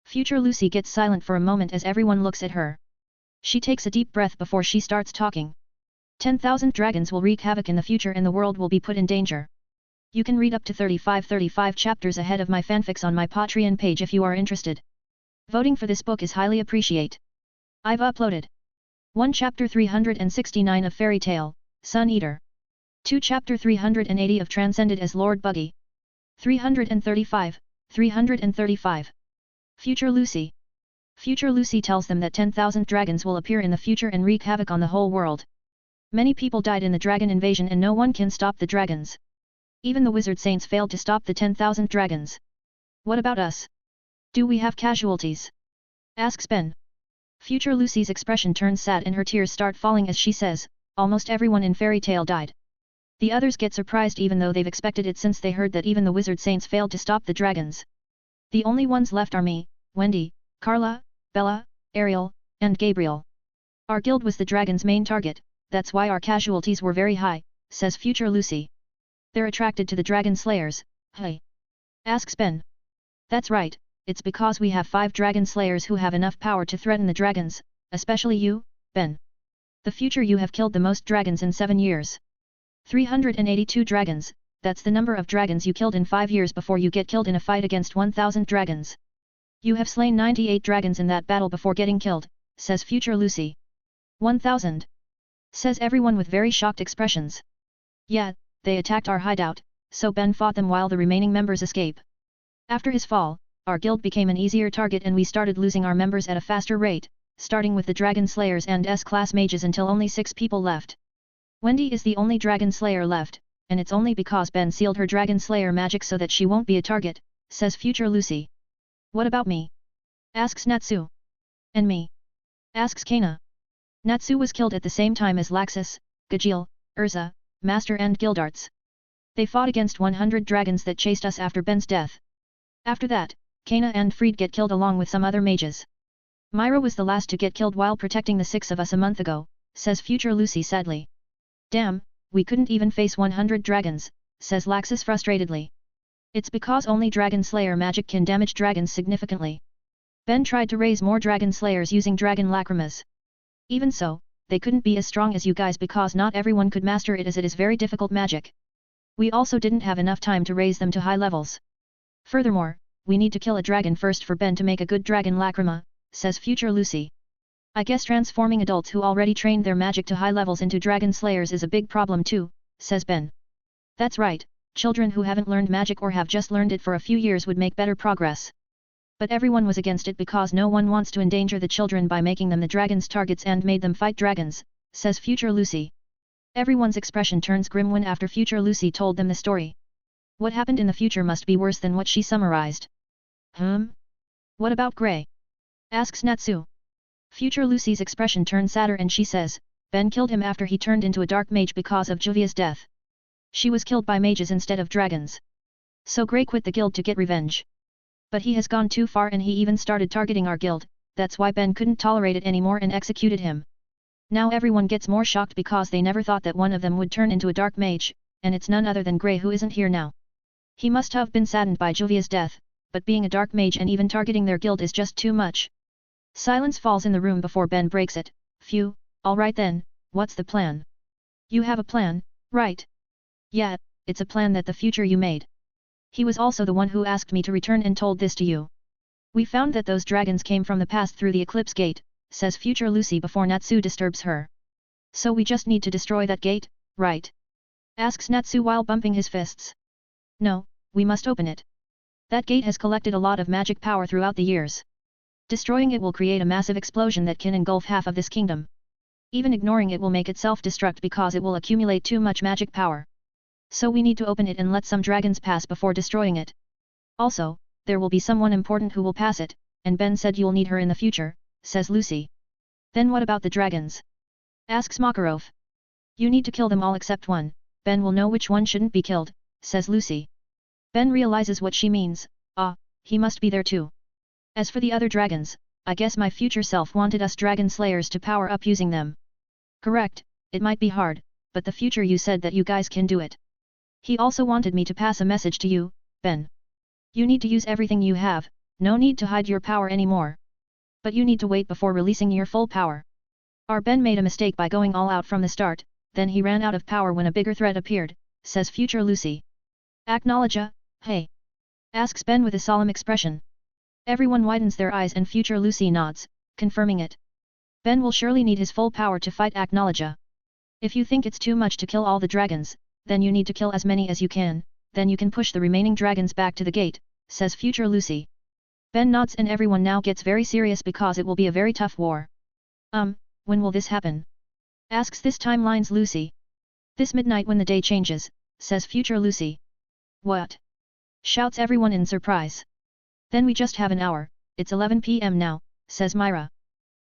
Future Lucy gets silent for a moment as everyone looks at her. She takes a deep breath before she starts talking. 10,000 dragons will wreak havoc in the future and the world will be put in danger. You can read up to 35 chapters ahead of my fanfics on my Patreon page if you are interested. Voting for this book is highly appreciated. I've uploaded 1 Chapter 369 of Fairy Tale, Sun Eater. 2 Chapter 380 of Transcended as Lord Buggy. 335. Future Lucy. Future Lucy tells them that 10,000 dragons will appear in the future and wreak havoc on the whole world. Many people died in the dragon invasion and no one can stop the dragons. Even the wizard saints failed to stop the 10,000 dragons. What about us? Do we have casualties? Asks Ben. Future Lucy's expression turns sad and her tears start falling as she says, almost everyone in Fairy Tale died. The others get surprised even though they've expected it since they heard that even the wizard saints failed to stop the dragons. The only ones left are me, Wendy, Carla, Bella, Ariel, and Gabriel. Our guild was the dragon's main target, that's why our casualties were very high, says Future Lucy. They're attracted to the dragon slayers, hey? Asks Ben. That's right, it's because we have 5 dragon slayers who have enough power to threaten the dragons, especially you, Ben. The future you have killed the most dragons in 7 years. 382 dragons, that's the number of dragons you killed in 5 years before you get killed in a fight against 1,000 dragons. You have slain 98 dragons in that battle before getting killed, says Future Lucy. 1,000. Says everyone with very shocked expressions. Yeah, they attacked our hideout, so Ben fought them while the remaining members escape. After his fall, our guild became an easier target and we started losing our members at a faster rate, starting with the Dragon Slayers and S-class mages until only 6 people left. Wendy is the only Dragon Slayer left, and it's only because Ben sealed her Dragon Slayer magic so that she won't be a target, says future Lucy. What about me? Asks Natsu. And me? Asks Kana. Natsu was killed at the same time as Laxus, Gajeel, Urza, Master and Gildarts. They fought against 100 dragons that chased us after Ben's death. After that, Kana and Fried get killed along with some other mages. Myra was the last to get killed while protecting the 6 of us a month ago, says future Lucy sadly. Damn, we couldn't even face 100 dragons, says Laxus frustratedly. It's because only Dragon Slayer magic can damage dragons significantly. Ben tried to raise more Dragon Slayers using Dragon Lacrimas. Even so, they couldn't be as strong as you guys because not everyone could master it as it is very difficult magic. We also didn't have enough time to raise them to high levels. Furthermore, we need to kill a dragon first for Ben to make a good Dragon Lacrima, says future Lucy. I guess transforming adults who already trained their magic to high levels into Dragon Slayers is a big problem too, says Ben. That's right, children who haven't learned magic or have just learned it for a few years would make better progress. But everyone was against it because no one wants to endanger the children by making them the dragons' targets and made them fight dragons, says future Lucy. Everyone's expression turns grim when after future Lucy told them the story. What happened in the future must be worse than what she summarized. What about Grey? Asks Natsu. Future Lucy's expression turns sadder and she says, Ben killed him after he turned into a dark mage because of Juvia's death. She was killed by mages instead of dragons. So Grey quit the guild to get revenge. But he has gone too far and he even started targeting our guild, that's why Ben couldn't tolerate it anymore and executed him. Now everyone gets more shocked because they never thought that one of them would turn into a dark mage, and it's none other than Grey who isn't here now. He must have been saddened by Juvia's death, but being a dark mage and even targeting their guild is just too much. Silence falls in the room before Ben breaks it. Phew, alright then, what's the plan? You have a plan, right? Yeah, it's a plan that the future you made. He was also the one who asked me to return and told this to you. We found that those dragons came from the past through the Eclipse Gate, says future Lucy before Natsu disturbs her. So we just need to destroy that gate, right? Asks Natsu while bumping his fists. No, we must open it. That gate has collected a lot of magic power throughout the years. Destroying it will create a massive explosion that can engulf half of this kingdom. Even ignoring it will make it self-destruct because it will accumulate too much magic power. So we need to open it and let some dragons pass before destroying it. Also, there will be someone important who will pass it, and Ben said you'll need her in the future, says Lucy. Then what about the dragons? Asks Makarov. You need to kill them all except one, Ben will know which one shouldn't be killed, says Lucy. Ben realizes what she means, he must be there too. As for the other dragons, I guess my future self wanted us Dragon Slayers to power up using them. Correct, it might be hard, but the future you said that you guys can do it. He also wanted me to pass a message to you, Ben. You need to use everything you have, no need to hide your power anymore. But you need to wait before releasing your full power. Our Ben made a mistake by going all out from the start, then he ran out of power when a bigger threat appeared, says future Lucy. Acknowledge, hey? Asks Ben with a solemn expression. Everyone widens their eyes and future Lucy nods, confirming it. Ben will surely need his full power to fight Acknowledge. If you think it's too much to kill all the dragons, then you need to kill as many as you can, then you can push the remaining dragons back to the gate, says future Lucy. Ben nods and everyone now gets very serious because it will be a very tough war. When will this happen? Asks this timeline's Lucy. This midnight when the day changes, says future Lucy. What? Shouts everyone in surprise. Then we just have an hour, it's 11 p.m. now, says Myra.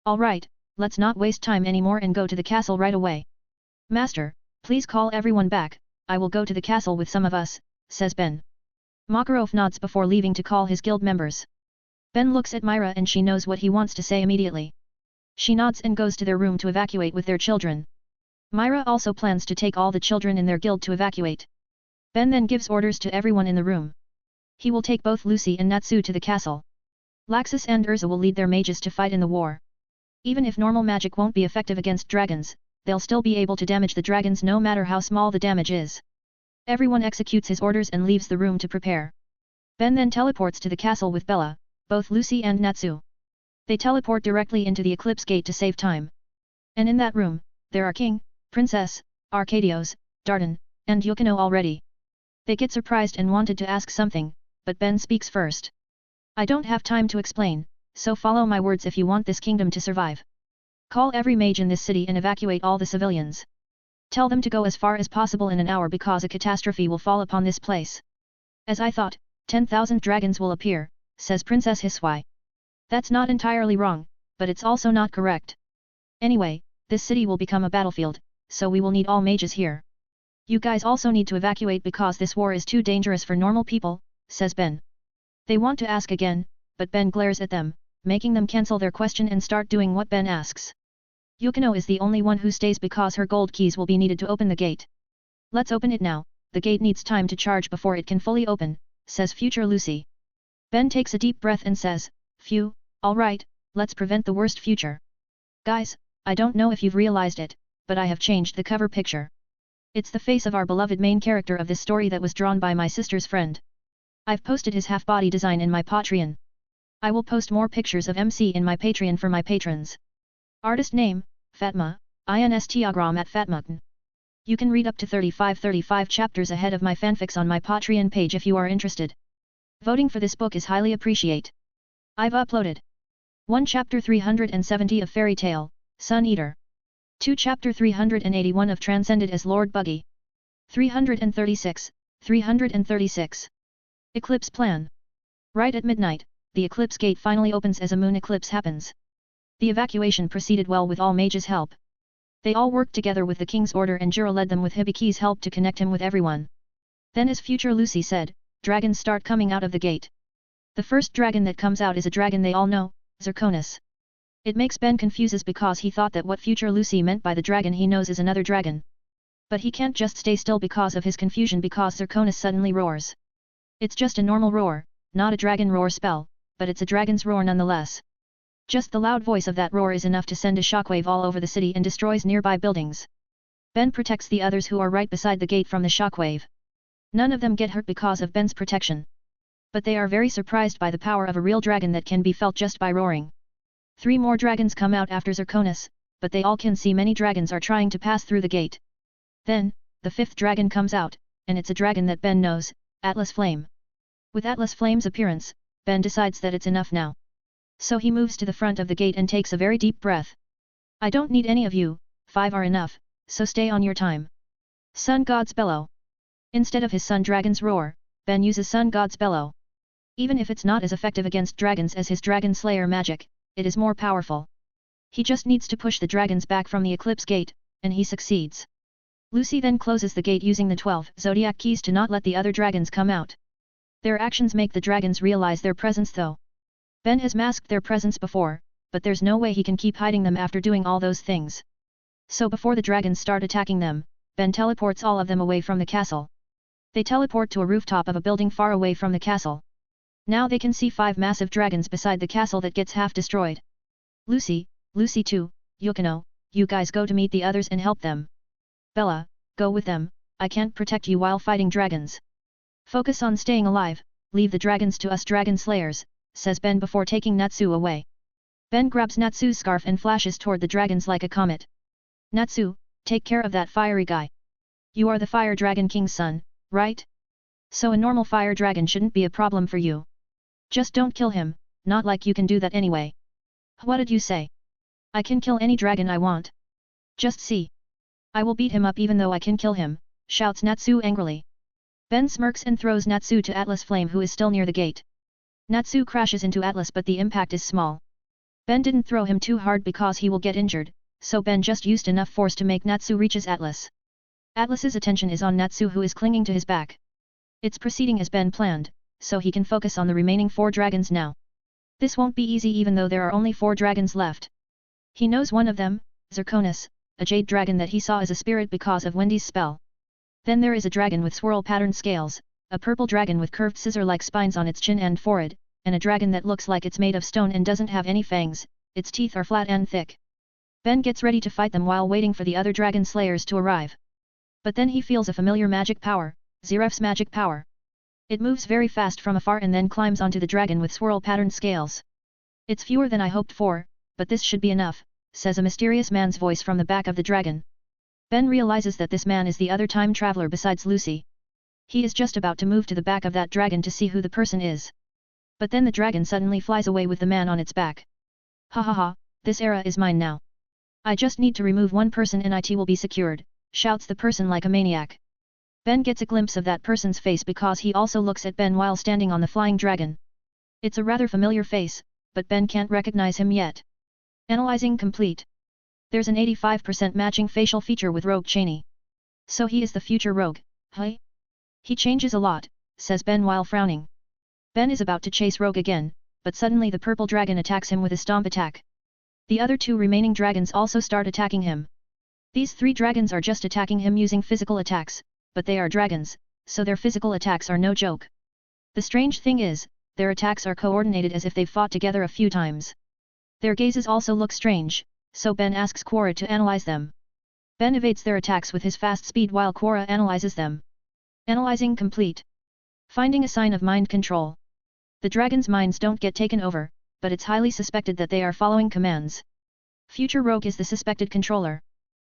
Alright, let's not waste time anymore and go to the castle right away. Master, please call everyone back, I will go to the castle with some of us, says Ben. Makarov nods before leaving to call his guild members. Ben looks at Myra and she knows what he wants to say immediately. She nods and goes to their room to evacuate with their children. Myra also plans to take all the children in their guild to evacuate. Ben then gives orders to everyone in the room. He will take both Lucy and Natsu to the castle. Laxus and Urza will lead their mages to fight in the war. Even if normal magic won't be effective against dragons, they'll still be able to damage the dragons no matter how small the damage is. Everyone executes his orders and leaves the room to prepare. Ben then teleports to the castle with Bella, both Lucy and Natsu. They teleport directly into the Eclipse Gate to save time. And in that room, there are King, Princess, Arcadios, Dardan, and Yukino already. They get surprised and wanted to ask something, but Ben speaks first. I don't have time to explain, so follow my words if you want this kingdom to survive. Call every mage in this city and evacuate all the civilians. Tell them to go as far as possible in an hour because a catastrophe will fall upon this place. As I thought, 10,000 dragons will appear, says Princess Hiswai. That's not entirely wrong, but it's also not correct. Anyway, this city will become a battlefield, so we will need all mages here. You guys also need to evacuate because this war is too dangerous for normal people, says Ben. They want to ask again, but Ben glares at them, making them cancel their question and start doing what Ben asks. Yukino is the only one who stays because her gold keys will be needed to open the gate. Let's open it now, the gate needs time to charge before it can fully open, says future Lucy. Ben takes a deep breath and says, phew, alright, let's prevent the worst future. Guys, I don't know if you've realized it, but I have changed the cover picture. It's the face of our beloved main character of this story that was drawn by my sister's friend. I've posted his half-body design in my Patreon. I will post more pictures of MC in my Patreon for my patrons. Artist name, Fatma, Instagram @Fatmukn. You can read up to 35 chapters ahead of my fanfics on my Patreon page if you are interested. Voting for this book is highly appreciate. I've uploaded 1 Chapter 370 of Fairy Tale, Sun Eater. 2 Chapter 381 of Transcended as Lord Buggy. 336. Eclipse Plan. Right at midnight, the eclipse gate finally opens as a moon eclipse happens. The evacuation proceeded well with all mages' help. They all worked together with the king's order and Jiro led them with Hibiki's help to connect him with everyone. Then as future Lucy said, dragons start coming out of the gate. The first dragon that comes out is a dragon they all know, Zirconis. It makes Ben confuses because he thought that what future Lucy meant by the dragon he knows is another dragon. But he can't just stay still because of his confusion because Zirconis suddenly roars. It's just a normal roar, not a dragon roar spell, but it's a dragon's roar nonetheless. Just the loud voice of that roar is enough to send a shockwave all over the city and destroys nearby buildings. Ben protects the others who are right beside the gate from the shockwave. None of them get hurt because of Ben's protection. But they are very surprised by the power of a real dragon that can be felt just by roaring. 3 more dragons come out after Zirconis, but they all can see many dragons are trying to pass through the gate. Then, the 5th dragon comes out, and it's a dragon that Ben knows, Atlas Flame. With Atlas Flame's appearance, Ben decides that it's enough now. So he moves to the front of the gate and takes a very deep breath. I don't need any of you, 5 are enough, so stay on your time. Sun God's Bellow. Instead of his Sun Dragon's roar, Ben uses Sun God's Bellow. Even if it's not as effective against dragons as his Dragon Slayer magic, it is more powerful. He just needs to push the dragons back from the eclipse gate, and he succeeds. Lucy then closes the gate using the 12 zodiac keys to not let the other dragons come out. Their actions make the dragons realize their presence though. Ben has masked their presence before, but there's no way he can keep hiding them after doing all those things. So before the dragons start attacking them, Ben teleports all of them away from the castle. They teleport to a rooftop of a building far away from the castle. Now they can see 5 massive dragons beside the castle that gets half destroyed. Lucy 2, Yukino, you guys go to meet the others and help them. Bella, go with them, I can't protect you while fighting dragons. Focus on staying alive, leave the dragons to us dragon slayers, says Ben before taking Natsu away. Ben grabs Natsu's scarf and flashes toward the dragons like a comet. Natsu, take care of that fiery guy. You are the fire dragon king's son, right? So a normal fire dragon shouldn't be a problem for you. Just don't kill him, not like you can do that anyway. What did you say? I can kill any dragon I want. Just see. I will beat him up even though I can kill him, shouts Natsu angrily. Ben smirks and throws Natsu to Atlas Flame who is still near the gate. Natsu crashes into Atlas but the impact is small. Ben didn't throw him too hard because he will get injured, so Ben just used enough force to make Natsu reaches Atlas. Atlas's attention is on Natsu who is clinging to his back. It's proceeding as Ben planned, so he can focus on the remaining 4 dragons now. This won't be easy even though there are only 4 dragons left. He knows one of them, Zirconis, a jade dragon that he saw as a spirit because of Wendy's spell. Then there is a dragon with swirl pattern scales, a purple dragon with curved scissor-like spines on its chin and forehead, and a dragon that looks like it's made of stone and doesn't have any fangs, its teeth are flat and thick. Ben gets ready to fight them while waiting for the other dragon slayers to arrive. But then he feels a familiar magic power, Ziref's magic power. It moves very fast from afar and then climbs onto the dragon with swirl pattern scales. It's fewer than I hoped for, but this should be enough, says a mysterious man's voice from the back of the dragon. Ben realizes that this man is the other time traveler besides Lucy. He is just about to move to the back of that dragon to see who the person is. But then the dragon suddenly flies away with the man on its back. Ha ha ha, this era is mine now. I just need to remove one person and it will be secured, shouts the person like a maniac. Ben gets a glimpse of that person's face because he also looks at Ben while standing on the flying dragon. It's a rather familiar face, but Ben can't recognize him yet. Analyzing complete. There's an 85% matching facial feature with Rogue Cheney. So he is the future Rogue, huh? He changes a lot, says Ben while frowning. Ben is about to chase Rogue again, but suddenly the purple dragon attacks him with a stomp attack. The other two remaining dragons also start attacking him. These three dragons are just attacking him using physical attacks, but they are dragons, so their physical attacks are no joke. The strange thing is, their attacks are coordinated as if they've fought together a few times. Their gazes also look strange, so Ben asks Quora to analyze them. Ben evades their attacks with his fast speed while Quora analyzes them. Analyzing complete. Finding a sign of mind control. The dragons' minds don't get taken over, but it's highly suspected that they are following commands. Future Rogue is the suspected controller.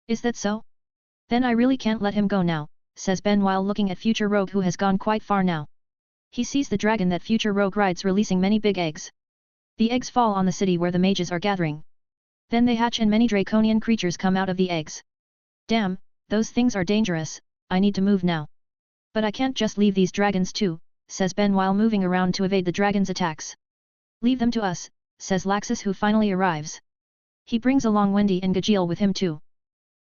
Is that so? Then I really can't let him go now, says Ben while looking at Future Rogue who has gone quite far now. He sees the dragon that Future Rogue rides releasing many big eggs. The eggs fall on the city where the mages are gathering. Then they hatch and many draconian creatures come out of the eggs. Damn, those things are dangerous, I need to move now. But I can't just leave these dragons too, says Ben while moving around to evade the dragon's attacks. Leave them to us, says Laxus who finally arrives. He brings along Wendy and Gajeel with him too.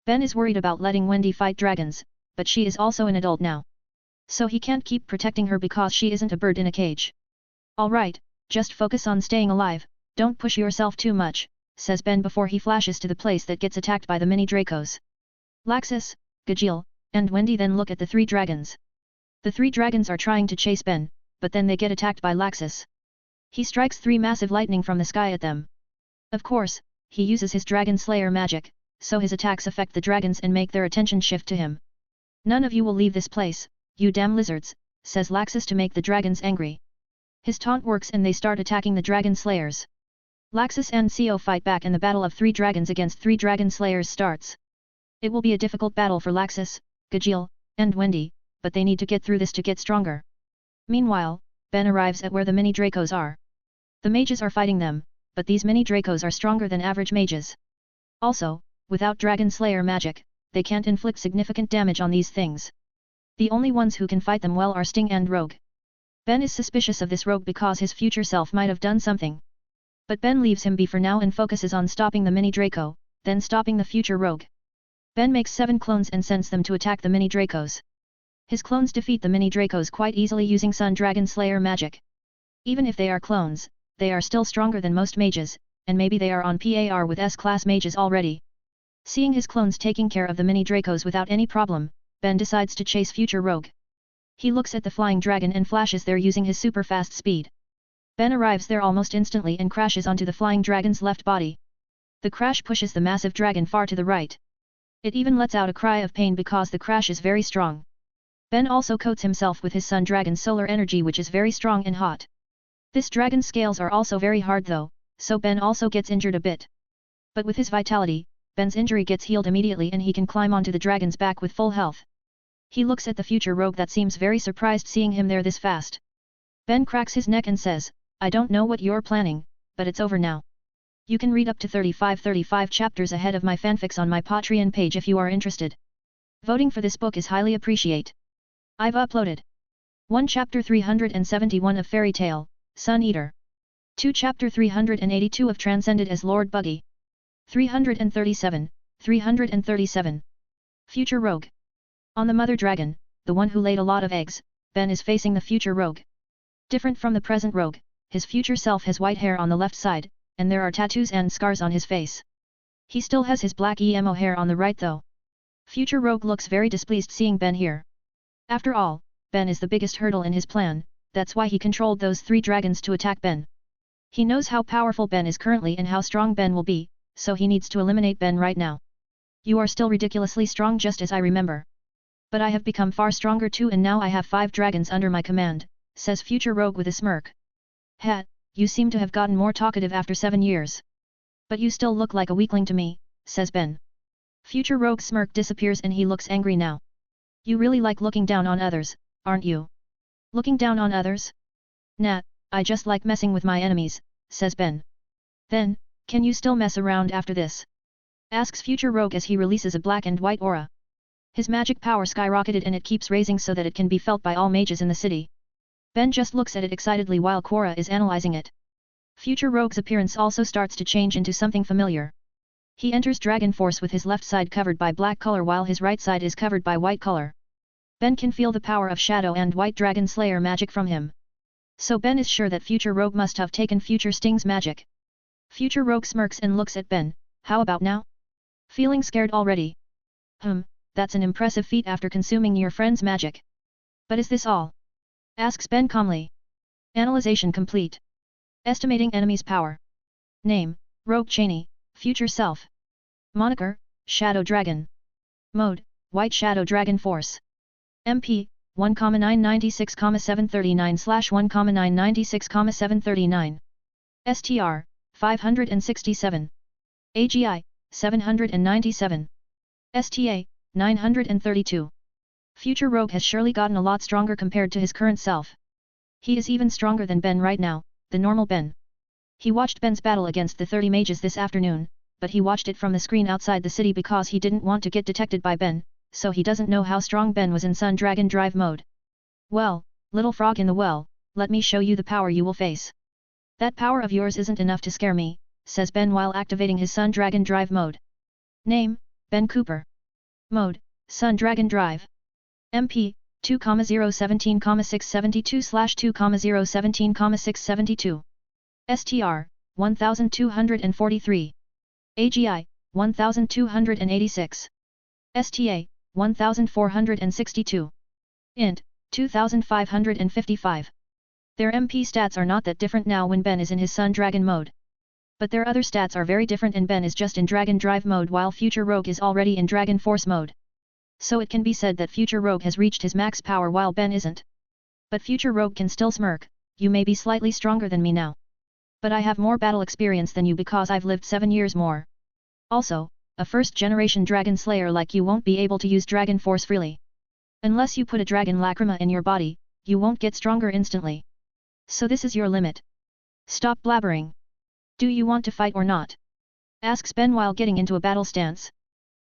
Ben is worried about letting Wendy fight dragons, but she is also an adult now. So he can't keep protecting her because she isn't a bird in a cage. Alright, just focus on staying alive, don't push yourself too much, says Ben before he flashes to the place that gets attacked by the mini Dracos. Laxus, Gajeel, and Wendy then look at the three dragons. The three dragons are trying to chase Ben, but then they get attacked by Laxus. He strikes three massive lightning from the sky at them. Of course, he uses his Dragon Slayer magic, so his attacks affect the dragons and make their attention shift to him. None of you will leave this place, you damn lizards, says Laxus to make the dragons angry. His taunt works and they start attacking the Dragon Slayers. Laxus and Co fight back and the battle of three dragons against three Dragon Slayers starts. It will be a difficult battle for Laxus, Gajeel, and Wendy, but they need to get through this to get stronger. Meanwhile, Ben arrives at where the mini Dracos are. The mages are fighting them, but these mini Dracos are stronger than average mages. Also, without Dragon Slayer magic, they can't inflict significant damage on these things. The only ones who can fight them well are Sting and Rogue. Ben is suspicious of this Rogue because his future self might have done something. But Ben leaves him be for now and focuses on stopping the mini Draco, then stopping the future Rogue. Ben makes 7 clones and sends them to attack the mini Dracos. His clones defeat the mini Dracos quite easily using Sun Dragon Slayer magic. Even if they are clones, they are still stronger than most mages, and maybe they are on par with S-class mages already. Seeing his clones taking care of the mini Dracos without any problem, Ben decides to chase future Rogue. He looks at the flying dragon and flashes there using his super fast speed. Ben arrives there almost instantly and crashes onto the flying dragon's left body. The crash pushes the massive dragon far to the right. It even lets out a cry of pain because the crash is very strong. Ben also coats himself with his Sun Dragon solar energy which is very strong and hot. This dragon's scales are also very hard though, so Ben also gets injured a bit. But with his vitality, Ben's injury gets healed immediately and he can climb onto the dragon's back with full health. He looks at the future Rogue that seems very surprised seeing him there this fast. Ben cracks his neck and says, I don't know what you're planning, but it's over now. You can read up to 35 chapters ahead of my fanfics on my Patreon page if you are interested. Voting for this book is highly appreciated. I've uploaded 1 Chapter 371 of Fairy Tale, Sun Eater. 2 Chapter 382 of Transcended as Lord Buggy. 337. Future Rogue. On the Mother Dragon, the one who laid a lot of eggs, Ben is facing the future Rogue. Different from the present Rogue, his future self has white hair on the left side, and there are tattoos and scars on his face. He still has his black emo hair on the right though. Future Rogue looks very displeased seeing Ben here. After all, Ben is the biggest hurdle in his plan, that's why he controlled those 3 dragons to attack Ben. He knows how powerful Ben is currently and how strong Ben will be, so he needs to eliminate Ben right now. You are still ridiculously strong just as I remember. But I have become far stronger too and now I have 5 dragons under my command, says Future Rogue with a smirk. Ha, you seem to have gotten more talkative after 7 years. But you still look like a weakling to me, says Ben. Future Rogue's smirk disappears and he looks angry now. You really like looking down on others, aren't you? Looking down on others? Nah, I just like messing with my enemies, says Ben. Then, can you still mess around after this? Asks Future Rogue as he releases a black and white aura. His magic power skyrocketed and it keeps raising so that it can be felt by all mages in the city. Ben just looks at it excitedly while Quora is analyzing it. Future Rogue's appearance also starts to change into something familiar. He enters Dragon Force with his left side covered by black color while his right side is covered by white color. Ben can feel the power of Shadow and White Dragon Slayer magic from him. So Ben is sure that Future Rogue must have taken Future Sting's magic. Future Rogue smirks and looks at Ben. How about now? Feeling scared already? That's an impressive feat after consuming your friend's magic. But is this all? Asks Ben calmly. Analyzation complete. Estimating enemy's power. Name, Rogue Cheney, Future Self. Moniker, Shadow Dragon. Mode, White Shadow Dragon Force. MP, 1,996,739/1,996,739. STR, 567. AGI, 797. STA, 932. Future Rogue has surely gotten a lot stronger compared to his current self. He is even stronger than Ben right now, the normal Ben. He watched Ben's battle against the 30 mages this afternoon, but he watched it from the screen outside the city because he didn't want to get detected by Ben, so he doesn't know how strong Ben was in Sun Dragon Drive mode. Well, little frog in the well, let me show you the power you will face. That power of yours isn't enough to scare me, says Ben while activating his Sun Dragon Drive mode. Name, Ben Cooper. Mode, Sun Dragon Drive. MP, 2,017,672/2,017,672. STR, 1243. AGI, 1286. STA, 1462. INT, 2555. Their MP stats are not that different now when Ben is in his Sun Dragon mode. But their other stats are very different and Ben is just in Dragon Drive mode while Future Rogue is already in Dragon Force mode. So it can be said that Future Rogue has reached his max power while Ben isn't. But Future Rogue can still smirk, you may be slightly stronger than me now. But I have more battle experience than you because I've lived 7 years more. Also, a first-generation Dragon Slayer like you won't be able to use Dragon Force freely. Unless you put a Dragon Lacrima in your body, you won't get stronger instantly. So this is your limit. Stop blabbering. Do you want to fight or not? Asks Ben while getting into a battle stance.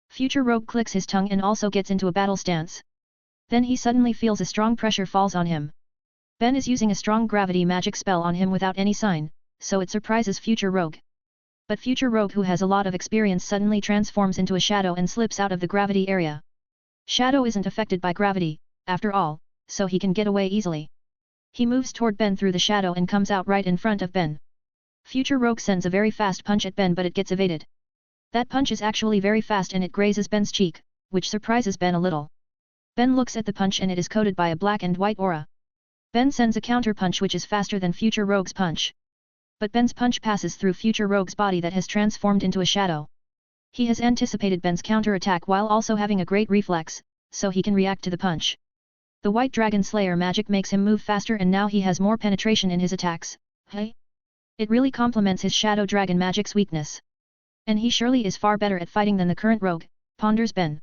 Future Rogue clicks his tongue and also gets into a battle stance. Then he suddenly feels a strong pressure falls on him. Ben is using a strong gravity magic spell on him without any sign, so it surprises Future Rogue. But Future Rogue who has a lot of experience suddenly transforms into a shadow and slips out of the gravity area. Shadow isn't affected by gravity, after all, so he can get away easily. He moves toward Ben through the shadow and comes out right in front of Ben. Future Rogue sends a very fast punch at Ben but it gets evaded. That punch is actually very fast and it grazes Ben's cheek, which surprises Ben a little. Ben looks at the punch and it is coated by a black and white aura. Ben sends a counter punch which is faster than Future Rogue's punch. But Ben's punch passes through Future Rogue's body that has transformed into a shadow. He has anticipated Ben's counter-attack while also having a great reflex, so he can react to the punch. The White Dragon Slayer magic makes him move faster and now he has more penetration in his attacks. Hey? It really complements his Shadow Dragon magic's weakness. And he surely is far better at fighting than the current rogue, ponders Ben.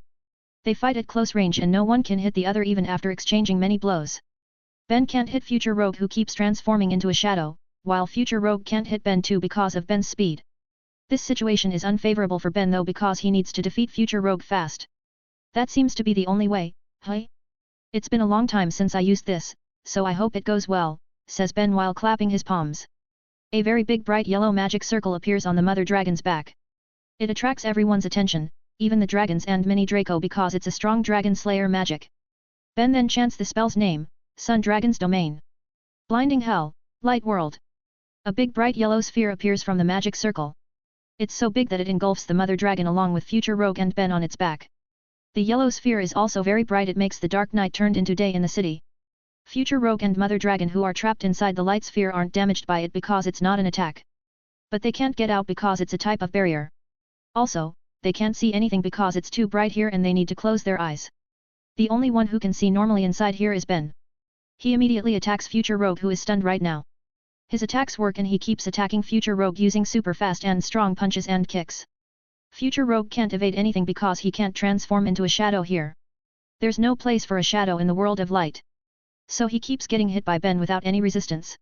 They fight at close range and no one can hit the other even after exchanging many blows. Ben can't hit Future Rogue who keeps transforming into a shadow, while Future Rogue can't hit Ben too because of Ben's speed. This situation is unfavorable for Ben though because he needs to defeat Future Rogue fast. That seems to be the only way, hey? It's been a long time since I used this, so I hope it goes well, says Ben while clapping his palms. A very big bright yellow magic circle appears on the Mother Dragon's back. It attracts everyone's attention, even the dragons and Mini Draco because it's a strong Dragon Slayer magic. Ben then chants the spell's name, Sun Dragon's Domain. Blinding Hell, Light World. A big bright yellow sphere appears from the magic circle. It's so big that it engulfs the Mother Dragon along with Future Rogue and Ben on its back. The yellow sphere is also very bright, it makes the dark night turned into day in the city. Future Rogue and Mother Dragon who are trapped inside the light sphere aren't damaged by it because it's not an attack. But they can't get out because it's a type of barrier. Also, they can't see anything because it's too bright here and they need to close their eyes. The only one who can see normally inside here is Ben. He immediately attacks Future Rogue who is stunned right now. His attacks work and he keeps attacking Future Rogue using super fast and strong punches and kicks. Future Rogue can't evade anything because he can't transform into a shadow here. There's no place for a shadow in the world of light. So he keeps getting hit by Ben without any resistance.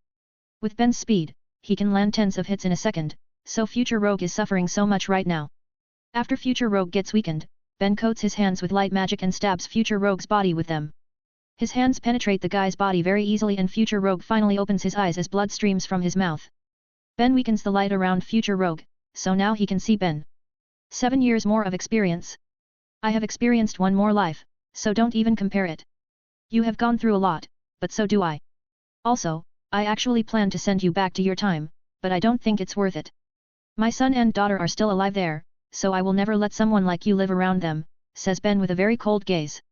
With Ben's speed, he can land tens of hits in a second, so Future Rogue is suffering so much right now. After Future Rogue gets weakened, Ben coats his hands with light magic and stabs Future Rogue's body with them. His hands penetrate the guy's body very easily and Future Rogue finally opens his eyes as blood streams from his mouth. Ben weakens the light around Future Rogue, so now he can see Ben. 7 years more of experience. I have experienced one more life, so don't even compare it. You have gone through a lot, but so do I. Also, I actually plan to send you back to your time, but I don't think it's worth it. My son and daughter are still alive there, so I will never let someone like you live around them, says Ben with a very cold gaze.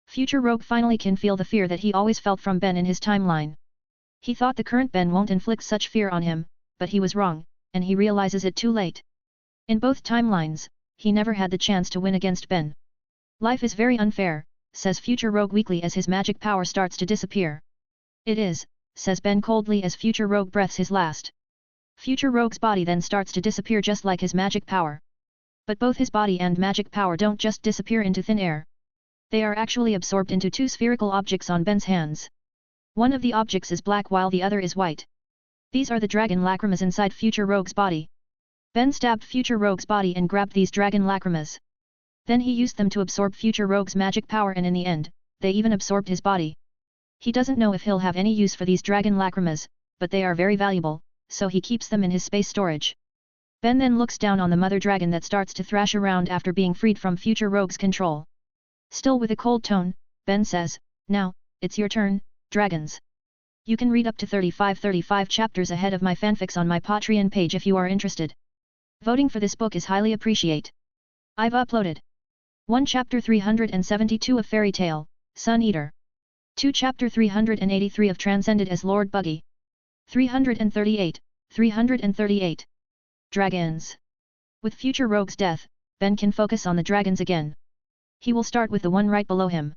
Future Rogue finally can feel the fear that he always felt from Ben in his timeline. He thought the current Ben won't inflict such fear on him, but he was wrong, and he realizes it too late. In both timelines, he never had the chance to win against Ben. Life is very unfair, says Future Rogue weakly as his magic power starts to disappear. It is, says Ben coldly as Future Rogue breathes his last. Future Rogue's body then starts to disappear just like his magic power. But both his body and magic power don't just disappear into thin air. They are actually absorbed into two spherical objects on Ben's hands. One of the objects is black while the other is white. These are the dragon lacrimas inside Future Rogue's body. Ben stabbed Future Rogue's body and grabbed these dragon lacrimas. Then he used them to absorb Future Rogue's magic power and in the end, they even absorbed his body. He doesn't know if he'll have any use for these dragon lacrimas, but they are very valuable, so he keeps them in his space storage. Ben then looks down on the mother dragon that starts to thrash around after being freed from Future Rogue's control. Still with a cold tone, Ben says, "Now, it's your turn, dragons." You can read up to 35 chapters ahead of my fanfics on my Patreon page if you are interested. Voting for this book is highly appreciate. I've uploaded 1 Chapter 372 of Fairy Tale, Sun Eater. 2 Chapter 383 of Transcended as Lord Buggy. 338. Dragons. With Future Rogue's death, Ben can focus on the dragons again. He will start with the one right below him.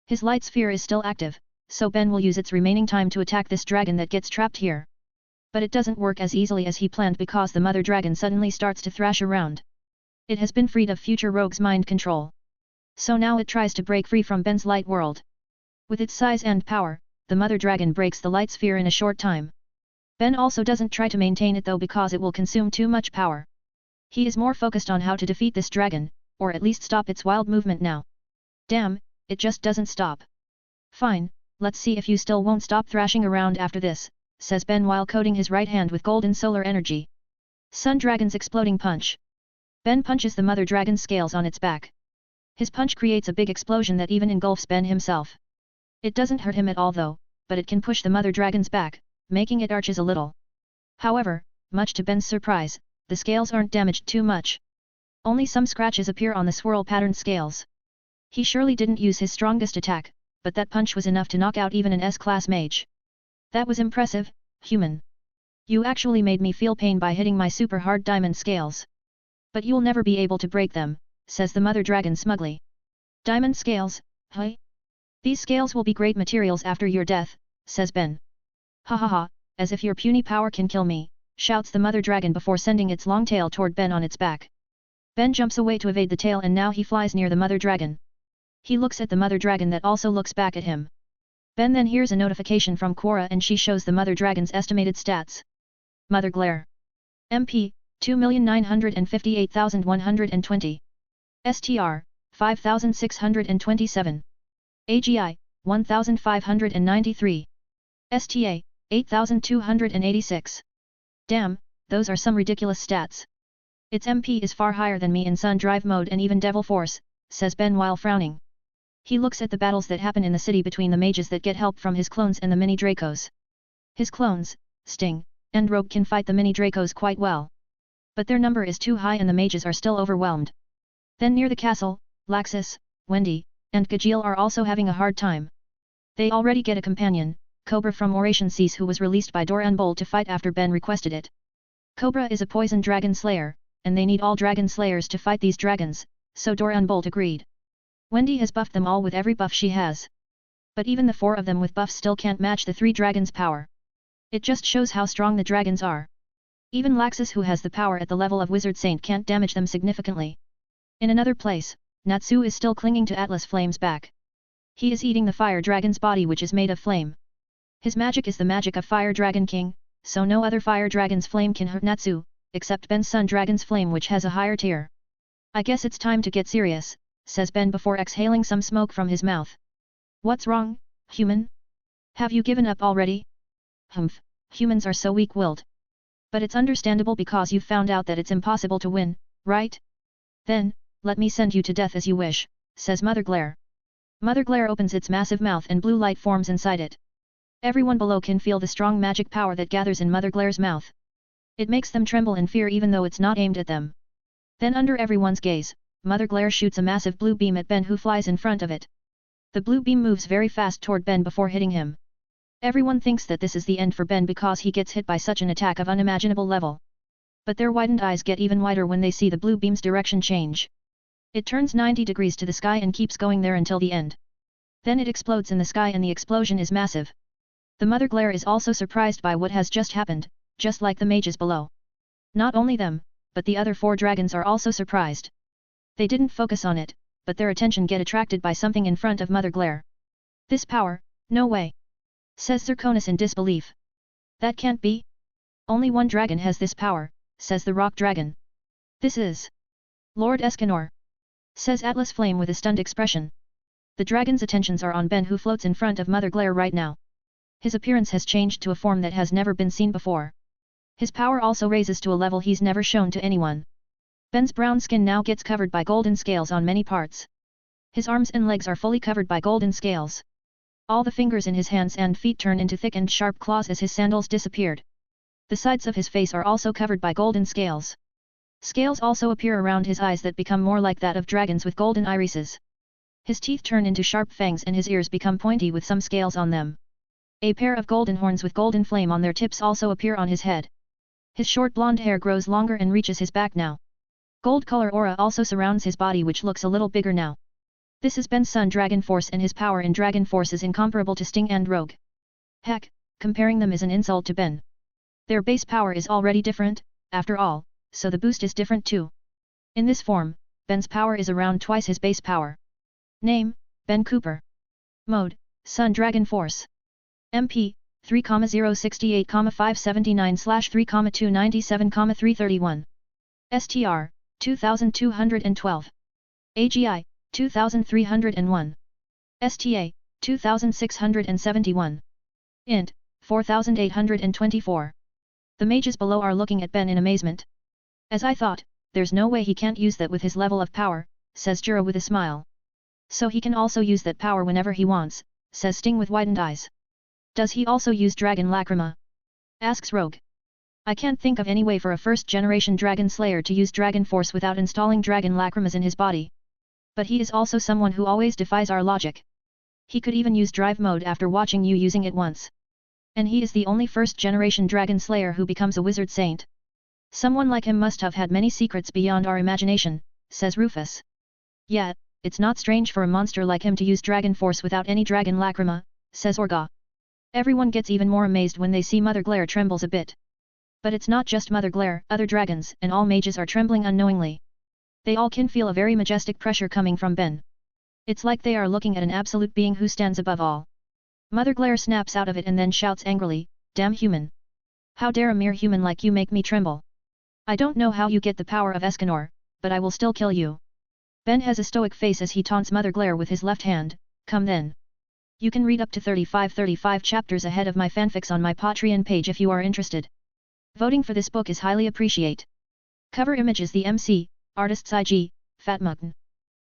His light sphere is still active, so Ben will use its remaining time to attack this dragon that gets trapped here. But it doesn't work as easily as he planned because the mother dragon suddenly starts to thrash around. It has been freed of Future Rogue's mind control. So now it tries to break free from Ben's light world. With its size and power, the mother dragon breaks the light sphere in a short time. Ben also doesn't try to maintain it though because it will consume too much power. He is more focused on how to defeat this dragon, or at least stop its wild movement now. Damn, it just doesn't stop. Fine, let's see if you still won't stop thrashing around after this, says Ben while coating his right hand with golden solar energy. Sun Dragon's exploding punch. Ben punches the mother dragon's scales on its back. His punch creates a big explosion that even engulfs Ben himself. It doesn't hurt him at all though, but it can push the mother dragon's back, making it arches a little. However, much to Ben's surprise, the scales aren't damaged too much. Only some scratches appear on the swirl pattern scales. He surely didn't use his strongest attack, but that punch was enough to knock out even an S-class mage. That was impressive, human. You actually made me feel pain by hitting my super hard diamond scales. But you'll never be able to break them, says the mother dragon smugly. Diamond scales, huh? These scales will be great materials after your death, says Ben. Ha ha ha, as if your puny power can kill me, shouts the mother dragon before sending its long tail toward Ben on its back. Ben jumps away to evade the tail and now he flies near the mother dragon. He looks at the mother dragon that also looks back at him. Ben then hears a notification from Quora and she shows the mother dragon's estimated stats. Mother Glare. MP, 2,958,120. STR, 5,627. AGI, 1,593. STA, 8,286. Damn, those are some ridiculous stats. Its MP is far higher than me in Sun Drive mode and even Devil Force, says Ben while frowning. He looks at the battles that happen in the city between the mages that get help from his clones and the mini Dracos. His clones, Sting, and Rogue can fight the mini Dracos quite well. But their number is too high and the mages are still overwhelmed. Then near the castle, Laxus, Wendy, and Gajeel are also having a hard time. They already get a companion, Cobra from Oration Seas who was released by Doran Bowl to fight after Ben requested it. Cobra is a poison dragon slayer, and they need all dragon slayers to fight these dragons, so Doran Bolt agreed. Wendy has buffed them all with every buff she has. But even the 4 of them with buffs still can't match the 3 dragons' power. It just shows how strong the dragons are. Even Laxus who has the power at the level of Wizard Saint can't damage them significantly. In another place, Natsu is still clinging to Atlas Flame's back. He is eating the fire dragon's body which is made of flame. His magic is the magic of Fire Dragon King, so no other fire dragon's flame can hurt Natsu, except Ben's sun dragon's flame which has a higher tier. I guess it's time to get serious, says Ben before exhaling some smoke from his mouth. What's wrong, human? Have you given up already? Humph, humans are so weak-willed. But it's understandable because you've found out that it's impossible to win, right? Then, let me send you to death as you wish, says Mother Glare. Mother Glare opens its massive mouth and blue light forms inside it. Everyone below can feel the strong magic power that gathers in Mother Glare's mouth. It makes them tremble in fear even though it's not aimed at them. Then under everyone's gaze, Mother Glare shoots a massive blue beam at Ben who flies in front of it. The blue beam moves very fast toward Ben before hitting him. Everyone thinks that this is the end for Ben because he gets hit by such an attack of unimaginable level. But their widened eyes get even wider when they see the blue beam's direction change. It turns 90 degrees to the sky and keeps going there until the end. Then it explodes in the sky and the explosion is massive. The Mother Glare is also surprised by what has just happened, just like the mages below. Not only them, but the other 4 dragons are also surprised. They didn't focus on it, but their attention get attracted by something in front of Mother Glare. This power, no way! Says Zirconis in disbelief. That can't be. Only one dragon has this power, says the Rock Dragon. This is Lord Escanor, says Atlas Flame with a stunned expression. The dragon's attentions are on Ben who floats in front of Mother Glare right now. His appearance has changed to a form that has never been seen before. His power also raises to a level he's never shown to anyone. Ben's brown skin now gets covered by golden scales on many parts. His arms and legs are fully covered by golden scales. All the fingers in his hands and feet turn into thick and sharp claws as his sandals disappeared. The sides of his face are also covered by golden scales. Scales also appear around his eyes that become more like that of dragons with golden irises. His teeth turn into sharp fangs and his ears become pointy with some scales on them. A pair of golden horns with golden flame on their tips also appear on his head. His short blonde hair grows longer and reaches his back now. Gold color aura also surrounds his body which looks a little bigger now. This is Ben's Sun Dragon Force and his power in Dragon Force is incomparable to Sting and Rogue. Heck, comparing them is an insult to Ben. Their base power is already different, after all, so the boost is different too. In this form, Ben's power is around twice his base power. Name, Ben Cooper. Mode, Sun Dragon Force. MP, 3,068,579/3,297,331. STR, 2212. AGI, 2301. STA, 2671. Int, 4824. The mages below are looking at Ben in amazement. As I thought, there's no way he can't use that with his level of power, says Jura with a smile. So he can also use that power whenever he wants, says Sting with widened eyes. Does he also use Dragon Lacrima? Asks Rogue. I can't think of any way for a first-generation Dragon Slayer to use Dragon Force without installing Dragon Lacrimas in his body. But he is also someone who always defies our logic. He could even use Drive Mode after watching you using it once. And he is the only first-generation Dragon Slayer who becomes a Wizard Saint. Someone like him must have had many secrets beyond our imagination, says Rufus. Yet, it's not strange for a monster like him to use Dragon Force without any Dragon Lacrima, says Orga. Everyone gets even more amazed when they see Mother Glare trembles a bit. But it's not just Mother Glare, other dragons and all mages are trembling unknowingly. They all can feel a very majestic pressure coming from Ben. It's like they are looking at an absolute being who stands above all. Mother Glare snaps out of it and then shouts angrily, "Damn human! How dare a mere human like you make me tremble? I don't know how you get the power of Escanor, but I will still kill you." Ben has a stoic face as he taunts Mother Glare with his left hand, "Come then. You can read up to 35 chapters ahead of my fanfics on my Patreon page if you are interested. Voting for this book is highly appreciate. Cover image is the MC, artists IG, Fatmugn.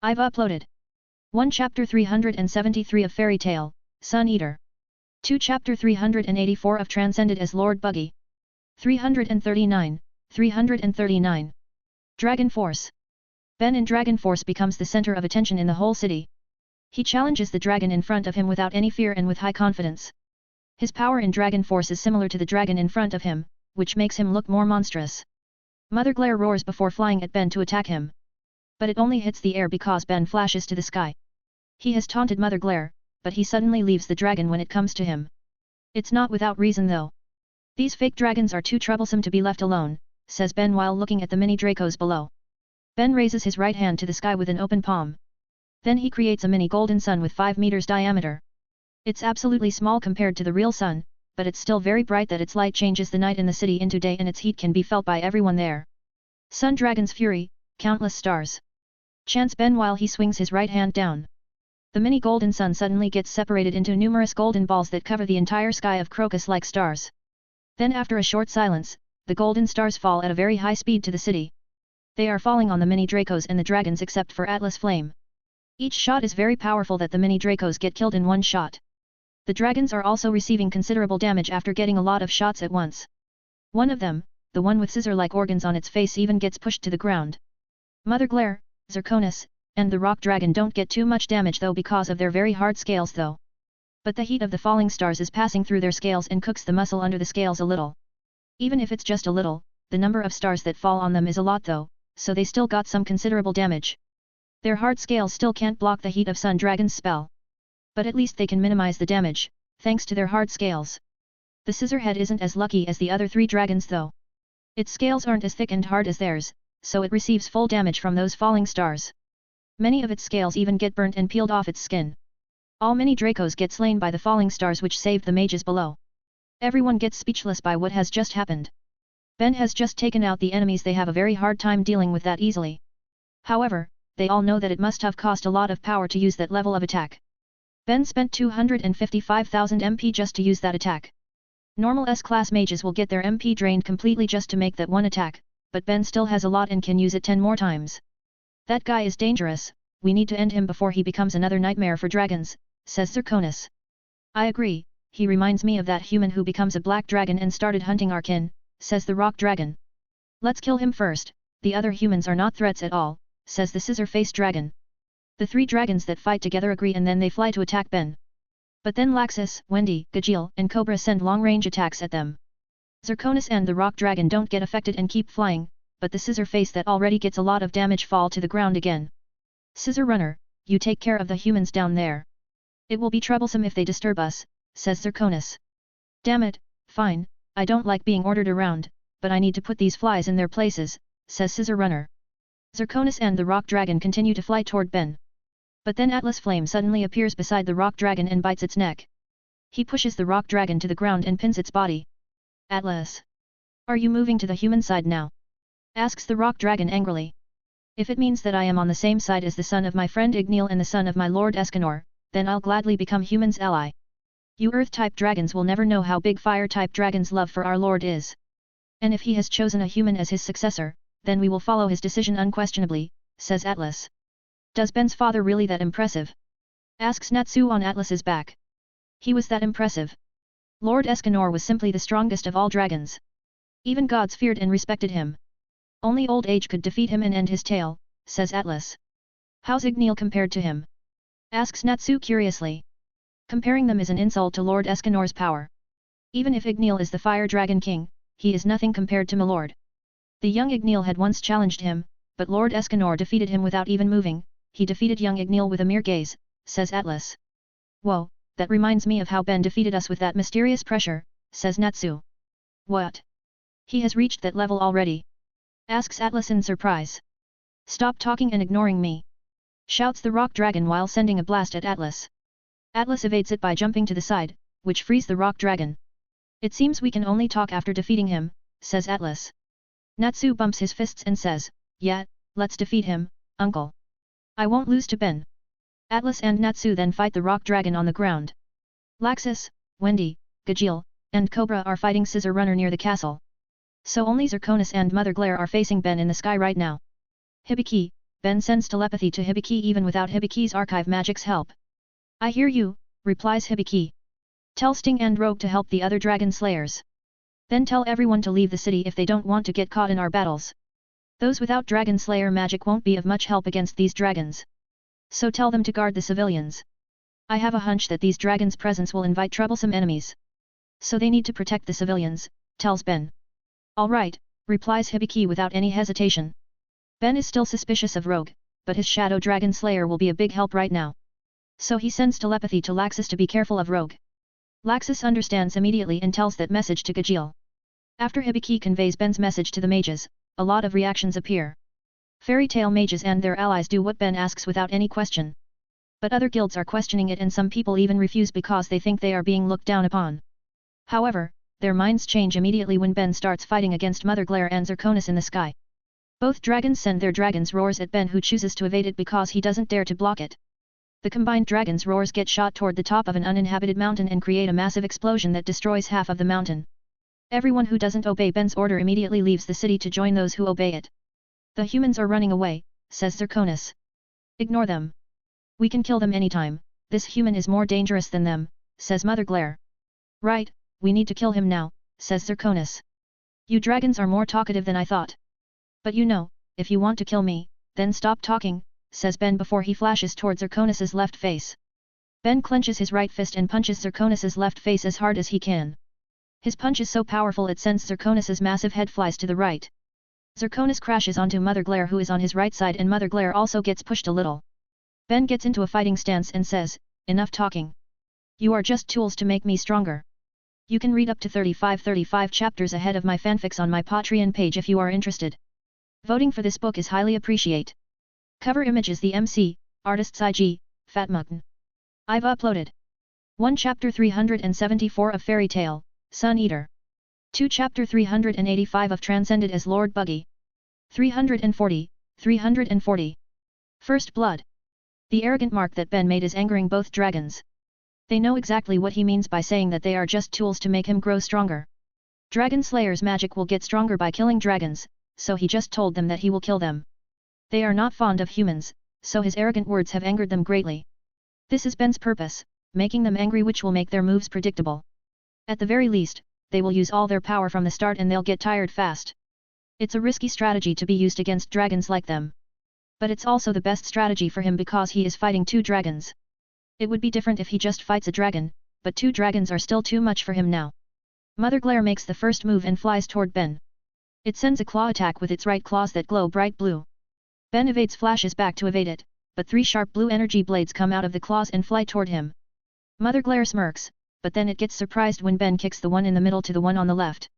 I've uploaded 1 Chapter 373 of Fairy Tale, Sun Eater. 2 Chapter 384 of Transcended as Lord Buggy. 339. Dragon Force. Ben in Dragon Force becomes the center of attention in the whole city. He challenges the dragon in front of him without any fear and with high confidence. His power in Dragon Force is similar to the dragon in front of him, which makes him look more monstrous. Mother Glare roars before flying at Ben to attack him. But it only hits the air because Ben flashes to the sky. He has taunted Mother Glare, but he suddenly leaves the dragon when it comes to him. It's not without reason though. These fake dragons are too troublesome to be left alone, says Ben while looking at the mini Dracos below. Ben raises his right hand to the sky with an open palm. Then he creates a mini golden sun with 5 meters diameter. It's absolutely small compared to the real sun, but it's still very bright that its light changes the night in the city into day and its heat can be felt by everyone there. Sun Dragon's fury, countless stars. Chants Ben while he swings his right hand down. The mini golden sun suddenly gets separated into numerous golden balls that cover the entire sky of crocus-like stars. Then after a short silence, the golden stars fall at a very high speed to the city. They are falling on the mini Dracos and the dragons except for Atlas Flame. Each shot is very powerful that the mini Dracos get killed in one shot. The dragons are also receiving considerable damage after getting a lot of shots at once. One of them, the one with scissor-like organs on its face, even gets pushed to the ground. Mother Glare, Zirconis, and the rock dragon don't get too much damage though because of their very hard scales though. But the heat of the falling stars is passing through their scales and cooks the muscle under the scales a little. Even if it's just a little, the number of stars that fall on them is a lot though, so they still got some considerable damage. Their hard scales still can't block the heat of Sun Dragon's spell. But at least they can minimize the damage, thanks to their hard scales. The Scissorhead isn't as lucky as the other three dragons though. Its scales aren't as thick and hard as theirs, so it receives full damage from those falling stars. Many of its scales even get burnt and peeled off its skin. All many Dracos get slain by the falling stars which saved the mages below. Everyone gets speechless by what has just happened. Ben has just taken out the enemies. They have a very hard time dealing with that easily. However, they all know that it must have cost a lot of power to use that level of attack. Ben spent 255,000 MP just to use that attack. Normal S-class mages will get their MP drained completely just to make that one attack, but Ben still has a lot and can use it 10 more times. That guy is dangerous, we need to end him before he becomes another nightmare for dragons, says Zirconis. I agree, he reminds me of that human who becomes a black dragon and started hunting our kin, says the rock dragon. Let's kill him first, the other humans are not threats at all, says the scissor-faced dragon. The three dragons that fight together agree and then they fly to attack Ben. But then Laxus, Wendy, Gajeel, and Cobra send long-range attacks at them. Zirconis and the rock dragon don't get affected and keep flying, but the scissor face that already gets a lot of damage fall to the ground again. Scissor Runner, you take care of the humans down there. It will be troublesome if they disturb us, says Zirconis. Damn it, fine, I don't like being ordered around, but I need to put these flies in their places, says Scissor Runner. Zirconis and the rock dragon continue to fly toward Ben. But then Atlas Flame suddenly appears beside the rock dragon and bites its neck. He pushes the rock dragon to the ground and pins its body. Atlas! Are you moving to the human side now? Asks the rock dragon angrily. If it means that I am on the same side as the son of my friend Igneel and the son of my lord Escanor, then I'll gladly become human's ally. You earth-type dragons will never know how big fire-type dragon's love for our lord is. And if he has chosen a human as his successor, then we will follow his decision unquestionably, says Atlas. Does Ben's father really that impressive? Asks Natsu on Atlas's back. He was that impressive. Lord Escanor was simply the strongest of all dragons. Even gods feared and respected him. Only old age could defeat him and end his tale, says Atlas. How's Igneel compared to him? Asks Natsu curiously. Comparing them is an insult to Lord Escanor's power. Even if Igneel is the Fire Dragon King, he is nothing compared to Milord. The young Igneel had once challenged him, but Lord Escanor defeated him without even moving. He defeated young Igneel with a mere gaze, says Atlas. Whoa, that reminds me of how Ben defeated us with that mysterious pressure, says Natsu. What? He has reached that level already? Asks Atlas in surprise. Stop talking and ignoring me. Shouts the rock dragon while sending a blast at Atlas. Atlas evades it by jumping to the side, which frees the rock dragon. It seems we can only talk after defeating him, says Atlas. Natsu bumps his fists and says, yeah, let's defeat him, uncle. I won't lose to Ben. Atlas and Natsu then fight the rock dragon on the ground. Laxus, Wendy, Gajeel, and Cobra are fighting Scissor Runner near the castle. So only Zirconis and Mother Glare are facing Ben in the sky right now. Hibiki, Ben sends telepathy to Hibiki even without Hibiki's archive magic's help. I hear you, replies Hibiki. Tell Sting and Rogue to help the other dragon slayers. Then tell everyone to leave the city if they don't want to get caught in our battles. Those without dragon slayer magic won't be of much help against these dragons. So tell them to guard the civilians. I have a hunch that these dragons' presence will invite troublesome enemies. So they need to protect the civilians, tells Ben. All right, replies Hibiki without any hesitation. Ben is still suspicious of Rogue, but his shadow dragon slayer will be a big help right now. So he sends telepathy to Laxus to be careful of Rogue. Laxus understands immediately and tells that message to Gajeel. After Hibiki conveys Ben's message to the mages, a lot of reactions appear. Fairy Tail mages and their allies do what Ben asks without any question. But other guilds are questioning it and some people even refuse because they think they are being looked down upon. However, their minds change immediately when Ben starts fighting against Mother Glare and Zirconis in the sky. Both dragons send their dragon's roars at Ben, who chooses to evade it because he doesn't dare to block it. The combined dragon's roars get shot toward the top of an uninhabited mountain and create a massive explosion that destroys half of the mountain. Everyone who doesn't obey Ben's order immediately leaves the city to join those who obey it. The humans are running away, says Zirconis. Ignore them. We can kill them anytime, this human is more dangerous than them, says Mother Glare. Right, we need to kill him now, says Zirconis. You dragons are more talkative than I thought. But you know, if you want to kill me, then stop talking, says Ben before he flashes towards Zirconis's left face. Ben clenches his right fist and punches Zirconis's left face as hard as he can. His punch is so powerful it sends Zirconis's massive head flies to the right. Zirconis crashes onto Mother Glare, who is on his right side, and Mother Glare also gets pushed a little. Ben gets into a fighting stance and says, "Enough talking. You are just tools to make me stronger." You can read up to 35 chapters ahead of my fanfics on my Patreon page if you are interested. Voting for this book is highly appreciate. Cover image is the MC, artists IG, Fatmutton. I've uploaded 1 Chapter 374 of Fairy Tale, Sun Eater. 2 Chapter 385 of Transcended as Lord Buggy. 340. First Blood. The arrogant mark that Ben made is angering both dragons. They know exactly what he means by saying that they are just tools to make him grow stronger. Dragon Slayer's magic will get stronger by killing dragons, so he just told them that he will kill them. They are not fond of humans, so his arrogant words have angered them greatly. This is Ben's purpose, making them angry, which will make their moves predictable. At the very least, they will use all their power from the start and they'll get tired fast. It's a risky strategy to be used against dragons like them. But it's also the best strategy for him because he is fighting 2 dragons. It would be different if he just fights a dragon, but 2 dragons are still too much for him now. Mother Glare makes the first move and flies toward Ben. It sends a claw attack with its right claws that glow bright blue. Ben evades, flashes back to evade it, but 3 sharp blue energy blades come out of the claws and fly toward him. Mother Glare smirks, but then it gets surprised when Ben kicks the one in the middle to the one on the left.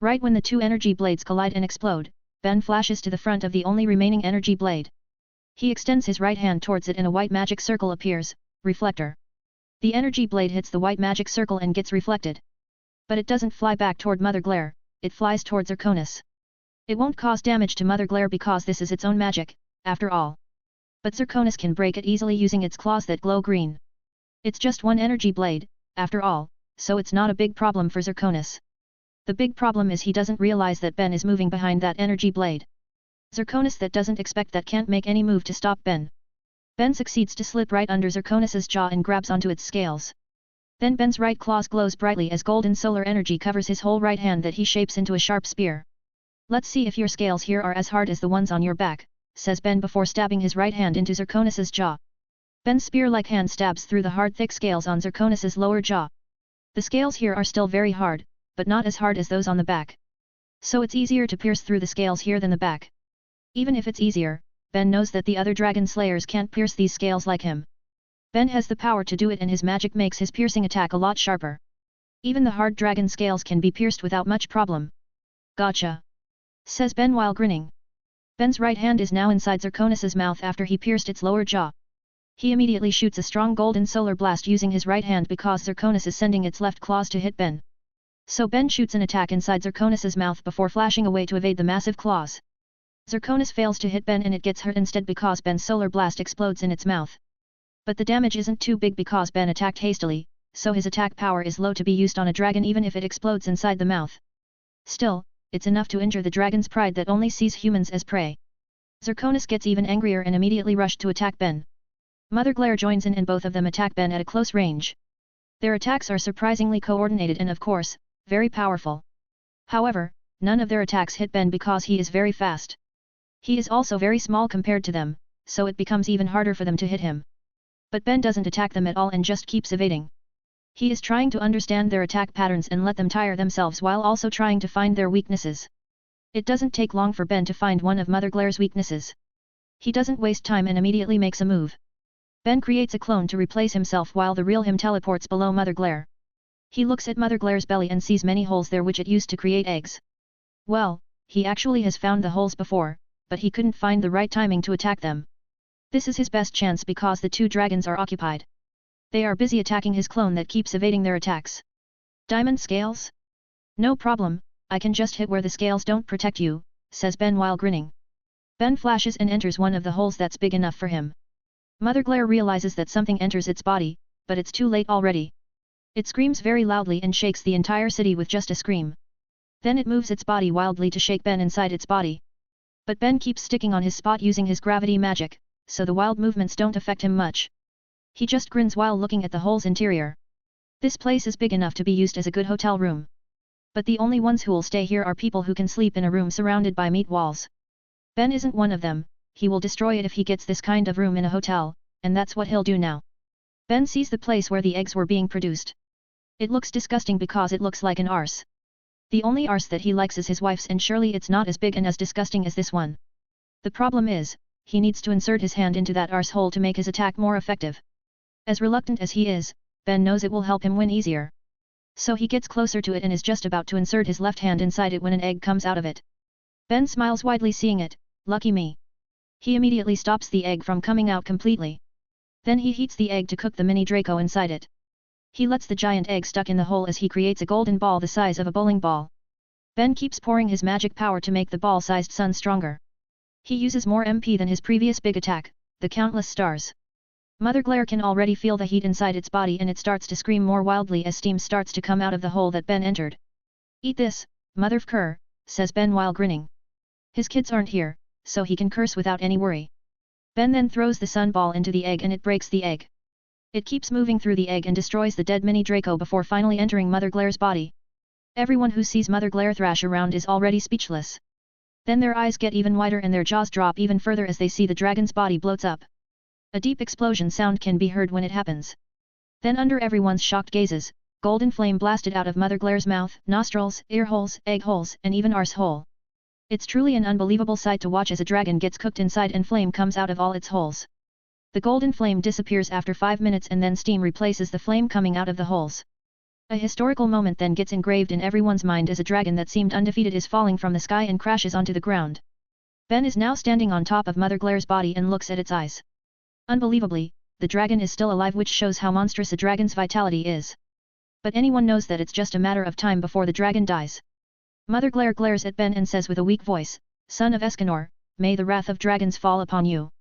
Right when the 2 energy blades collide and explode, Ben flashes to the front of the only remaining energy blade. He extends his right hand towards it and a white magic circle appears, reflector. The energy blade hits the white magic circle and gets reflected. But it doesn't fly back toward Mother Glare, it flies toward Zirconis. It won't cause damage to Mother Glare because this is its own magic, after all. But Zirconis can break it easily using its claws that glow green. It's just one energy blade, after all, so it's not a big problem for Zirconis. The big problem is he doesn't realize that Ben is moving behind that energy blade. Zirconis that doesn't expect that can't make any move to stop Ben. Ben succeeds to slip right under Zirconis's jaw and grabs onto its scales. Then Ben's right claws glows brightly as golden solar energy covers his whole right hand that he shapes into a sharp spear. "Let's see if your scales here are as hard as the ones on your back," says Ben before stabbing his right hand into Zirconis's jaw. Ben's spear-like hand stabs through the hard thick scales on Zirconis's lower jaw. The scales here are still very hard, but not as hard as those on the back. So it's easier to pierce through the scales here than the back. Even if it's easier, Ben knows that the other dragon slayers can't pierce these scales like him. Ben has the power to do it and his magic makes his piercing attack a lot sharper. Even the hard dragon scales can be pierced without much problem. "Gotcha," says Ben while grinning. Ben's right hand is now inside Zirconis's mouth after he pierced its lower jaw. He immediately shoots a strong golden solar blast using his right hand because Zirconis is sending its left claws to hit Ben. So Ben shoots an attack inside Zirconis's mouth before flashing away to evade the massive claws. Zirconis fails to hit Ben and it gets hurt instead because Ben's solar blast explodes in its mouth. But the damage isn't too big because Ben attacked hastily, so his attack power is low to be used on a dragon even if it explodes inside the mouth. Still, it's enough to injure the dragon's pride that only sees humans as prey. Zirconis gets even angrier and immediately rushed to attack Ben. Mother Glare joins in and both of them attack Ben at a close range. Their attacks are surprisingly coordinated and of course, very powerful. However, none of their attacks hit Ben because he is very fast. He is also very small compared to them, so it becomes even harder for them to hit him. But Ben doesn't attack them at all and just keeps evading. He is trying to understand their attack patterns and let them tire themselves while also trying to find their weaknesses. It doesn't take long for Ben to find one of Mother Glare's weaknesses. He doesn't waste time and immediately makes a move. Ben creates a clone to replace himself while the real him teleports below Mother Glare. He looks at Mother Glare's belly and sees many holes there which it used to create eggs. Well, he actually has found the holes before, but he couldn't find the right timing to attack them. This is his best chance because the 2 dragons are occupied. They are busy attacking his clone that keeps evading their attacks. Diamond scales? No problem, I can just hit where the scales don't protect you, says Ben while grinning. Ben flashes and enters one of the holes that's big enough for him. Mother Glare realizes that something enters its body, but it's too late already. It screams very loudly and shakes the entire city with just a scream. Then it moves its body wildly to shake Ben inside its body. But Ben keeps sticking on his spot using his gravity magic, so the wild movements don't affect him much. He just grins while looking at the hole's interior. This place is big enough to be used as a good hotel room. But the only ones who'll stay here are people who can sleep in a room surrounded by meat walls. Ben isn't one of them, he will destroy it if he gets this kind of room in a hotel, and that's what he'll do now. Ben sees the place where the eggs were being produced. It looks disgusting because it looks like an arse. The only arse that he likes is his wife's, and surely it's not as big and as disgusting as this one. The problem is, he needs to insert his hand into that arse hole to make his attack more effective. As reluctant as he is, Ben knows it will help him win easier. So he gets closer to it and is just about to insert his left hand inside it when an egg comes out of it. Ben smiles widely seeing it, lucky me. He immediately stops the egg from coming out completely. Then he heats the egg to cook the mini Draco inside it. He lets the giant egg stuck in the hole as he creates a golden ball the size of a bowling ball. Ben keeps pouring his magic power to make the ball-sized sun stronger. He uses more MP than his previous big attack, the countless stars. Mother Glare can already feel the heat inside its body and it starts to scream more wildly as steam starts to come out of the hole that Ben entered. Eat this, Mother Fkur, says Ben while grinning. His kids aren't here, so he can curse without any worry. Ben then throws the sun ball into the egg and it breaks the egg. It keeps moving through the egg and destroys the dead mini Draco before finally entering Mother Glare's body. Everyone who sees Mother Glare thrash around is already speechless. Then their eyes get even wider and their jaws drop even further as they see the dragon's body bloats up. A deep explosion sound can be heard when it happens. Then under everyone's shocked gazes, golden flame blasted out of Mother Glare's mouth, nostrils, ear holes, egg holes, and even arse hole. It's truly an unbelievable sight to watch as a dragon gets cooked inside and flame comes out of all its holes. The golden flame disappears after 5 minutes and then steam replaces the flame coming out of the holes. A historical moment then gets engraved in everyone's mind as a dragon that seemed undefeated is falling from the sky and crashes onto the ground. Ben is now standing on top of Mother Glare's body and looks at its eyes. Unbelievably, the dragon is still alive, which shows how monstrous a dragon's vitality is. But anyone knows that it's just a matter of time before the dragon dies. Mother Glare glares at Ben and says with a weak voice, "Son of Escanor, may the wrath of dragons fall upon you."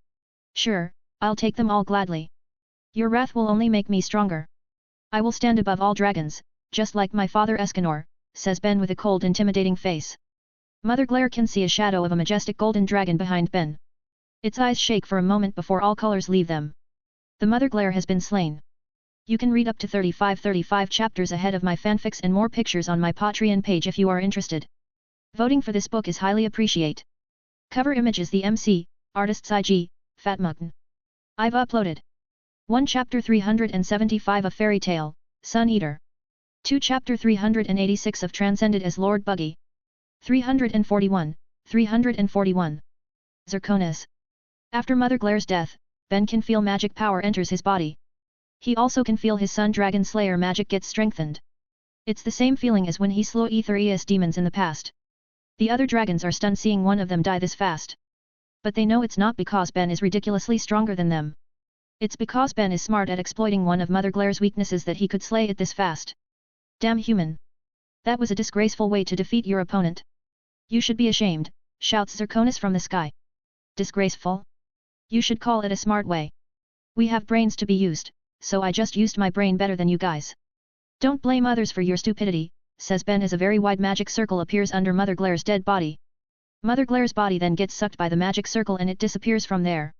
"Sure, I'll take them all gladly. Your wrath will only make me stronger. I will stand above all dragons, just like my father Escanor," says Ben with a cold, intimidating face. Mother Glare can see a shadow of a majestic golden dragon behind Ben. Its eyes shake for a moment before all colors leave them. The Mother Glare has been slain. You can read up to 35 chapters ahead of my fanfics and more pictures on my Patreon page if you are interested. Voting for this book is highly appreciated. Cover image is the MC, artist's IG, Fatmugn. I've uploaded 1 Chapter 375 of Fairy Tale, Sun Eater. 2 Chapter 386 of Transcended as Lord Buggy. 341. Zirconis. After Mother Glare's death, Ben can feel magic power enters his body. He also can feel his Sun Dragon Slayer magic gets strengthened. It's the same feeling as when he slew Aether-ES demons in the past. The other dragons are stunned seeing one of them die this fast. But they know it's not because Ben is ridiculously stronger than them. It's because Ben is smart at exploiting one of Mother Glare's weaknesses that he could slay it this fast. Damn human! That was a disgraceful way to defeat your opponent. You should be ashamed, shouts Zirconis from the sky. Disgraceful? You should call it a smart way. We have brains to be used, so I just used my brain better than you guys. Don't blame others for your stupidity, says Ben as a very wide magic circle appears under Mother Glare's dead body. Mother Glare's body then gets sucked by the magic circle and it disappears from there.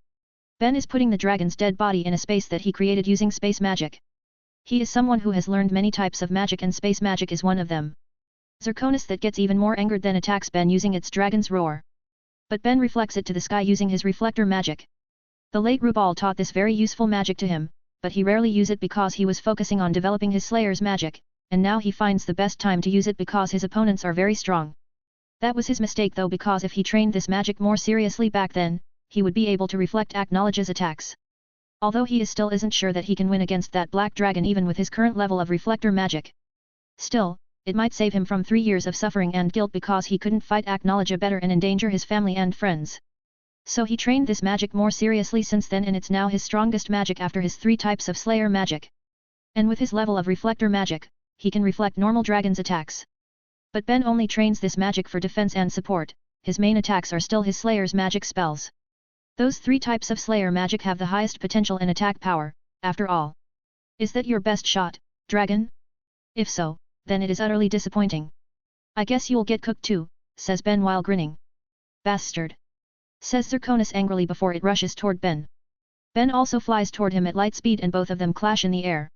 Ben is putting the dragon's dead body in a space that he created using space magic. He is someone who has learned many types of magic and space magic is one of them. Zirconis that gets even more angered then attacks Ben using its dragon's roar. But Ben reflects it to the sky using his reflector magic. The late Rubal taught this very useful magic to him, but he rarely used it because he was focusing on developing his Slayer's magic, and now he finds the best time to use it because his opponents are very strong. That was his mistake though, because if he trained this magic more seriously back then, he would be able to reflect acknowledge's attacks. Although he still isn't sure that he can win against that black dragon even with his current level of reflector magic. Still, it might save him from 3 years of suffering and guilt because he couldn't fight acknowledge better and endanger his family and friends. So he trained this magic more seriously since then and it's now his strongest magic after his 3 types of Slayer magic. And with his level of reflector magic, he can reflect normal dragon's attacks. But Ben only trains this magic for defense and support, his main attacks are still his Slayer's magic spells. Those 3 types of Slayer magic have the highest potential and attack power, after all. Is that your best shot, dragon? If so, then it is utterly disappointing. I guess you'll get cooked too, says Ben while grinning. Bastard! Says Zirconis angrily before it rushes toward Ben. Ben also flies toward him at light speed and both of them clash in the air.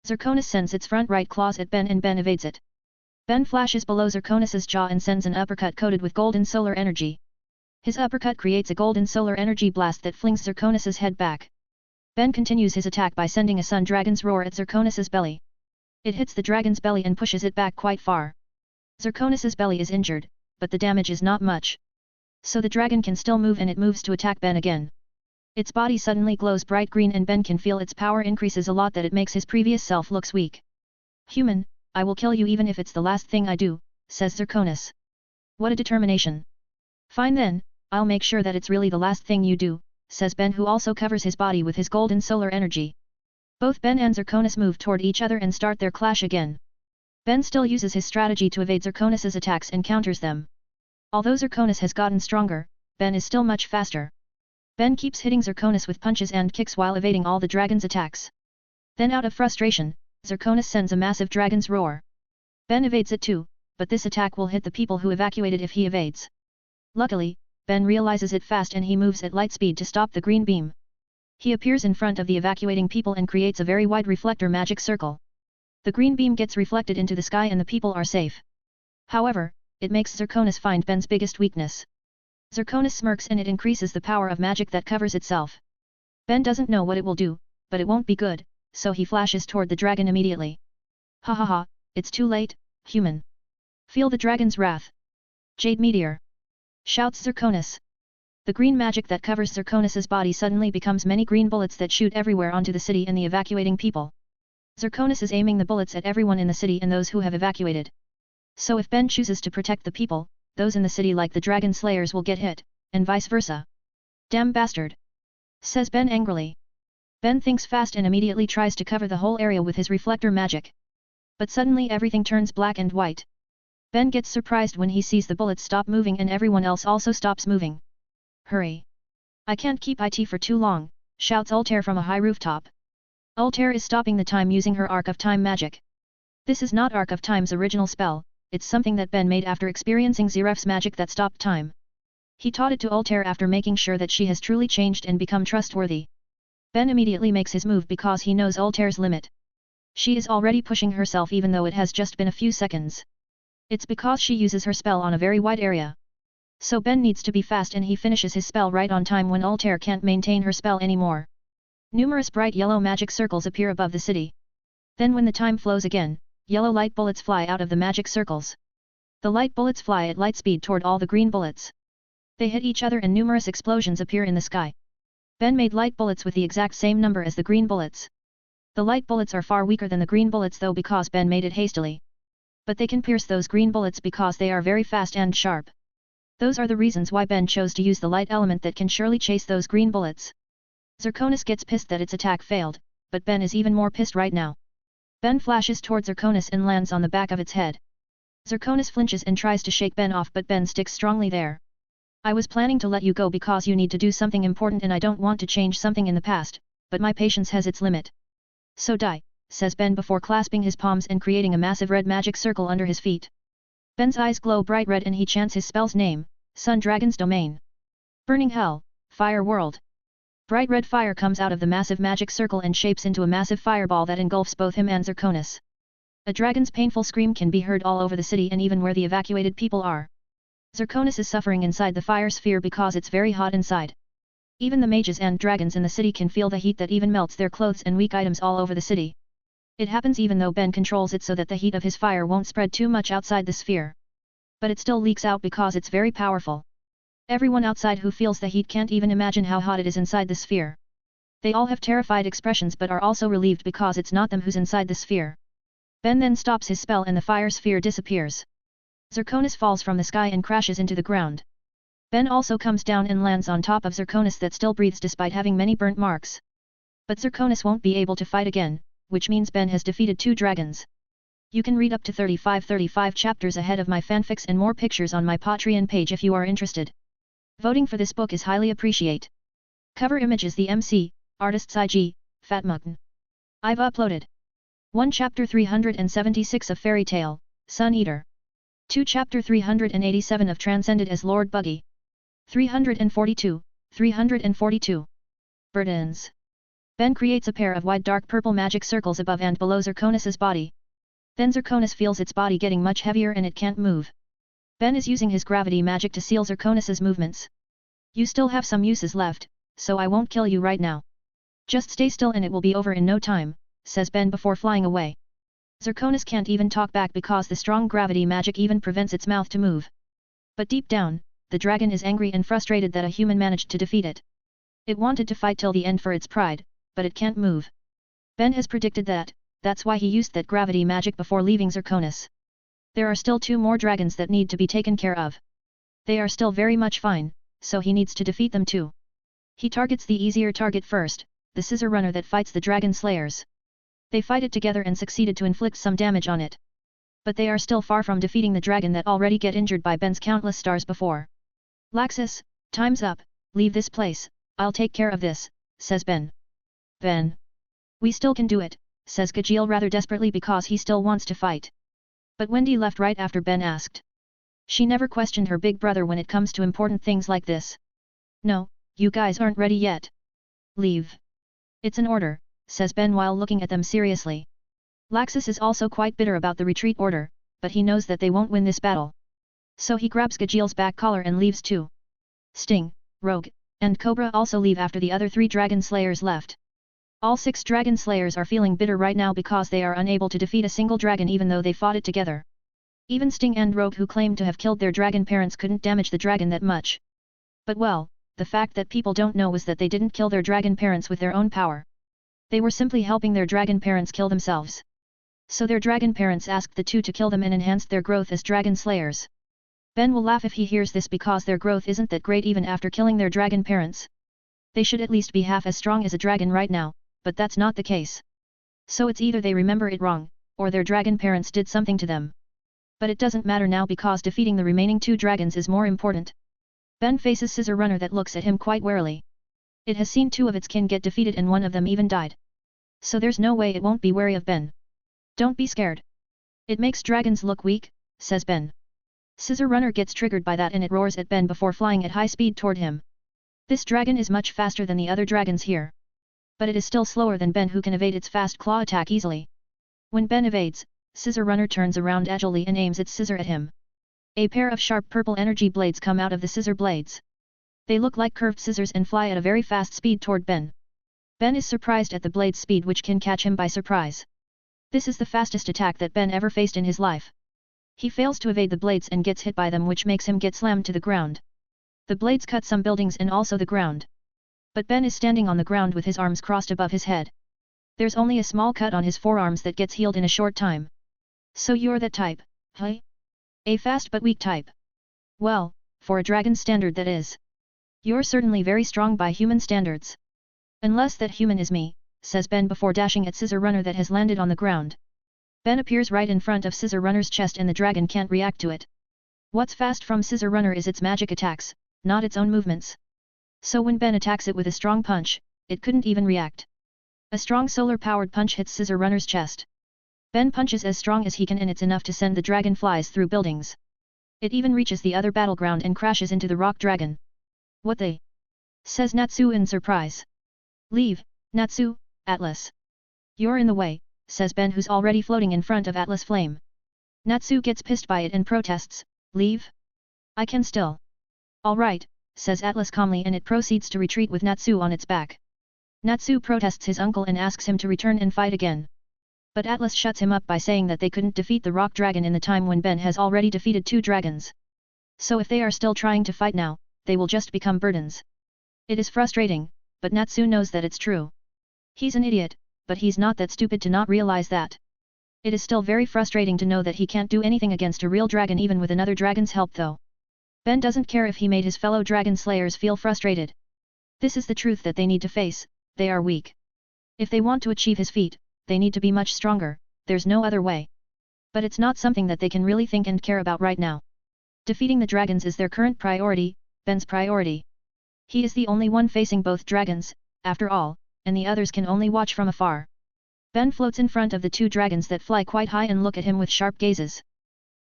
Zirconis sends its front right claws at Ben and Ben evades it. Ben flashes below Zirconis's jaw and sends an uppercut coated with golden solar energy. His uppercut creates a golden solar energy blast that flings Zirconis's head back. Ben continues his attack by sending a sun dragon's roar at Zirconis's belly. It hits the dragon's belly and pushes it back quite far. Zirconis's belly is injured, but the damage is not much. So the dragon can still move and it moves to attack Ben again. Its body suddenly glows bright green and Ben can feel its power increases a lot that it makes his previous self looks weak. Human, I will kill you even if it's the last thing I do, says Zirconis. What a determination. Fine then, I'll make sure that it's really the last thing you do, says Ben who also covers his body with his golden solar energy. Both Ben and Zirconis move toward each other and start their clash again. Ben still uses his strategy to evade Zirconis's attacks and counters them. Although Zirconis has gotten stronger, Ben is still much faster. Ben keeps hitting Zirconis with punches and kicks while evading all the dragon's attacks. Then out of frustration, Zirconis sends a massive dragon's roar. Ben evades it too, but this attack will hit the people who evacuated if he evades. Luckily, Ben realizes it fast and he moves at light speed to stop the green beam. He appears in front of the evacuating people and creates a very wide reflector magic circle. The green beam gets reflected into the sky and the people are safe. However, it makes Zirconis find Ben's biggest weakness. Zirconis smirks and it increases the power of magic that covers itself. Ben doesn't know what it will do, but it won't be good, so he flashes toward the dragon immediately. Ha ha ha, it's too late, human. Feel the dragon's wrath. Jade Meteor! Shouts Zirconis. The green magic that covers Zirconis's body suddenly becomes many green bullets that shoot everywhere onto the city and the evacuating people. Zirconis is aiming the bullets at everyone in the city and those who have evacuated. So if Ben chooses to protect the people, those in the city like the Dragon Slayers will get hit, and vice versa. Damn bastard! Says Ben angrily. Ben thinks fast and immediately tries to cover the whole area with his reflector magic. But suddenly everything turns black and white. Ben gets surprised when he sees the bullets stop moving and everyone else also stops moving. Hurry! I can't keep it for too long, shouts Altair from a high rooftop. Altair is stopping the time using her Arc of Time magic. This is not Arc of Time's original spell, it's something that Ben made after experiencing Ziref's magic that stopped time. He taught it to Altair after making sure that she has truly changed and become trustworthy. Ben immediately makes his move because he knows Altair's limit. She is already pushing herself even though it has just been a few seconds. It's because she uses her spell on a very wide area. So Ben needs to be fast and he finishes his spell right on time when Altair can't maintain her spell anymore. Numerous bright yellow magic circles appear above the city. Then when the time flows again, yellow light bullets fly out of the magic circles. The light bullets fly at light speed toward all the green bullets. They hit each other and numerous explosions appear in the sky. Ben made light bullets with the exact same number as the green bullets. The light bullets are far weaker than the green bullets though because Ben made it hastily. But they can pierce those green bullets because they are very fast and sharp. Those are the reasons why Ben chose to use the light element that can surely chase those green bullets. Zirconis gets pissed that its attack failed, but Ben is even more pissed right now. Ben flashes towards Zirconis and lands on the back of its head. Zirconis flinches and tries to shake Ben off but Ben sticks strongly there. I was planning to let you go because you need to do something important and I don't want to change something in the past, but my patience has its limit. So die, says Ben before clasping his palms and creating a massive red magic circle under his feet. Ben's eyes glow bright red and he chants his spell's name, Sun Dragon's Domain. Burning Hell, Fire World. Bright red fire comes out of the massive magic circle and shapes into a massive fireball that engulfs both him and Zirconis. A dragon's painful scream can be heard all over the city and even where the evacuated people are. Zirconis is suffering inside the fire sphere because it's very hot inside. Even the mages and dragons in the city can feel the heat that even melts their clothes and weak items all over the city. It happens even though Ben controls it so that the heat of his fire won't spread too much outside the sphere. But it still leaks out because it's very powerful. Everyone outside who feels the heat can't even imagine how hot it is inside the sphere. They all have terrified expressions but are also relieved because it's not them who's inside the sphere. Ben then stops his spell and the fire sphere disappears. Zirconis falls from the sky and crashes into the ground. Ben also comes down and lands on top of Zirconis that still breathes despite having many burnt marks. But Zirconis won't be able to fight again, which means Ben has defeated 2 dragons. You can read up to 35 chapters ahead of my fanfics and more pictures on my Patreon page if you are interested. Voting for this book is highly appreciate. Cover image is the MC, artist's IG, Fatmugn. I've uploaded 1 Chapter 376 of Fairy Tale, Sun Eater. 2 Chapter 387 of Transcended as Lord Buggy. 342. Burdens. Ben creates a pair of wide dark purple magic circles above and below Zirconis's body. Then Zirconis feels its body getting much heavier and it can't move. Ben is using his gravity magic to seal Zirconis's movements. You still have some uses left, so I won't kill you right now. Just stay still and it will be over in no time, says Ben before flying away. Zirconis can't even talk back because the strong gravity magic even prevents its mouth to move. But deep down, the dragon is angry and frustrated that a human managed to defeat it. It wanted to fight till the end for its pride, but it can't move. Ben has predicted that, that's why he used that gravity magic before leaving Zirconis. There are still 2 more dragons that need to be taken care of. They are still very much fine, so he needs to defeat them too. He targets the easier target first, the Scissor Runner that fights the Dragon Slayers. They fight it together and succeeded to inflict some damage on it. But they are still far from defeating the dragon that already get injured by Ben's countless stars before. Laxus, time's up, leave this place, I'll take care of this, says Ben. Ben. We still can do it, says Gajeel rather desperately because he still wants to fight. But Wendy left right after Ben asked. She never questioned her big brother when it comes to important things like this. No, you guys aren't ready yet. Leave. It's an order, says Ben while looking at them seriously. Laxus is also quite bitter about the retreat order, but he knows that they won't win this battle. So he grabs Gajeel's back collar and leaves too. Sting, Rogue, and Cobra also leave after the other 3 Dragon Slayers left. All 6 Dragon Slayers are feeling bitter right now because they are unable to defeat a single dragon even though they fought it together. Even Sting and Rogue who claimed to have killed their dragon parents couldn't damage the dragon that much. But well, the fact that people don't know was that they didn't kill their dragon parents with their own power. They were simply helping their dragon parents kill themselves. So their dragon parents asked the 2 to kill them and enhanced their growth as dragon slayers. Ben will laugh if he hears this because their growth isn't that great even after killing their dragon parents. They should at least be half as strong as a dragon right now, but that's not the case. So it's either they remember it wrong, or their dragon parents did something to them. But it doesn't matter now because defeating the remaining 2 dragons is more important. Ben faces Scissor Runner that looks at him quite warily. It has seen 2 of its kin get defeated and 1 of them even died. So there's no way it won't be wary of Ben. Don't be scared. It makes dragons look weak, says Ben. Scissor Runner gets triggered by that and it roars at Ben before flying at high speed toward him. This dragon is much faster than the other dragons here. But it is still slower than Ben who can evade its fast claw attack easily. When Ben evades, Scissor Runner turns around agilely and aims its scissor at him. A pair of sharp purple energy blades come out of the scissor blades. They look like curved scissors and fly at a very fast speed toward Ben. Ben is surprised at the blade's speed which can catch him by surprise. This is the fastest attack that Ben ever faced in his life. He fails to evade the blades and gets hit by them which makes him get slammed to the ground. The blades cut some buildings and also the ground. But Ben is standing on the ground with his arms crossed above his head. There's only a small cut on his forearms that gets healed in a short time. So you're that type, huh? A fast but weak type. Well, for a dragon standard that is. You're certainly very strong by human standards. Unless that human is me, says Ben before dashing at Scissor Runner that has landed on the ground. Ben appears right in front of Scissor Runner's chest and the dragon can't react to it. What's fast from Scissor Runner is its magic attacks, not its own movements. So when Ben attacks it with a strong punch, it couldn't even react. A strong solar-powered punch hits Scissor Runner's chest. Ben punches as strong as he can and it's enough to send the dragon flies through buildings. It even reaches the other battleground and crashes into the rock dragon. What the? Says Natsu in surprise. Leave, Natsu, Atlas. You're in the way, says Ben who's already floating in front of Atlas Flame. Natsu gets pissed by it and protests, leave? I can still. Alright, says Atlas calmly and it proceeds to retreat with Natsu on its back. Natsu protests his uncle and asks him to return and fight again. But Atlas shuts him up by saying that they couldn't defeat the rock dragon in the time when Ben has already defeated 2 dragons. So if they are still trying to fight now, they will just become burdens. It is frustrating, but Natsu knows that it's true. He's an idiot, but he's not that stupid to not realize that. It is still very frustrating to know that he can't do anything against a real dragon even with another dragon's help though. Ben doesn't care if he made his fellow dragon slayers feel frustrated. This is the truth that they need to face, they are weak. If they want to achieve his feat, they need to be much stronger, there's no other way. But it's not something that they can really think and care about right now. Defeating the dragons is their current priority, Ben's priority. He is the only one facing both dragons, after all, and the others can only watch from afar. Ben floats in front of the two dragons that fly quite high and look at him with sharp gazes.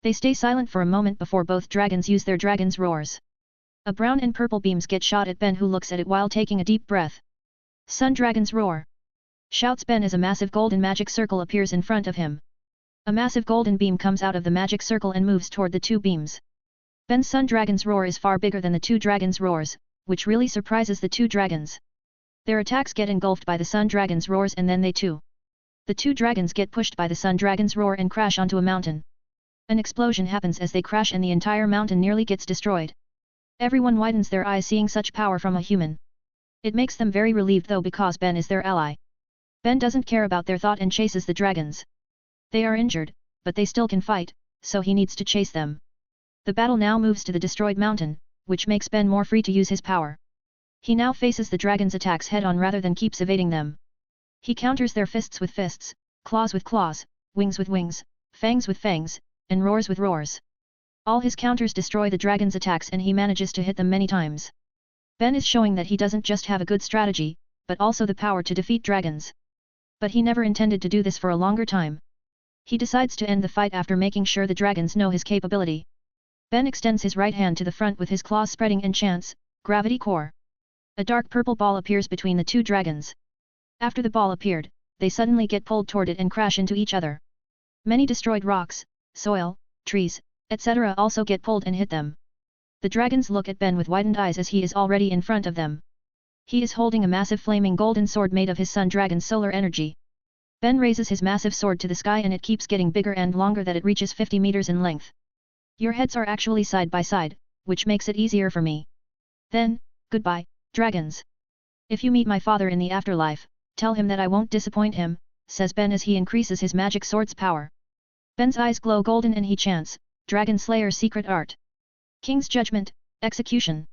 They stay silent for a moment before both dragons use their dragon's roars. A brown and purple beams get shot at Ben, who looks at it while taking a deep breath. Sun Dragon's roar! Shouts Ben as a massive golden magic circle appears in front of him. A massive golden beam comes out of the magic circle and moves toward the two beams. Ben's Sun Dragon's roar is far bigger than the two dragons' roars, which really surprises the two dragons. Their attacks get engulfed by the Sun Dragon's roars, and then they too. The two dragons get pushed by the Sun Dragon's roar and crash onto a mountain. An explosion happens as they crash and the entire mountain nearly gets destroyed. Everyone widens their eyes seeing such power from a human. It makes them very relieved though, because Ben is their ally. Ben doesn't care about their thought and chases the dragons. They are injured, but they still can fight, so he needs to chase them. The battle now moves to the destroyed mountain, which makes Ben more free to use his power. He now faces the dragons' attacks head-on rather than keeps evading them. He counters their fists with fists, claws with claws, wings with wings, fangs with fangs, and roars with roars. All his counters destroy the dragons' attacks and he manages to hit them many times. Ben is showing that he doesn't just have a good strategy, but also the power to defeat dragons. But he never intended to do this for a longer time. He decides to end the fight after making sure the dragons know his capability. Ben extends his right hand to the front with his claws spreading and chants, "Gravity Core." A dark purple ball appears between the two dragons. After the ball appeared, they suddenly get pulled toward it and crash into each other. Many destroyed rocks, soil, trees, etc. also get pulled and hit them. The dragons look at Ben with widened eyes as he is already in front of them. He is holding a massive flaming golden sword made of his Sun Dragon's solar energy. Ben raises his massive sword to the sky and it keeps getting bigger and longer that it reaches 50 meters in length. Your heads are actually side by side, which makes it easier for me. Then, goodbye, dragons. If you meet my father in the afterlife, tell him that I won't disappoint him, says Ben as he increases his magic sword's power. Ben's eyes glow golden and he chants, "Dragon Slayer's secret art. King's judgment, execution."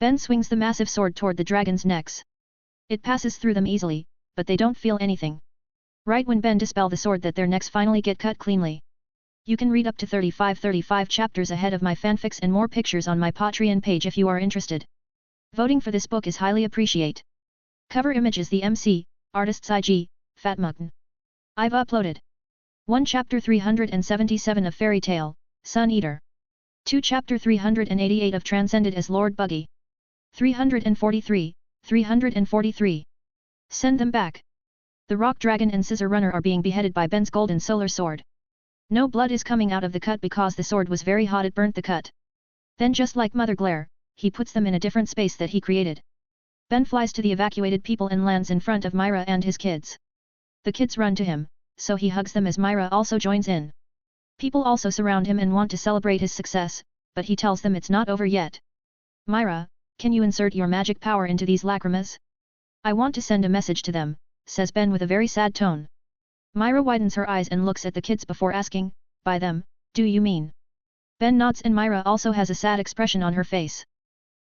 Ben swings the massive sword toward the dragons' necks. It passes through them easily, but they don't feel anything. Right when Ben dispels the sword that their necks finally get cut cleanly. You can read up to 35 chapters ahead of my fanfics and more pictures on my Patreon page if you are interested. Voting for this book is highly appreciated. Cover image is the MC, artist's IG, Fatmugn. I've uploaded 1 Chapter 377 of Fairy Tale, Sun Eater. 2 Chapter 388 of Transcended as Lord Buggy. 343. Send them back. The Rock Dragon and Scissor Runner are being beheaded by Ben's golden solar sword. No blood is coming out of the cut because the sword was very hot, it burnt the cut. Then just like Mother Glare, he puts them in a different space that he created. Ben flies to the evacuated people and lands in front of Myra and his kids. The kids run to him, so he hugs them as Myra also joins in. People also surround him and want to celebrate his success, but he tells them it's not over yet. "Myra, can you insert your magic power into these lacrimas? I want to send a message to them," says Ben with a very sad tone. Myra widens her eyes and looks at the kids before asking, "By them, do you mean?" Ben nods and Myra also has a sad expression on her face.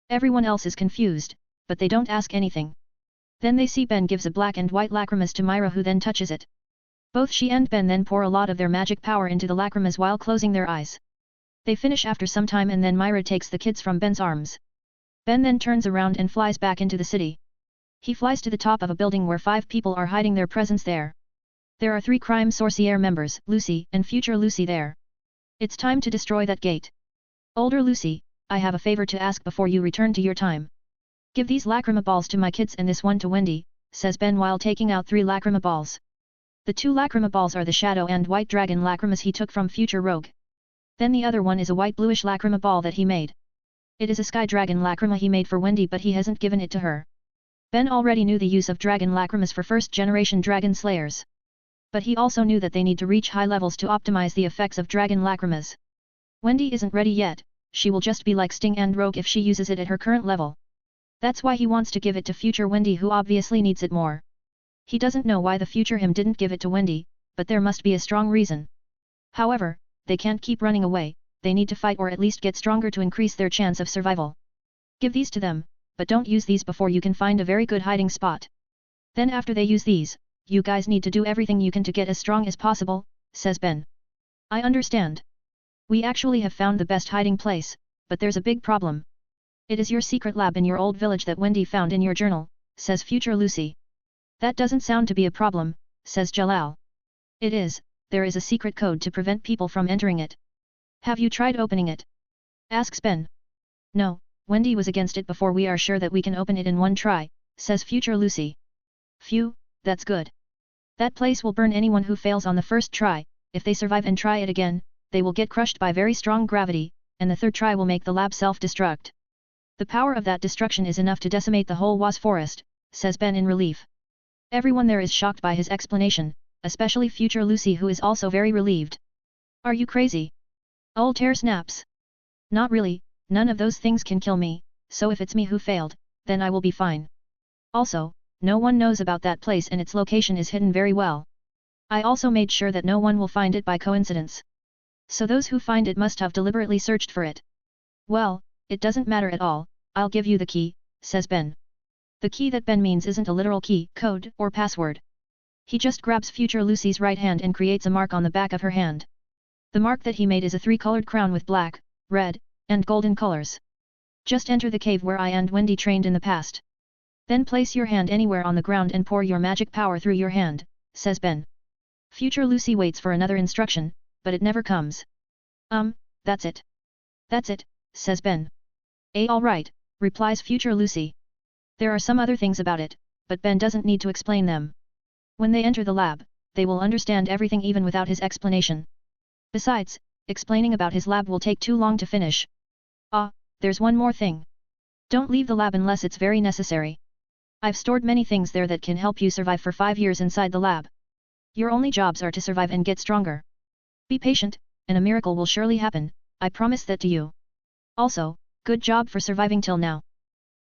Everyone else is confused, but they don't ask anything. Then they see Ben gives a black and white lacrimas to Myra, who then touches it. Both she and Ben then pour a lot of their magic power into the lacrimas while closing their eyes. They finish after some time and then Myra takes the kids from Ben's arms. Ben then turns around and flies back into the city. He flies to the top of a building where 5 people are hiding their presence there. There are 3 Crime Sorcière members, Lucy and future Lucy there. It's time to destroy that gate. Older Lucy, I have a favor to ask before you return to your time. Give these lacrima balls to my kids and this one to Wendy, says Ben while taking out 3 lacrima balls. The 2 lacrima balls are the Shadow and White Dragon lacrimas he took from future Rogue. Then the other one is a white bluish lacrima ball that he made. It is a Sky Dragon lacrima he made for Wendy, but he hasn't given it to her. Ben already knew the use of dragon lacrimas for first-generation dragon slayers. But he also knew that they need to reach high levels to optimize the effects of dragon lacrimas. Wendy isn't ready yet, she will just be like Sting and Rogue if she uses it at her current level. That's why he wants to give it to future Wendy, who obviously needs it more. He doesn't know why the future him didn't give it to Wendy, but there must be a strong reason. However, they can't keep running away, they need to fight or at least get stronger to increase their chance of survival. Give these to them, but don't use these before you can find a very good hiding spot. Then after they use these, you guys need to do everything you can to get as strong as possible, says Ben. I understand. We actually have found the best hiding place, but there's a big problem. It is your secret lab in your old village that Wendy found in your journal, says future Lucy. That doesn't sound to be a problem, says Jalal. It is, there is a secret code to prevent people from entering it. Have you tried opening it? Asks Ben. No, Wendy was against it before. We are sure that we can open it in one try, says future Lucy. Phew, that's good. That place will burn anyone who fails on the first try. If they survive and try it again, they will get crushed by very strong gravity, and the third try will make the lab self-destruct. The power of that destruction is enough to decimate the whole Was forest, says Ben in relief. Everyone there is shocked by his explanation, especially future Lucy, who is also very relieved. Are you crazy? Old Tear snaps. Not really, none of those things can kill me, so if it's me who failed, then I will be fine. Also, no one knows about that place and its location is hidden very well. I also made sure that no one will find it by coincidence. So those who find it must have deliberately searched for it. Well, it doesn't matter at all, I'll give you the key, says Ben. The key that Ben means isn't a literal key, code, or password. He just grabs future Lucy's right hand and creates a mark on the back of her hand. The mark that he made is a three-colored crown with black, red, and golden colors. Just enter the cave where I and Wendy trained in the past. Then place your hand anywhere on the ground and pour your magic power through your hand, says Ben. Future Lucy waits for another instruction, but it never comes. That's it. That's it, says Ben. Alright, replies future Lucy. There are some other things about it, but Ben doesn't need to explain them. When they enter the lab, they will understand everything even without his explanation. Besides, explaining about his lab will take too long to finish. There's one more thing. Don't leave the lab unless it's very necessary. I've stored many things there that can help you survive for 5 years inside the lab. Your only jobs are to survive and get stronger. Be patient, and a miracle will surely happen, I promise that to you. Also, good job for surviving till now.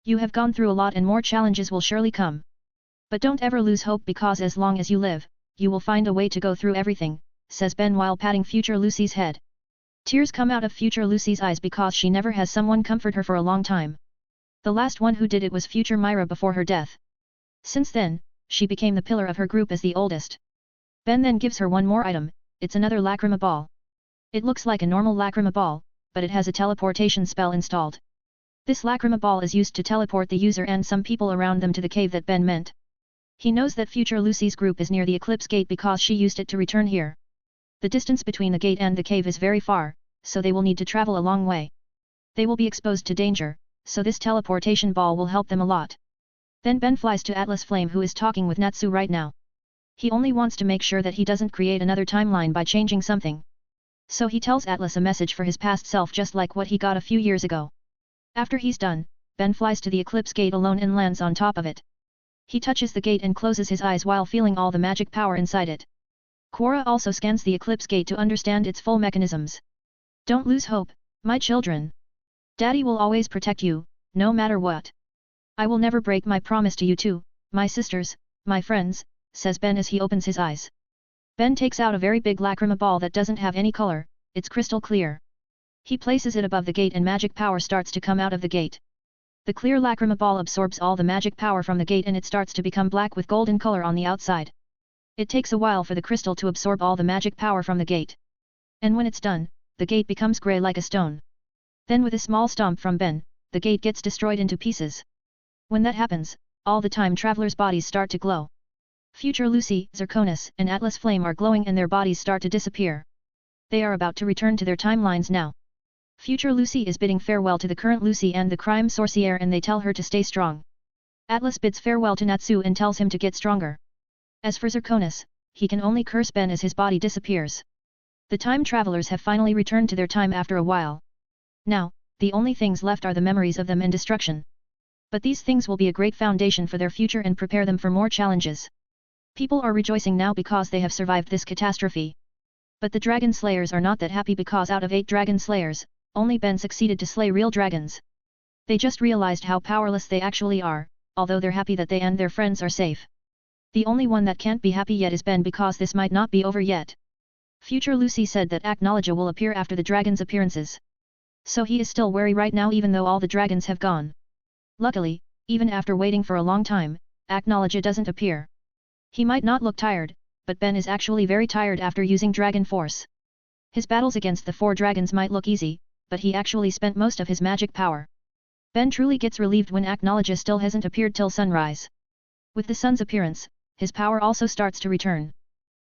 You have gone through a lot and more challenges will surely come. But don't ever lose hope, because as long as you live, you will find a way to go through everything, says Ben while patting future Lucy's head. Tears come out of future Lucy's eyes because she never has someone comfort her for a long time. The last one who did it was future Myra before her death. Since then, she became the pillar of her group as the oldest. Ben then gives her one more item, it's another lacrima ball. It looks like a normal lacrima ball, but it has a teleportation spell installed. This lacrima ball is used to teleport the user and some people around them to the cave that Ben meant. He knows that future Lucy's group is near the Eclipse Gate because she used it to return here. The distance between the gate and the cave is very far, so they will need to travel a long way. They will be exposed to danger, so this teleportation ball will help them a lot. Then Ben flies to Atlas Flame, who is talking with Natsu right now. He only wants to make sure that he doesn't create another timeline by changing something. So he tells Atlas a message for his past self, just like what he got a few years ago. After he's done, Ben flies to the Eclipse Gate alone and lands on top of it. He touches the gate and closes his eyes while feeling all the magic power inside it. Quora also scans the Eclipse Gate to understand its full mechanisms. Don't lose hope, my children. Daddy will always protect you, no matter what. I will never break my promise to you two, my sisters, my friends, says Ben as he opens his eyes. Ben takes out a very big lacrima ball that doesn't have any color, it's crystal clear. He places it above the gate and magic power starts to come out of the gate. The clear lacrima ball absorbs all the magic power from the gate and it starts to become black with golden color on the outside. It takes a while for the crystal to absorb all the magic power from the gate. And when it's done, the gate becomes grey like a stone. Then with a small stomp from Ben, the gate gets destroyed into pieces. When that happens, all the time travelers' bodies start to glow. Future Lucy, Zirconis, and Atlas Flame are glowing and their bodies start to disappear. They are about to return to their timelines now. Future Lucy is bidding farewell to the current Lucy and the crime sorcière, and they tell her to stay strong. Atlas bids farewell to Natsu and tells him to get stronger. As for Zirconis, he can only curse Ben as his body disappears. The time travelers have finally returned to their time after a while. Now, the only things left are the memories of them and destruction. But these things will be a great foundation for their future and prepare them for more challenges. People are rejoicing now because they have survived this catastrophe. But the Dragon Slayers are not that happy because out of 8 Dragon Slayers, only Ben succeeded to slay real dragons. They just realized how powerless they actually are, although they're happy that they and their friends are safe. The only one that can't be happy yet is Ben because this might not be over yet. Future Lucy said that Acknowledge will appear after the dragon's appearances. So he is still wary right now even though all the dragons have gone. Luckily, even after waiting for a long time, Acknowledge doesn't appear. He might not look tired, but Ben is actually very tired after using Dragon Force. His battles against the 4 dragons might look easy, but he actually spent most of his magic power. Ben truly gets relieved when Acknowledge still hasn't appeared till sunrise. With the sun's appearance, his power also starts to return.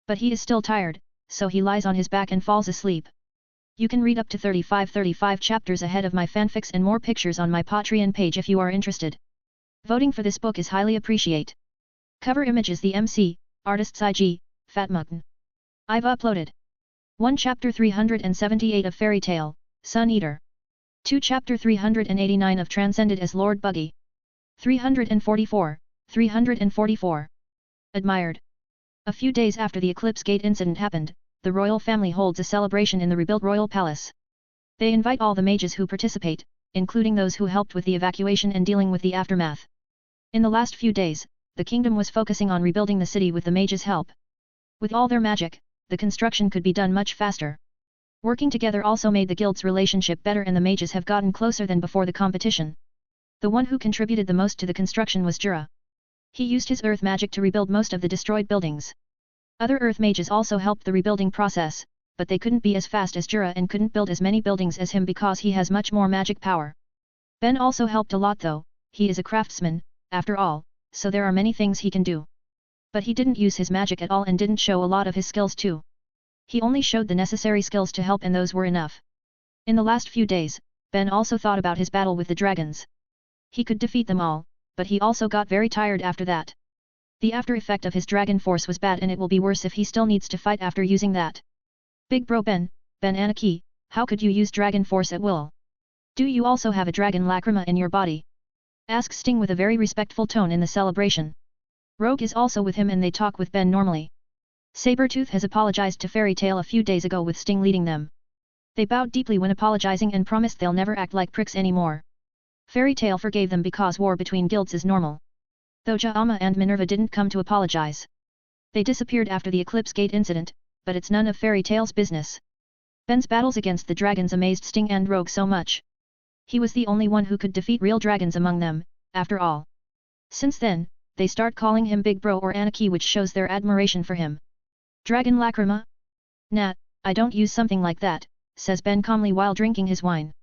But he is still tired, so he lies on his back and falls asleep. You can read up to 35 chapters ahead of my fanfics and more pictures on my Patreon page if you are interested. Voting for this book is highly appreciate. Cover image is the MC, artists IG, Fatmugn. I've uploaded 1 Chapter 378 of Fairy Tale, Sun Eater. 2 Chapter 389 of Transcended as Lord Buggy. 344. Admired. A few days after the Eclipse Gate incident happened, the royal family holds a celebration in the rebuilt royal palace. They invite all the mages who participate, including those who helped with the evacuation and dealing with the aftermath. In the last few days, the kingdom was focusing on rebuilding the city with the mages' help. With all their magic, the construction could be done much faster. Working together also made the guild's relationship better and the mages have gotten closer than before the competition. The one who contributed the most to the construction was Jura. He used his earth magic to rebuild most of the destroyed buildings. Other earth mages also helped the rebuilding process, but they couldn't be as fast as Jura and couldn't build as many buildings as him because he has much more magic power. Ben also helped a lot though, he is a craftsman, after all, so there are many things he can do. But he didn't use his magic at all and didn't show a lot of his skills too. He only showed the necessary skills to help and those were enough. In the last few days, Ben also thought about his battle with the dragons. He could defeat them all, but he also got very tired after that. The after effect of his dragon force was bad and it will be worse if he still needs to fight after using that. Big bro Ben Anarchy, how could you use dragon force at will? Do you also have a dragon lacrima in your body? Asks Sting with a very respectful tone in the celebration. Rogue is also with him and they talk with Ben normally. Sabretooth has apologized to Fairy Tail a few days ago with Sting leading them. They bowed deeply when apologizing and promised they'll never act like pricks anymore. Fairy Tail forgave them because war between guilds is normal. Though Jaama and Minerva didn't come to apologize. They disappeared after the Eclipse Gate incident, but it's none of Fairy Tail's business. Ben's battles against the dragons amazed Sting and Rogue so much. He was the only one who could defeat real dragons among them, after all. Since then, they start calling him Big Bro or Anarchy, which shows their admiration for him. Dragon lacrima? Nah, I don't use something like that, says Ben calmly while drinking his wine.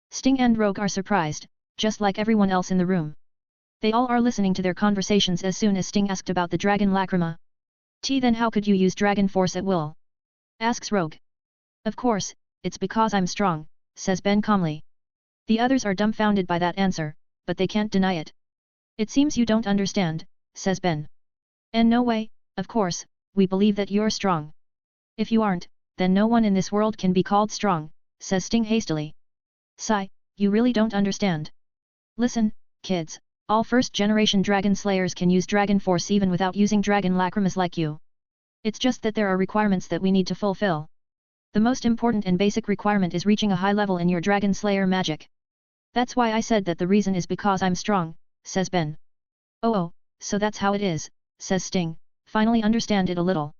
Sting and Rogue are surprised, just like everyone else in the room. They all are listening to their conversations as soon as Sting asked about the dragon lacrima. Then how could you use dragon force at will? Asks Rogue. Of course, it's because I'm strong, says Ben calmly. The others are dumbfounded by that answer, but they can't deny it. It seems you don't understand, says Ben. And no way, of course, we believe that you're strong. If you aren't, then no one in this world can be called strong, says Sting hastily. Sigh, you really don't understand. Listen, kids. All first-generation dragon slayers can use dragon force even without using dragon lacrimas like you. It's just that there are requirements that we need to fulfill. The most important and basic requirement is reaching a high level in your dragon slayer magic. That's why I said that the reason is because I'm strong, says Ben. Oh, so that's how it is, says Sting, finally understand it a little.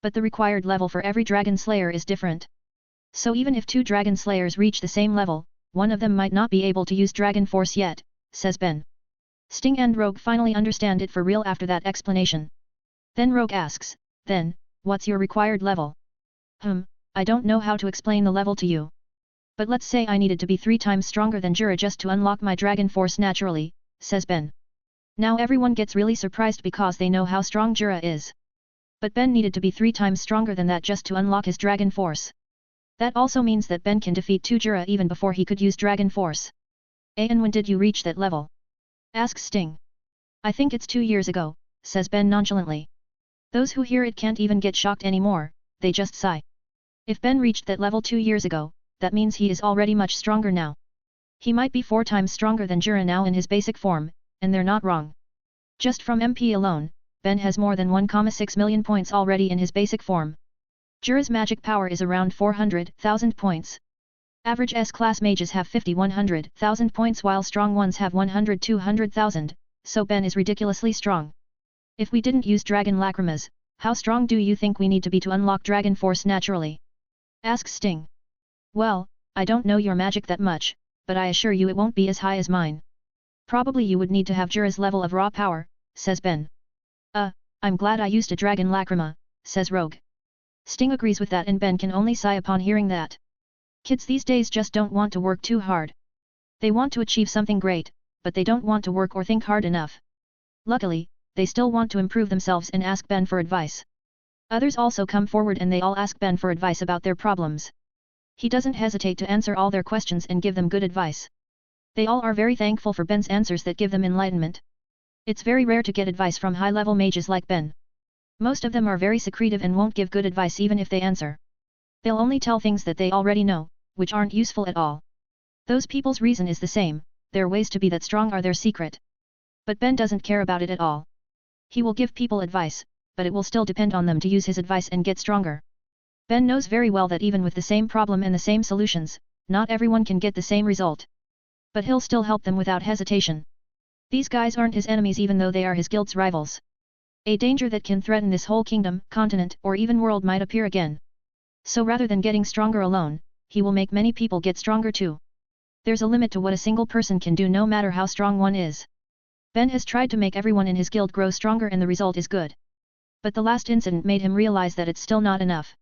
But the required level for every dragon slayer is different. So even if 2 dragon slayers reach the same level, one of them might not be able to use dragon force yet, says Ben. Sting and Rogue finally understand it for real after that explanation. Then Rogue asks, then, what's your required level? I don't know how to explain the level to you. But let's say I needed to be 3 times stronger than Jura just to unlock my dragon force naturally, says Ben. Now everyone gets really surprised because they know how strong Jura is. But Ben needed to be 3 times stronger than that just to unlock his dragon force. That also means that Ben can defeat 2 Jura even before he could use dragon force. And when did you reach that level? Asks Sting. I think it's 2 years ago, says Ben nonchalantly. Those who hear it can't even get shocked anymore, they just sigh. If Ben reached that level 2 years ago, that means he is already much stronger now. He might be 4 times stronger than Jura now in his basic form, and they're not wrong. Just from MP alone, Ben has more than 1,6 million points already in his basic form. Jura's magic power is around 400,000 points. Average S-class mages have 50-100,000 points while strong ones have 100-200,000, so Ben is ridiculously strong. If we didn't use dragon lacrimas, how strong do you think we need to be to unlock dragon force naturally? Asks Sting. Well, I don't know your magic that much, but I assure you it won't be as high as mine. Probably you would need to have Jura's level of raw power, says Ben. I'm glad I used a dragon lacrima, says Rogue. Sting agrees with that and Ben can only sigh upon hearing that. Kids these days just don't want to work too hard. They want to achieve something great, but they don't want to work or think hard enough. Luckily, they still want to improve themselves and ask Ben for advice. Others also come forward and they all ask Ben for advice about their problems. He doesn't hesitate to answer all their questions and give them good advice. They all are very thankful for Ben's answers that give them enlightenment. It's very rare to get advice from high-level mages like Ben. Most of them are very secretive and won't give good advice even if they answer. They'll only tell things that they already know, which aren't useful at all. Those people's reason is the same, their ways to be that strong are their secret. But Ben doesn't care about it at all. He will give people advice, but it will still depend on them to use his advice and get stronger. Ben knows very well that even with the same problem and the same solutions, not everyone can get the same result. But he'll still help them without hesitation. These guys aren't his enemies even though they are his guild's rivals. A danger that can threaten this whole kingdom, continent, or even world might appear again. So rather than getting stronger alone, he will make many people get stronger too. There's a limit to what a single person can do no matter how strong one is. Ben has tried to make everyone in his guild grow stronger and the result is good. But the last incident made him realize that it's still not enough.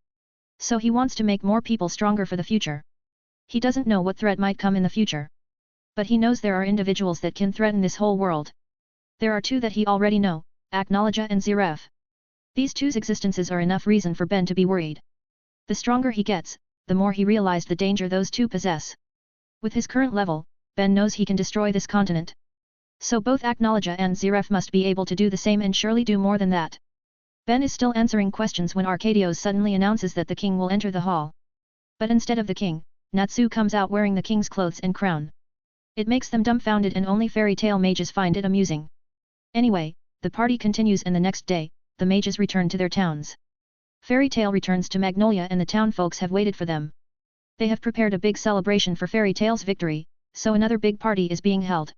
So he wants to make more people stronger for the future. He doesn't know what threat might come in the future. But he knows there are individuals that can threaten this whole world. There are two that he already know, Aknologia and Ziref. These two's existences are enough reason for Ben to be worried. The stronger he gets, the more he realized the danger those two possess. With his current level, Ben knows he can destroy this continent. So both Aknologia and Ziref must be able to do the same and surely do more than that. Ben is still answering questions when Arcadios suddenly announces that the king will enter the hall. But instead of the king, Natsu comes out wearing the king's clothes and crown. It makes them dumbfounded and only fairy tale mages find it amusing. Anyway, the party continues and the next day, the mages return to their towns. Fairy Tale returns to Magnolia and the town folks have waited for them. They have prepared a big celebration for Fairy Tale's victory, so another big party is being held.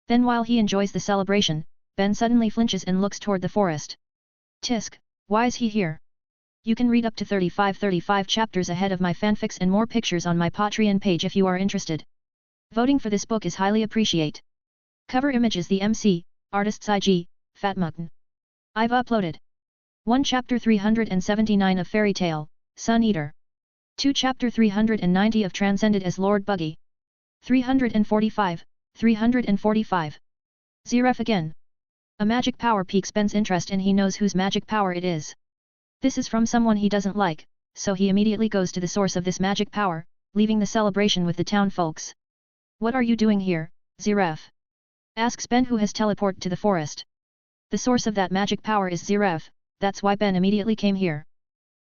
Then while he enjoys the celebration, Ben suddenly flinches and looks toward the forest. Tisk, why is he here? You can read up to 35 chapters ahead of my fanfics and more pictures on my Patreon page if you are interested. Voting for this book is highly appreciate. Cover image is the MC, artists IG, Fatmugn. I've uploaded 1 Chapter 379 of Fairy Tale, Sun Eater. 2 Chapter 390 of Transcended as Lord Buggy. 345. Ziref again. A magic power piques Ben's interest and he knows whose magic power it is. This is from someone he doesn't like, so he immediately goes to the source of this magic power, leaving the celebration with the town folks. What are you doing here, Ziref? Asks Ben who has teleported to the forest. The source of that magic power is Ziref, that's why Ben immediately came here.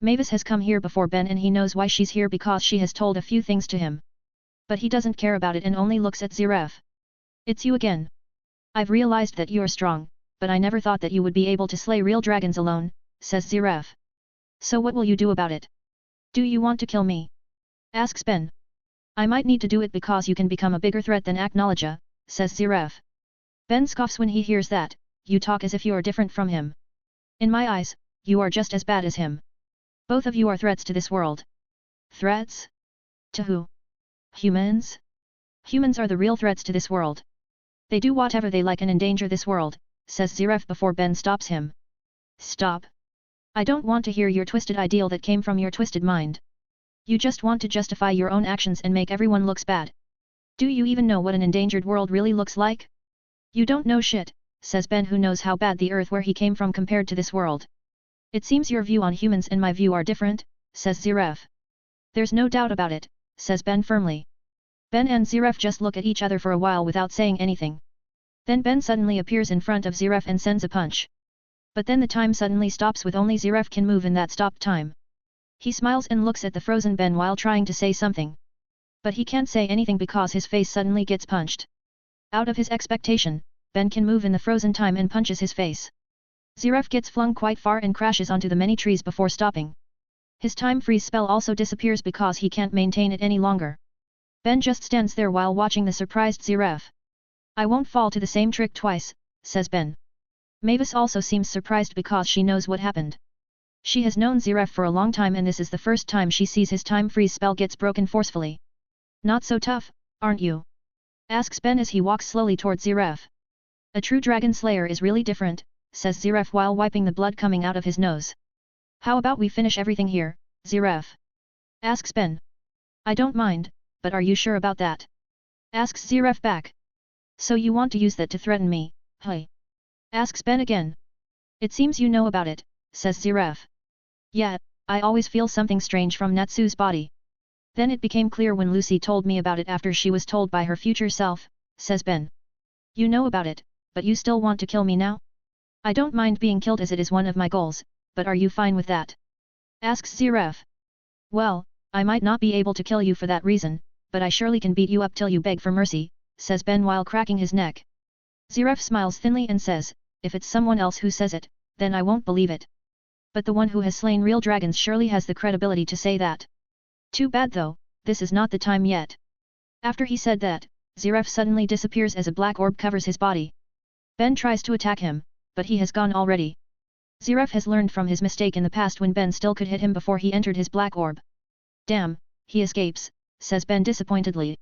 Mavis has come here before Ben and he knows why she's here because she has told a few things to him. But he doesn't care about it and only looks at Ziref. It's you again. I've realized that you're strong, but I never thought that you would be able to slay real dragons alone, says Ziref. So what will you do about it? Do you want to kill me? Asks Ben. I might need to do it because you can become a bigger threat than Aknologia, says Ziref. Ben scoffs when he hears that. You talk as if you are different from him. In my eyes, you are just as bad as him. Both of you are threats to this world. Threats? To who? Humans? Humans are the real threats to this world. They do whatever they like and endanger this world, says Ziref before Ben stops him. Stop. I don't want to hear your twisted ideal that came from your twisted mind. You just want to justify your own actions and make everyone looks bad. Do you even know what an endangered world really looks like? You don't know shit, says Ben who knows how bad the earth where he came from compared to this world. It seems your view on humans and my view are different, says Ziref. There's no doubt about it, says Ben firmly. Ben and Ziref just look at each other for a while without saying anything. Then Ben suddenly appears in front of Ziref and sends a punch. But then the time suddenly stops with only Ziref can move in that stopped time. He smiles and looks at the frozen Ben while trying to say something. But he can't say anything because his face suddenly gets punched. Out of his expectation, Ben can move in the frozen time and punches his face. Ziref gets flung quite far and crashes onto the many trees before stopping. His time freeze spell also disappears because he can't maintain it any longer. Ben just stands there while watching the surprised Ziref. I won't fall to the same trick twice, says Ben. Mavis also seems surprised because she knows what happened. She has known Ziref for a long time and this is the first time she sees his time freeze spell gets broken forcefully. Not so tough, aren't you? Asks Ben as he walks slowly towards Ziref. A true dragon slayer is really different, says Ziref while wiping the blood coming out of his nose. How about we finish everything here, Ziref? Asks Ben. I don't mind, but are you sure about that? Asks Ziref back. So you want to use that to threaten me, hey? Asks Ben again. It seems you know about it, says Ziref. Yeah, I always feel something strange from Natsu's body. Then it became clear when Lucy told me about it after she was told by her future self, says Ben. You know about it, but you still want to kill me now? I don't mind being killed as it is one of my goals, but are you fine with that? Asks Ziref. Well, I might not be able to kill you for that reason, but I surely can beat you up till you beg for mercy, says Ben while cracking his neck. Ziref smiles thinly and says, if it's someone else who says it, then I won't believe it. But the one who has slain real dragons surely has the credibility to say that. Too bad though, this is not the time yet. After he said that, Ziref suddenly disappears as a black orb covers his body. Ben tries to attack him, but he has gone already. Ziref has learned from his mistake in the past when Ben still could hit him before he entered his black orb. Damn, he escapes, says Ben disappointedly.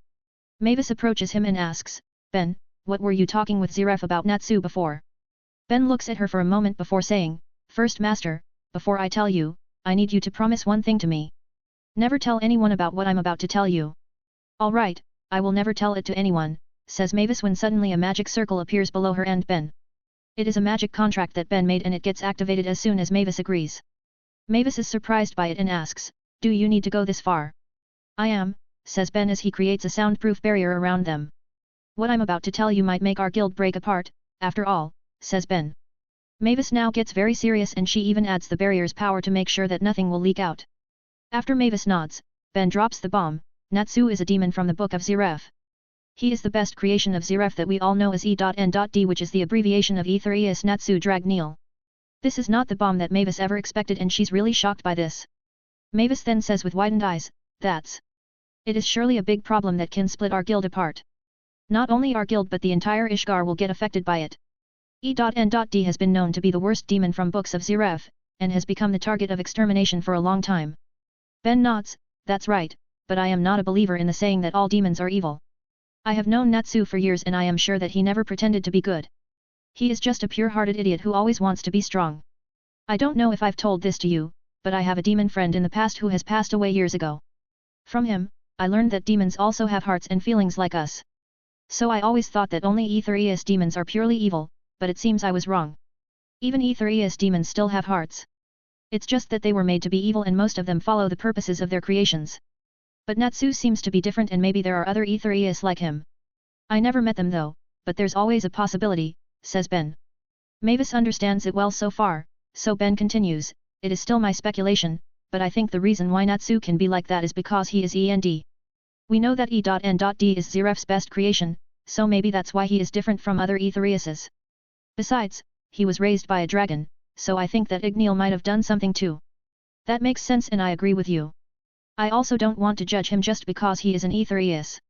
Mavis approaches him and asks, Ben, what were you talking with Ziref about Natsu before? Ben looks at her for a moment before saying, First Master, before I tell you, I need you to promise one thing to me. Never tell anyone about what I'm about to tell you. All right, I will never tell it to anyone, says Mavis when suddenly a magic circle appears below her and Ben. It is a magic contract that Ben made and it gets activated as soon as Mavis agrees. Mavis is surprised by it and asks, do you need to go this far? I am, says Ben as he creates a soundproof barrier around them. What I'm about to tell you might make our guild break apart, after all, says Ben. Mavis now gets very serious and she even adds the barrier's power to make sure that nothing will leak out. After Mavis nods, Ben drops the bomb. Natsu is a demon from the Book of Ziref. He is the best creation of Ziref that we all know as E.N.D, which is the abbreviation of Aetherius Natsu Dragneel. This is not the bomb that Mavis ever expected and she's really shocked by this. Mavis then says with widened eyes, that's. It is surely a big problem that can split our guild apart. Not only our guild but the entire Ishgard will get affected by it. E.N.D has been known to be the worst demon from Books of Ziref, and has become the target of extermination for a long time. Ben nods, that's right, but I am not a believer in the saying that all demons are evil. I have known Natsu for years and I am sure that he never pretended to be good. He is just a pure-hearted idiot who always wants to be strong. I don't know if I've told this to you, but I have a demon friend in the past who has passed away years ago. From him, I learned that demons also have hearts and feelings like us. So I always thought that only Aetherius demons are purely evil, but it seems I was wrong. Even Aetherius demons still have hearts. It's just that they were made to be evil and most of them follow the purposes of their creations. But Natsu seems to be different and maybe there are other Aetherius like him. I never met them though, but there's always a possibility, says Ben. Mavis understands it well so far, so Ben continues, it is still my speculation, but I think the reason why Natsu can be like that is because he is END. We know that E.N.D is Ziref's best creation, so maybe that's why he is different from other Aetheriuses. Besides, he was raised by a dragon, so I think that Igneel might have done something too. That makes sense and I agree with you. I also don't want to judge him just because he is an Aetherius.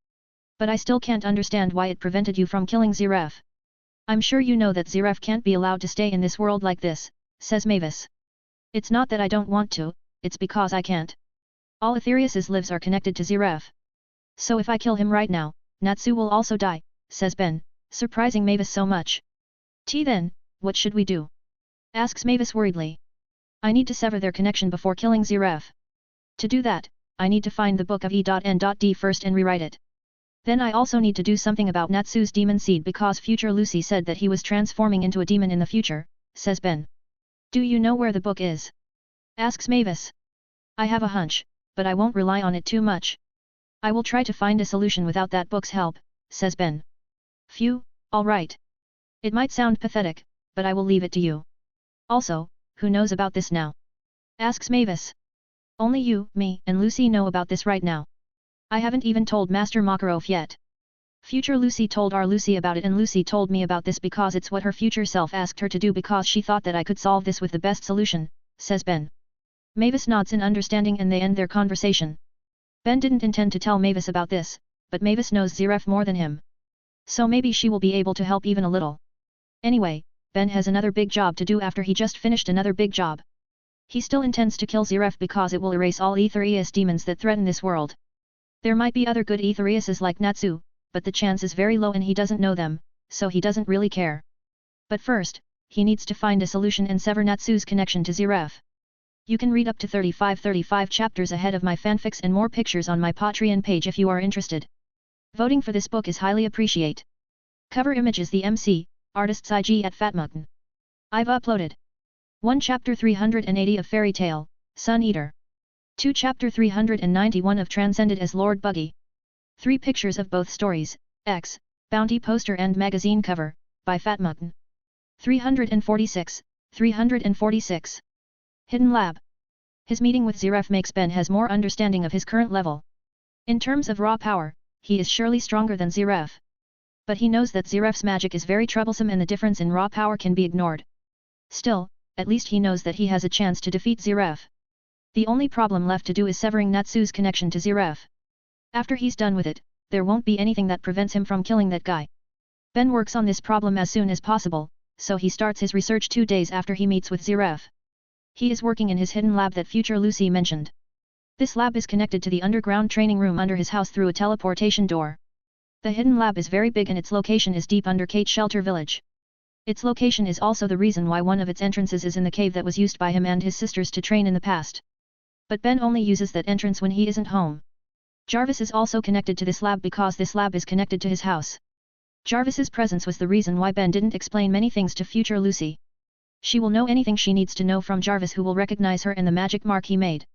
But I still can't understand why it prevented you from killing Ziref. I'm sure you know that Ziref can't be allowed to stay in this world like this, says Mavis. It's not that I don't want to, it's because I can't. All Aetherius' lives are connected to Ziref. So if I kill him right now, Natsu will also die, says Ben, surprising Mavis so much. Then, what should we do? Asks Mavis worriedly. I need to sever their connection before killing Ziref. To do that, I need to find the Book of E.N.D first and rewrite it. Then I also need to do something about Natsu's demon seed because future Lucy said that he was transforming into a demon in the future, says Ben. Do you know where the book is? Asks Mavis. I have a hunch, but I won't rely on it too much. I will try to find a solution without that book's help, says Ben. Phew, alright. It might sound pathetic, but I will leave it to you. Also, who knows about this now? Asks Mavis. Only you, me, and Lucy know about this right now. I haven't even told Master Makarov yet. Future Lucy told our Lucy about it and Lucy told me about this because it's what her future self asked her to do because she thought that I could solve this with the best solution, says Ben. Mavis nods in understanding and they end their conversation. Ben didn't intend to tell Mavis about this, but Mavis knows Ziref more than him. So maybe she will be able to help even a little. Anyway, Ben has another big job to do after he just finished another big job. He still intends to kill Ziref because it will erase all Aetherius demons that threaten this world. There might be other good Aetheriuses like Natsu, but the chance is very low and he doesn't know them, so he doesn't really care. But first, he needs to find a solution and sever Natsu's connection to Ziref. You can read up to 35 chapters ahead of my fanfics and more pictures on my Patreon page if you are interested. Voting for this book is highly appreciate. Cover image is the MC, artist's IG at Fatmutton. I've uploaded 1 Chapter 380 of Fairy Tale, Sun Eater. 2 Chapter 391 of Transcended as Lord Buggy. 3 pictures of both stories, X, Bounty poster and magazine cover, by Fatmutton. 346. Hidden Lab. His meeting with Zeref makes Ben has more understanding of his current level. In terms of raw power, he is surely stronger than Zeref. But he knows that Zeref's magic is very troublesome and the difference in raw power can be ignored. Still, at least he knows that he has a chance to defeat Zeref. The only problem left to do is severing Natsu's connection to Zeref. After he's done with it, there won't be anything that prevents him from killing that guy. Ben works on this problem as soon as possible, so he starts his research 2 days after he meets with Zeref. He is working in his hidden lab that future Lucy mentioned. This lab is connected to the underground training room under his house through a teleportation door. The hidden lab is very big and its location is deep under Kate Shelter Village. Its location is also the reason why one of its entrances is in the cave that was used by him and his sisters to train in the past. But Ben only uses that entrance when he isn't home. Jarvis is also connected to this lab because this lab is connected to his house. Jarvis's presence was the reason why Ben didn't explain many things to future Lucy. She will know anything she needs to know from Jarvis, who will recognize her and the magic mark he made.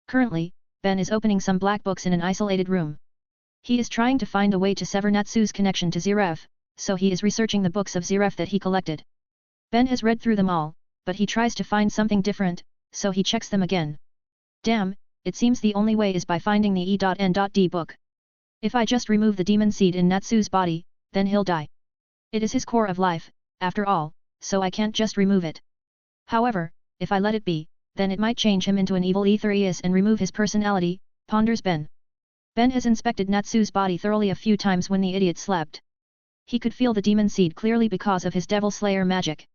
Currently, Ben is opening some black books in an isolated room. He is trying to find a way to sever Natsu's connection to Zeref, so he is researching the books of Zeref that he collected. Ben has read through them all, but he tries to find something different, so he checks them again. Damn, it seems the only way is by finding the E.N.D book. If I just remove the demon seed in Natsu's body, then he'll die. It is his core of life, after all, so I can't just remove it. However, if I let it be, then it might change him into an evil Aetherius and remove his personality, ponders Ben. Ben has inspected Natsu's body thoroughly a few times when the idiot slept. He could feel the demon seed clearly because of his Devil Slayer magic.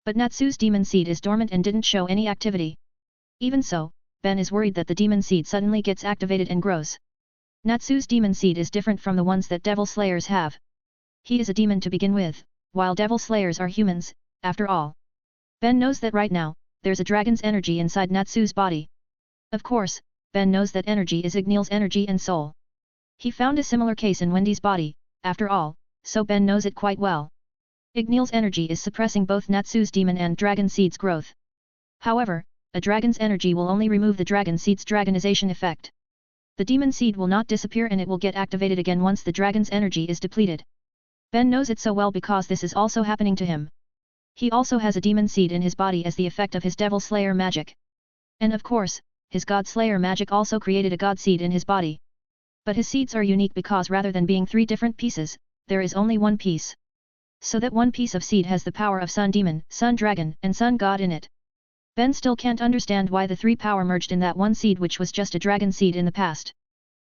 But Natsu's demon seed is dormant and didn't show any activity. Even so, Ben is worried that the demon seed suddenly gets activated and grows. Natsu's demon seed is different from the ones that Devil Slayers have. He is a demon to begin with, while Devil Slayers are humans, after all. Ben knows that right now, there's a dragon's energy inside Natsu's body. Of course, Ben knows that energy is Ignil's energy and soul. He found a similar case in Wendy's body, after all, so Ben knows it quite well. Ignil's energy is suppressing both Natsu's demon and dragon seed's growth. However, a dragon's energy will only remove the dragon seed's dragonization effect. The demon seed will not disappear and it will get activated again once the dragon's energy is depleted. Ben knows it so well because this is also happening to him. He also has a demon seed in his body as the effect of his Devil Slayer magic. And of course, his God Slayer magic also created a God seed in his body. But his seeds are unique because rather than being 3 different pieces, there is only one piece. So that one piece of seed has the power of Sun Demon, Sun Dragon, and Sun God in it. Ben still can't understand why the 3 power merged in that one seed which was just a dragon seed in the past.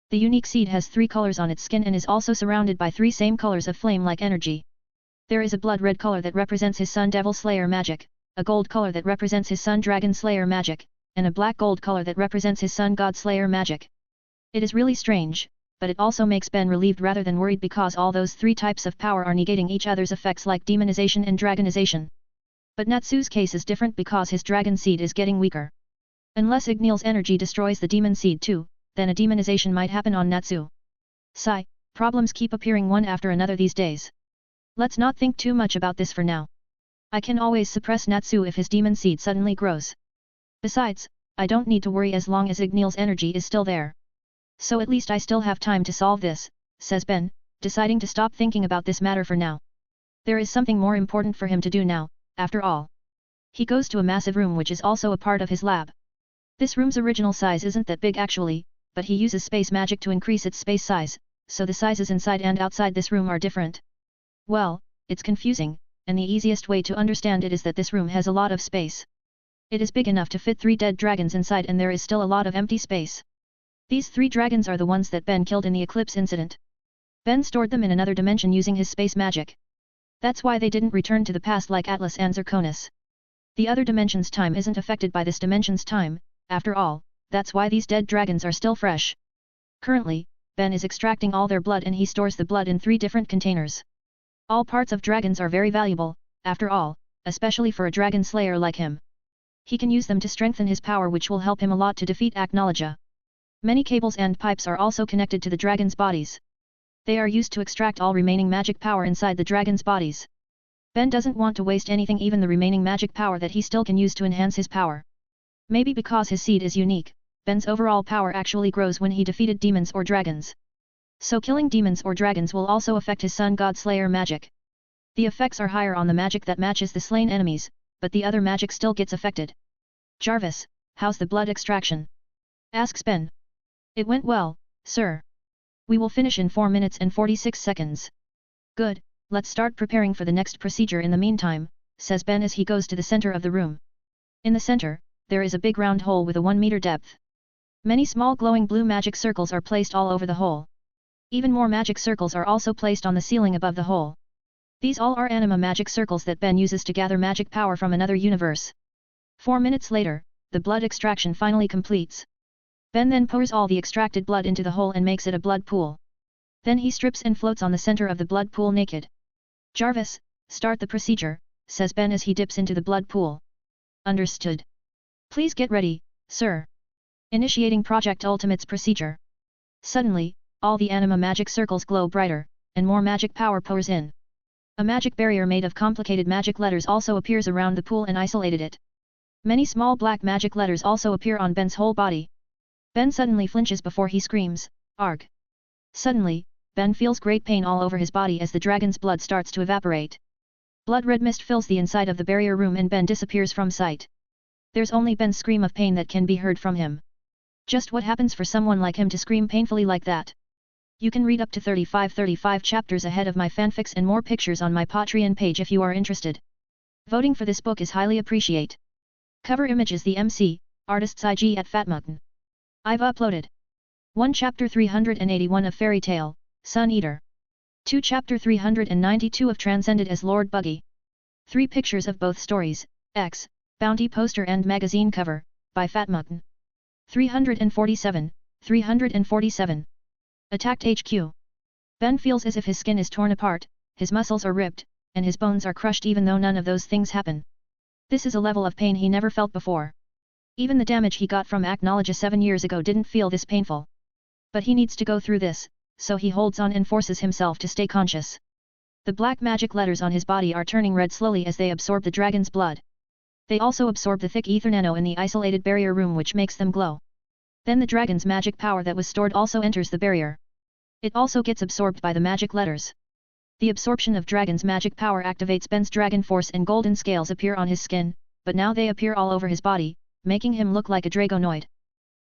The unique seed has 3 colors on its skin and is also surrounded by 3 same colors of flame-like energy. There is a blood red color that represents his Sun Devil Slayer magic, a gold color that represents his Sun Dragon Slayer magic, and a black gold color that represents his Sun God Slayer magic. It is really strange, but it also makes Ben relieved rather than worried because all those 3 types of power are negating each other's effects like demonization and dragonization. But Natsu's case is different because his dragon seed is getting weaker. Unless Ignil's energy destroys the demon seed too, then a demonization might happen on Natsu. Sigh, problems keep appearing one after another these days. Let's not think too much about this for now. I can always suppress Natsu if his demon seed suddenly grows. Besides, I don't need to worry as long as Ignil's energy is still there. So at least I still have time to solve this, says Ben, deciding to stop thinking about this matter for now. There is something more important for him to do now, after all. He goes to a massive room which is also a part of his lab. This room's original size isn't that big actually, but he uses space magic to increase its space size, so the sizes inside and outside this room are different. Well, it's confusing, and the easiest way to understand it is that this room has a lot of space. It is big enough to fit 3 dead dragons inside and there is still a lot of empty space. These 3 dragons are the ones that Ben killed in the eclipse incident. Ben stored them in another dimension using his space magic. That's why they didn't return to the past like Atlas and Zirconis. The other dimension's time isn't affected by this dimension's time, after all, that's why these dead dragons are still fresh. Currently, Ben is extracting all their blood and he stores the blood in 3 different containers. All parts of dragons are very valuable, after all, especially for a dragon slayer like him. He can use them to strengthen his power, which will help him a lot to defeat Aknologia. Many cables and pipes are also connected to the dragon's bodies. They are used to extract all remaining magic power inside the dragon's bodies. Ben doesn't want to waste anything, even the remaining magic power that he still can use to enhance his power. Maybe because his seed is unique, Ben's overall power actually grows when he defeated demons or dragons. So killing demons or dragons will also affect his Sun God Slayer magic. The effects are higher on the magic that matches the slain enemies, but the other magic still gets affected. Jarvis, how's the blood extraction? Asks Ben. It went well, sir. We will finish in 4 minutes and 46 seconds. Good, let's start preparing for the next procedure in the meantime, says Ben as he goes to the center of the room. In the center, there is a big round hole with a 1 meter depth. Many small glowing blue magic circles are placed all over the hole. Even more magic circles are also placed on the ceiling above the hole. These all are anima magic circles that Ben uses to gather magic power from another universe. 4 minutes later, the blood extraction finally completes. Ben then pours all the extracted blood into the hole and makes it a blood pool. Then he strips and floats on the center of the blood pool naked. Jarvis, start the procedure, says Ben as he dips into the blood pool. Understood. Please get ready, sir. Initiating Project Ultimate's procedure. Suddenly, all the anima magic circles glow brighter, and more magic power pours in. A magic barrier made of complicated magic letters also appears around the pool and isolated it. Many small black magic letters also appear on Ben's whole body. Ben suddenly flinches before he screams, "Arg!" Suddenly, Ben feels great pain all over his body as the dragon's blood starts to evaporate. Blood-red mist fills the inside of the barrier room and Ben disappears from sight. There's only Ben's scream of pain that can be heard from him. Just what happens for someone like him to scream painfully like that? You can read up to 35 chapters ahead of my fanfics and more pictures on my Patreon page if you are interested. Voting for this book is highly appreciated. Cover image is the MC, artist's IG at Fatmutton. I've uploaded 1 Chapter 381 of Fairy Tale, Sun Eater. 2 Chapter 392 of Transcended as Lord Buggy. 3 pictures of both stories, X, Bounty poster and magazine cover, by Fatmutton. 347. Attacked HQ. Ben feels as if his skin is torn apart, his muscles are ripped, and his bones are crushed even though none of those things happen. This is a level of pain he never felt before. Even the damage he got from Aknologia 7 years ago didn't feel this painful. But he needs to go through this, so he holds on and forces himself to stay conscious. The black magic letters on his body are turning red slowly as they absorb the dragon's blood. They also absorb the thick ether nano in the isolated barrier room, which makes them glow. Then the dragon's magic power that was stored also enters the barrier. It also gets absorbed by the magic letters. The absorption of dragon's magic power activates Ben's dragon force and golden scales appear on his skin, but now they appear all over his body, making him look like a dragonoid.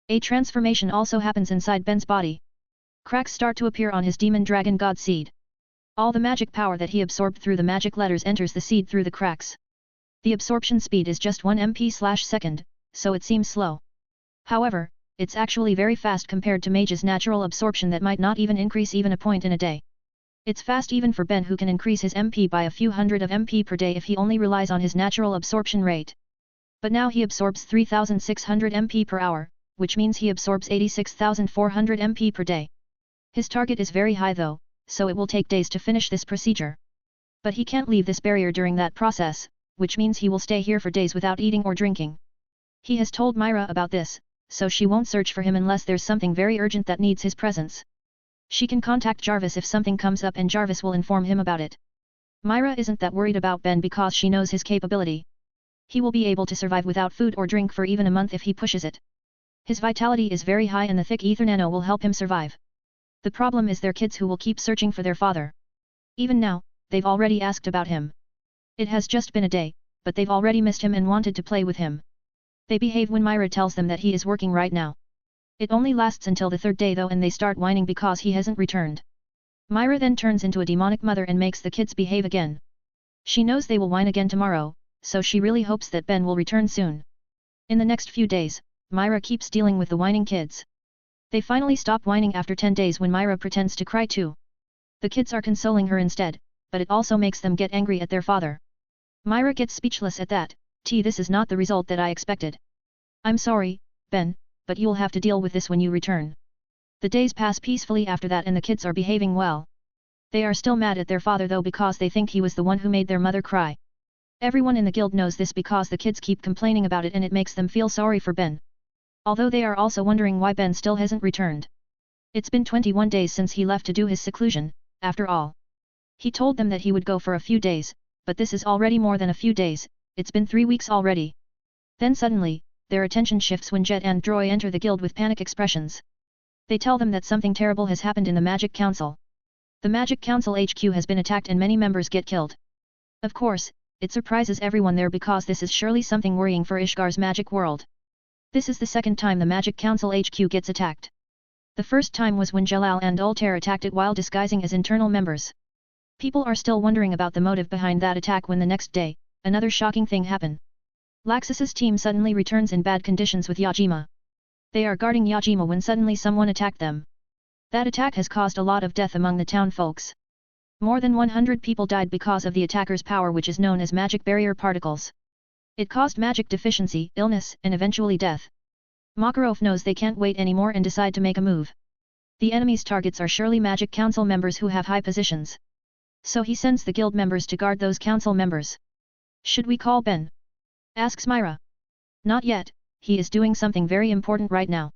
A transformation also happens inside Ben's body. Cracks start to appear on his demon dragon god seed. All the magic power that he absorbed through the magic letters enters the seed through the cracks. The absorption speed is just 1 MP/second, so it seems slow. However, it's actually very fast compared to Mage's natural absorption that might not even increase even a point in a day. It's fast even for Ben, who can increase his MP by a few hundred of MP per day if he only relies on his natural absorption rate. But now he absorbs 3,600 MP per hour, which means he absorbs 86,400 MP per day. His target is very high though, so it will take days to finish this procedure. But he can't leave this barrier during that process, which means he will stay here for days without eating or drinking. He has told Myra about this, so she won't search for him unless there's something very urgent that needs his presence. She can contact Jarvis if something comes up and Jarvis will inform him about it. Myra isn't that worried about Ben because she knows his capability. He will be able to survive without food or drink for even a month if he pushes it. His vitality is very high and the thick ether nano will help him survive. The problem is their kids who will keep searching for their father. Even now, they've already asked about him. It has just been a day, but they've already missed him and wanted to play with him. They behave when Myra tells them that he is working right now. It only lasts until the 3rd day though, and they start whining because he hasn't returned. Myra then turns into a demonic mother and makes the kids behave again. She knows they will whine again tomorrow, so she really hopes that Ben will return soon. In the next few days, Myra keeps dealing with the whining kids. They finally stop whining after 10 days when Myra pretends to cry too. The kids are consoling her instead, but it also makes them get angry at their father. Myra gets speechless at that. This is not the result that I expected. I'm sorry, Ben, but you'll have to deal with this when you return. The days pass peacefully after that and the kids are behaving well. They are still mad at their father though because they think he was the one who made their mother cry. Everyone in the guild knows this because the kids keep complaining about it and it makes them feel sorry for Ben. Although they are also wondering why Ben still hasn't returned. It's been 21 days since he left to do his seclusion, after all. He told them that he would go for a few days, but this is already more than a few days, it's been 3 weeks already. Then suddenly, their attention shifts when Jet and Droy enter the guild with panic expressions. They tell them that something terrible has happened in the Magic Council. The Magic Council HQ has been attacked and many members get killed. Of course, it surprises everyone there because this is surely something worrying for Ishgar's magic world. This is the second time the Magic Council HQ gets attacked. The first time was when Jelal and Altair attacked it while disguising as internal members. People are still wondering about the motive behind that attack when the next day, another shocking thing happened. Laxus's team suddenly returns in bad conditions with Yajima. They are guarding Yajima when suddenly someone attacked them. That attack has caused a lot of death among the town folks. More than 100 people died because of the attacker's power, which is known as magic barrier particles. It caused magic deficiency, illness, and eventually death. Makarov knows they can't wait anymore and decide to make a move. The enemy's targets are surely Magic Council members who have high positions. So he sends the guild members to guard those council members. Should we call Ben? Asks Myra. Not yet, he is doing something very important right now.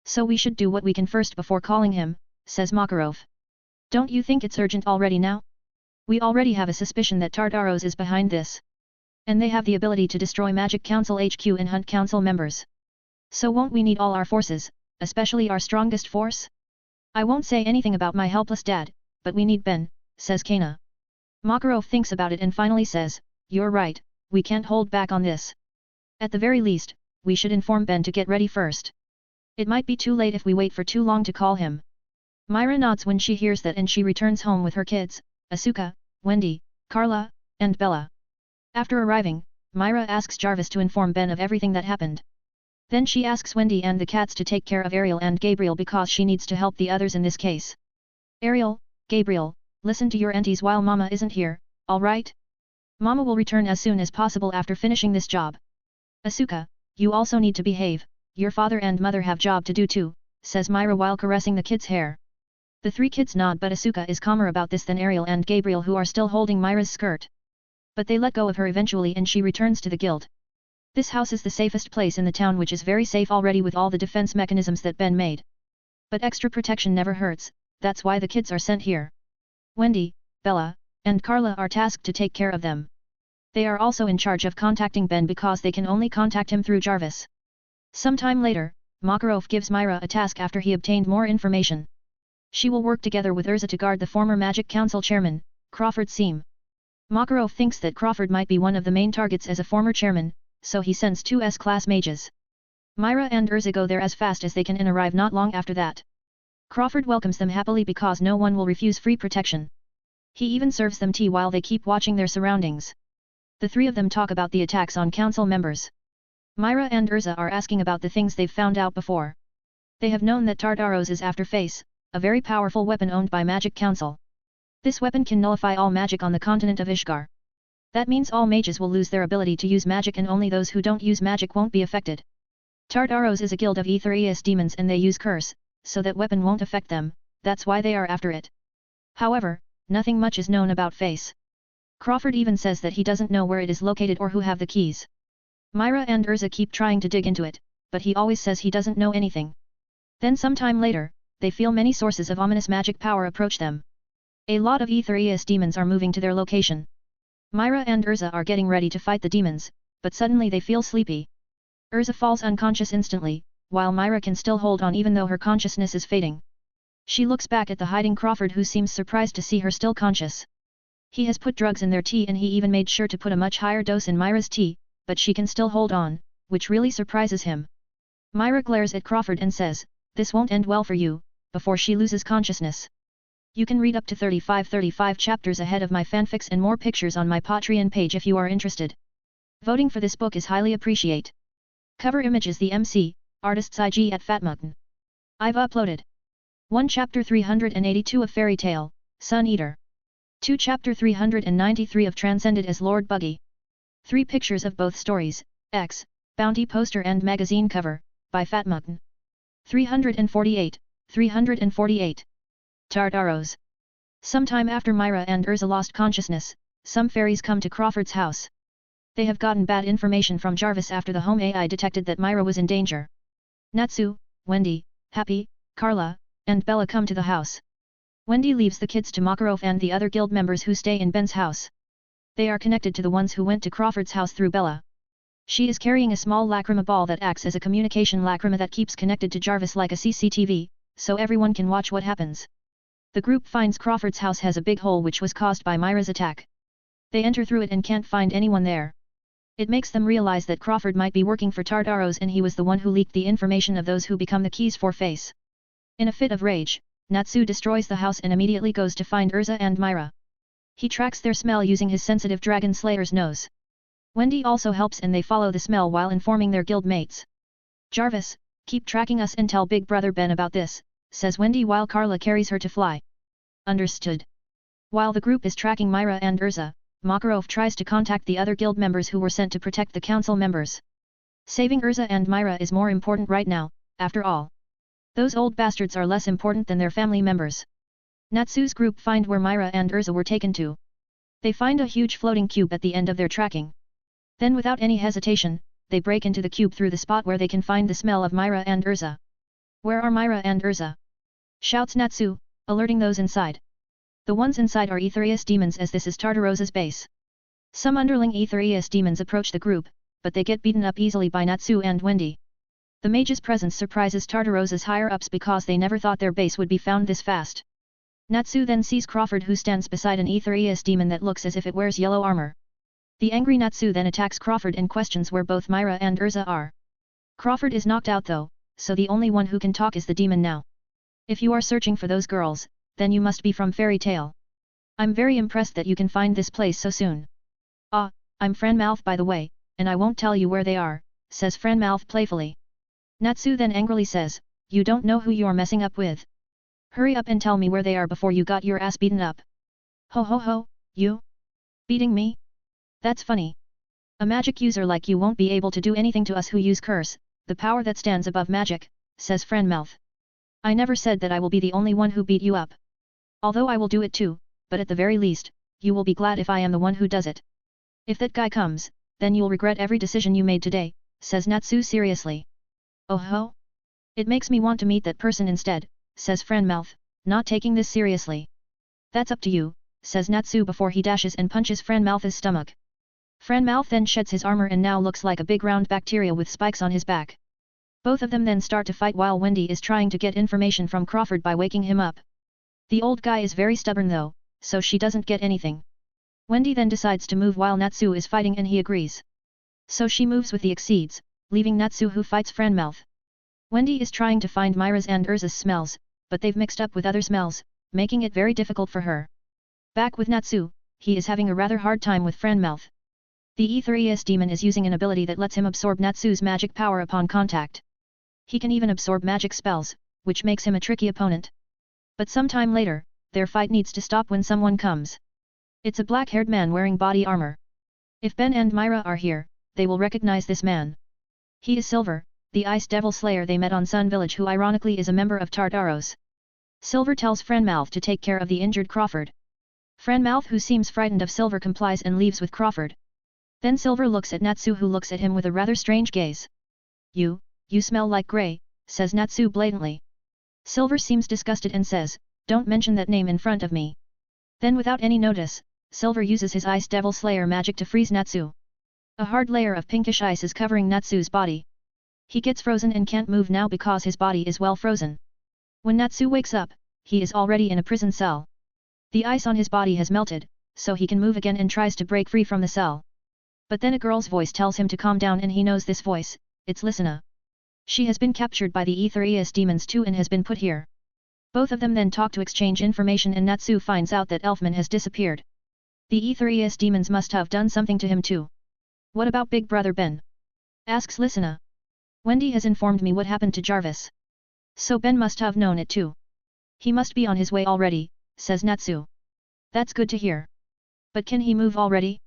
So we should do what we can first before calling him, says Makarov. Don't you think it's urgent already now? We already have a suspicion that Tartaros is behind this. And they have the ability to destroy Magic Council HQ and hunt council members. So won't we need all our forces, especially our strongest force? I won't say anything about my helpless dad, but we need Ben, says Kana. Makarov thinks about it and finally says, you're right, we can't hold back on this. At the very least, we should inform Ben to get ready first. It might be too late if we wait for too long to call him. Myra nods when she hears that and she returns home with her kids, Asuka, Wendy, Carla, and Bella. After arriving, Myra asks Jarvis to inform Ben of everything that happened. Then she asks Wendy and the cats to take care of Ariel and Gabriel because she needs to help the others in this case. Ariel, Gabriel, listen to your aunties while Mama isn't here, alright? Mama will return as soon as possible after finishing this job. Asuka, you also need to behave, your father and mother have job to do too, says Myra while caressing the kids' hair. The three kids nod but Asuka is calmer about this than Ariel and Gabriel who are still holding Myra's skirt. But they let go of her eventually and she returns to the guild. This house is the safest place in the town, which is very safe already with all the defense mechanisms that Ben made. But extra protection never hurts, that's why the kids are sent here. Wendy, Bella, and Carla are tasked to take care of them. They are also in charge of contacting Ben because they can only contact him through Jarvis. Sometime later, Makarov gives Myra a task after he obtained more information. She will work together with Urza to guard the former Magic Council chairman, Crawford Seam. Makarov thinks that Crawford might be one of the main targets as a former chairman, so he sends two S-class mages. Myra and Urza go there as fast as they can and arrive not long after that. Crawford welcomes them happily because no one will refuse free protection. He even serves them tea while they keep watching their surroundings. The three of them talk about the attacks on council members. Myra and Urza are asking about the things they've found out before. They have known that Tartaros is after Face, a very powerful weapon owned by Magic Council. This weapon can nullify all magic on the continent of Ishgar. That means all mages will lose their ability to use magic and only those who don't use magic won't be affected. Tartaros is a guild of Aetherius demons and they use curse, so that weapon won't affect them, that's why they are after it. However, nothing much is known about Face. Crawford even says that he doesn't know where it is located or who have the keys. Myra and Urza keep trying to dig into it, but he always says he doesn't know anything. Then sometime later, they feel many sources of ominous magic power approach them. A lot of Aetherius demons are moving to their location. Myra and Urza are getting ready to fight the demons, but suddenly they feel sleepy. Urza falls unconscious instantly, while Myra can still hold on even though her consciousness is fading. She looks back at the hiding Crawford who seems surprised to see her still conscious. He has put drugs in their tea and he even made sure to put a much higher dose in Myra's tea, but she can still hold on, which really surprises him. Myra glares at Crawford and says, "This won't end well for you," before she loses consciousness. You can read up to 35 chapters ahead of my fanfics and more pictures on my Patreon page if you are interested. Voting for this book is highly appreciate. Cover image is the MC, artists IG at Fatmutton. I've uploaded 1 Chapter 382 of Fairy Tale, Sun Eater. 2 Chapter 393 of Transcended as Lord Buggy. 3 pictures of both stories, X, Bounty poster and magazine cover, by Fatmutton. 348. Tartaros. Sometime after Myra and Urza lost consciousness, some fairies come to Crawford's house. They have gotten bad information from Jarvis after the home AI detected that Myra was in danger. Natsu, Wendy, Happy, Carla, and Bella come to the house. Wendy leaves the kids to Makarov and the other guild members who stay in Ben's house. They are connected to the ones who went to Crawford's house through Bella. She is carrying a small lacrima ball that acts as a communication lacrima that keeps connected to Jarvis like a CCTV, so everyone can watch what happens. The group finds Crawford's house has a big hole which was caused by Myra's attack. They enter through it and can't find anyone there. It makes them realize that Crawford might be working for Tartaros and he was the one who leaked the information of those who become the keys for Face. In a fit of rage, Natsu destroys the house and immediately goes to find Urza and Myra. He tracks their smell using his sensitive Dragon Slayer's nose. Wendy also helps and they follow the smell while informing their guild mates. Jarvis, keep tracking us and tell Big Brother Ben about this, says Wendy while Carla carries her to fly. Understood. While the group is tracking Myra and Urza, Makarov tries to contact the other guild members who were sent to protect the council members. Saving Urza and Myra is more important right now, after all. Those old bastards are less important than their family members. Natsu's group find where Myra and Urza were taken to. They find a huge floating cube at the end of their tracking. Then without any hesitation, they break into the cube through the spot where they can find the smell of Myra and Urza. Where are Myra and Urza? Shouts Natsu, alerting those inside. The ones inside are Aetherius demons as this is Tartarosa's base. Some underling Aetherius demons approach the group, but they get beaten up easily by Natsu and Wendy. The mage's presence surprises Tartarosa's higher-ups because they never thought their base would be found this fast. Natsu then sees Crawford who stands beside an Aetherius demon that looks as if it wears yellow armor. The angry Natsu then attacks Crawford and questions where both Myra and Urza are. Crawford is knocked out though, so the only one who can talk is the demon now. If you are searching for those girls, then you must be from Fairy Tale. I'm very impressed that you can find this place so soon. Ah, I'm Franmouth by the way, and I won't tell you where they are, says Franmouth playfully. Natsu then angrily says, you don't know who you're messing up with. Hurry up and tell me where they are before you got your ass beaten up. Ho ho ho, you? Beating me? That's funny. A magic user like you won't be able to do anything to us who use curse, the power that stands above magic, says Franmouth. I never said that I will be the only one who beat you up. Although I will do it too, but at the very least, you will be glad if I am the one who does it. If that guy comes, then you'll regret every decision you made today, says Natsu seriously. Oh ho? It makes me want to meet that person instead, says Franmouth, not taking this seriously. That's up to you, says Natsu before he dashes and punches Franmouth's stomach. Franmouth then sheds his armor and now looks like a big round bacteria with spikes on his back. Both of them then start to fight while Wendy is trying to get information from Crawford by waking him up. The old guy is very stubborn though, so she doesn't get anything. Wendy then decides to move while Natsu is fighting and he agrees. So she moves with the Exceeds, leaving Natsu who fights Franmouth. Wendy is trying to find Myra's and Urza's smells, but they've mixed up with other smells, making it very difficult for her. Back with Natsu, he is having a rather hard time with Franmouth. The Aetherius demon is using an ability that lets him absorb Natsu's magic power upon contact. He can even absorb magic spells, which makes him a tricky opponent. But sometime later, their fight needs to stop when someone comes. It's a black-haired man wearing body armor. If Ben and Myra are here, they will recognize this man. He is Silver, the Ice Devil Slayer they met on Sun Village who ironically is a member of Tartaros. Silver tells Franmouth to take care of the injured Crawford. Franmouth who seems frightened of Silver complies and leaves with Crawford. Then Silver looks at Natsu who looks at him with a rather strange gaze. You smell like grey, says Natsu blatantly. Silver seems disgusted and says, don't mention that name in front of me. Then without any notice, Silver uses his Ice Devil Slayer magic to freeze Natsu. A hard layer of pinkish ice is covering Natsu's body. He gets frozen and can't move now because his body is well frozen. When Natsu wakes up, he is already in a prison cell. The ice on his body has melted, so he can move again and tries to break free from the cell. But then a girl's voice tells him to calm down and he knows this voice, it's Lysina. She has been captured by the Aetherius demons too and has been put here. Both of them then talk to exchange information and Natsu finds out that Elfman has disappeared. The Aetherius demons must have done something to him too. What about Big Brother Ben? Asks Lysina. Wendy has informed me what happened to Jarvis. So Ben must have known it too. He must be on his way already, says Natsu. That's good to hear. But can he move already?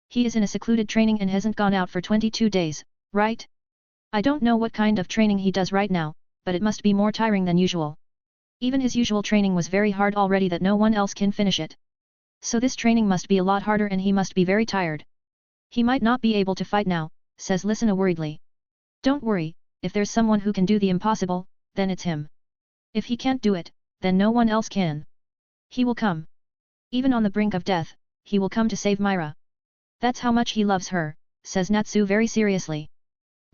He is in a secluded training and hasn't gone out for 22 days, right? I don't know what kind of training he does right now, but it must be more tiring than usual. Even his usual training was very hard already that no one else can finish it. So this training must be a lot harder and he must be very tired. He might not be able to fight now, says Lysina worriedly. Don't worry, if there's someone who can do the impossible, then it's him. If he can't do it, then no one else can. He will come. Even on the brink of death, he will come to save Myra. That's how much he loves her, says Natsu very seriously.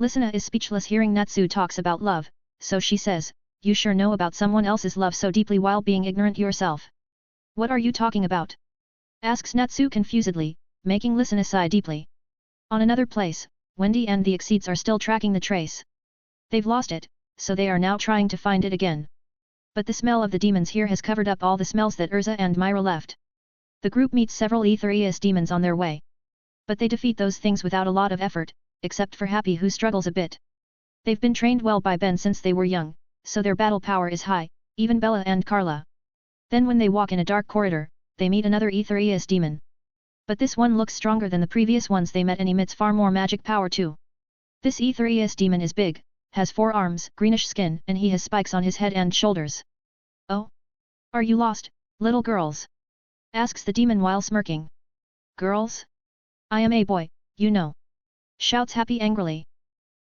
Lysina is speechless hearing Natsu talks about love, so she says, you sure know about someone else's love so deeply while being ignorant yourself. What are you talking about? Asks Natsu confusedly, making Lysina sigh deeply. On another place, Wendy and the Exceeds are still tracking the trace. They've lost it, so they are now trying to find it again. But the smell of the demons here has covered up all the smells that Urza and Myra left. The group meets several Aetherius demons on their way. But they defeat those things without a lot of effort, except for Happy who struggles a bit. They've been trained well by Ben since they were young, so their battle power is high, even Bella and Carla. Then when they walk in a dark corridor, they meet another Aetherius demon. But this one looks stronger than the previous ones they met and emits far more magic power too. This Aetherius demon is big, has 4 arms, greenish skin, and he has spikes on his head and shoulders. Oh? Are you lost, little girls? Asks the demon while smirking. Girls? I am a boy, you know. Shouts Happy angrily.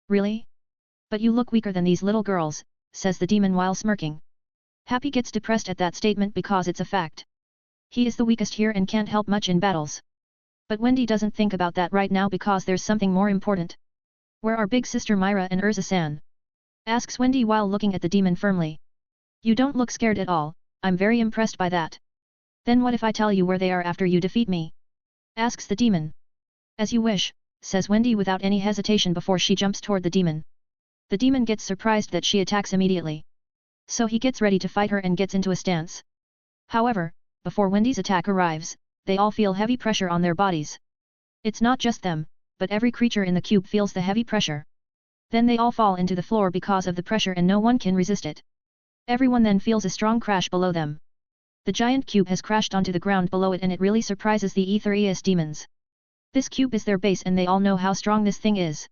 Really? But you look weaker than these little girls, says the demon while smirking. Happy gets depressed at that statement because it's a fact. He is the weakest here and can't help much in battles. But Wendy doesn't think about that right now because there's something more important. Where are big sister Myra and Urza-san? Asks Wendy while looking at the demon firmly. You don't look scared at all, I'm very impressed by that. Then what if I tell you where they are after you defeat me? Asks the demon. As you wish, says Wendy without any hesitation before she jumps toward the demon. The demon gets surprised that she attacks immediately. So he gets ready to fight her and gets into a stance. However, before Wendy's attack arrives, they all feel heavy pressure on their bodies. It's not just them, but every creature in the cube feels the heavy pressure. Then they all fall into the floor because of the pressure and no one can resist it. Everyone then feels a strong crash below them. The giant cube has crashed onto the ground below it and it really surprises the Aetherius demons. This cube is their base and they all know how strong this thing is.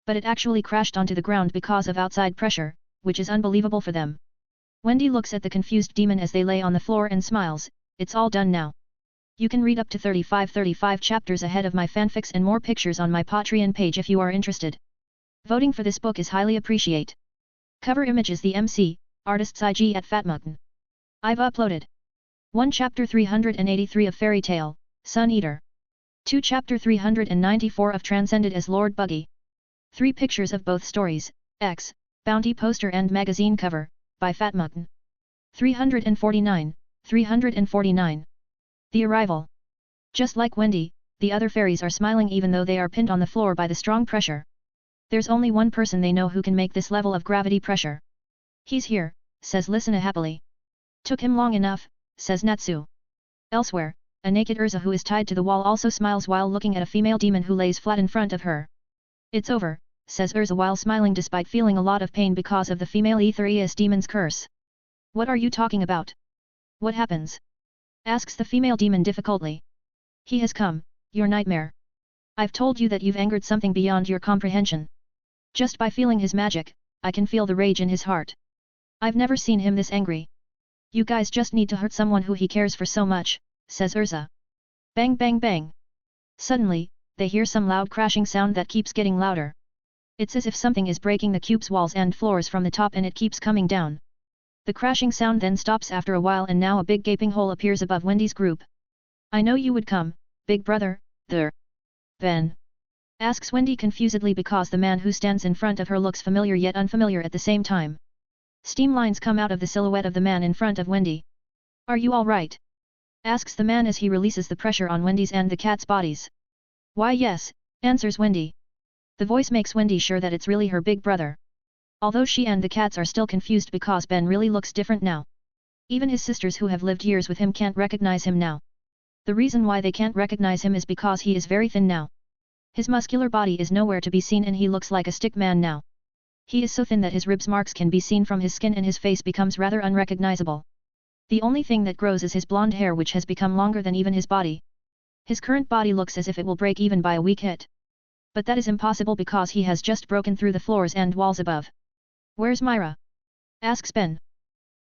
But it actually crashed onto the ground because of outside pressure, which is unbelievable for them. Wendy looks at the confused demon as they lay on the floor and smiles, it's all done now. You can read up to 35 chapters ahead of my fanfics and more pictures on my Patreon page if you are interested. Voting for this book is highly appreciate. Cover image is the MC, artists IG at Fatmutton. I've uploaded 1 Chapter 383 of Fairy Tale, Sun Eater. 2 Chapter 394 of Transcended as Lord Buggy. 3 pictures of both stories, X, Bounty poster and magazine cover, by Fatmutton. 349. The Arrival. Just like Wendy, the other fairies are smiling even though they are pinned on the floor by the strong pressure. There's only one person they know who can make this level of gravity pressure. He's here, says Lysina happily. Took him long enough, says Natsu. Elsewhere, a naked Urza who is tied to the wall also smiles while looking at a female demon who lays flat in front of her. It's over, says Urza while smiling despite feeling a lot of pain because of the female Aetherius demon's curse. What are you talking about? What happens? Asks the female demon difficultly. He has come, your nightmare. I've told you that you've angered something beyond your comprehension. Just by feeling his magic, I can feel the rage in his heart. I've never seen him this angry. You guys just need to hurt someone who he cares for so much, says Urza. Bang bang bang. Suddenly, they hear some loud crashing sound that keeps getting louder. It's as if something is breaking the cube's walls and floors from the top and it keeps coming down. The crashing sound then stops after a while and now a big gaping hole appears above Wendy's group. I know you would come, big brother, there. Ben? Asks Wendy confusedly because the man who stands in front of her looks familiar yet unfamiliar at the same time. Steam lines come out of the silhouette of the man in front of Wendy. Are you all right? Asks the man as he releases the pressure on Wendy's and the cat's bodies. Why yes, answers Wendy. The voice makes Wendy sure that it's really her big brother. Although she and the cats are still confused because Ben really looks different now. Even his sisters who have lived years with him can't recognize him now. The reason why they can't recognize him is because he is very thin now. His muscular body is nowhere to be seen and he looks like a stick man now. He is so thin that his ribs marks can be seen from his skin and his face becomes rather unrecognizable. The only thing that grows is his blonde hair which has become longer than even his body. His current body looks as if it will break even by a weak hit. But that is impossible because he has just broken through the floors and walls above. Where's Myra? Asks Ben.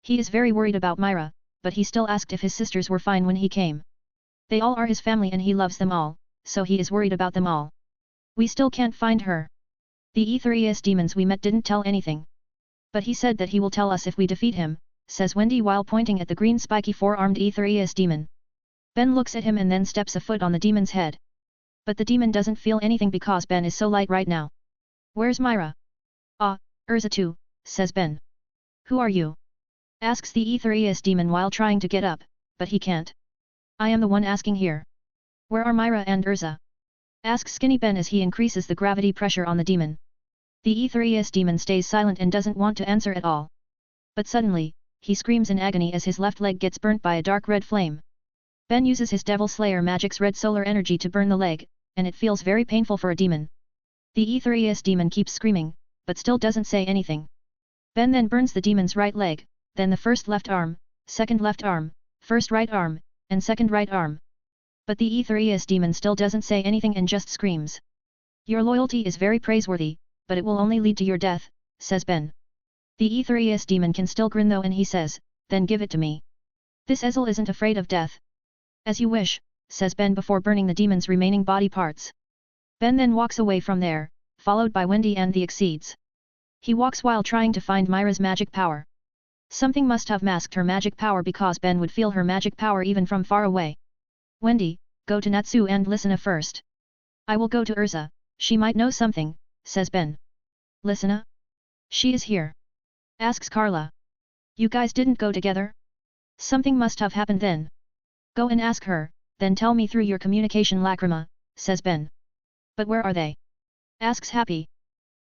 He is very worried about Myra, but he still asked if his sisters were fine when he came. They all are his family and he loves them all, so he is worried about them all. We still can't find her. The Aetherius demons we met didn't tell anything. But he said that he will tell us if we defeat him, says Wendy while pointing at the green spiky four-armed Aetherius demon. Ben looks at him and then steps a foot on the demon's head. But the demon doesn't feel anything because Ben is so light right now. Where's Myra? Ah, Urza too, says Ben. Who are you? Asks the Aetherius demon while trying to get up, but he can't. I am the one asking here. Where are Myra and Urza? Asks Skinny Ben as he increases the gravity pressure on the demon. The Aetherius demon stays silent and doesn't want to answer at all. But suddenly, he screams in agony as his left leg gets burnt by a dark red flame. Ben uses his Devil Slayer magic's red solar energy to burn the leg, and it feels very painful for a demon. The Aetherius demon keeps screaming, but still doesn't say anything. Ben then burns the demon's right leg, then the first left arm, second left arm, first right arm, and second right arm. But the Aetherius demon still doesn't say anything and just screams. Your loyalty is very praiseworthy, but it will only lead to your death, says Ben. The Aetherius demon can still grin though and he says, then give it to me. This Ezel isn't afraid of death. As you wish, says Ben before burning the demon's remaining body parts. Ben then walks away from there, followed by Wendy and the Exceeds. He walks while trying to find Myra's magic power. Something must have masked her magic power because Ben would feel her magic power even from far away. Wendy, go to Natsu and Lysina first. I will go to Urza, she might know something, says Ben. Lysina? She is here. Asks Carla. You guys didn't go together? Something must have happened then. Go and ask her, then tell me through your communication Lacrima, says Ben. But where are they? Asks Happy.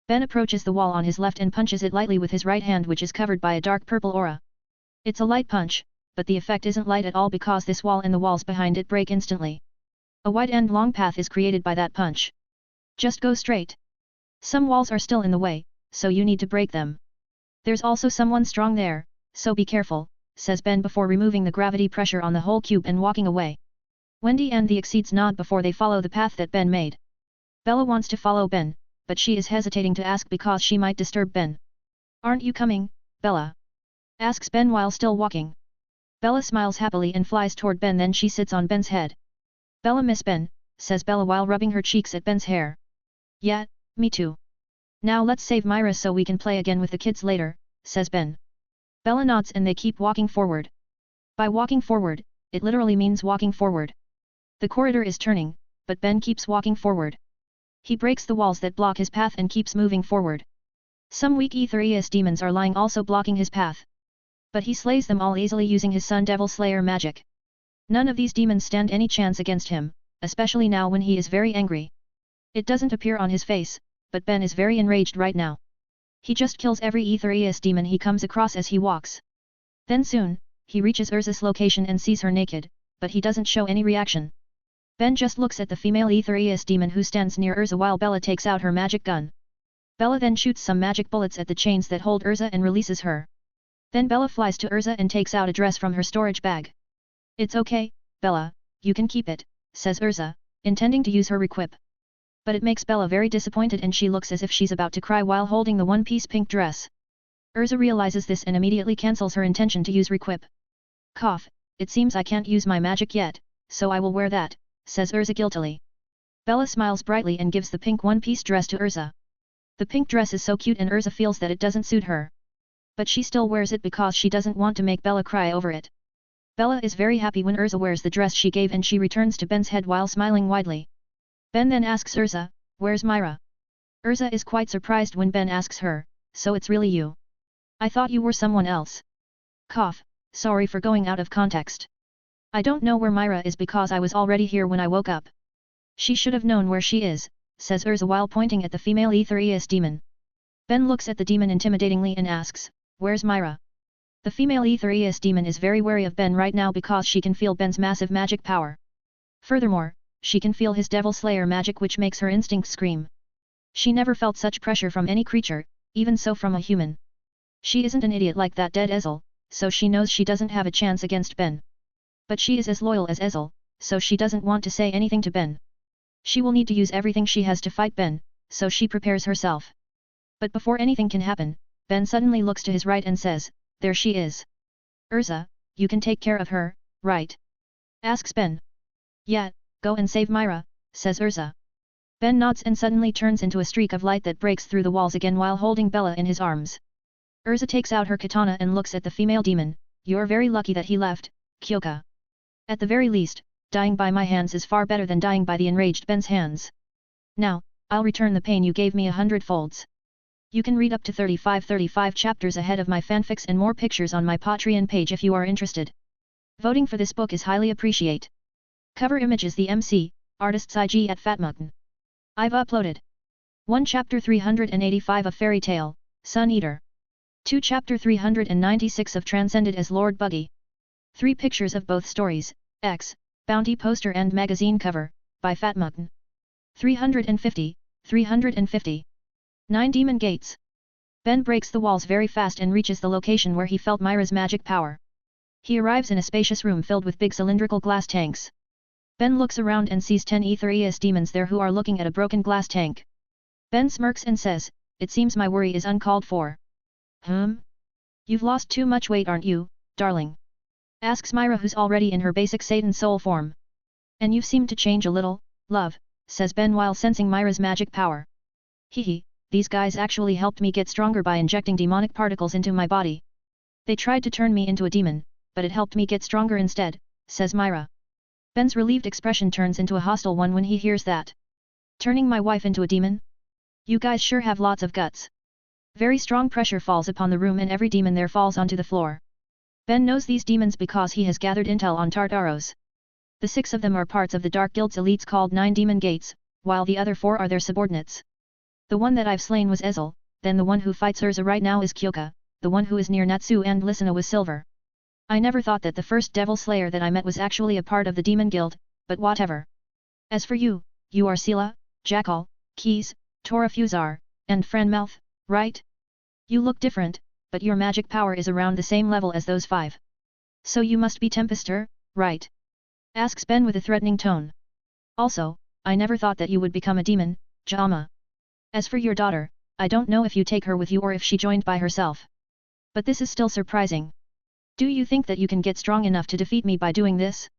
Ben approaches the wall on his left and punches it lightly with his right hand which is covered by a dark purple aura. It's a light punch, but the effect isn't light at all because this wall and the walls behind it break instantly. A wide and long path is created by that punch. Just go straight. Some walls are still in the way, so you need to break them. There's also someone strong there, so be careful, says Ben before removing the gravity pressure on the whole cube and walking away. Wendy and the Exceeds nod before they follow the path that Ben made. Bella wants to follow Ben, but she is hesitating to ask because she might disturb Ben. Aren't you coming, Bella? Asks Ben while still walking. Bella smiles happily and flies toward Ben, then she sits on Ben's head. Bella miss Ben, says Bella while rubbing her cheeks at Ben's hair. Yeah, me too. Now let's save Myra so we can play again with the kids later, says Ben. Bella nods and they keep walking forward. By walking forward, it literally means walking forward. The corridor is turning, but Ben keeps walking forward. He breaks the walls that block his path and keeps moving forward. Some weak Aetherius demons are lying also blocking his path. But he slays them all easily using his Sun Devil Slayer magic. None of these demons stand any chance against him, especially now when he is very angry. It doesn't appear on his face, but Ben is very enraged right now. He just kills every Aetherius demon he comes across as he walks. Then soon, he reaches Urza's location and sees her naked, but he doesn't show any reaction. Ben just looks at the female Aetherius demon who stands near Urza while Bella takes out her magic gun. Bella then shoots some magic bullets at the chains that hold Urza and releases her. Then Bella flies to Urza and takes out a dress from her storage bag. It's okay, Bella, you can keep it, says Urza, intending to use her requip. But it makes Bella very disappointed and she looks as if she's about to cry while holding the one-piece pink dress. Urza realizes this and immediately cancels her intention to use requip. Cough, it seems I can't use my magic yet, so I will wear that, says Urza guiltily. Bella smiles brightly and gives the pink one-piece dress to Urza. The pink dress is so cute and Urza feels that it doesn't suit her. But she still wears it because she doesn't want to make Bella cry over it. Bella is very happy when Urza wears the dress she gave and she returns to Ben's head while smiling widely. Ben then asks Urza, where's Myra? Urza is quite surprised when Ben asks her, so it's really you. I thought you were someone else. Cough, sorry for going out of context. I don't know where Myra is because I was already here when I woke up. She should have known where she is, says Urza while pointing at the female Aetherius demon. Ben looks at the demon intimidatingly and asks, where's Myra? The female Aetherius demon is very wary of Ben right now because she can feel Ben's massive magic power. Furthermore, she can feel his Devil Slayer magic which makes her instincts scream. She never felt such pressure from any creature, even so from a human. She isn't an idiot like that dead Ezel, so she knows she doesn't have a chance against Ben. But she is as loyal as Ezel, so she doesn't want to say anything to Ben. She will need to use everything she has to fight Ben, so she prepares herself. But before anything can happen, Ben suddenly looks to his right and says, there she is. Urza, you can take care of her, right? Asks Ben. Yeah, go and save Myra, says Urza. Ben nods and suddenly turns into a streak of light that breaks through the walls again while holding Bella in his arms. Urza takes out her katana and looks at the female demon. You're very lucky that he left, Kyoka. At the very least, dying by my hands is far better than dying by the enraged Ben's hands. Now, I'll return the pain you gave me 100 folds. You can read up to 35 chapters ahead of my fanfics and more pictures on my Patreon page if you are interested. Voting for this book is highly appreciate. Cover image is the MC, artist's IG at Fatmugton. I've uploaded 1 Chapter 385 of Fairy Tale, Sun Eater. 2 Chapter 396 of Transcended as Lord Buggy. 3 pictures of both stories, X, Bounty poster and magazine cover, by Fatmugton. 350, 350. 9 Demon Gates. Ben breaks the walls very fast and reaches the location where he felt Myra's magic power. He arrives in a spacious room filled with big cylindrical glass tanks. Ben looks around and sees 10 Aetherius demons there who are looking at a broken glass tank. Ben smirks and says, "It seems my worry is uncalled for." You've lost too much weight aren't you, darling? Asks Myra who's already in her basic Satan soul form. And you seem to change a little, love, says Ben while sensing Myra's magic power. Hehe, these guys actually helped me get stronger by injecting demonic particles into my body. They tried to turn me into a demon, but it helped me get stronger instead, says Myra. Ben's relieved expression turns into a hostile one when he hears that. Turning my wife into a demon? You guys sure have lots of guts. Very strong pressure falls upon the room and every demon there falls onto the floor. Ben knows these demons because he has gathered intel on Tartaros. The 6 of them are parts of the Dark Guild's elites called 9 Demon Gates, while the other 4 are their subordinates. The one that I've slain was Ezel, then the one who fights Urza right now is Kyoka, the one who is near Natsu and Lysina was Silver. I never thought that the first Devil Slayer that I met was actually a part of the Demon Guild, but whatever. As for you, you are Sela, Jackal, Keys, Tora Fusar, and Franmouth, right? You look different, but your magic power is around the same level as those 5. So you must be Tempester, right? Asks Ben with a threatening tone. Also, I never thought that you would become a demon, Jama. As for your daughter, I don't know if you take her with you or if she joined by herself. But this is still surprising. Do you think that you can get strong enough to defeat me by doing this?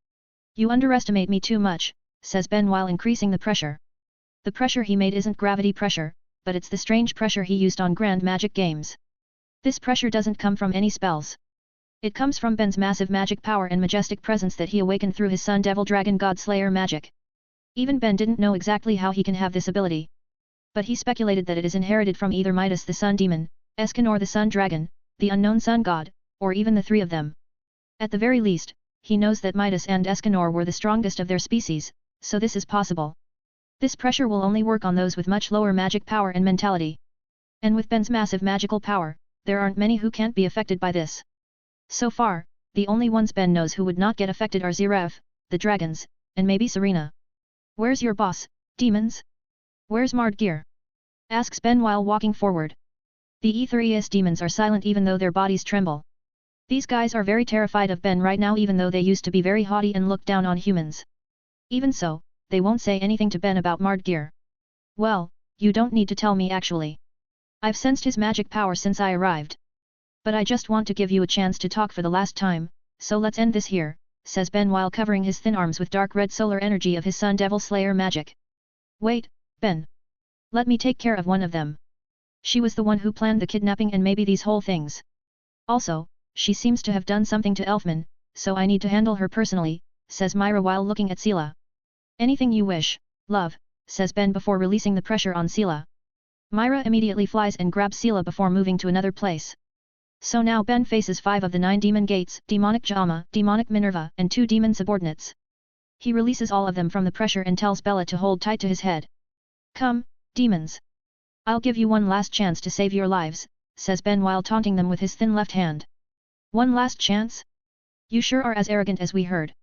You underestimate me too much, says Ben while increasing the pressure. The pressure he made isn't gravity pressure, but it's the strange pressure he used on Grand Magic Games. This pressure doesn't come from any spells. It comes from Ben's massive magic power and majestic presence that he awakened through his Sun Devil Dragon God Slayer magic. Even Ben didn't know exactly how he can have this ability. But he speculated that it is inherited from either Midas the Sun Demon, Escanor the Sun Dragon, the unknown Sun God, or even the 3 of them. At the very least, he knows that Midas and Escanor were the strongest of their species, so this is possible. This pressure will only work on those with much lower magic power and mentality. And with Ben's massive magical power, there aren't many who can't be affected by this. So far, the only ones Ben knows who would not get affected are Ziref, the dragons, and maybe Serena. Where's your boss, demons? Where's Mardgeir? Asks Ben while walking forward. The Aetherius demons are silent even though their bodies tremble. These guys are very terrified of Ben right now even though they used to be very haughty and look down on humans. Even so, they won't say anything to Ben about Mardgeir. Well, you don't need to tell me actually. I've sensed his magic power since I arrived. But I just want to give you a chance to talk for the last time, so let's end this here, says Ben while covering his thin arms with dark red solar energy of his Sun Devil Slayer magic. Wait, Ben. Let me take care of one of them. She was the one who planned the kidnapping and maybe these whole things. Also, she seems to have done something to Elfman, so I need to handle her personally, says Myra while looking at Sela. Anything you wish, love, says Ben before releasing the pressure on Sela. Myra immediately flies and grabs Sela before moving to another place. So now Ben faces 5 of the 9 demon gates, demonic Jama, demonic Minerva, and 2 demon subordinates. He releases all of them from the pressure and tells Bella to hold tight to his head. Come, demons. I'll give you one last chance to save your lives, says Ben while taunting them with his thin left hand. One last chance? You sure are as arrogant as we heard.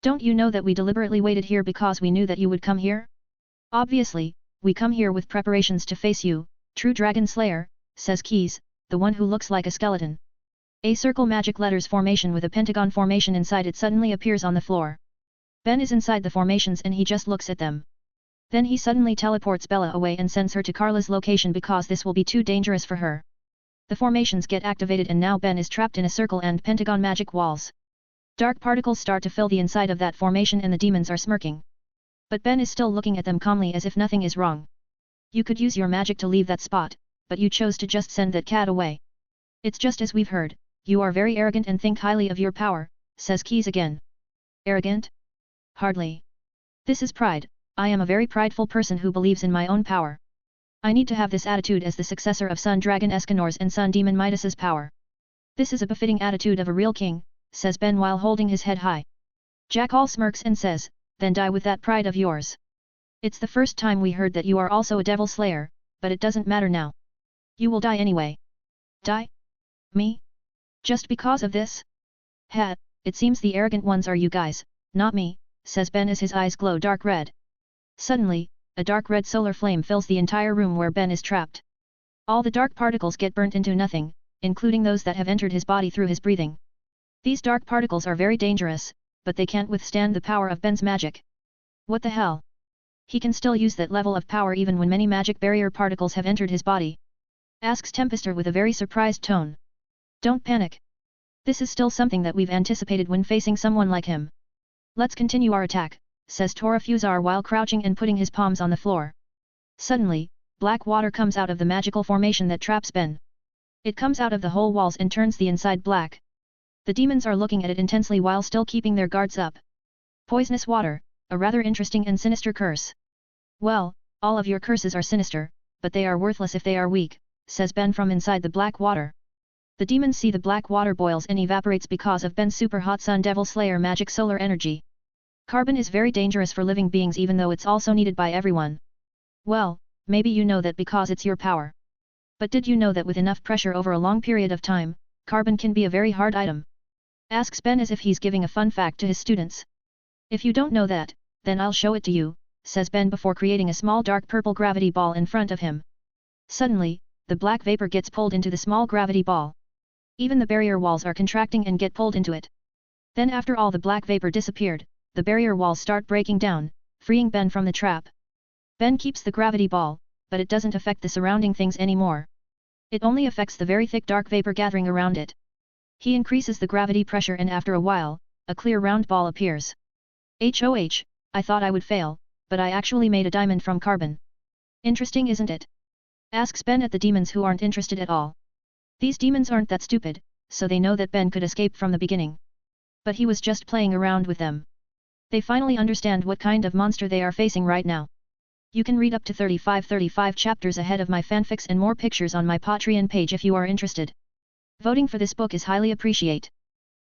Don't you know that we deliberately waited here because we knew that you would come here? Obviously, we come here with preparations to face you, true Dragon Slayer, says Keys, the one who looks like a skeleton. A circle magic letters formation with a pentagon formation inside it suddenly appears on the floor. Ben is inside the formations and he just looks at them. Then he suddenly teleports Bella away and sends her to Carla's location because this will be too dangerous for her. The formations get activated and now Ben is trapped in a circle and pentagon magic walls. Dark particles start to fill the inside of that formation and the demons are smirking. But Ben is still looking at them calmly as if nothing is wrong. You could use your magic to leave that spot, but you chose to just send that cat away. It's just as we've heard, you are very arrogant and think highly of your power, says Keys again. Arrogant? Hardly. This is pride. I am a very prideful person who believes in my own power. I need to have this attitude as the successor of Sun Dragon Escanor's and Sun Demon Midas's power. This is a befitting attitude of a real king, says Ben while holding his head high. Jackal smirks and says, then die with that pride of yours. It's the first time we heard that you are also a devil slayer, but it doesn't matter now. You will die anyway. Die? Me? Just because of this? Ha, it seems the arrogant ones are you guys, not me, says Ben as his eyes glow dark red. Suddenly, a dark red solar flame fills the entire room where Ben is trapped. All the dark particles get burnt into nothing, including those that have entered his body through his breathing. These dark particles are very dangerous, but they can't withstand the power of Ben's magic. What the hell? He can still use that level of power even when many magic barrier particles have entered his body? Asks Tempester with a very surprised tone. Don't panic. This is still something that we've anticipated when facing someone like him. Let's continue our attack, says Tora Fusar while crouching and putting his palms on the floor. Suddenly, black water comes out of the magical formation that traps Ben. It comes out of the whole walls and turns the inside black. The demons are looking at it intensely while still keeping their guards up. Poisonous water, a rather interesting and sinister curse. Well, all of your curses are sinister, but they are worthless if they are weak, says Ben from inside the black water. The demons see the black water boils and evaporates because of Ben's super hot Sun Devil Slayer magic solar energy. Carbon is very dangerous for living beings even though it's also needed by everyone. Well, maybe you know that because it's your power. But did you know that with enough pressure over a long period of time, carbon can be a very hard item? Asks Ben as if he's giving a fun fact to his students. If you don't know that, then I'll show it to you, says Ben before creating a small dark purple gravity ball in front of him. Suddenly, the black vapor gets pulled into the small gravity ball. Even the barrier walls are contracting and get pulled into it. Then after all the black vapor disappeared, the barrier walls start breaking down, freeing Ben from the trap. Ben keeps the gravity ball, but it doesn't affect the surrounding things anymore. It only affects the very thick dark vapor gathering around it. He increases the gravity pressure and after a while, a clear round ball appears. HOH, I thought I would fail, but I actually made a diamond from carbon. Interesting isn't it? Asks Ben at the demons who aren't interested at all. These demons aren't that stupid, so they know that Ben could escape from the beginning. But he was just playing around with them. They finally understand what kind of monster they are facing right now. You can read up to 35 chapters ahead of my fanfics and more pictures on my Patreon page if you are interested. Voting for this book is highly appreciate.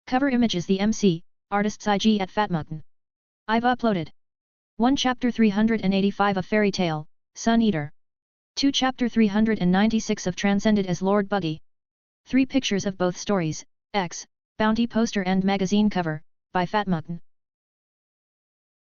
Cover image is the MC, artist's IG at Fatmutton. I've uploaded 1 Chapter 385 of Fairy Tale, Sun Eater. 2 Chapter 396 of Transcended as Lord Buggy. 3 pictures of both stories, X, Bounty poster and magazine cover, by Fatmutton.